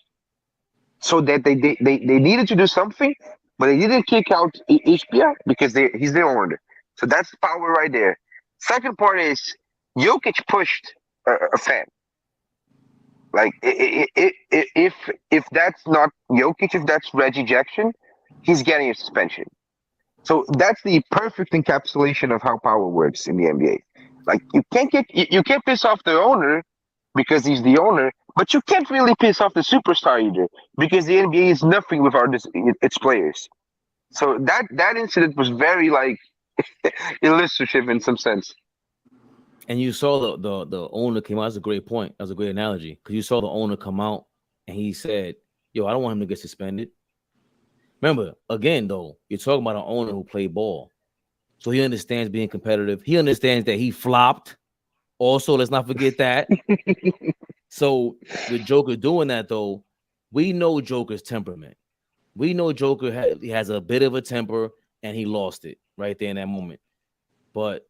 So that they needed to do something, but they didn't kick out HBR because he's the owner. So that's power right there. Second part is Jokic pushed a fan. Like if that's not Jokic, if that's Reggie Jackson, he's getting a suspension. So that's the perfect encapsulation of how power works in the NBA. Like you can't piss off the owner because he's the owner, but you can't really piss off the superstar either because the NBA is nothing without its players. So that incident was very like illustrative in some sense. And you saw the owner came out. That's a great point. That's a great analogy, because you saw the owner come out and he said, "Yo, I don't want him to get suspended." Remember, again though, you're talking about an owner who played ball, so he understands being competitive. He understands that he flopped. Also, let's not forget that. So with Joker doing that though, we know Joker's temperament. We know Joker has a bit of a temper, and he lost it right there in that moment. But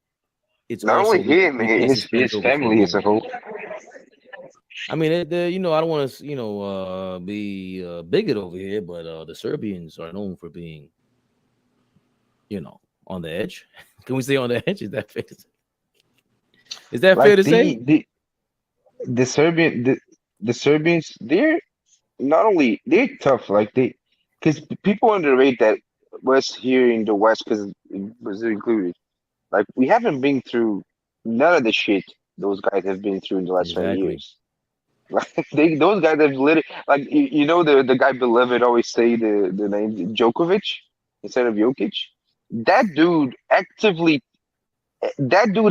it's not only him, his family as a whole. I mean, I don't want to, be a bigot over here, but the Serbians are known for being, on the edge. Can we say on the edge? Is that fair to say? Is that fair to say? The Serbians, they're tough. Like because people underrate that West here in the West, because Brazil included. Like we haven't been through none of the shit those guys have been through in the last 20 years. Like those guys have literally, like the guy Beloved always say the name Djokovic instead of Jokic. That dude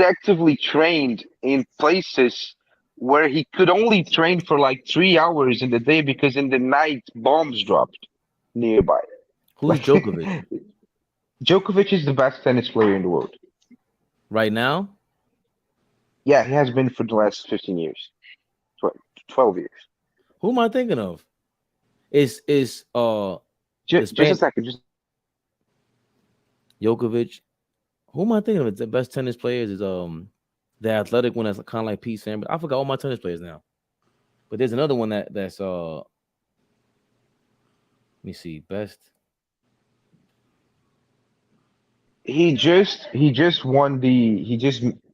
actively trained in places where he could only train for like 3 hours in the day because in the night bombs dropped nearby. Who's Djokovic? Djokovic is the best tennis player in the world. Right now? Yeah, he has been for the last 15 years. 12 years. Who am I thinking of? Just a second. Just Djokovic. Who am I thinking of? The best tennis players is the athletic one that's kind of like Pete Sampras. I forgot all my tennis players now. But there's another one that's let me see, best. He just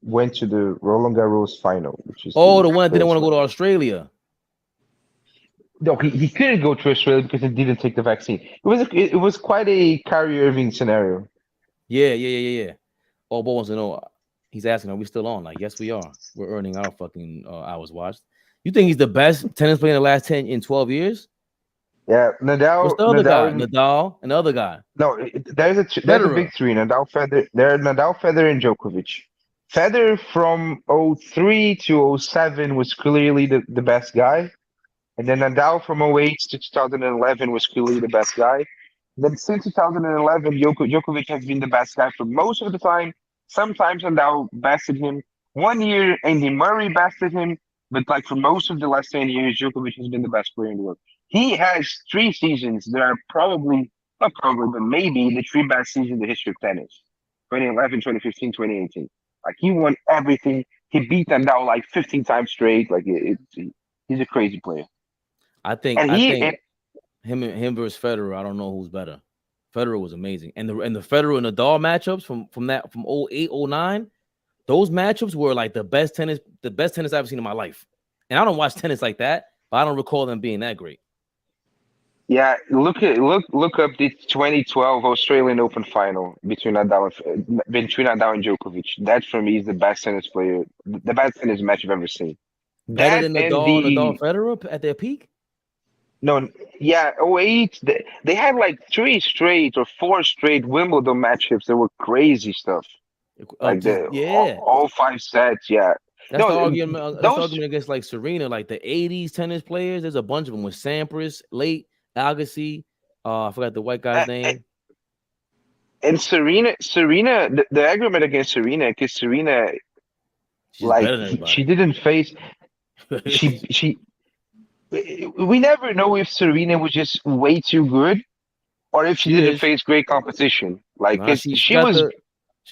went to the Roland Garros final, which is the one that didn't want to go to Australia. No, he couldn't go to Australia because he didn't take the vaccine. It was quite a Kyrie Irving scenario. Yeah. Bo wants to know. He's asking, are we still on? Like, yes, we are. We're earning our fucking hours watched. You think he's the best tennis player in the last 12 years? Yeah, Nadal. What's the other guy? Nadal, another guy. No, there's a big three. Nadal, Federer, and Djokovic. Federer from 03 to 07 was clearly the best guy, And then Nadal from 08 to 2011 was clearly the best guy. Then since 2011, Djokovic has been the best guy for most of the time. Sometimes Nadal bested him. 1 year, Andy Murray bested him. But like for most of the last 10 years, Djokovic has been the best player in the world. He has 3 seasons that are probably, not probably, but maybe the 3 best seasons in the history of tennis. 2011, 2015, 2018. Like he won everything. He beat Nadal like 15 times straight. Like he's a crazy player. I think And him versus Federer, I don't know who's better. Federer was amazing. And the Federer and Nadal matchups from 08, 09, those matchups were like the best tennis I've ever seen in my life. And I don't watch tennis like that, but I don't recall them being that great. Yeah, look up the 2012 Australian Open final between Nadal and Djokovic. That for me is the best tennis player, the best tennis match I've ever seen. Better That than and Nadal Federer at their peak? No, yeah, 08, they had like 3 straight or 4 straight Wimbledon matchups that were crazy stuff. Like all 5 sets, yeah. That's the argument. That's the argument against like Serena, like the '80s tennis players. There's a bunch of them with Sampras, late Agassi. I forgot the white guy's name. And Serena, the argument against Serena, because Serena, she didn't face. We never know if Serena was just way too good, or if she didn't face great competition. Like she was got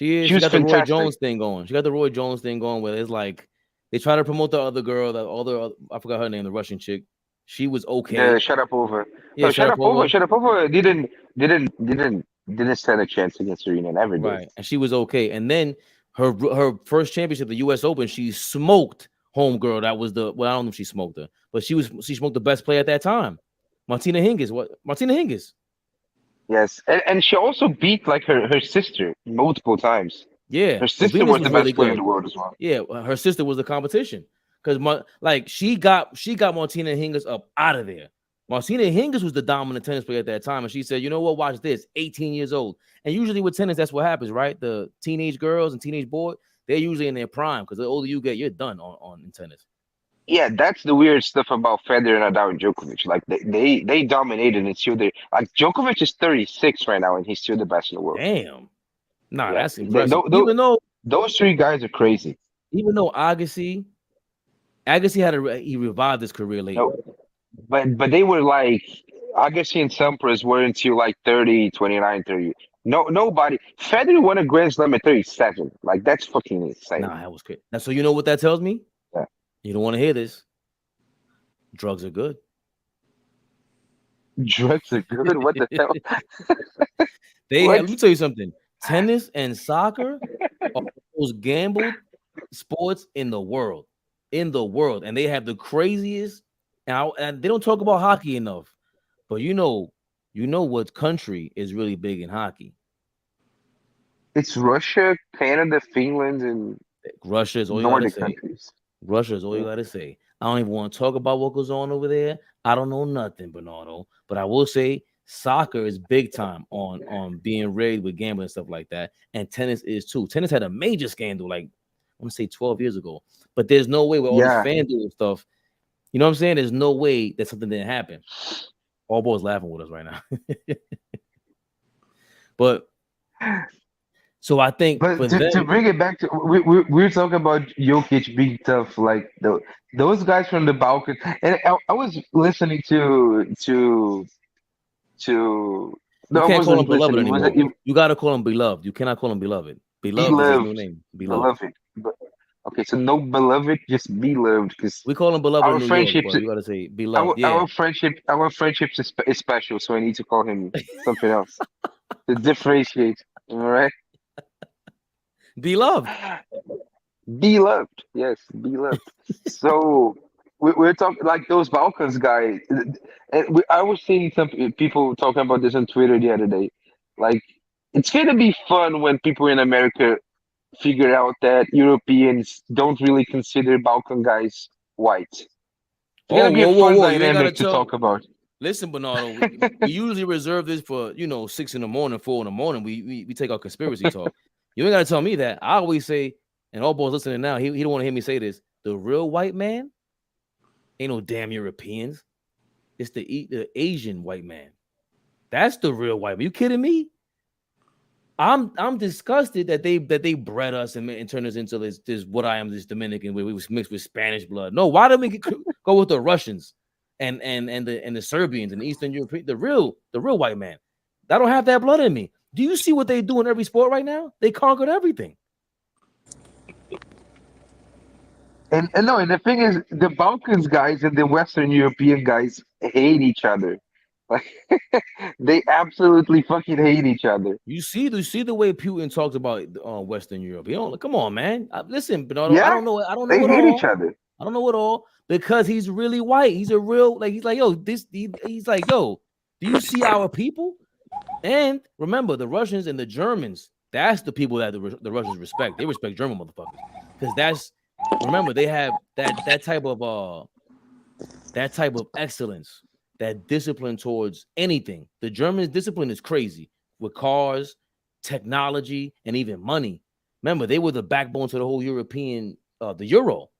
the Roy fantastic. Jones thing going. She got the Roy Jones thing going where it's like they try to promote the other girl, I forgot her name, the Russian chick. She was okay. Yeah, Sharapova. Yeah, no, Sharapova didn't stand a chance against Serena. Never did. Right, and she was okay. And then her first championship, the U.S. Open, she smoked homegirl. That was I don't know if she smoked her, but she smoked the best player at that time, Martina Hingis. Yes, and she also beat like her sister multiple times. Yeah, her sister was the best player in the world as well. Yeah, her sister was the competition because she got Martina Hingis up out of there. Martina Hingis was the dominant tennis player at that time, and she said, "You know what? Watch this. 18 years old, and usually with tennis, that's what happens, right? The teenage girls and teenage boys, they're usually in their prime because the older you get, you're done in tennis." Yeah, that's the weird stuff about Federer, Nadal, and Djokovic. Like they dominated until they like Djokovic is 36 right now, and he's still the best in the world. Damn, yeah. That's impressive. Even though those 3 guys are crazy. Even though Agassi he revived his career later. No, but they were like Agassi and Sampras were until like 30, 29, 30. Nobody. Federer won a Grand Slam at 37. Like that's fucking insane. Nah, that was crazy. So you know what that tells me? Yeah. You don't want to hear this. Drugs are good. Drugs are good? What the hell? Let me tell you something. Tennis and soccer are the most gambled sports in the world. And they have the craziest. And they don't talk about hockey enough. But you know what country is really big in hockey? It's Russia, Canada, Finland, and Russia is all you gotta say. Countries. Russia is all you gotta say. I don't even want to talk about what goes on over there. I don't know nothing, Bernardo. But I will say soccer is big time on being rigged with gambling and stuff like that. And tennis is too. Tennis had a major scandal, like I want to say 12 years ago. But there's no way with all this FanDuel stuff. You know what I'm saying? There's no way that something didn't happen. All boys laughing with us right now. But so I think to bring it back to we're talking about Jokic being tough, like those guys from the Balkans. And I was listening to you can't call him beloved anymore. You gotta call him beloved. You cannot call him beloved. Beloved is his new name. Beloved. Okay, so no beloved, just beloved. Because we call him beloved in New York, but you gotta say beloved. Our friendship is special, so I need to call him something else to differentiate. All right. Beloved. Yes, beloved. So we're talking like those Balkans guys, and I was seeing some people talking about this on Twitter the other day. Like, it's gonna be fun when people in America figure out that Europeans don't really consider Balkan guys white. It's gonna be a fun dynamic to talk about. Listen, Bernardo, we usually reserve this for 6 in the morning, 4 in the morning. We take our conspiracy talk. You ain't gotta tell me that. I always say, and all boys listening now, he don't want to hear me say this. The real white man ain't no damn Europeans. It's the Asian white man. That's the real white man. You kidding me? I'm disgusted that they bred us and turned us into this what I am, this Dominican where we was mixed with Spanish blood. No, why don't we go with the Russians and the Serbians and the Eastern European, the real white man? I don't have that blood in me. Do you see what they do in every sport right now? They conquered everything. And the thing is, the Balkans guys and the Western European guys hate each other. Like they absolutely fucking hate each other. You see the way Putin talks about Western Europe. He don't come on, man. Listen, Bernardo, Yeah, I don't know they it hate all. each other. I don't know it all because he's really white. He's a real he's like, yo, he's like, yo, do you see our people? And remember, the Russians and the Germans, that's the people that the Russians respect. They respect German motherfuckers because remember, they have that type of excellence, that discipline towards anything. The Germans' discipline is crazy with cars, technology, and even money. Remember, they were the backbone to the whole European, the Euro.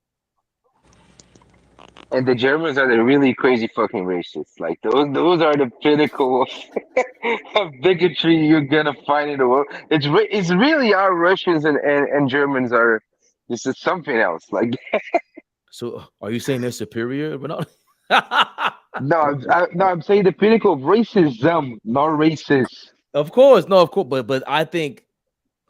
And the Germans are the really crazy fucking racists. Like those are the pinnacle of bigotry you're gonna find in the world. It's really our Russians and Germans are this is something else. Like So are you saying they're superior, Bernardo? I'm saying the pinnacle of racism, not racist. Of course, but I think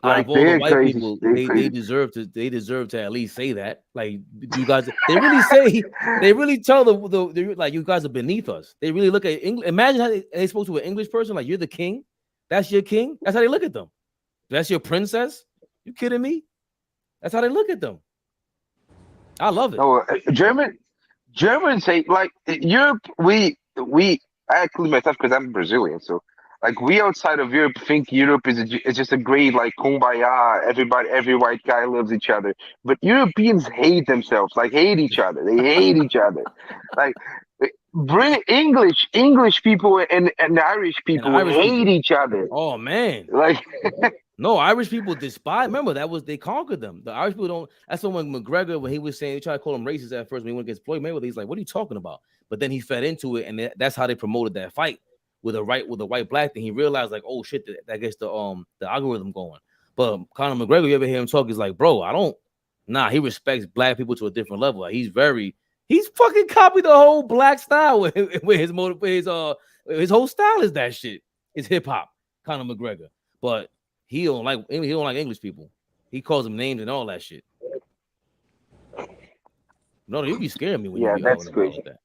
out of all the white crazy. people, they deserve to at least say that. Like you guys, they really tell the like you guys are beneath us. They really look at English. Imagine how they spoke to an English person like you're the king. That's your king. That's how they look at them. That's your princess. You kidding me? That's how they look at them. I love it. No, Germans say like Europe. I include myself because I'm Brazilian, so like we outside of Europe think Europe is just a great like kumbaya. Every white guy loves each other, but Europeans hate themselves, like hate each other. They hate each other. Like bring English people and Irish people hate each other. Oh man, like. No, Irish people despise. Remember, they conquered them. The Irish people don't. That's when McGregor, when he was saying, he tried to call him racist at first when he went against Floyd Mayweather. He's like, "What are you talking about?" But then he fed into it, and that's how they promoted that fight with a white black thing. He realized like, oh shit, that gets the algorithm going. But Conor McGregor, you ever hear him talk? He's like, bro, he respects black people to a different level. Like, he's fucking copied the whole black style with his whole style is that shit. It's hip hop, Conor McGregor, but. He don't like English people. He calls them names and all that shit. No, you'll be scaring me when you be that's crazy. Like that.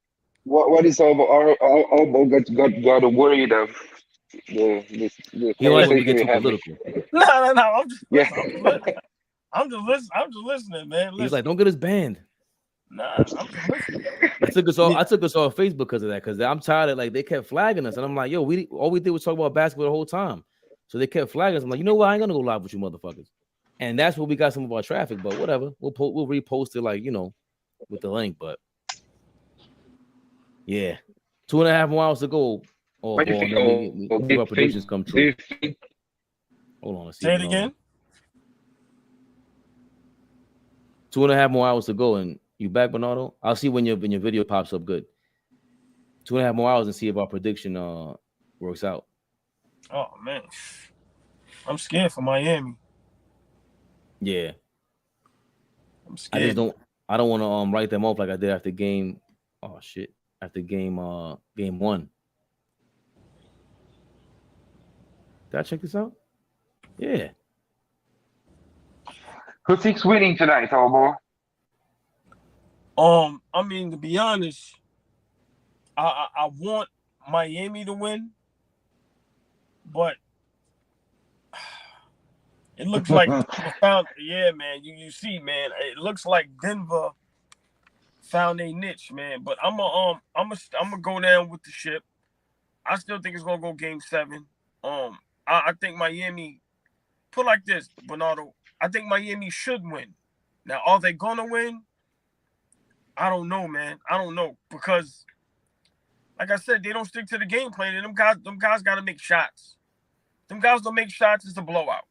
What is all got worried of the he don't like when we get too political. No. I'm just listening, man. He's like, don't get us banned. Nah, I'm just listening. I took us off Facebook because of that. Because I'm tired of like they kept flagging us, and I'm like, yo, all we did was talk about basketball the whole time. So they kept flagging us. I'm like, you know what? I ain't gonna go live with you motherfuckers. And that's where we got some of our traffic. But whatever, we'll repost it like with the link. But yeah, 2.5 more hours to go. Oh, boy, see our predictions come true. Hold on, let's see. Say it again. 2.5 more hours to go, and you back, Bernardo? I'll see when your video pops up. Good. 2.5 more hours and see if our prediction works out. Oh man, I'm scared for Miami. Yeah, I'm scared. I don't want to write them off like I did after game. Oh shit! After game 1. Did I check this out? Yeah. Who thinks winning tonight, Hobo? I mean, to be honest, I want Miami to win. But it looks like you see, man. It looks like Denver found a niche, man. But I'm gonna go down with the ship. I still think it's gonna go game 7. I think Miami, put like this, Bernardo. I think Miami should win. Now, are they gonna win? I don't know, man. I don't know because, like I said, they don't stick to the game plan, and them guys got to make shots. Them guys don't make shots. It's a blowout.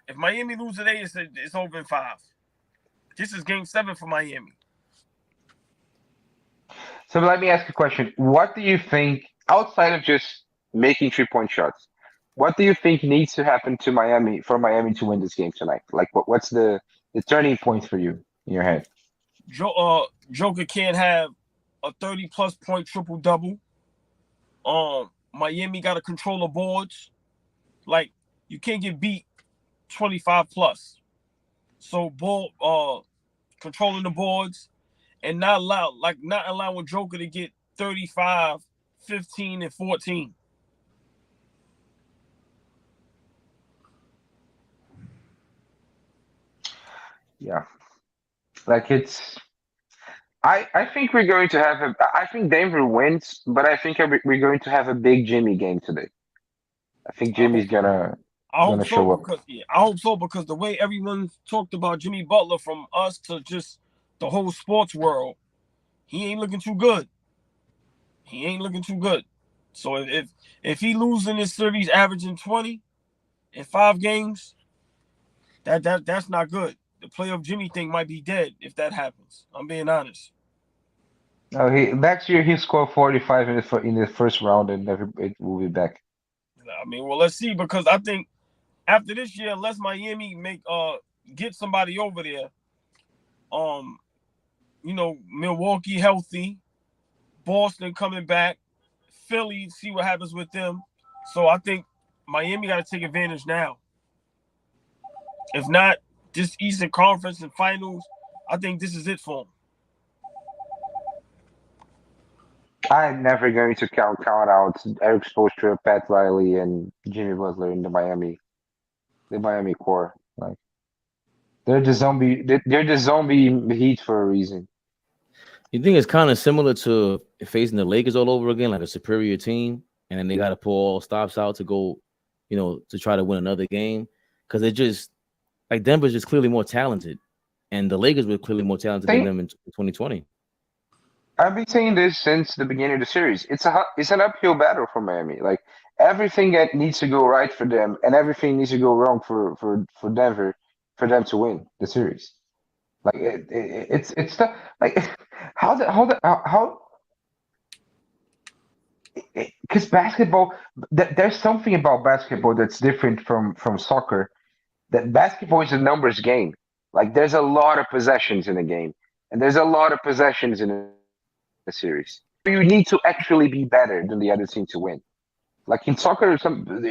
If Miami loses today, it's over in 5. This is game 7 for Miami. So let me ask you a question. What do you think, outside of just making 3-point shots, what do you think needs to happen to Miami for Miami to win this game tonight? Like, what's the turning point for you in your head? Joker can't have a 30-plus point triple-double. Miami got to control the boards. Like, you can't get beat 25-plus. So, controlling the boards and not allowing Joker to get 35, 15, and 14. Yeah. Like I think we're going to have I think Denver wins, but I think we're going to have a big Jimmy game today. I think Jimmy's I hope so show up. I hope so because the way everyone talked about Jimmy Butler, from us to just the whole sports world, he ain't looking too good. So if he losing this series averaging 20 in 5 games, that's not good. The playoff Jimmy thing might be dead if that happens. I'm being honest. No, last year he scored 45 in the first round and it will be back. I mean, well, let's see, because I think after this year, unless Miami get somebody over there, Milwaukee healthy, Boston coming back, Philly, see what happens with them. So I think Miami got to take advantage now. If not, this Eastern Conference and Finals, I think this is it for them. I'm never going to count out Eric Spoelstra, Pat Riley, and Jimmy Butler in the Miami core. Like they're the zombie Heat for a reason. You think it's kind of similar to facing the Lakers all over again, like a superior team, and then they got to pull all stops out to go, to try to win another game, because it just like Denver's just clearly more talented, and the Lakers were clearly more talented than them in 2020. I've been saying this since the beginning of the series. It's an uphill battle for Miami. Like everything that needs to go right for them, and everything needs to go wrong for Denver for them to win the series. Like it's tough. Like how because basketball, there's something about basketball that's different from soccer. That basketball is a numbers game. Like there's a lot of possessions in a game, and there's a lot of possessions in a series. You need to actually be better than the other team to win. Like in soccer,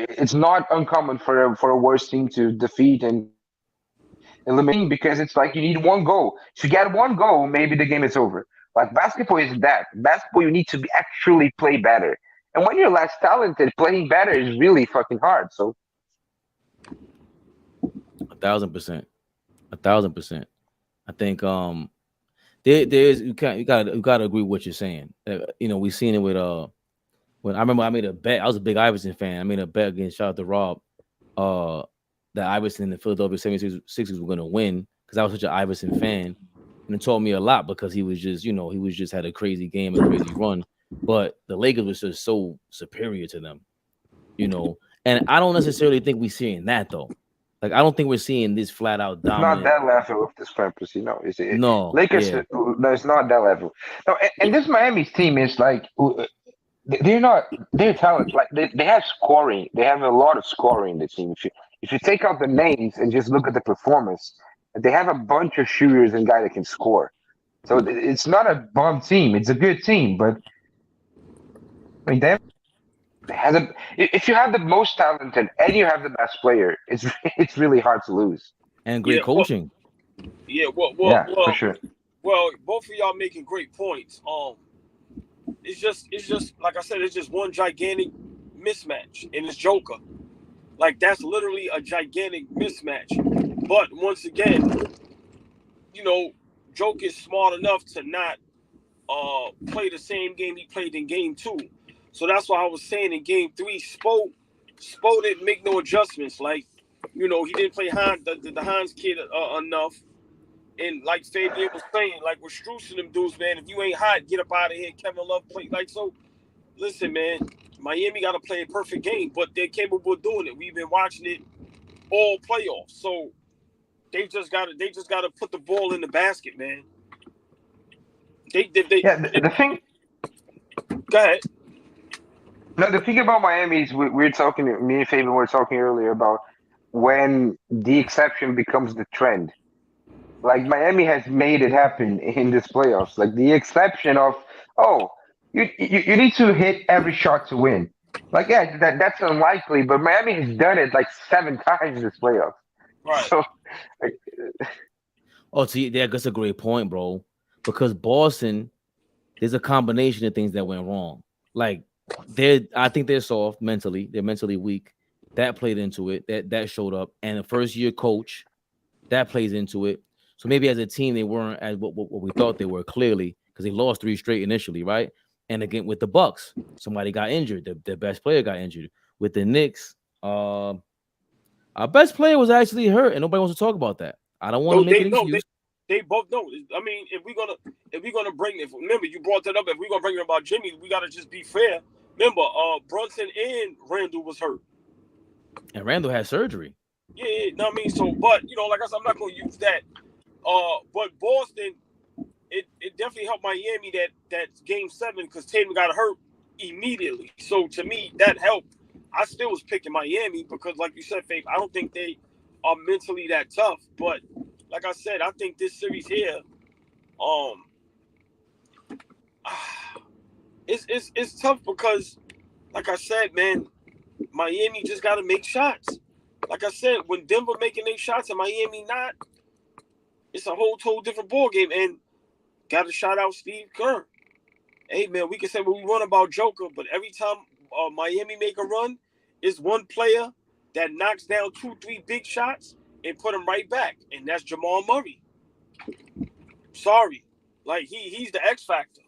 it's not uncommon for a worse team to defeat and eliminate, because it's like you need one goal. If you get one goal, maybe the game is over. Like basketball is that. Basketball, you need to actually play better. And when you're less talented, playing better is really fucking hard. So 1,000%. 1,000%. I think there's you gotta agree with what you're saying. We've seen it with when I remember I made a bet. I was a big Iverson fan. I made a bet against, shout out to Rob, that Iverson and the Philadelphia 76ers were gonna win, because I was such an Iverson fan, and it taught me a lot, because he was just had a crazy game, a crazy run, but the Lakers was just so superior to them, and I don't necessarily think we're seeing that though. Like, I don't think we're seeing this flat out dominant. It's not that level of discrepancy. No, No, Lakers. yeah. There's not that level. No, and this Miami's team is like they're talented. Like they have scoring. They have a lot of scoring in the team. If you take out the names and just look at the performance, they have a bunch of shooters and guys that can score. So it's not a bum team. It's a good team, but I mean, if you have the most talented and you have the best player, it's really hard to lose. And great coaching. For sure. Well, both of y'all making great points. It's just like I said, it's just one gigantic mismatch, and it's Joker. Like, that's literally a gigantic mismatch. But once again, Joker is smart enough to not play the same game he played in game 2. So that's why I was saying in game 3, Spo didn't make no adjustments. Like, he didn't play the Hines kid enough. And like Fabian was saying, like with Strus and them dudes, man, if you ain't hot, get up out of here. Kevin Love play. Like, so listen, man, Miami got to play a perfect game, but they're capable of doing it. We've been watching it all playoffs. So they just got to put the ball in the basket, man. The thing Go ahead. No, the thing about Miami is we're talking. Me and Fabian were talking earlier about when the exception becomes the trend. Like Miami has made it happen in this playoffs. Like the exception of, oh, you need to hit every shot to win. Like yeah, that's unlikely, but Miami has done it like 7 times this playoffs. Right. So, like, Oh, see, that's a great point, bro. Because Boston, there's a combination of things that went wrong. Like I think they're soft mentally. They're mentally weak. That played into it. That showed up. And the first year coach, that plays into it. So maybe as a team, they weren't as what we thought they were, clearly, because they lost 3 straight initially, right? And again, with the Bucks, somebody got injured. Their best player got injured. With the Knicks, our best player was actually hurt, and nobody wants to talk about that. I don't want to make an excuse. They both know. I mean, if we're gonna bring, remember you brought that up. If we're gonna bring it about Jimmy, we gotta just be fair. Remember, Brunson and Randall was hurt, and Randall had surgery. Yeah, no, I mean, so, but like I said, I'm not gonna use that. But Boston, it definitely helped Miami that game 7 because Tatum got hurt immediately. So to me, that helped. I still was picking Miami because, like you said, Faith, I don't think they are mentally that tough. But like I said, I think this series here, it's tough because, like I said, man, Miami just got to make shots. Like I said, when Denver making their shots and Miami not, it's a whole total different ball game. And got to shout out Steve Kerr. Hey man, we can say what we want about Joker, but every time Miami make a run, it's one player that knocks down 2-3 big shots and put them right back, and that's Jamal Murray. Sorry, like he's the X factor.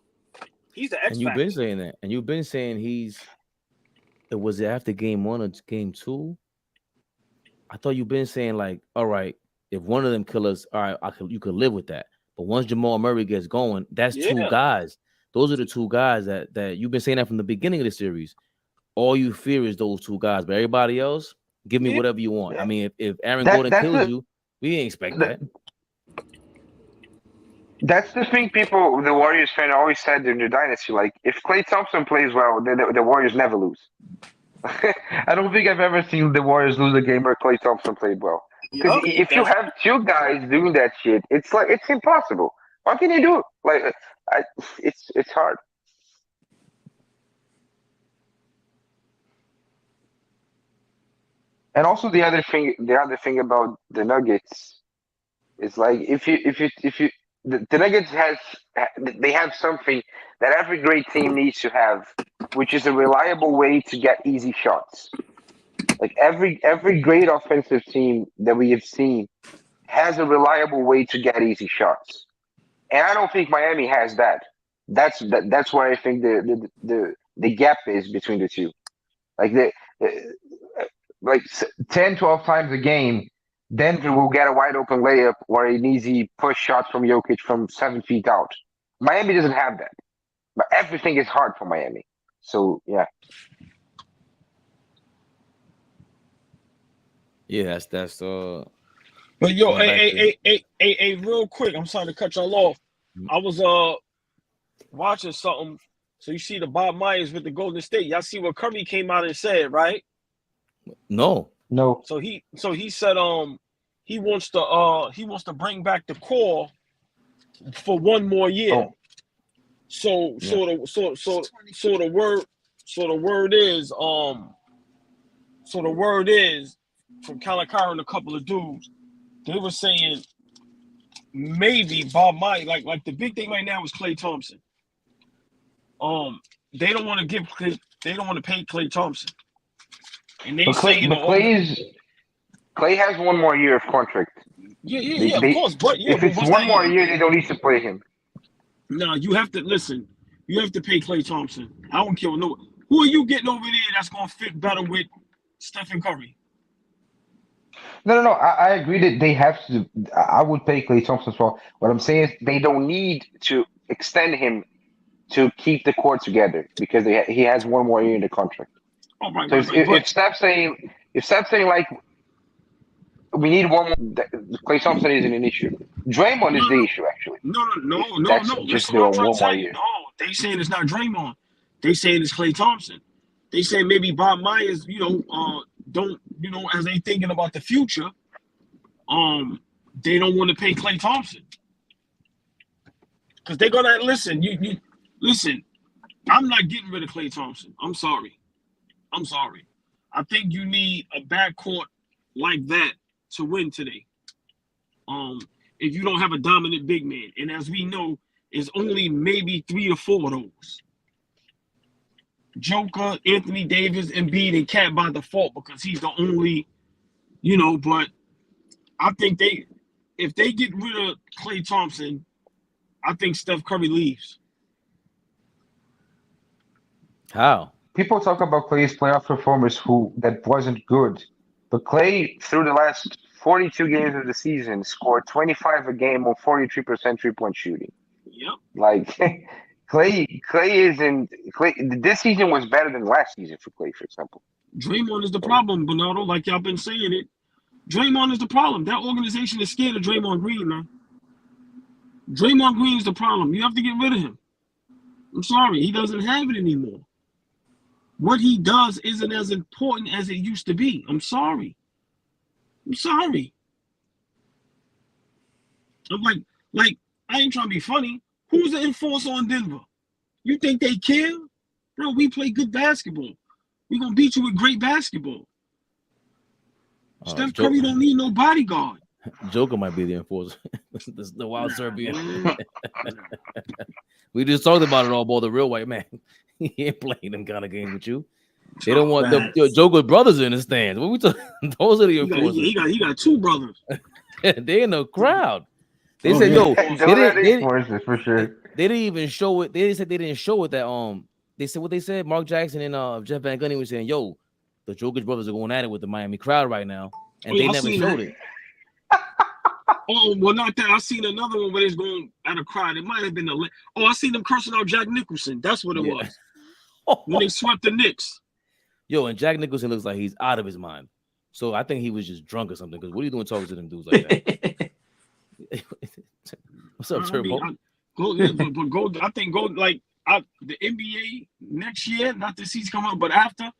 He's the X factor. And you've been saying that, and you've been saying it was after game 1 or game 2. I thought you've been saying like, all right, if one of them killers, all right, you could live with that. But once Jamal Murray gets going, that's 2 guys. Those are the 2 guys that you've been saying that from the beginning of the series. All you fear is those 2 guys, but everybody else, give me whatever you want. I mean, if Aaron Gordon kills you, we ain't expect that. That's the thing the Warriors fan always said in their dynasty. Like, if Klay Thompson plays well, the Warriors never lose. I don't think I've ever seen the Warriors lose a game where Klay Thompson played well. Because if you have 2 guys doing that shit, it's like it's impossible. How can you do it? Like, it's hard. And also the other thing about the Nuggets is like if you the Nuggets they have something that every great team needs to have, which is a reliable way to get easy shots. Like every great offensive team that we have seen has a reliable way to get easy shots, and I don't think Miami has that. That's where I think the gap is between the two. Like 10, 12 times a game, Denver will get a wide open layup or an easy push shot from Jokic from 7 feet out. Miami doesn't have that, but everything is hard for Miami. So yeah. Yeah, that's But yo, hey, real quick, I'm sorry to cut y'all off. I was watching something. So you see the Bob Myers with the Golden State. Y'all see what Curry came out and said, right? No. So he said he wants to bring back the core for 1 more year. Oh. So the word is from Calacara and a couple of dudes, they were saying maybe Bob Myers, like the big thing right now is Klay Thompson. They don't want to pay Klay Thompson. And they Klay has 1 more year of contract. Yeah, of course. But if it's 1 more year, they don't need to play him. No, you have to listen. You have to pay Klay Thompson. I don't care what who are you getting over there that's gonna fit better with Stephen Curry? No. I agree that they have to. I would pay Klay Thompson as well. What I'm saying is they don't need to extend him to keep the core together because he has 1 more year in the contract. Oh, right, so right, if Steph's saying like we need 1 more, Klay Thompson isn't an issue. Draymond is the issue actually. No. Just Listen do what I'm trying 1 to tell more you. year. No, they saying it's not Draymond. They saying it's Klay Thompson. They say maybe Bob Myers, don't, as they thinking about the future, they don't want to pay Klay Thompson. Because they're gonna listen, you listen, I'm not getting rid of Klay Thompson. I'm sorry. I think you need a backcourt like that to win today. If you don't have a dominant big man. And as we know, it's only maybe 3 to 4 of those. Joker, Anthony Davis, Embiid, and Cat by default because he's the only, but I think if they get rid of Klay Thompson, I think Steph Curry leaves. How? People talk about Clay's playoff performance that wasn't good, but Clay through the last 42 games of the season scored 25 a game on 43% 3-point shooting. Yep. Like Clay this season was better than last season for Clay, for example. Draymond is the problem, Bernardo, like y'all been saying it. Draymond is the problem. That organization is scared of Draymond Green, man. Draymond Green is the problem. You have to get rid of him. I'm sorry. He doesn't have it anymore. What he does isn't as important as it used to be. I'm sorry. I'm like, I ain't trying to be funny. Who's the enforcer on Denver? You think they care? Bro, we play good basketball. We're going to beat you with great basketball. Steph Curry don't need no bodyguard. Joker might be the enforcer. the wild Serbian. We just talked about it all, boy. The real white man. He ain't playing them kind of games with you. They don't want the Joker brothers in the stands. What we talking? Those are the enforcers. He got 2 brothers. They in the crowd. They said, "Yo, for sure." They didn't even show it. They said they didn't show it. That they said what they said. Mark Jackson and Jeff Van Gundy was saying, "Yo, the Jokic brothers are going at it with the Miami crowd right now," and they never showed it. Oh, well, not that. I seen another one where it's going at a crowd. It might have been I seen them cursing out Jack Nicholson. That's what it was. When they swept the Knicks. Yo, and Jack Nicholson looks like he's out of his mind. So I think he was just drunk or something. Because what are you doing talking to them dudes like that? What's up, Turbo? I think the NBA next year, not this season coming up, but after,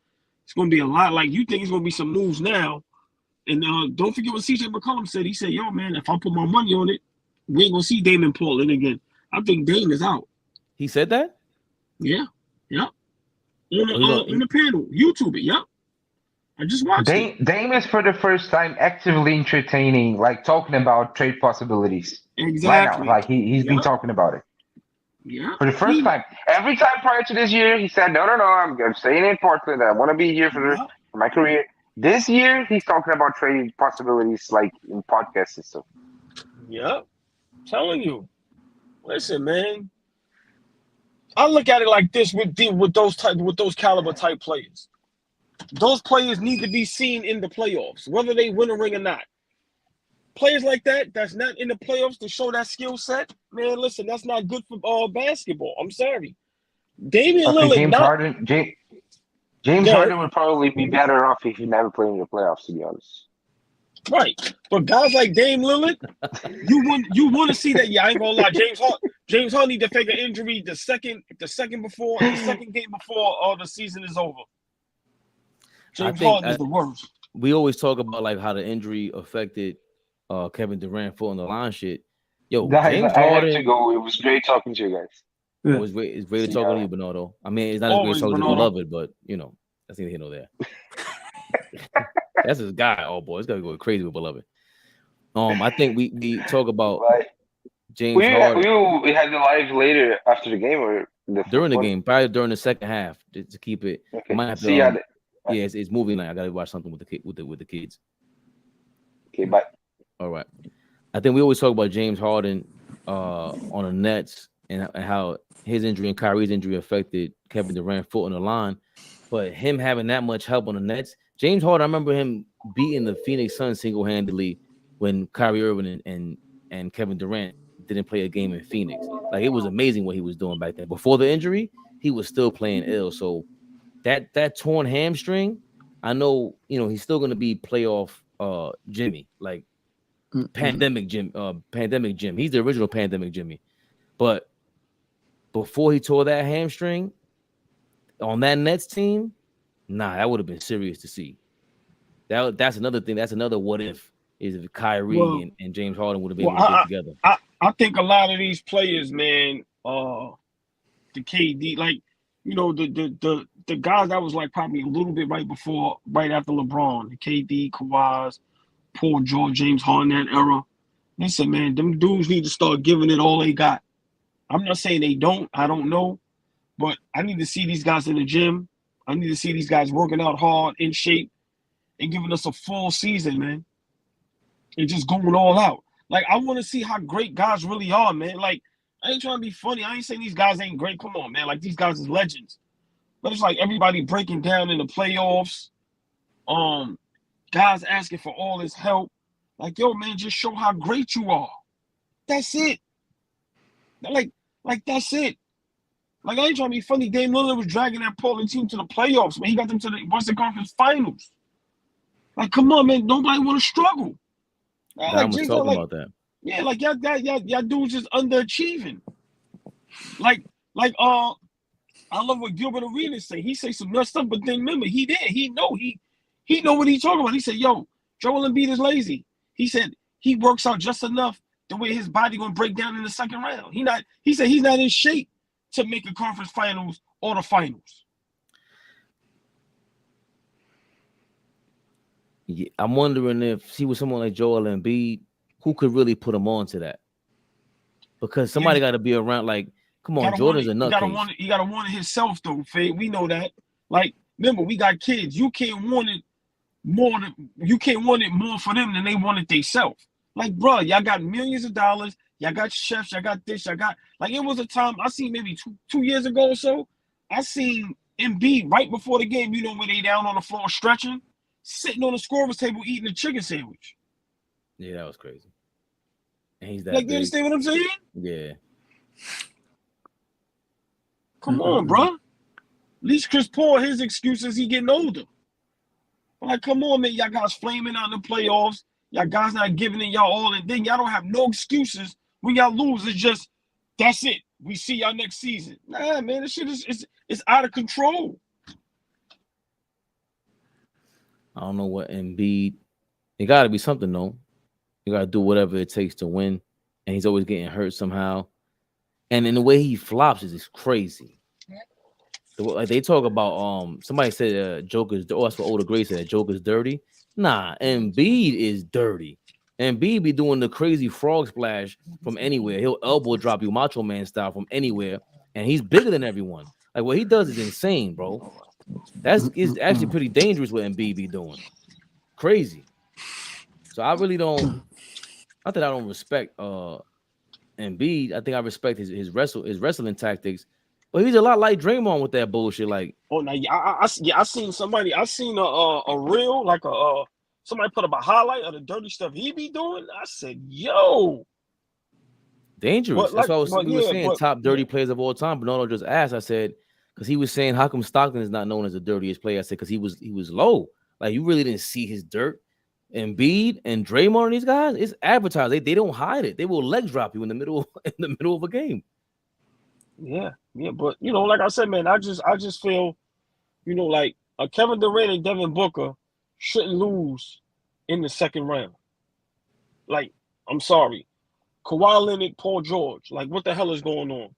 it's going to be a lot. Like, you think it's going to be some moves now. And don't forget what CJ McCollum said. He said, yo, man, if I put my money on it, we ain't going to see Damon Portland again. I think Dame is out. He said that? Yeah. Yep. On the panel. YouTube it. Yep. I just watched it. Dame is for the first time actively entertaining, like talking about trade possibilities. Exactly. Right now. Like he's been talking about it. Yeah. For the first time. Every time prior to this year, he said, no, I'm staying in Portland. I want to be here for my career. This year, he's talking about trade possibilities, like in podcasts and stuff. Yep. Telling you. Listen, man. I look at it like this with those caliber type players. Those players need to be seen in the playoffs, whether they win a ring or not. Players like that's not in the playoffs to show that skill set, man. Listen, that's not good for basketball. I'm sorry. Damian Lillard. James Harden would probably be better off if he never played in the playoffs, to be honest. Right. But guys like Dame Lillard, you want to see that. Yeah, I ain't gonna lie. James Harden need to fake an injury the second game before the season is over. James Harden is the worst. We always talk about like how the injury affected Kevin Durant foot on the line shit. Yo, guys, James I Harden. have to go. It was great talking to you guys. It's great talking to you, Bernardo. I mean, it's not as great talking to Beloved, but that's neither here nor there. That's his guy. Oh boy, it's gonna go crazy with Beloved. I think we talk about James Harden. We had the live later after the game or during the game, probably during the second half to keep it. Okay. Might have to, it's movie night. I gotta watch something with the kids. Okay, bye. All right. I think we always talk about James Harden on the Nets and how his injury and Kyrie's injury affected Kevin Durant foot on the line, but him having that much help on the Nets, James Harden, I remember him beating the Phoenix Suns single-handedly when Kyrie Irving and Kevin Durant didn't play a game in Phoenix. Like, it was amazing what he was doing back then. Before the injury, he was still playing ill. So that torn hamstring, I know, he's still going to be playoff Jimmy, like pandemic Jim. He's the original pandemic Jimmy. But before he tore that hamstring, on that Nets team, nah, that would have been serious to see. That's another thing. That's another what if is if Kyrie and James Harden would have been able to get together. I think a lot of these players, man, the KD, like, you know, the guys that was like probably a little bit right after LeBron, the KD, Kawhi's, Paul George, James Harden, that era. Listen, man, them dudes need to start giving it all they got. I'm not saying they don't. I don't know. But I need to see these guys in the gym. I need to see these guys working out hard, in shape, and giving us a full season, man. And just going all out. Like, I want to see how great guys really are, man. Like, I ain't trying to be funny. I ain't saying these guys ain't great. Come on, man. Like, these guys is legends. But it's like everybody breaking down in the playoffs. Guys asking for all this help. Like, yo, man, just show how great you are. That's it. Like that's it. Like, I ain't trying to be funny. Dame Lillard was dragging that Portland team to the playoffs, man. He got them to the Western Conference Finals. Like, come on, man. Nobody want to struggle. I was talking about that. Yeah, like y'all dudes just underachieving. Like, I love what Gilbert Arenas say. He say some messed stuff, but then remember, he know what he's talking about. He said, yo, Joel Embiid is lazy. He said he works out just enough the way his body gonna break down in the second round. He said he's not in shape to make a conference finals or the finals. Yeah, I'm wondering if he was someone like Joel Embiid, who could really put him on to that? Because somebody got to be around. Like, come on, Jordan's a nutcase. You gotta want it himself, though, Fade. We know that. Like, remember, we got kids. You can't want it more for them than they want it themselves. Like, bro, y'all got millions of dollars. Y'all got chefs. Y'all got this. Y'all got, like, it was a time I seen maybe two years ago or so. I seen Embiid right before the game. You know, when they down on the floor stretching, sitting on the scorer's table eating a chicken sandwich. Yeah, that was crazy. And he's that like, big. You understand what I'm saying? Yeah. Come on, bro. At least Chris Paul, his excuse is he getting older. Like, come on, man. Y'all guys flaming out in the playoffs. Y'all guys not giving it y'all all, and then y'all don't have no excuses when y'all lose. It's just, that's it. We see y'all next season. Nah, man, this shit is it's out of control. I don't know what Embiid. It got to be something, though. You got to do whatever it takes to win, and he's always getting hurt somehow. And in the way he flops is crazy. Like they talk about somebody said Joker's. Oh, that's what Older Gray said. Joker's dirty. Nah, Embiid is dirty. Embiid be doing the crazy frog splash from anywhere. He'll elbow drop you, Macho Man style, from anywhere, and he's bigger than everyone. Like what he does is insane, bro. That's is actually pretty dangerous what Embiid be doing. Crazy. So I really don't. Not that I don't respect Embiid. I think I respect his wrestling tactics. But he's a lot like Draymond with that bullshit. Like, oh, now I seen somebody. I seen a reel, like somebody put up a highlight of the dirty stuff he be doing. I said, yo, dangerous. That's why we were saying top dirty players of all time. Bernardo just asked. I said because he was saying how come Stockton is not known as the dirtiest player. I said because he was low. Like you really didn't see his dirt. Embiid and Draymond and these guys, it's advertised. They don't hide it. They will leg drop you in the middle of a game. Yeah, but like I said, man, I just feel, like Kevin Durant and Devin Booker shouldn't lose in the second round. Like, I'm sorry, Kawhi Leonard, Paul George, like what the hell is going on?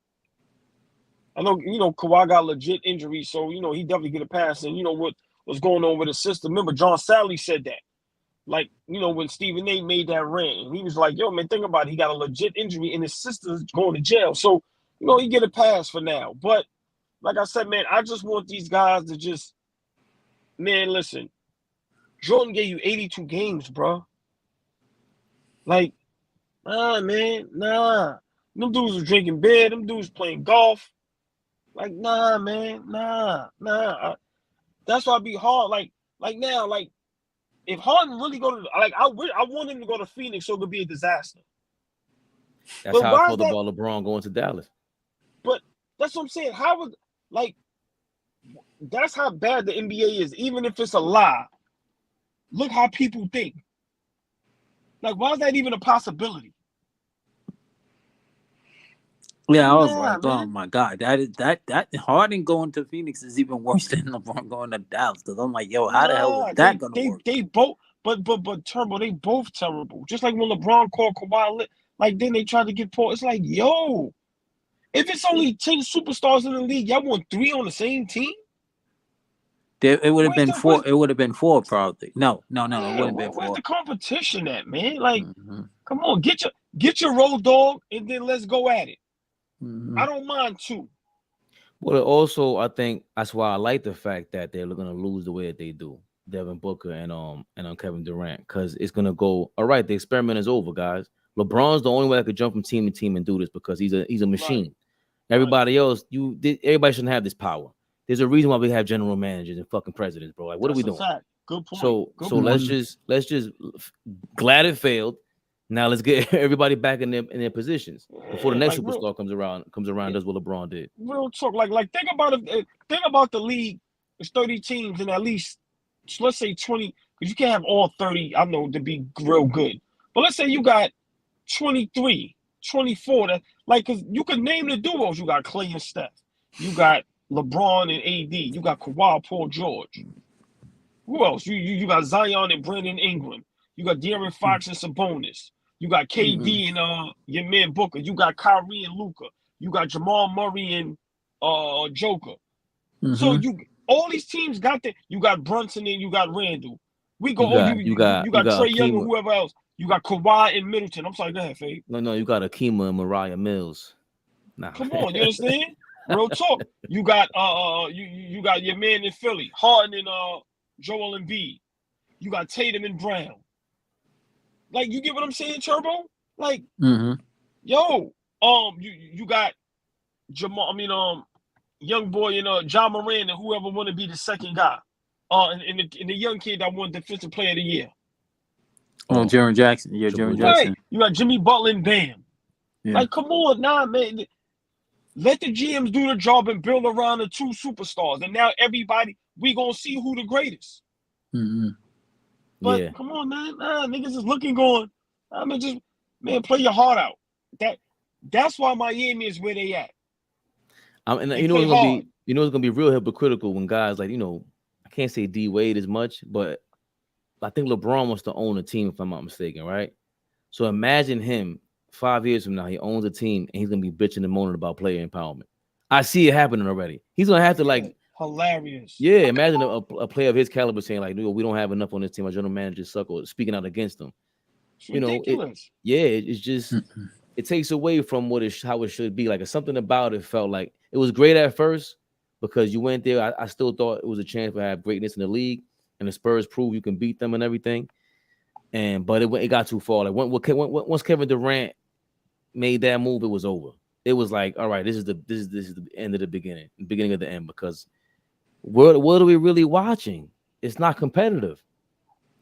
I know Kawhi got legit injuries, so he definitely get a pass. And what's going on with his system? Remember, John Sally said that. Like, when Stephen A made that rant, and he was like, yo, man, think about it. He got a legit injury and his sister's going to jail. So, he get a pass for now. But like I said, man, I just want these guys to just, man, listen. Jordan gave you 82 games, bro. Like, man. Them dudes was drinking beer. Them dudes playing golf. Like, man. That's why it be hard. Like now, like, if Harden really go to, like, I want him to go to Phoenix so it could be a disaster. That's how I felt about LeBron going to Dallas. But that's what I'm saying. How would, like, that's how bad the NBA is, even if it's a lie. Look how people think. Like, why is that even a possibility? Yeah, I was Nah, like, oh man. my God, that Harden going to Phoenix is even worse than LeBron going to Dallas. Because I'm like, yo, how the hell is Nah, that gonna they work? they both, but Turbo, they both terrible. Just like when LeBron called Kawhi, like then they tried to get Paul. It's like, yo, if it's only 10 superstars in the league, y'all want 3 on the same team? It would have Where's been the four. It would have been 4 probably. No, it yeah, wouldn't have been where's 4. the competition at, man? Like, Mhm. come on, get your road dog, and then let's go at it. Mhm. I don't mind 2. Well, also, I think that's why I like the fact that they're going to lose the way that they do, Devin Booker and Kevin Durant, because it's going to go. All right, the experiment is over, guys. LeBron's the only way that could jump from team to team and do this because he's a machine. Right. Everybody else, everybody shouldn't have this power. There's a reason why we have general managers and fucking presidents, bro. Like, what are we doing? Fact. Good point. So Good so point. let's just glad it failed. Now let's get everybody back in their positions before the next Like, superstar comes around does what LeBron did. Real talk. Like think about it. Think about the league. It's 30 teams and at least let's say 20, because you can't have all 30. I know to be real good, but let's say you got 23, 24. That like, cause you could name the duos. You got Clay and Steph. You got LeBron and AD. You got Kawhi, Paul George. Who else? You got Zion and Brandon Ingram. You got De'Aaron Fox and Sabonis. You got KD and your man Booker. You got Kyrie and Luka. You got Jamal Murray and Joker. So all these teams got that. You got Brunson and you got Randall. We go. You got Trae Young and whoever else. You got Kawhi and Middleton. I'm sorry, go ahead, Faye. No, you got Akima and Mariah Mills. Nah. Come on, you understand? Real talk. You got you got your man in Philly, Harden and Joel Embiid. You got Tatum and Brown. Like, you get what I'm saying, Turbo? Like, yo, you got Jamal. I mean, young boy and John Moran and whoever want to be the second guy. And the young kid that won Defensive Player of the Year. Oh, Jaren Jackson. Yeah, Jaren Jackson. Right. You got Jimmy Butler and Bam. Yeah. Like, come on, nah, man. Let the GMs do the job and build around the 2 superstars. And now everybody, we gonna see who the greatest. But come on, man. Nah, niggas is looking going. I mean, just play your heart out. That's why Miami is where they at. And you know it's gonna be real hypocritical when guys like, I can't say D Wade as much, but I think LeBron wants to own a team, if I'm not mistaken, right? So imagine him 5 years from now, he owns a team and he's gonna be bitching and moaning about player empowerment. I see it happening already. He's gonna have to hilarious. Yeah, imagine a player of his caliber saying like, "No, we don't have enough on this team. Our general manager suck," or speaking out against them. It's ridiculous. It's just it takes away from how it should be. Like, something about it felt like it was great at first because you went there. I still thought it was a chance to have greatness in the league, and the Spurs proved you can beat them and everything. But it got too far. Like once Kevin Durant made that move, it was over. It was like, all right, this is the end of the beginning of the end, because what are we really watching? It's not competitive.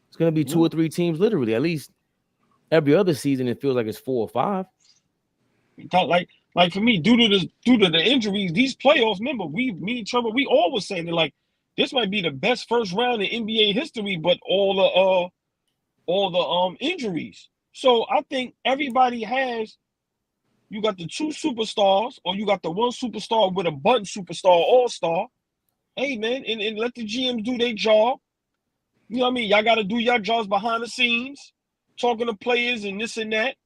It's gonna be 2 or 3 teams, literally. At least every other season, it feels like it's 4 or 5. Like for me, due to the injuries, these playoffs. Remember, me and Trevor, we all was saying that like this might be the best first round in NBA history, but all the injuries. So I think everybody has. You got the 2 superstars, or you got the 1 superstar with a button superstar, all-star. Hey, man, and let the GMs do their job. You know what I mean? Y'all got to do your jobs behind the scenes, talking to players and this and that.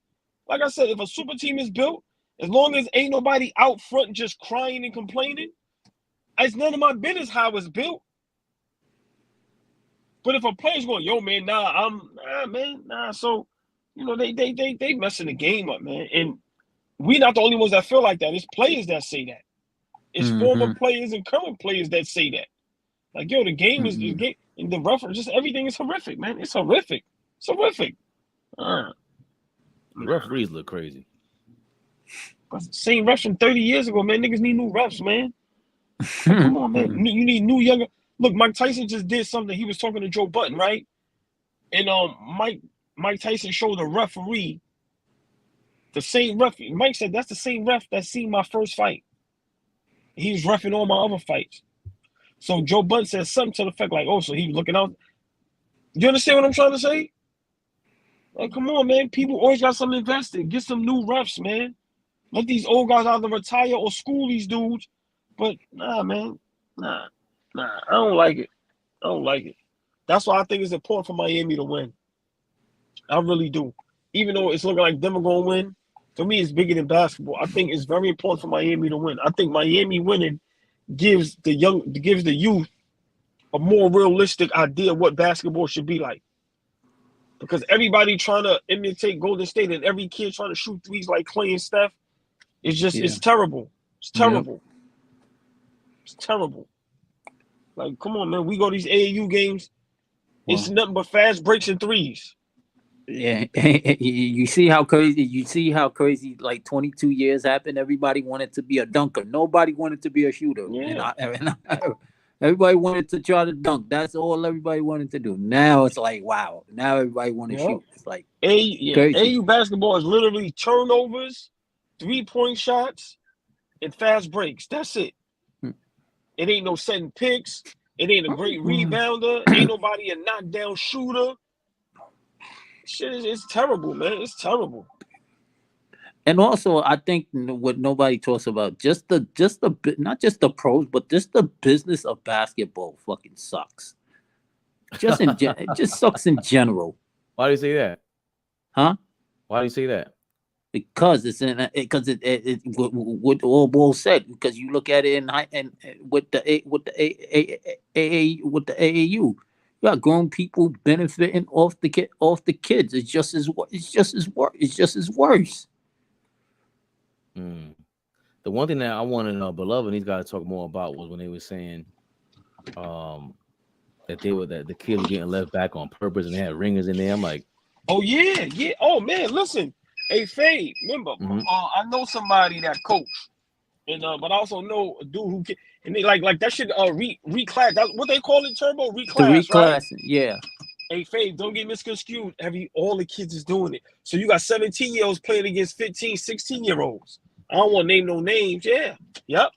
Like I said, if a super team is built, as long as ain't nobody out front just crying and complaining, it's none of my business how it's built. But if a player's going, yo, man, nah. So, they messing the game up, man. And we not the only ones that feel like that. It's players that say that. It's former players and current players that say that. Like, yo, the game is the game, and the reference, just everything is horrific, man. It's horrific. It's horrific. The referees look crazy. Same refs from 30 years ago, man. Niggas need new refs, man. Like, come on, man. You need new younger. Look, Mike Tyson just did something. He was talking to Joe Budden, right? And Mike Tyson showed a referee. The same ref. Mike said that's the same ref that seen my first fight. He was reffing all my other fights. So Joe Budden said something to the effect like, "Oh, so he was looking out." You understand what I'm trying to say? Like, come on, man. People always got something invested. Get some new refs, man. Let these old guys either retire or school these dudes. But nah, man. Nah. I don't like it. That's why I think it's important for Miami to win. I really do. Even though it's looking like them are going to win, for me, it's bigger than basketball. I think it's very important for Miami to win. I think Miami winning gives the youth a more realistic idea of what basketball should be like. Because everybody trying to imitate Golden State and every kid trying to shoot threes like Clay and Steph, it's just it's terrible. It's terrible. It's terrible. Like, come on, man. We go to these AAU games. It's nothing but fast breaks and threes. Yeah, you see how crazy. Like 22 years happened. Everybody wanted to be a dunker. Nobody wanted to be a shooter. Yeah. Everybody wanted to try to dunk. That's all everybody wanted to do. Now it's like, wow. Now everybody want to shoot. It's like crazy. AAU basketball is literally turnovers, 3-point shots, and fast breaks. That's it. It ain't no setting picks. It ain't a great rebounder. Ain't nobody a knockdown shooter. Shit it's terrible, man. It's terrible. And also, I think what nobody talks about, not just the pros, but just the business of basketball fucking sucks. It just sucks in general. Why do you say that? Huh? Why do you say that? Because what all Bull said. Because you look at it and with the AAU, you got grown people benefiting off the kids. It's just as worse. The one thing that I wanted Beloved and these guys to talk more about was when they were saying that the kids were getting left back on purpose and they had ringers in there. I'm like, oh yeah. Oh man, listen. Hey Fade, remember, I know somebody that coach, and but I also know a dude who can, and they like that shit reclass. That's what they call it, Turbo reclass. Right? Yeah. Hey Fade, don't get misconstrued. All the kids is doing it. So you got 17-year-olds playing against 15, 16-year-olds. I don't want to name no names. Yeah. Yep.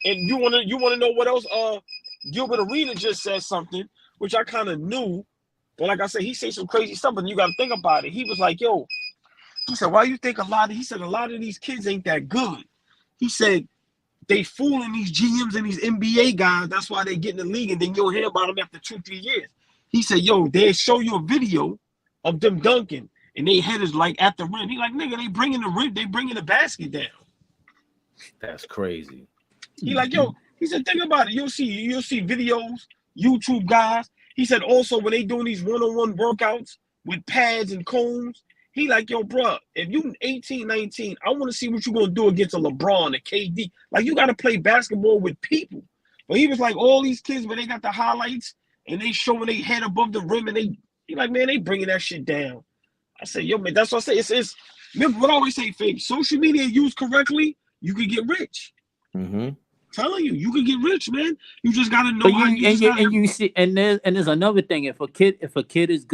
And you wanna know what else? Gilbert Arena just said something, which I kind of knew, but like I said, he said some crazy stuff, but you got to think about it. He was like, yo. He said, why you think a lot of these kids ain't that good? He said, they fooling these GMs and these NBA guys. That's why they get in the league, and then you'll hear about them after 2-3 years. He said, yo, they show you a video of them dunking, and they head is like at the rim. He like, nigga, they bringing the rim, they bringing the basket down. That's crazy. He like, yo, he said, think about it. You'll see videos, YouTube guys. He said also when they doing these one-on-one workouts with pads and cones, he like, yo, bro, if you 18, 19, I want to see what you're going to do against a LeBron, a KD. Like, you got to play basketball with people. But he was like, all these kids, when they got the highlights and they showing their head above the rim, and he like, man, they bringing that shit down. I said, yo, man, that's what I say. It's remember what I always say, Fake. Social media used correctly, you could get rich. Telling you can get rich, man. You just got to know how you see. And there's another thing. If a kid is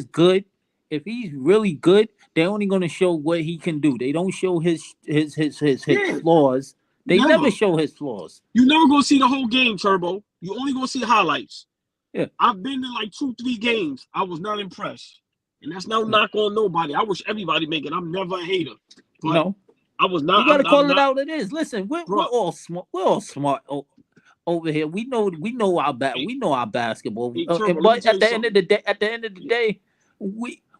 good, if he's really good, they're only going to show what he can do. They don't show his flaws. They never show his flaws. You never going to see the whole game, Turbo. You only going to see highlights. Yeah. I've been to like 2-3 games. I was not impressed. And that's no knock on nobody. I wish everybody make it. I'm never a hater. But no. I was not. You got to call it out. It is. Listen, we're all smart. We're all smart over here. We know our basketball. But at the end of the day,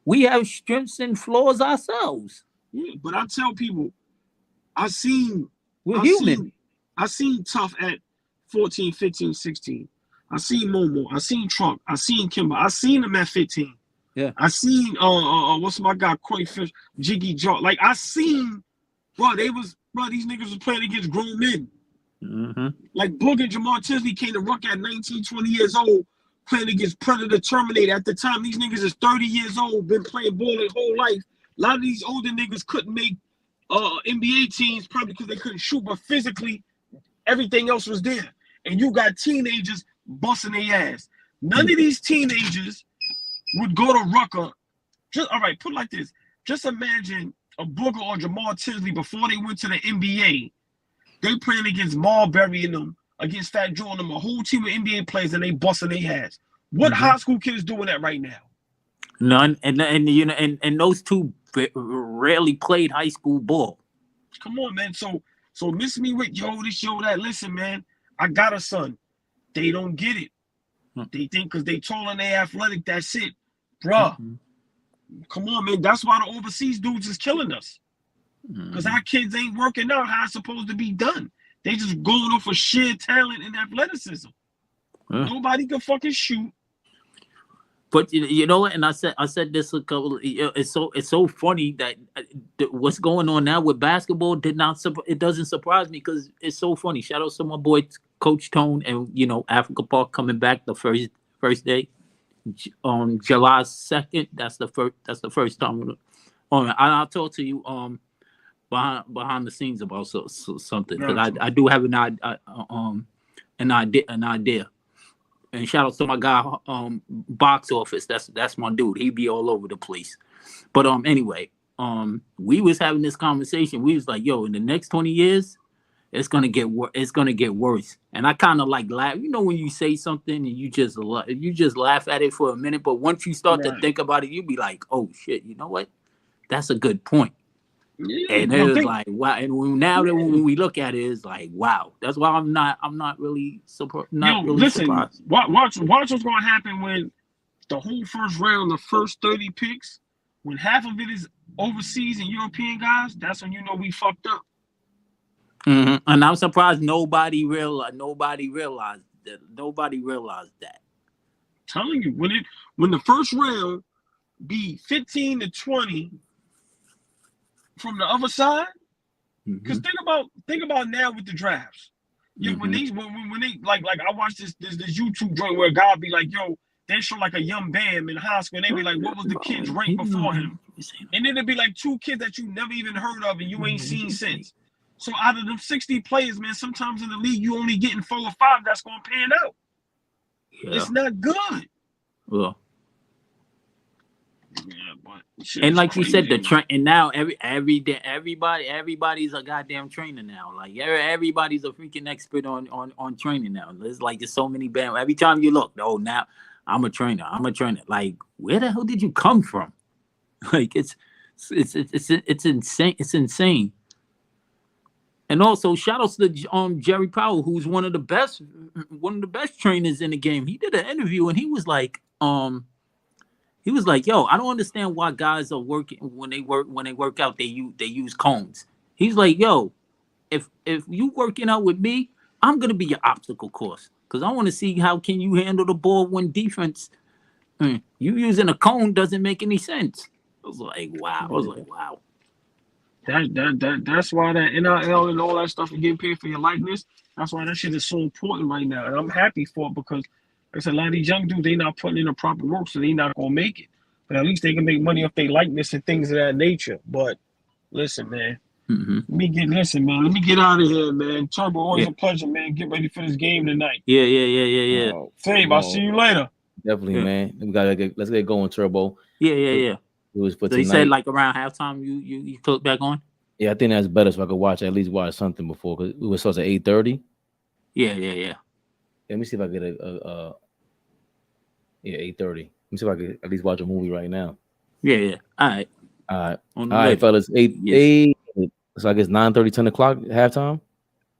we have strengths and flaws ourselves. Yeah, but I tell people, I seen Tough at 14, 15, 16. I seen Momo. I seen Trump. I seen Kimber. I seen him at 15. Yeah. I seen what's my guy, Koi Fish, Jiggy Jaw. Like I seen, these niggas was playing against grown men. Like Boog and Jamal Tinsley came to Ruck at 19, 20 years old, playing against Predator Terminator. At the time, these niggas is 30 years old, been playing ball their whole life. A lot of these older niggas couldn't make NBA teams probably because they couldn't shoot, but physically, everything else was there. And you got teenagers busting their ass. None of these teenagers would go to Rucker. All right, put it like this. Just imagine a Booker or Jamal Tinsley before they went to the NBA. They playing against Marbury and them, against Fat Joe and them, a whole team of NBA players, and they busting their ass. What high school kid is doing that right now? None. And those two rarely played high school ball. Come on, man. So miss me with this, that. Listen, man, I got a son. They don't get it. They think because they tall and they athletic, that's it. Bruh. Come on, man. That's why the overseas dudes is killing us. Because our kids ain't working out how it's supposed to be done. They just going off of sheer talent and athleticism. Nobody can fucking shoot. But you know what? And I said this a couple. It's so funny that what's going on now with basketball it doesn't surprise me because it's so funny. Shout out to my boy Coach Tone and Africa Park coming back the first day on July 2nd. That's the first time. I'll talk to you behind the scenes about something because I do have an idea. And shout out to my guy, Box Office. That's my dude. He be all over the place. But anyway, we was having this conversation. We was like, yo, in the next 20 years, it's gonna get worse. And I kind of like laugh. When you say something and you just laugh at it for a minute, but once you start to think about it, you be like, oh shit, you know what? That's a good point. Yeah, and it was like wow. And now that when we look at it, it's like wow. That's why I'm not really surprised. Listen, watch what's going to happen when the whole first round, the first 30 picks, when half of it is overseas and European guys. That's when we fucked up. And I'm surprised nobody realized that. Nobody realized that. I'm telling you, when the first round be 15 to 20. From the other side, because think about now with the drafts. Yeah, when they like I watched this YouTube joint where a guy be like, yo, they show like a young Bam in high school, and they be like, what was the kid's rank before him? And then it'd be like 2 kids that you never even heard of and you ain't seen since. So out of them 60 players, man, sometimes in the league you only getting 4 or 5 that's gonna pan out. Yeah. It's not good. Well. Yeah, but and like you said, the train, and now every day, everybody's a goddamn trainer now. Like everybody's a freaking expert on training now. There's so many bands. Every time you look, now I'm a trainer. Like, where the hell did you come from? Like it's insane. It's insane. And also, shout outs to Jerry Powell, who's one of the best trainers in the game. He did an interview and he was like, yo, I don't understand why guys are working when they work out, they use cones. He's like, yo, if you working out with me, I'm gonna be your obstacle course because I want to see how can you handle the ball when defense. You using a cone doesn't make any sense. I was like, wow. That's why that NIL and all that stuff and getting paid for your likeness. That's why that shit is so important right now, and I'm happy for it because. Like I said, a lot of these young dudes, they not putting in the proper work, so they not gonna make it. But at least they can make money off their likeness and things of that nature. But listen, man. Let me get out of here, man. Turbo, always a pleasure, man. Get ready for this game tonight. Yeah. Fabe, I'll see you later. Definitely, man. Let's get going, Turbo. Yeah. It was for so tonight. You said like around halftime, you click back on. Yeah, I think that's better, so I could at least watch something before because we were supposed to 8:30. Yeah. Let me see if I get 8:30. Let me see if I can at least watch a movie right now. Yeah. All right, fellas. 8. So I guess 9:30, 10 o'clock halftime.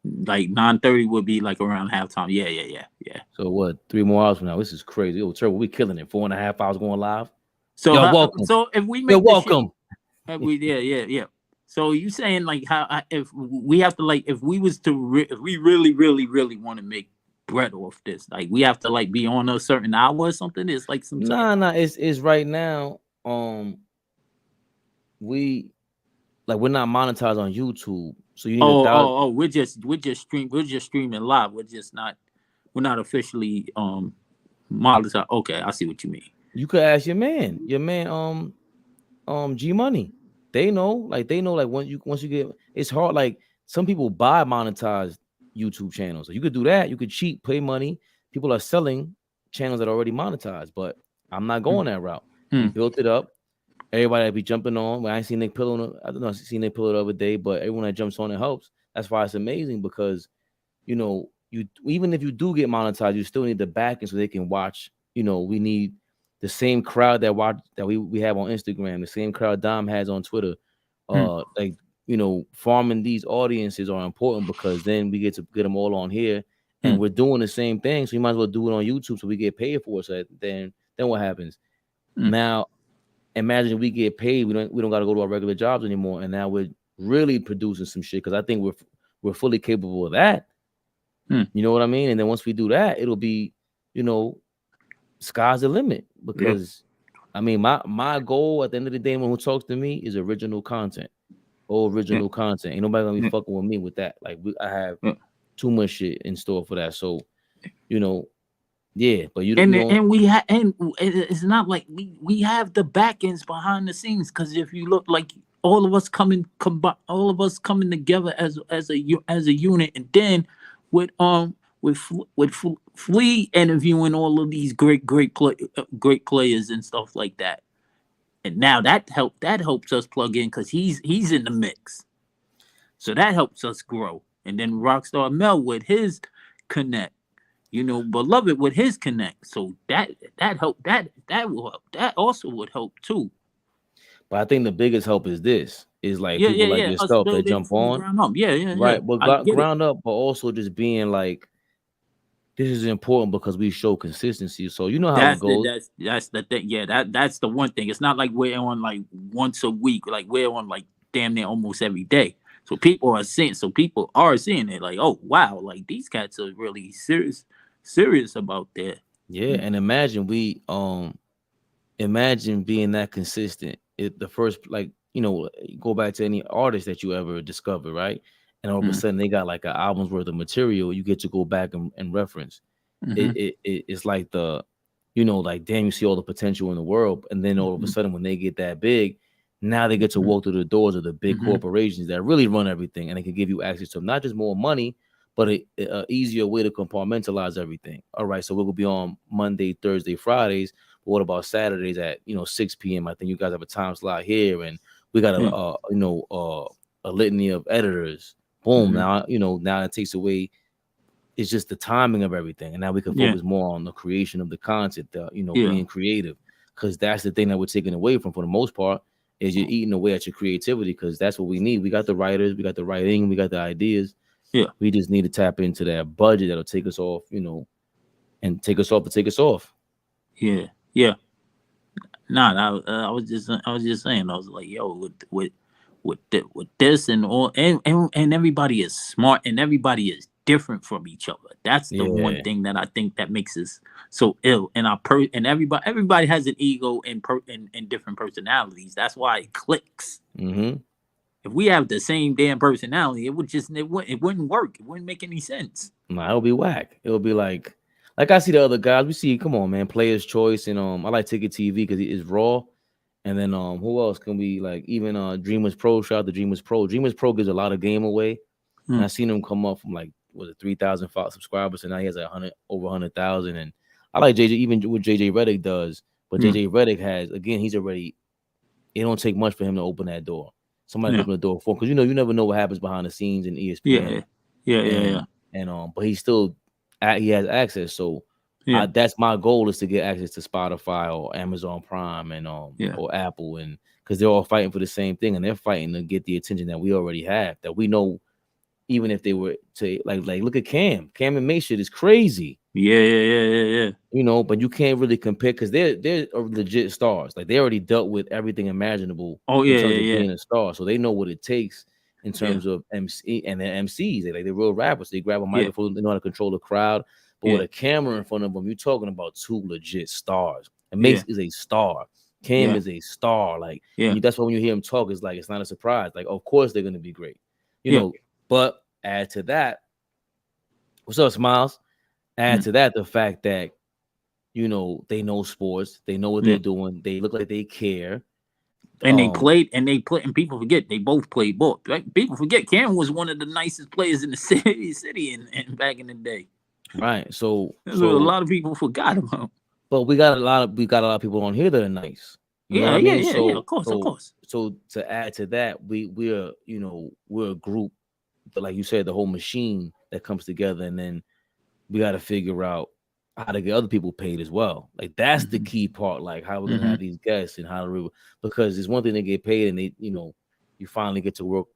Like 9:30 would be like around halftime. Yeah. So what? 3 more hours from now. This is crazy. Yo, Turbo, we killing it. 4.5 hours going live. So you're welcome. So if we make you're welcome. Yeah. So you saying like how if we have to like if we was to if we really want to make bread off this, like we have to like be on a certain hour or something. It's like some nah. It's right now. We're not monetized on YouTube, so you need we're just streaming live. We're not officially monetized. Okay, I see what you mean. You could ask your man, G Money. They know like once you get, it's hard. Like some people buy monetized YouTube channels. So you could do that. You could cheat, pay money. People are selling channels that are already monetized, but I'm not going that route. We built it up. Everybody that be jumping on. I ain't seen Nick Pillow. I don't know. I seen Nick Pillow the other day, but everyone that jumps on it helps. That's why it's amazing because, you even if you do get monetized, you still need the backing so they can watch. We need the same crowd that we have on Instagram, the same crowd Dom has on Twitter. Like farming these audiences are important because then we get to get them all on here, and we're doing the same thing. So you might as well do it on YouTube so we get paid for it. So then what happens? Now, imagine we get paid. We don't got to go to our regular jobs anymore, and now we're really producing some shit because I think we're fully capable of that. You know what I mean? And then once we do that, it'll be, sky's the limit because. I mean, my goal at the end of the day, when who talks to me, is original content. Original content. Ain't nobody gonna be fucking with me with that. Like I have too much shit in store for that. So, but and we have, and it's not like we have the back ends behind the scenes. Because if you look, like all of us coming together as a unit, and then with Flea interviewing all of these great players and stuff like that, and now that helps us plug in because he's in the mix, so that helps us grow. And then Rockstar Mel with his connect, Beloved with his connect, so that help that will help. That also would help too. But I think the biggest help is like people like yourself that jump on, right? But ground up, but also just being like, this is important because we show consistency. So you know how it goes. That's the thing. Yeah, that's the one thing. It's not like we're on like once a week. Like we're on like damn near almost every day. So people are seeing it. Like, oh wow, like these cats are really serious about that. Yeah, and imagine imagine being that consistent. The first, go back to any artist that you ever discover, right? And all of a sudden they got like an album's worth of material you get to go back and reference. It's like like, damn, you see all the potential in the world, and then all of a sudden when they get that big, now they get to walk through the doors of the big corporations that really run everything, and they can give you access to not just more money, but a easier way to compartmentalize everything. All right, so we're gonna be on Monday, Thursday, Fridays. But what about Saturdays at 6 p.m.? I think you guys have a time slot here, and we got a litany of editors. Boom. Now it takes away. It's just the timing of everything, and now we can focus more on the creation of the content. Being creative, because that's the thing that we're taking away from, for the most part, is you're eating away at your creativity, because that's what we need. We got the writers, we got the writing, we got the ideas. Yeah, we just need to tap into that budget that'll take us off, and take us off. Yeah. Nah, I was just saying. I was like, yo, with this and all, and everybody is smart, and everybody is different from each other. That's the one thing that I think that makes us so ill. And and everybody has an ego and different personalities. That's why it clicks. If we have the same damn personality, it wouldn't work. It wouldn't make any sense. Nah, it'll be whack. It'll be like I see the other guys. We see, come on, man, Players Choice, and I like Ticket TV because it is raw. And then who else can we like? Even Dreamers Pro. Shout out to Dreamers Pro. Dreamers Pro gives a lot of game away. And I seen him come up from 3,000 subscribers, and now he has over 100,000. And I like JJ, even what JJ Redick does. But JJ Redick has, again, he's already. It don't take much for him to open that door. Somebody open the door for him, because you never know what happens behind the scenes in ESPN. Yeah. And but he has access. So that's my goal, is to get access to Spotify or Amazon Prime and or Apple, and because they're all fighting for the same thing, and they're fighting to get the attention that we already have, that we know. Even if they were to like look at Cam and May shit is crazy. Yeah. But you can't really compare, because they're legit stars. Like, they already dealt with everything imaginable. In terms of being a star, so they know what it takes in terms of MC, and they're MCs. They're real rappers. They grab a microphone, they know how to control the crowd. But with a camera in front of them, you're talking about two legit stars. And Mace is a star. Cam is a star. That's why when you hear him talk, it's like, it's not a surprise. Like, of course they're gonna be great. But add to that, what's up, Smiles? Add to that the fact that they know sports, they know what they're doing, they look like they care, and they played, and people forget they both played ball. Right? People forget Cam was one of the nicest players in the city and back in the day. Right. So a lot of people forgot about. But we got a lot of people on here that are nice. Yeah. Of course. So to add to that, we're a group. But like you said, the whole machine that comes together, and then we got to figure out how to get other people paid as well. Like, that's the key part. Like, how we're gonna have these guests, and how to, because it's one thing to get paid, and they, you finally get to work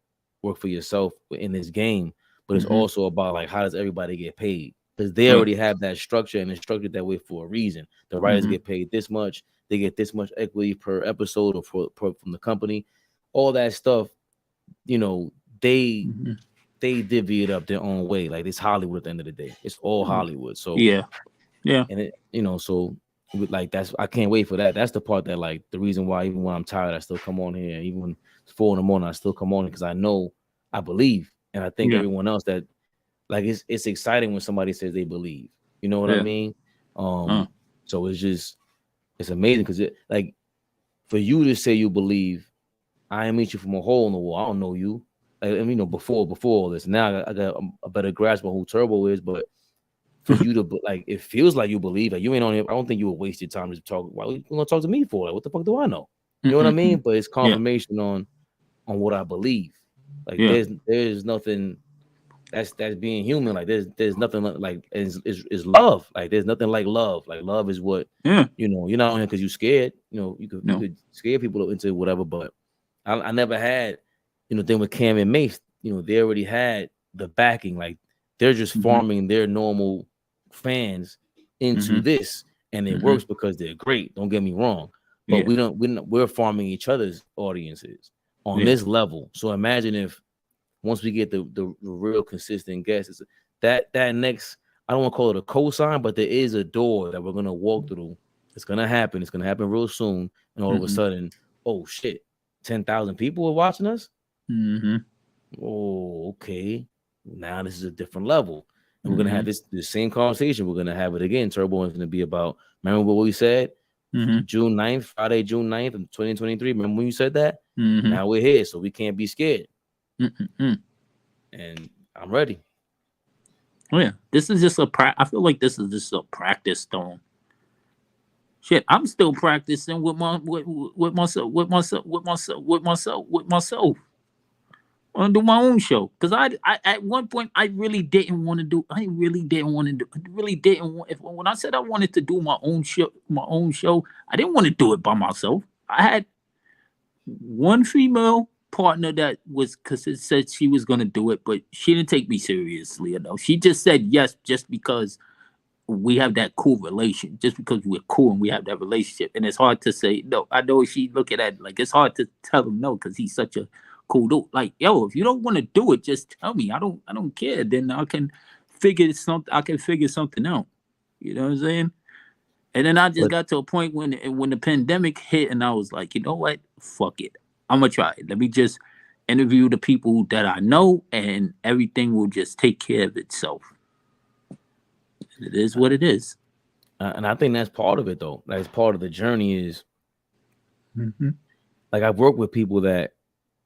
work for yourself in this game, but it's Mm-hmm. also about like how does everybody get paid? Because they Yeah. already have that structure and it's structured that way for a reason. The writers Mhm. get paid this much, they get this much equity per episode or from the company, all that stuff. You know, they divvy it up their own way. Like it's Hollywood at the end of the day. It's all Hollywood. So Yeah. and it, so like that's I can't wait for that. That's the part that like the reason why even when I'm tired, I still come on here. Even when it's 4 a.m, I still come on because I know I believe, and I think Yeah. everyone else that like it's exciting when somebody says they believe. You know what I Yeah. mean? So it's amazing because it like for you to say you believe, I meet you from a hole in the wall. I don't know you. Like, I mean, before all this, now I got a better grasp of who Turbo is, but for you to like, it feels like you believe. Like you ain't on here. I don't think you would waste your time to talk. Why you gonna talk to me for? Like, what the fuck do I know? You know what I mean? But it's confirmation on what I believe. Like there's nothing that's being human. Like there's nothing like is love. Like there's nothing like love. Like love is what you know. You're not on here because you're scared. You know you could scare people into whatever. But I never had thing with Cam and Mace. They already had the backing. Like they're just farming their normal fans into this, and it works because they're great. Don't get me wrong, but we're farming each other's audiences on this level. So imagine if once we get the real consistent guests, that next, I don't want to call it a cosign, but there is a door that we're gonna walk through. It's gonna happen. It's gonna happen real soon, and all of a sudden, oh shit, 10,000 people are watching us. Oh, okay. Now this is a different level. And we're gonna have this same conversation. We're gonna have it again. Turbo is gonna be about. Remember what we said? June 9th, Friday, June 9th of 2023. Remember when you said that? Now we're here, so we can't be scared. And I'm ready. Oh yeah, this is just I feel like this is just a practice stone. Shit, I'm still practicing with myself. I want to do my own show because I at one point I really didn't want to do. When I said I wanted to do my own show, I didn't want to do it by myself. I had one female partner that was because it said she was going to do it, but she didn't take me seriously enough. She just said yes just because we have that cool relation, just because we're cool and we have that relationship. And it's hard to say no. I know she look at that like it's hard to tell him no because he's such a cool dude. Like, yo, if you don't want to do it, just tell me. I don't care. Then I can figure something out. You know what I'm saying? And then I just got to a point when the pandemic hit, and I was like, you know what? Fuck it. I'm gonna try it. Let me just interview the people that I know, and everything will just take care of itself. It is what it is. And I think that's part of it, though. That's part of the journey is, like, I've worked with people that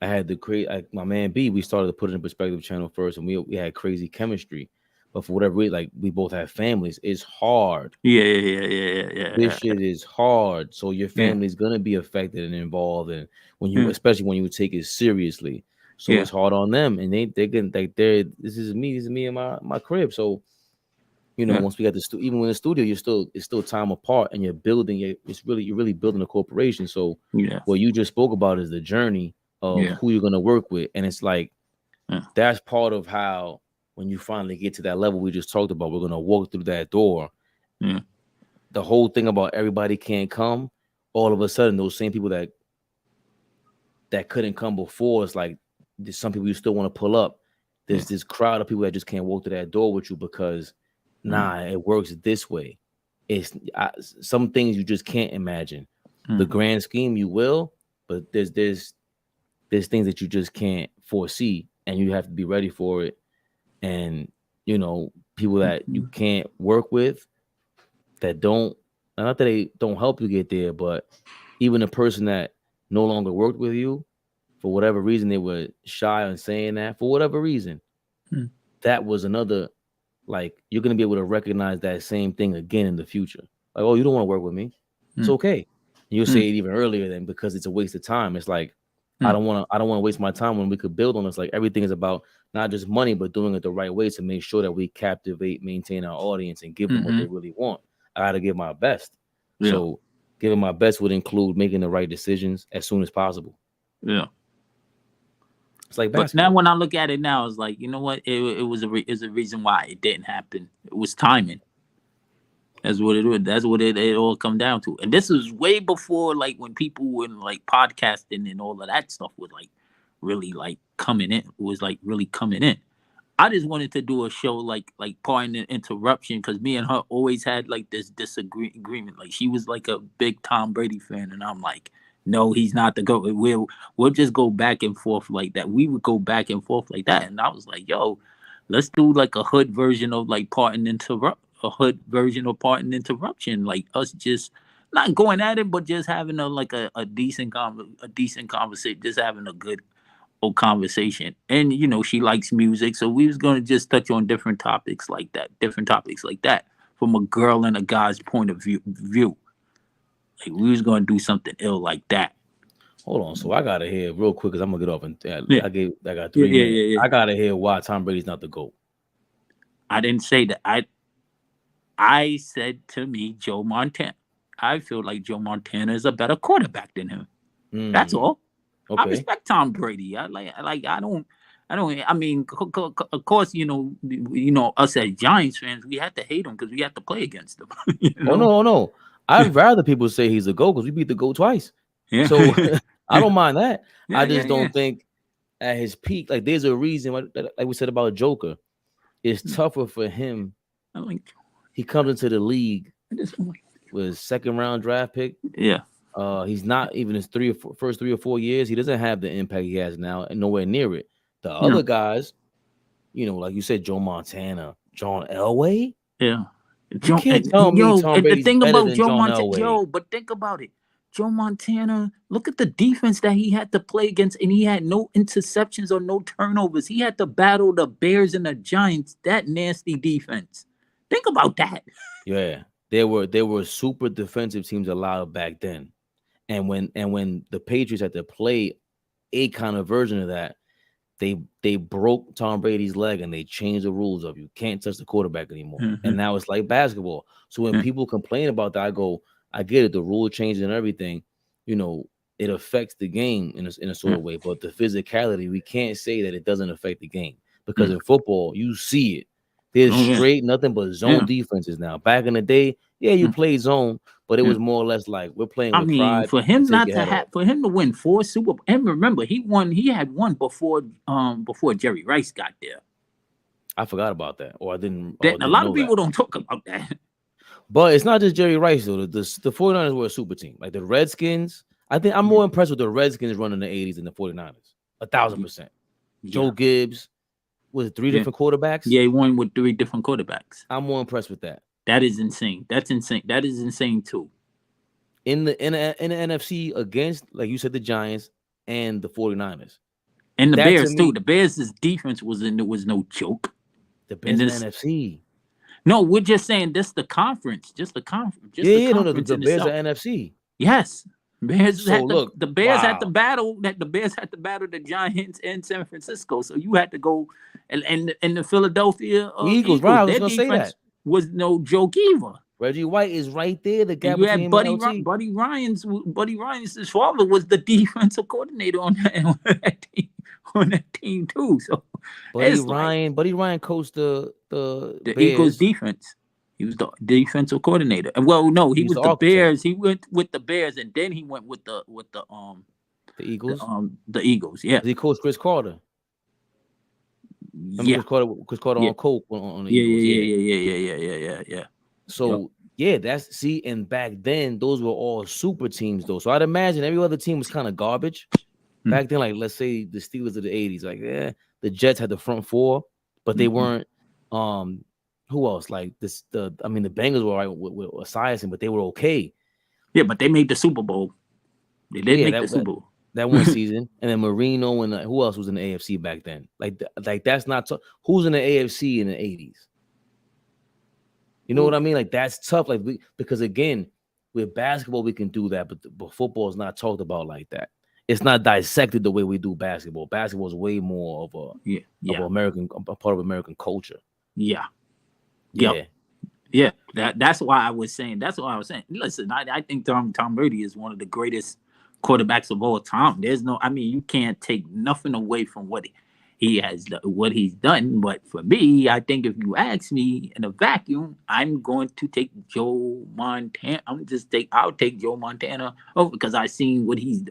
I had to create. Like my man B, we started to put it in perspective channel first, and we had crazy chemistry. But for whatever reason, like we both have families, it's hard. Yeah. This shit is hard. So your family's gonna be affected and involved, and especially when you take it seriously. So it's hard on them, and they can like this is me and my crib. So once we got even when the studio, it's still time apart, and you're really building a corporation. So what you just spoke about is the journey of who you're gonna work with, and it's like that's part of how when you finally get to that level we just talked about, we're gonna walk through that door. The whole thing about everybody can't come, all of a sudden those same people that couldn't come before, it's like there's some people you still want to pull up. There's this crowd of people that just can't walk through that door with you because it works this way. It's some things you just can't imagine. The grand scheme you will, but there's things that you just can't foresee, and you have to be ready for it. And people that you can't work with that not that they don't help you get there, but even a person that no longer worked with you for whatever reason, they were shy on saying that for whatever reason, that was another, like, you're going to be able to recognize that same thing again in the future. Like, oh, you don't want to work with me. It's okay. You'll say it even earlier then because it's a waste of time. It's like, I don't want to waste my time when we could build on this. Like everything is about not just money, but doing it the right way to make sure that we captivate, maintain our audience, and give them what they really want. I got to give my best. So giving my best would include making the right decisions as soon as possible. It's like But basketball. now when I look at it now, it's like, you know what? It was a reason why it didn't happen. It was timing. That's what it was. That's what it all come down to. And this was way before like when people were like podcasting and all of that stuff was like really like coming in. It was like really coming in. I just wanted to do a show like Pardon the Interruption, because me and her always had like this disagreement. Like she was like a big Tom Brady fan, and I'm like, no, he's not the GOAT. We'll just go back and forth like that. We would go back and forth like that, and I was like, yo, let's do like a hood version of like Pardon Interruption, like us just not going at it, but just having a decent conversation, just having a good old conversation. And you know, she likes music, so we was gonna just touch on different topics like that from a girl and a guy's point of view. Like we was gonna do something ill like that. Hold on, so I gotta hear real quick because I'm gonna get off and I got 3 Yeah, minutes. yeah. I gotta hear why Tom Brady's not the GOAT. I didn't say that. I said to me, Joe Montana. I feel like Joe Montana is a better quarterback than him. That's all. Okay. I respect Tom Brady. I don't. I mean, of course, you know, us as Giants fans, we had to hate him because we had to play against him. You know? Oh no. I'd rather people say he's a GOAT because we beat the GOAT twice. Yeah. So I don't mind that. Yeah, I just don't think at his peak, like there's a reason, like we said about Joker, it's tougher for him. He comes into the league with his second round draft pick. Yeah. He's not even his first 3 or 4 years. He doesn't have the impact he has now, and nowhere near it. The other guys, you know, like you said, Joe Montana, John Elway. Yeah. You can't tell me Tom Brady's the thing better about than Joe John Montana, Elway. but think about it. Joe Montana, look at the defense that he had to play against, and he had no interceptions or no turnovers. He had to battle the Bears and the Giants. That nasty defense. Think about that. Yeah, there were super defensive teams allowed back then, and when the Patriots had to play a kind of version of that, they broke Tom Brady's leg and they changed the rules of you can't touch the quarterback anymore. And now it's like basketball. So when people complain about that, I get it. The rule changes and everything, you know, it affects the game in a sort of way. But the physicality, we can't say that it doesn't affect the game because in football, you see it. There's straight nothing but zone defenses now. Back in the day, you played zone, but it was more or less like we're playing with pride. For him not to have, for him to win 4 Super Bowls, and remember, he had one before Jerry Rice got there. I forgot about that, or I didn't. A lot of people don't talk about that. But it's not just Jerry Rice though. The 49ers were a super team. Like the Redskins, I think I'm more impressed with the Redskins running the 80s than the 49ers. 1,000%. Joe Gibbs with 3 different quarterbacks. Yeah, he won with 3 different quarterbacks. I'm more impressed with that. That is insane. That's insane. That is insane too. In the NFC against, like you said, the Giants and the 49ers. And the Bears too. The Bears' defense was no joke. The Bears in the NFC. No, we're just saying this the conference. Just the conference. The Bears are NFC. Yes. Bears so look, the Bears had to battle the Giants in San Francisco. So you had to go and the Philadelphia Eagles. Right, I was gonna say that. Was no joke either. Reggie White is right there. The gap you had between Buddy Ryan's father was the defensive coordinator on that team too. So Buddy Ryan coached the Eagles defense. He was the defensive coordinator. Well, no, he was the Bears. He went with the Bears, and then he went with the Eagles. The Eagles. Yeah. He coached Chris Carter. Chris Carter on Coke on the Eagles. Yeah. So and back then those were all super teams though. So I'd imagine every other team was kind of garbage. Back then, like let's say the Steelers of the 80s, like the Jets had the front 4, but they weren't who else? Like the Bengals were right with Esiason, but they were okay. Yeah, but they made the Super Bowl. They did make the Super Bowl. That one season, and then Marino and who else was in the AFC back then? Like that's not who's in the AFC in the 80s. You know what I mean? Like that's tough. Like because again, with basketball we can do that, but football is not talked about like that. It's not dissected the way we do basketball. Basketball is way more of a part of American culture. Yeah. That's why I was saying. Listen, I think Tom Brady is one of the greatest quarterbacks of all time. There's no, I mean, you can't take nothing away from what he has, what he's done. But for me, I think if you ask me in a vacuum, I'm going to take Joe Montana. I'll take Joe Montana over because I've seen what he's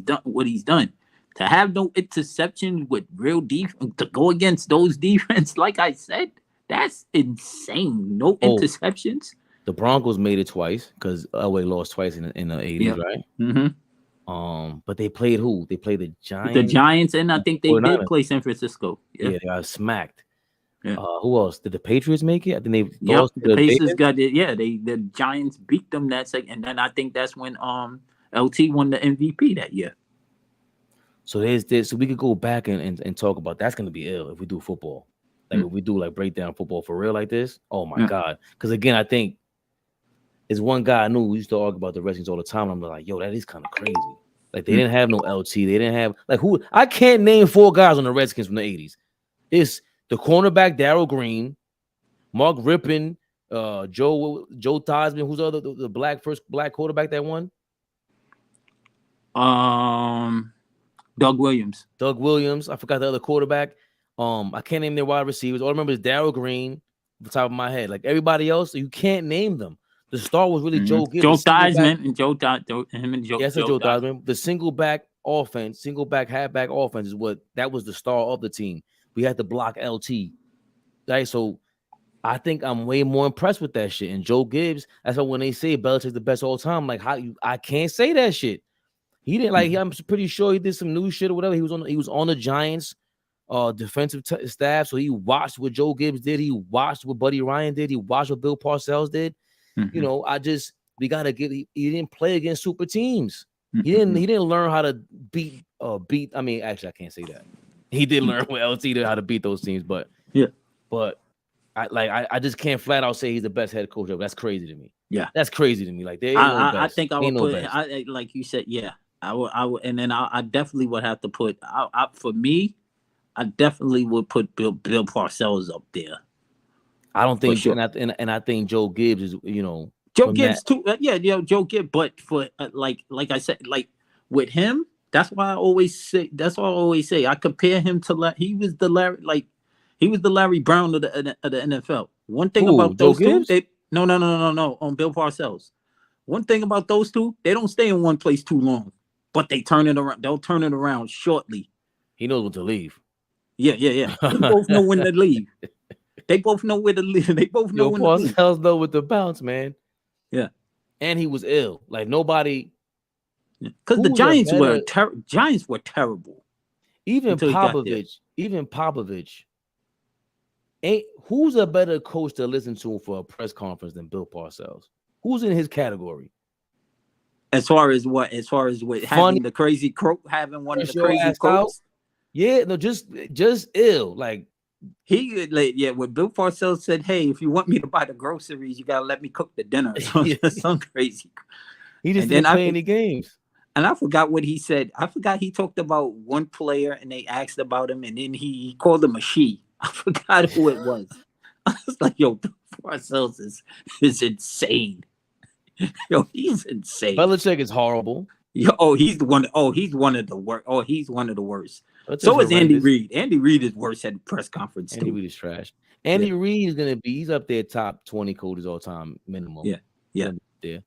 done. To have no interception with real defense, to go against those defense, like I said, that's insane. No interceptions. The Broncos made it twice because LA lost twice in the 80s, right? Mm-hmm. But they played who? They played the Giants. The Giants, and I think they 49ers. did play San Francisco. Yeah, they got smacked. Yeah. Who else? Did the Patriots make it? I think they lost. The Pacers got it. Yeah, the Giants beat them that second, and then I think that's when LT won the MVP that year. So there's this. So we could go back and talk about that's going to be ill if we do football. Like if we do like breakdown football for real like this. Oh my God! Because again, I think there's one guy I knew who used to argue about the Redskins all the time. I'm like, yo, that is kind of crazy. Like they didn't have no LT. They didn't have like who? I can't name 4 guys on the Redskins from the 80s. It's the cornerback Darryl Green, Mark Rippon, Joe Theismann. Who's the first black quarterback that won? Doug Williams. I forgot the other quarterback. I can't name their wide receivers. All I remember is Darryl Green, off the top of my head. Like everybody else, you can't name them. The star was really Joe Gibbs. Joe Theismann and Joe Theismann. Yes, Joe Theismann. The single back offense, halfback offense that was the star of the team. We had to block LT. Right. So I think I'm way more impressed with that shit. And Joe Gibbs, that's why when they say Belichick's the best all time, like I can't say that shit. He didn't like. I'm pretty sure he did some new shit or whatever. He was on the Giants defensive staff, so he watched what Joe Gibbs did. He watched what Buddy Ryan did. He watched what Bill Parcells did. You know, we gotta give. He didn't play against super teams. He didn't learn how to beat. I mean, actually, I can't say that. He did learn with LT how to beat those teams, but I just can't flat out say he's the best head coach ever. That's crazy to me. Yeah, that's crazy to me. Like they ain't no best. I think I would put. Like you said, yeah. I would, and then I definitely would have to put. For me, I definitely would put Bill Parcells up there. I don't think, sure. and I think Joe Gibbs is, Joe Gibbs too. Joe Gibbs. But for like I said, like with him, that's why I always say. I compare him to he was the Larry Brown of the NFL. One thing about those two, no, on Bill Parcells. One thing about those two, they don't stay in one place too long. But they turn it around. They'll turn it around shortly. He knows when to leave. Yeah. They both know when to leave. They both know where to leave. They both know when to leave. Parcells know with the bounce, man. Yeah. And he was ill. Like nobody. Because the Giants were terrible. Even Popovich. Who's a better coach to listen to for a press conference than Bill Parcells? Who's in his category? As far as what having the crazy croak, having one of the crazy quotes. Yeah, no, just ill. Like when Bill Parcells said, "Hey, if you want me to buy the groceries, you gotta let me cook the dinner." Some crazy. He just didn't play any games. And I forgot what he said. I forgot he talked about one player, and they asked about him, and then he called him a she. I forgot who it was. I was like, "Yo, Bill Parcells is insane." Yo, he's insane. Belichick is horrible. He's one of the worst. He's one of the worst. So is Andy Reid. Andy Reid is worse at the press conference. Andy Reid is trash. Andy Reid is he's up there top 20 coaches all time minimum. Yeah. There.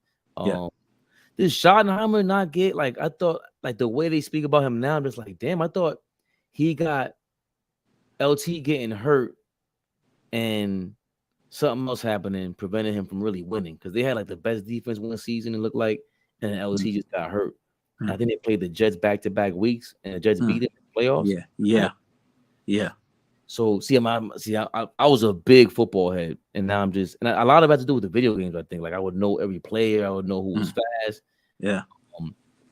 Did Schottenheimer not get I thought the way they speak about him now, I'm just like, damn, I thought he got LT getting hurt and something else happening prevented him from really winning because they had the best defense one season, it looked like, and LT just got hurt. I think they played the Jets back-to-back weeks, and the Jets beat them in the playoffs. Yeah. So I was a big football head, and now I'm just, and a lot of it has to do with the video games. I think I would know every player, I would know who was fast. Yeah,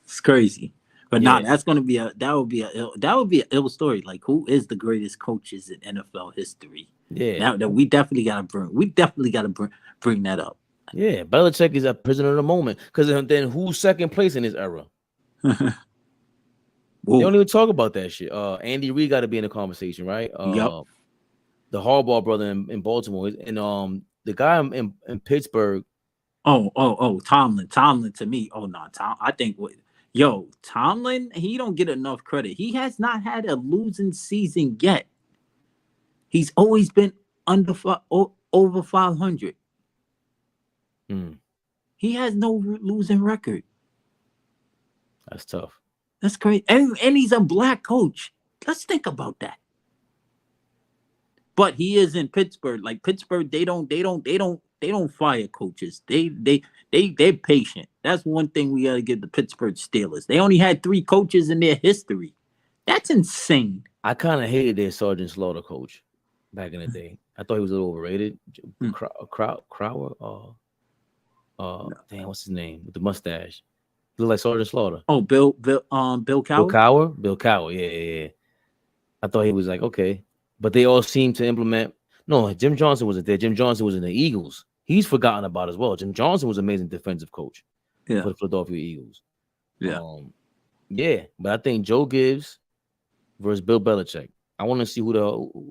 it's crazy. But that's gonna be that would be an ill story. Like, who is the greatest coaches in NFL history? Yeah, now that we definitely gotta bring that up. Yeah, Belichick is a prisoner of the moment because then who's second place in this era? They don't even talk about that shit. Andy Reid got to be in the conversation, right? The Harbaugh brother in Baltimore, and the guy in Pittsburgh. Tomlin to me. Oh no, Tom. I think Yo, Tomlin, he don't get enough credit. He has not had a losing season yet. He's always been over 500. He has no losing record. That's tough. That's crazy. And he's a black coach. Let's think about that. But he is in Pittsburgh. Like Pittsburgh, they don't fire coaches. They're patient. That's one thing we gotta give the Pittsburgh Steelers. They only had 3 coaches in their history. That's insane. I kind of hated their Sergeant Slaughter coach back in the day. I thought he was a little overrated. Crower. Damn, what's his name with the mustache? He looked like Sergeant Slaughter. Oh, Bill Cowher. Bill Cowher. Yeah. I thought he was like okay, but they all seem to implement. No, Jim Johnson wasn't there. Jim Johnson was in the Eagles. He's forgotten about as well. Jim Johnson was an amazing defensive coach for the Philadelphia Eagles. Yeah, but I think Joe Gibbs versus Bill Belichick. I want to see who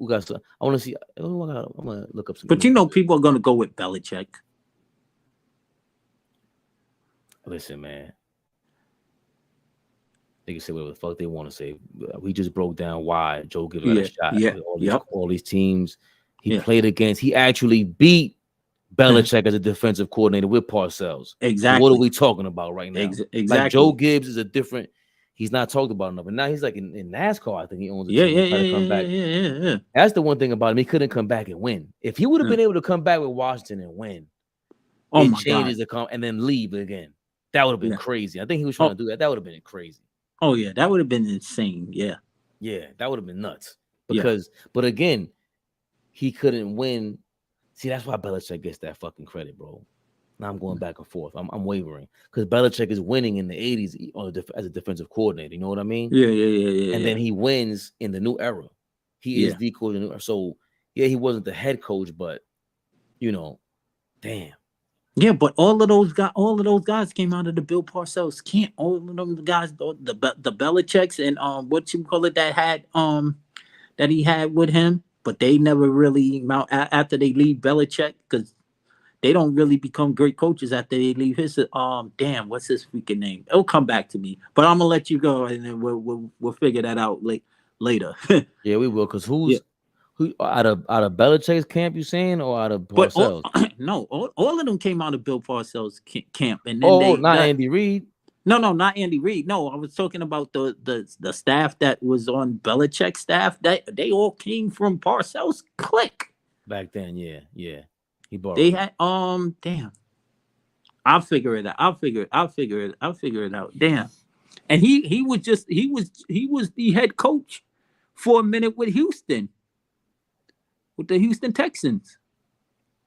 got. I want to see. I'm gonna look up some. But you know, people are gonna go with Belichick. Listen, man. They can say whatever the fuck they want to say. We just broke down why Joe Gibbs got a shot. All these teams he played against. He actually beat Belichick as a defensive coordinator with Parcells. Exactly. So what are we talking about right now? Exactly. Like Joe Gibbs is a different. He's not talked about enough, and now he's like in NASCAR. I think he owns a team. Yeah. That's the one thing about him. He couldn't come back and win. If he would have been able to come back with Washington and win, it changes the come and then leave again. That would have been crazy. I think he was trying to do that. That would have been crazy. Oh yeah, that would have been insane. Yeah, that would have been nuts. Because, but again, he couldn't win. See, that's why Belichick gets that fucking credit, bro. Now I'm going back and forth. I'm wavering because Belichick is winning in the 80s as a defensive coordinator. You know what I mean? Yeah. And then he wins in the new era. He is the coordinator. So he wasn't the head coach, but damn. Yeah, but all of those guys came out of the Bill Parcells camp. All of them guys, the Belichicks and what you call it that he had with him, but they never really after they leave Belichick because they don't really become great coaches after they leave his what's his freaking name? It'll come back to me, but I'm gonna let you go and then we'll figure that out later. Yeah, we will. Because who out of Belichick's camp? You saying or out of Parcells? No, all of them came out of Bill Parcells camp, and then Andy Reid. No, not Andy Reid. No, I was talking about the staff that was on Belichick's staff. They all came from Parcells' clique Back then. Yeah. He borrowed. They had damn. I'll figure it out. I'll figure it out. Damn. And he was the head coach for a minute with Houston. With the Houston Texans.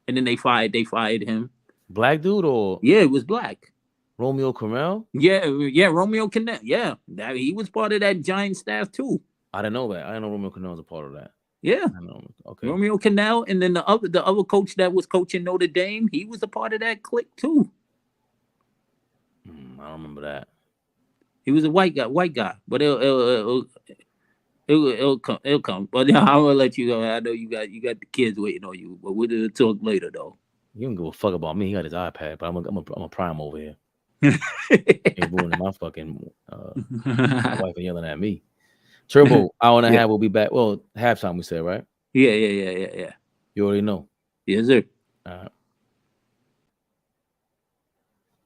And then they fired him. Black dude or it was black. Romeo Crennel? Yeah, Romeo Crennel. Yeah. He was part of that Giant staff too. I didn't know that. I didn't know Romeo Crennel was a part of that. Yeah. Okay. Romeo Crennel, and then the other coach that was coaching Notre Dame, he was a part of that clique too. I don't remember that. He was a white guy, but it'll come. But I'm gonna let you go. I know you got the kids waiting on you, but we'll talk later though. You don't give a fuck about me. He got his iPad, but I'm a prime over here. Ain't ruining my fucking my wife and yelling at me. Turbo, hour and a half. We'll be back. Well, halftime we said, right? Yeah. You already know. Yes, sir. All right.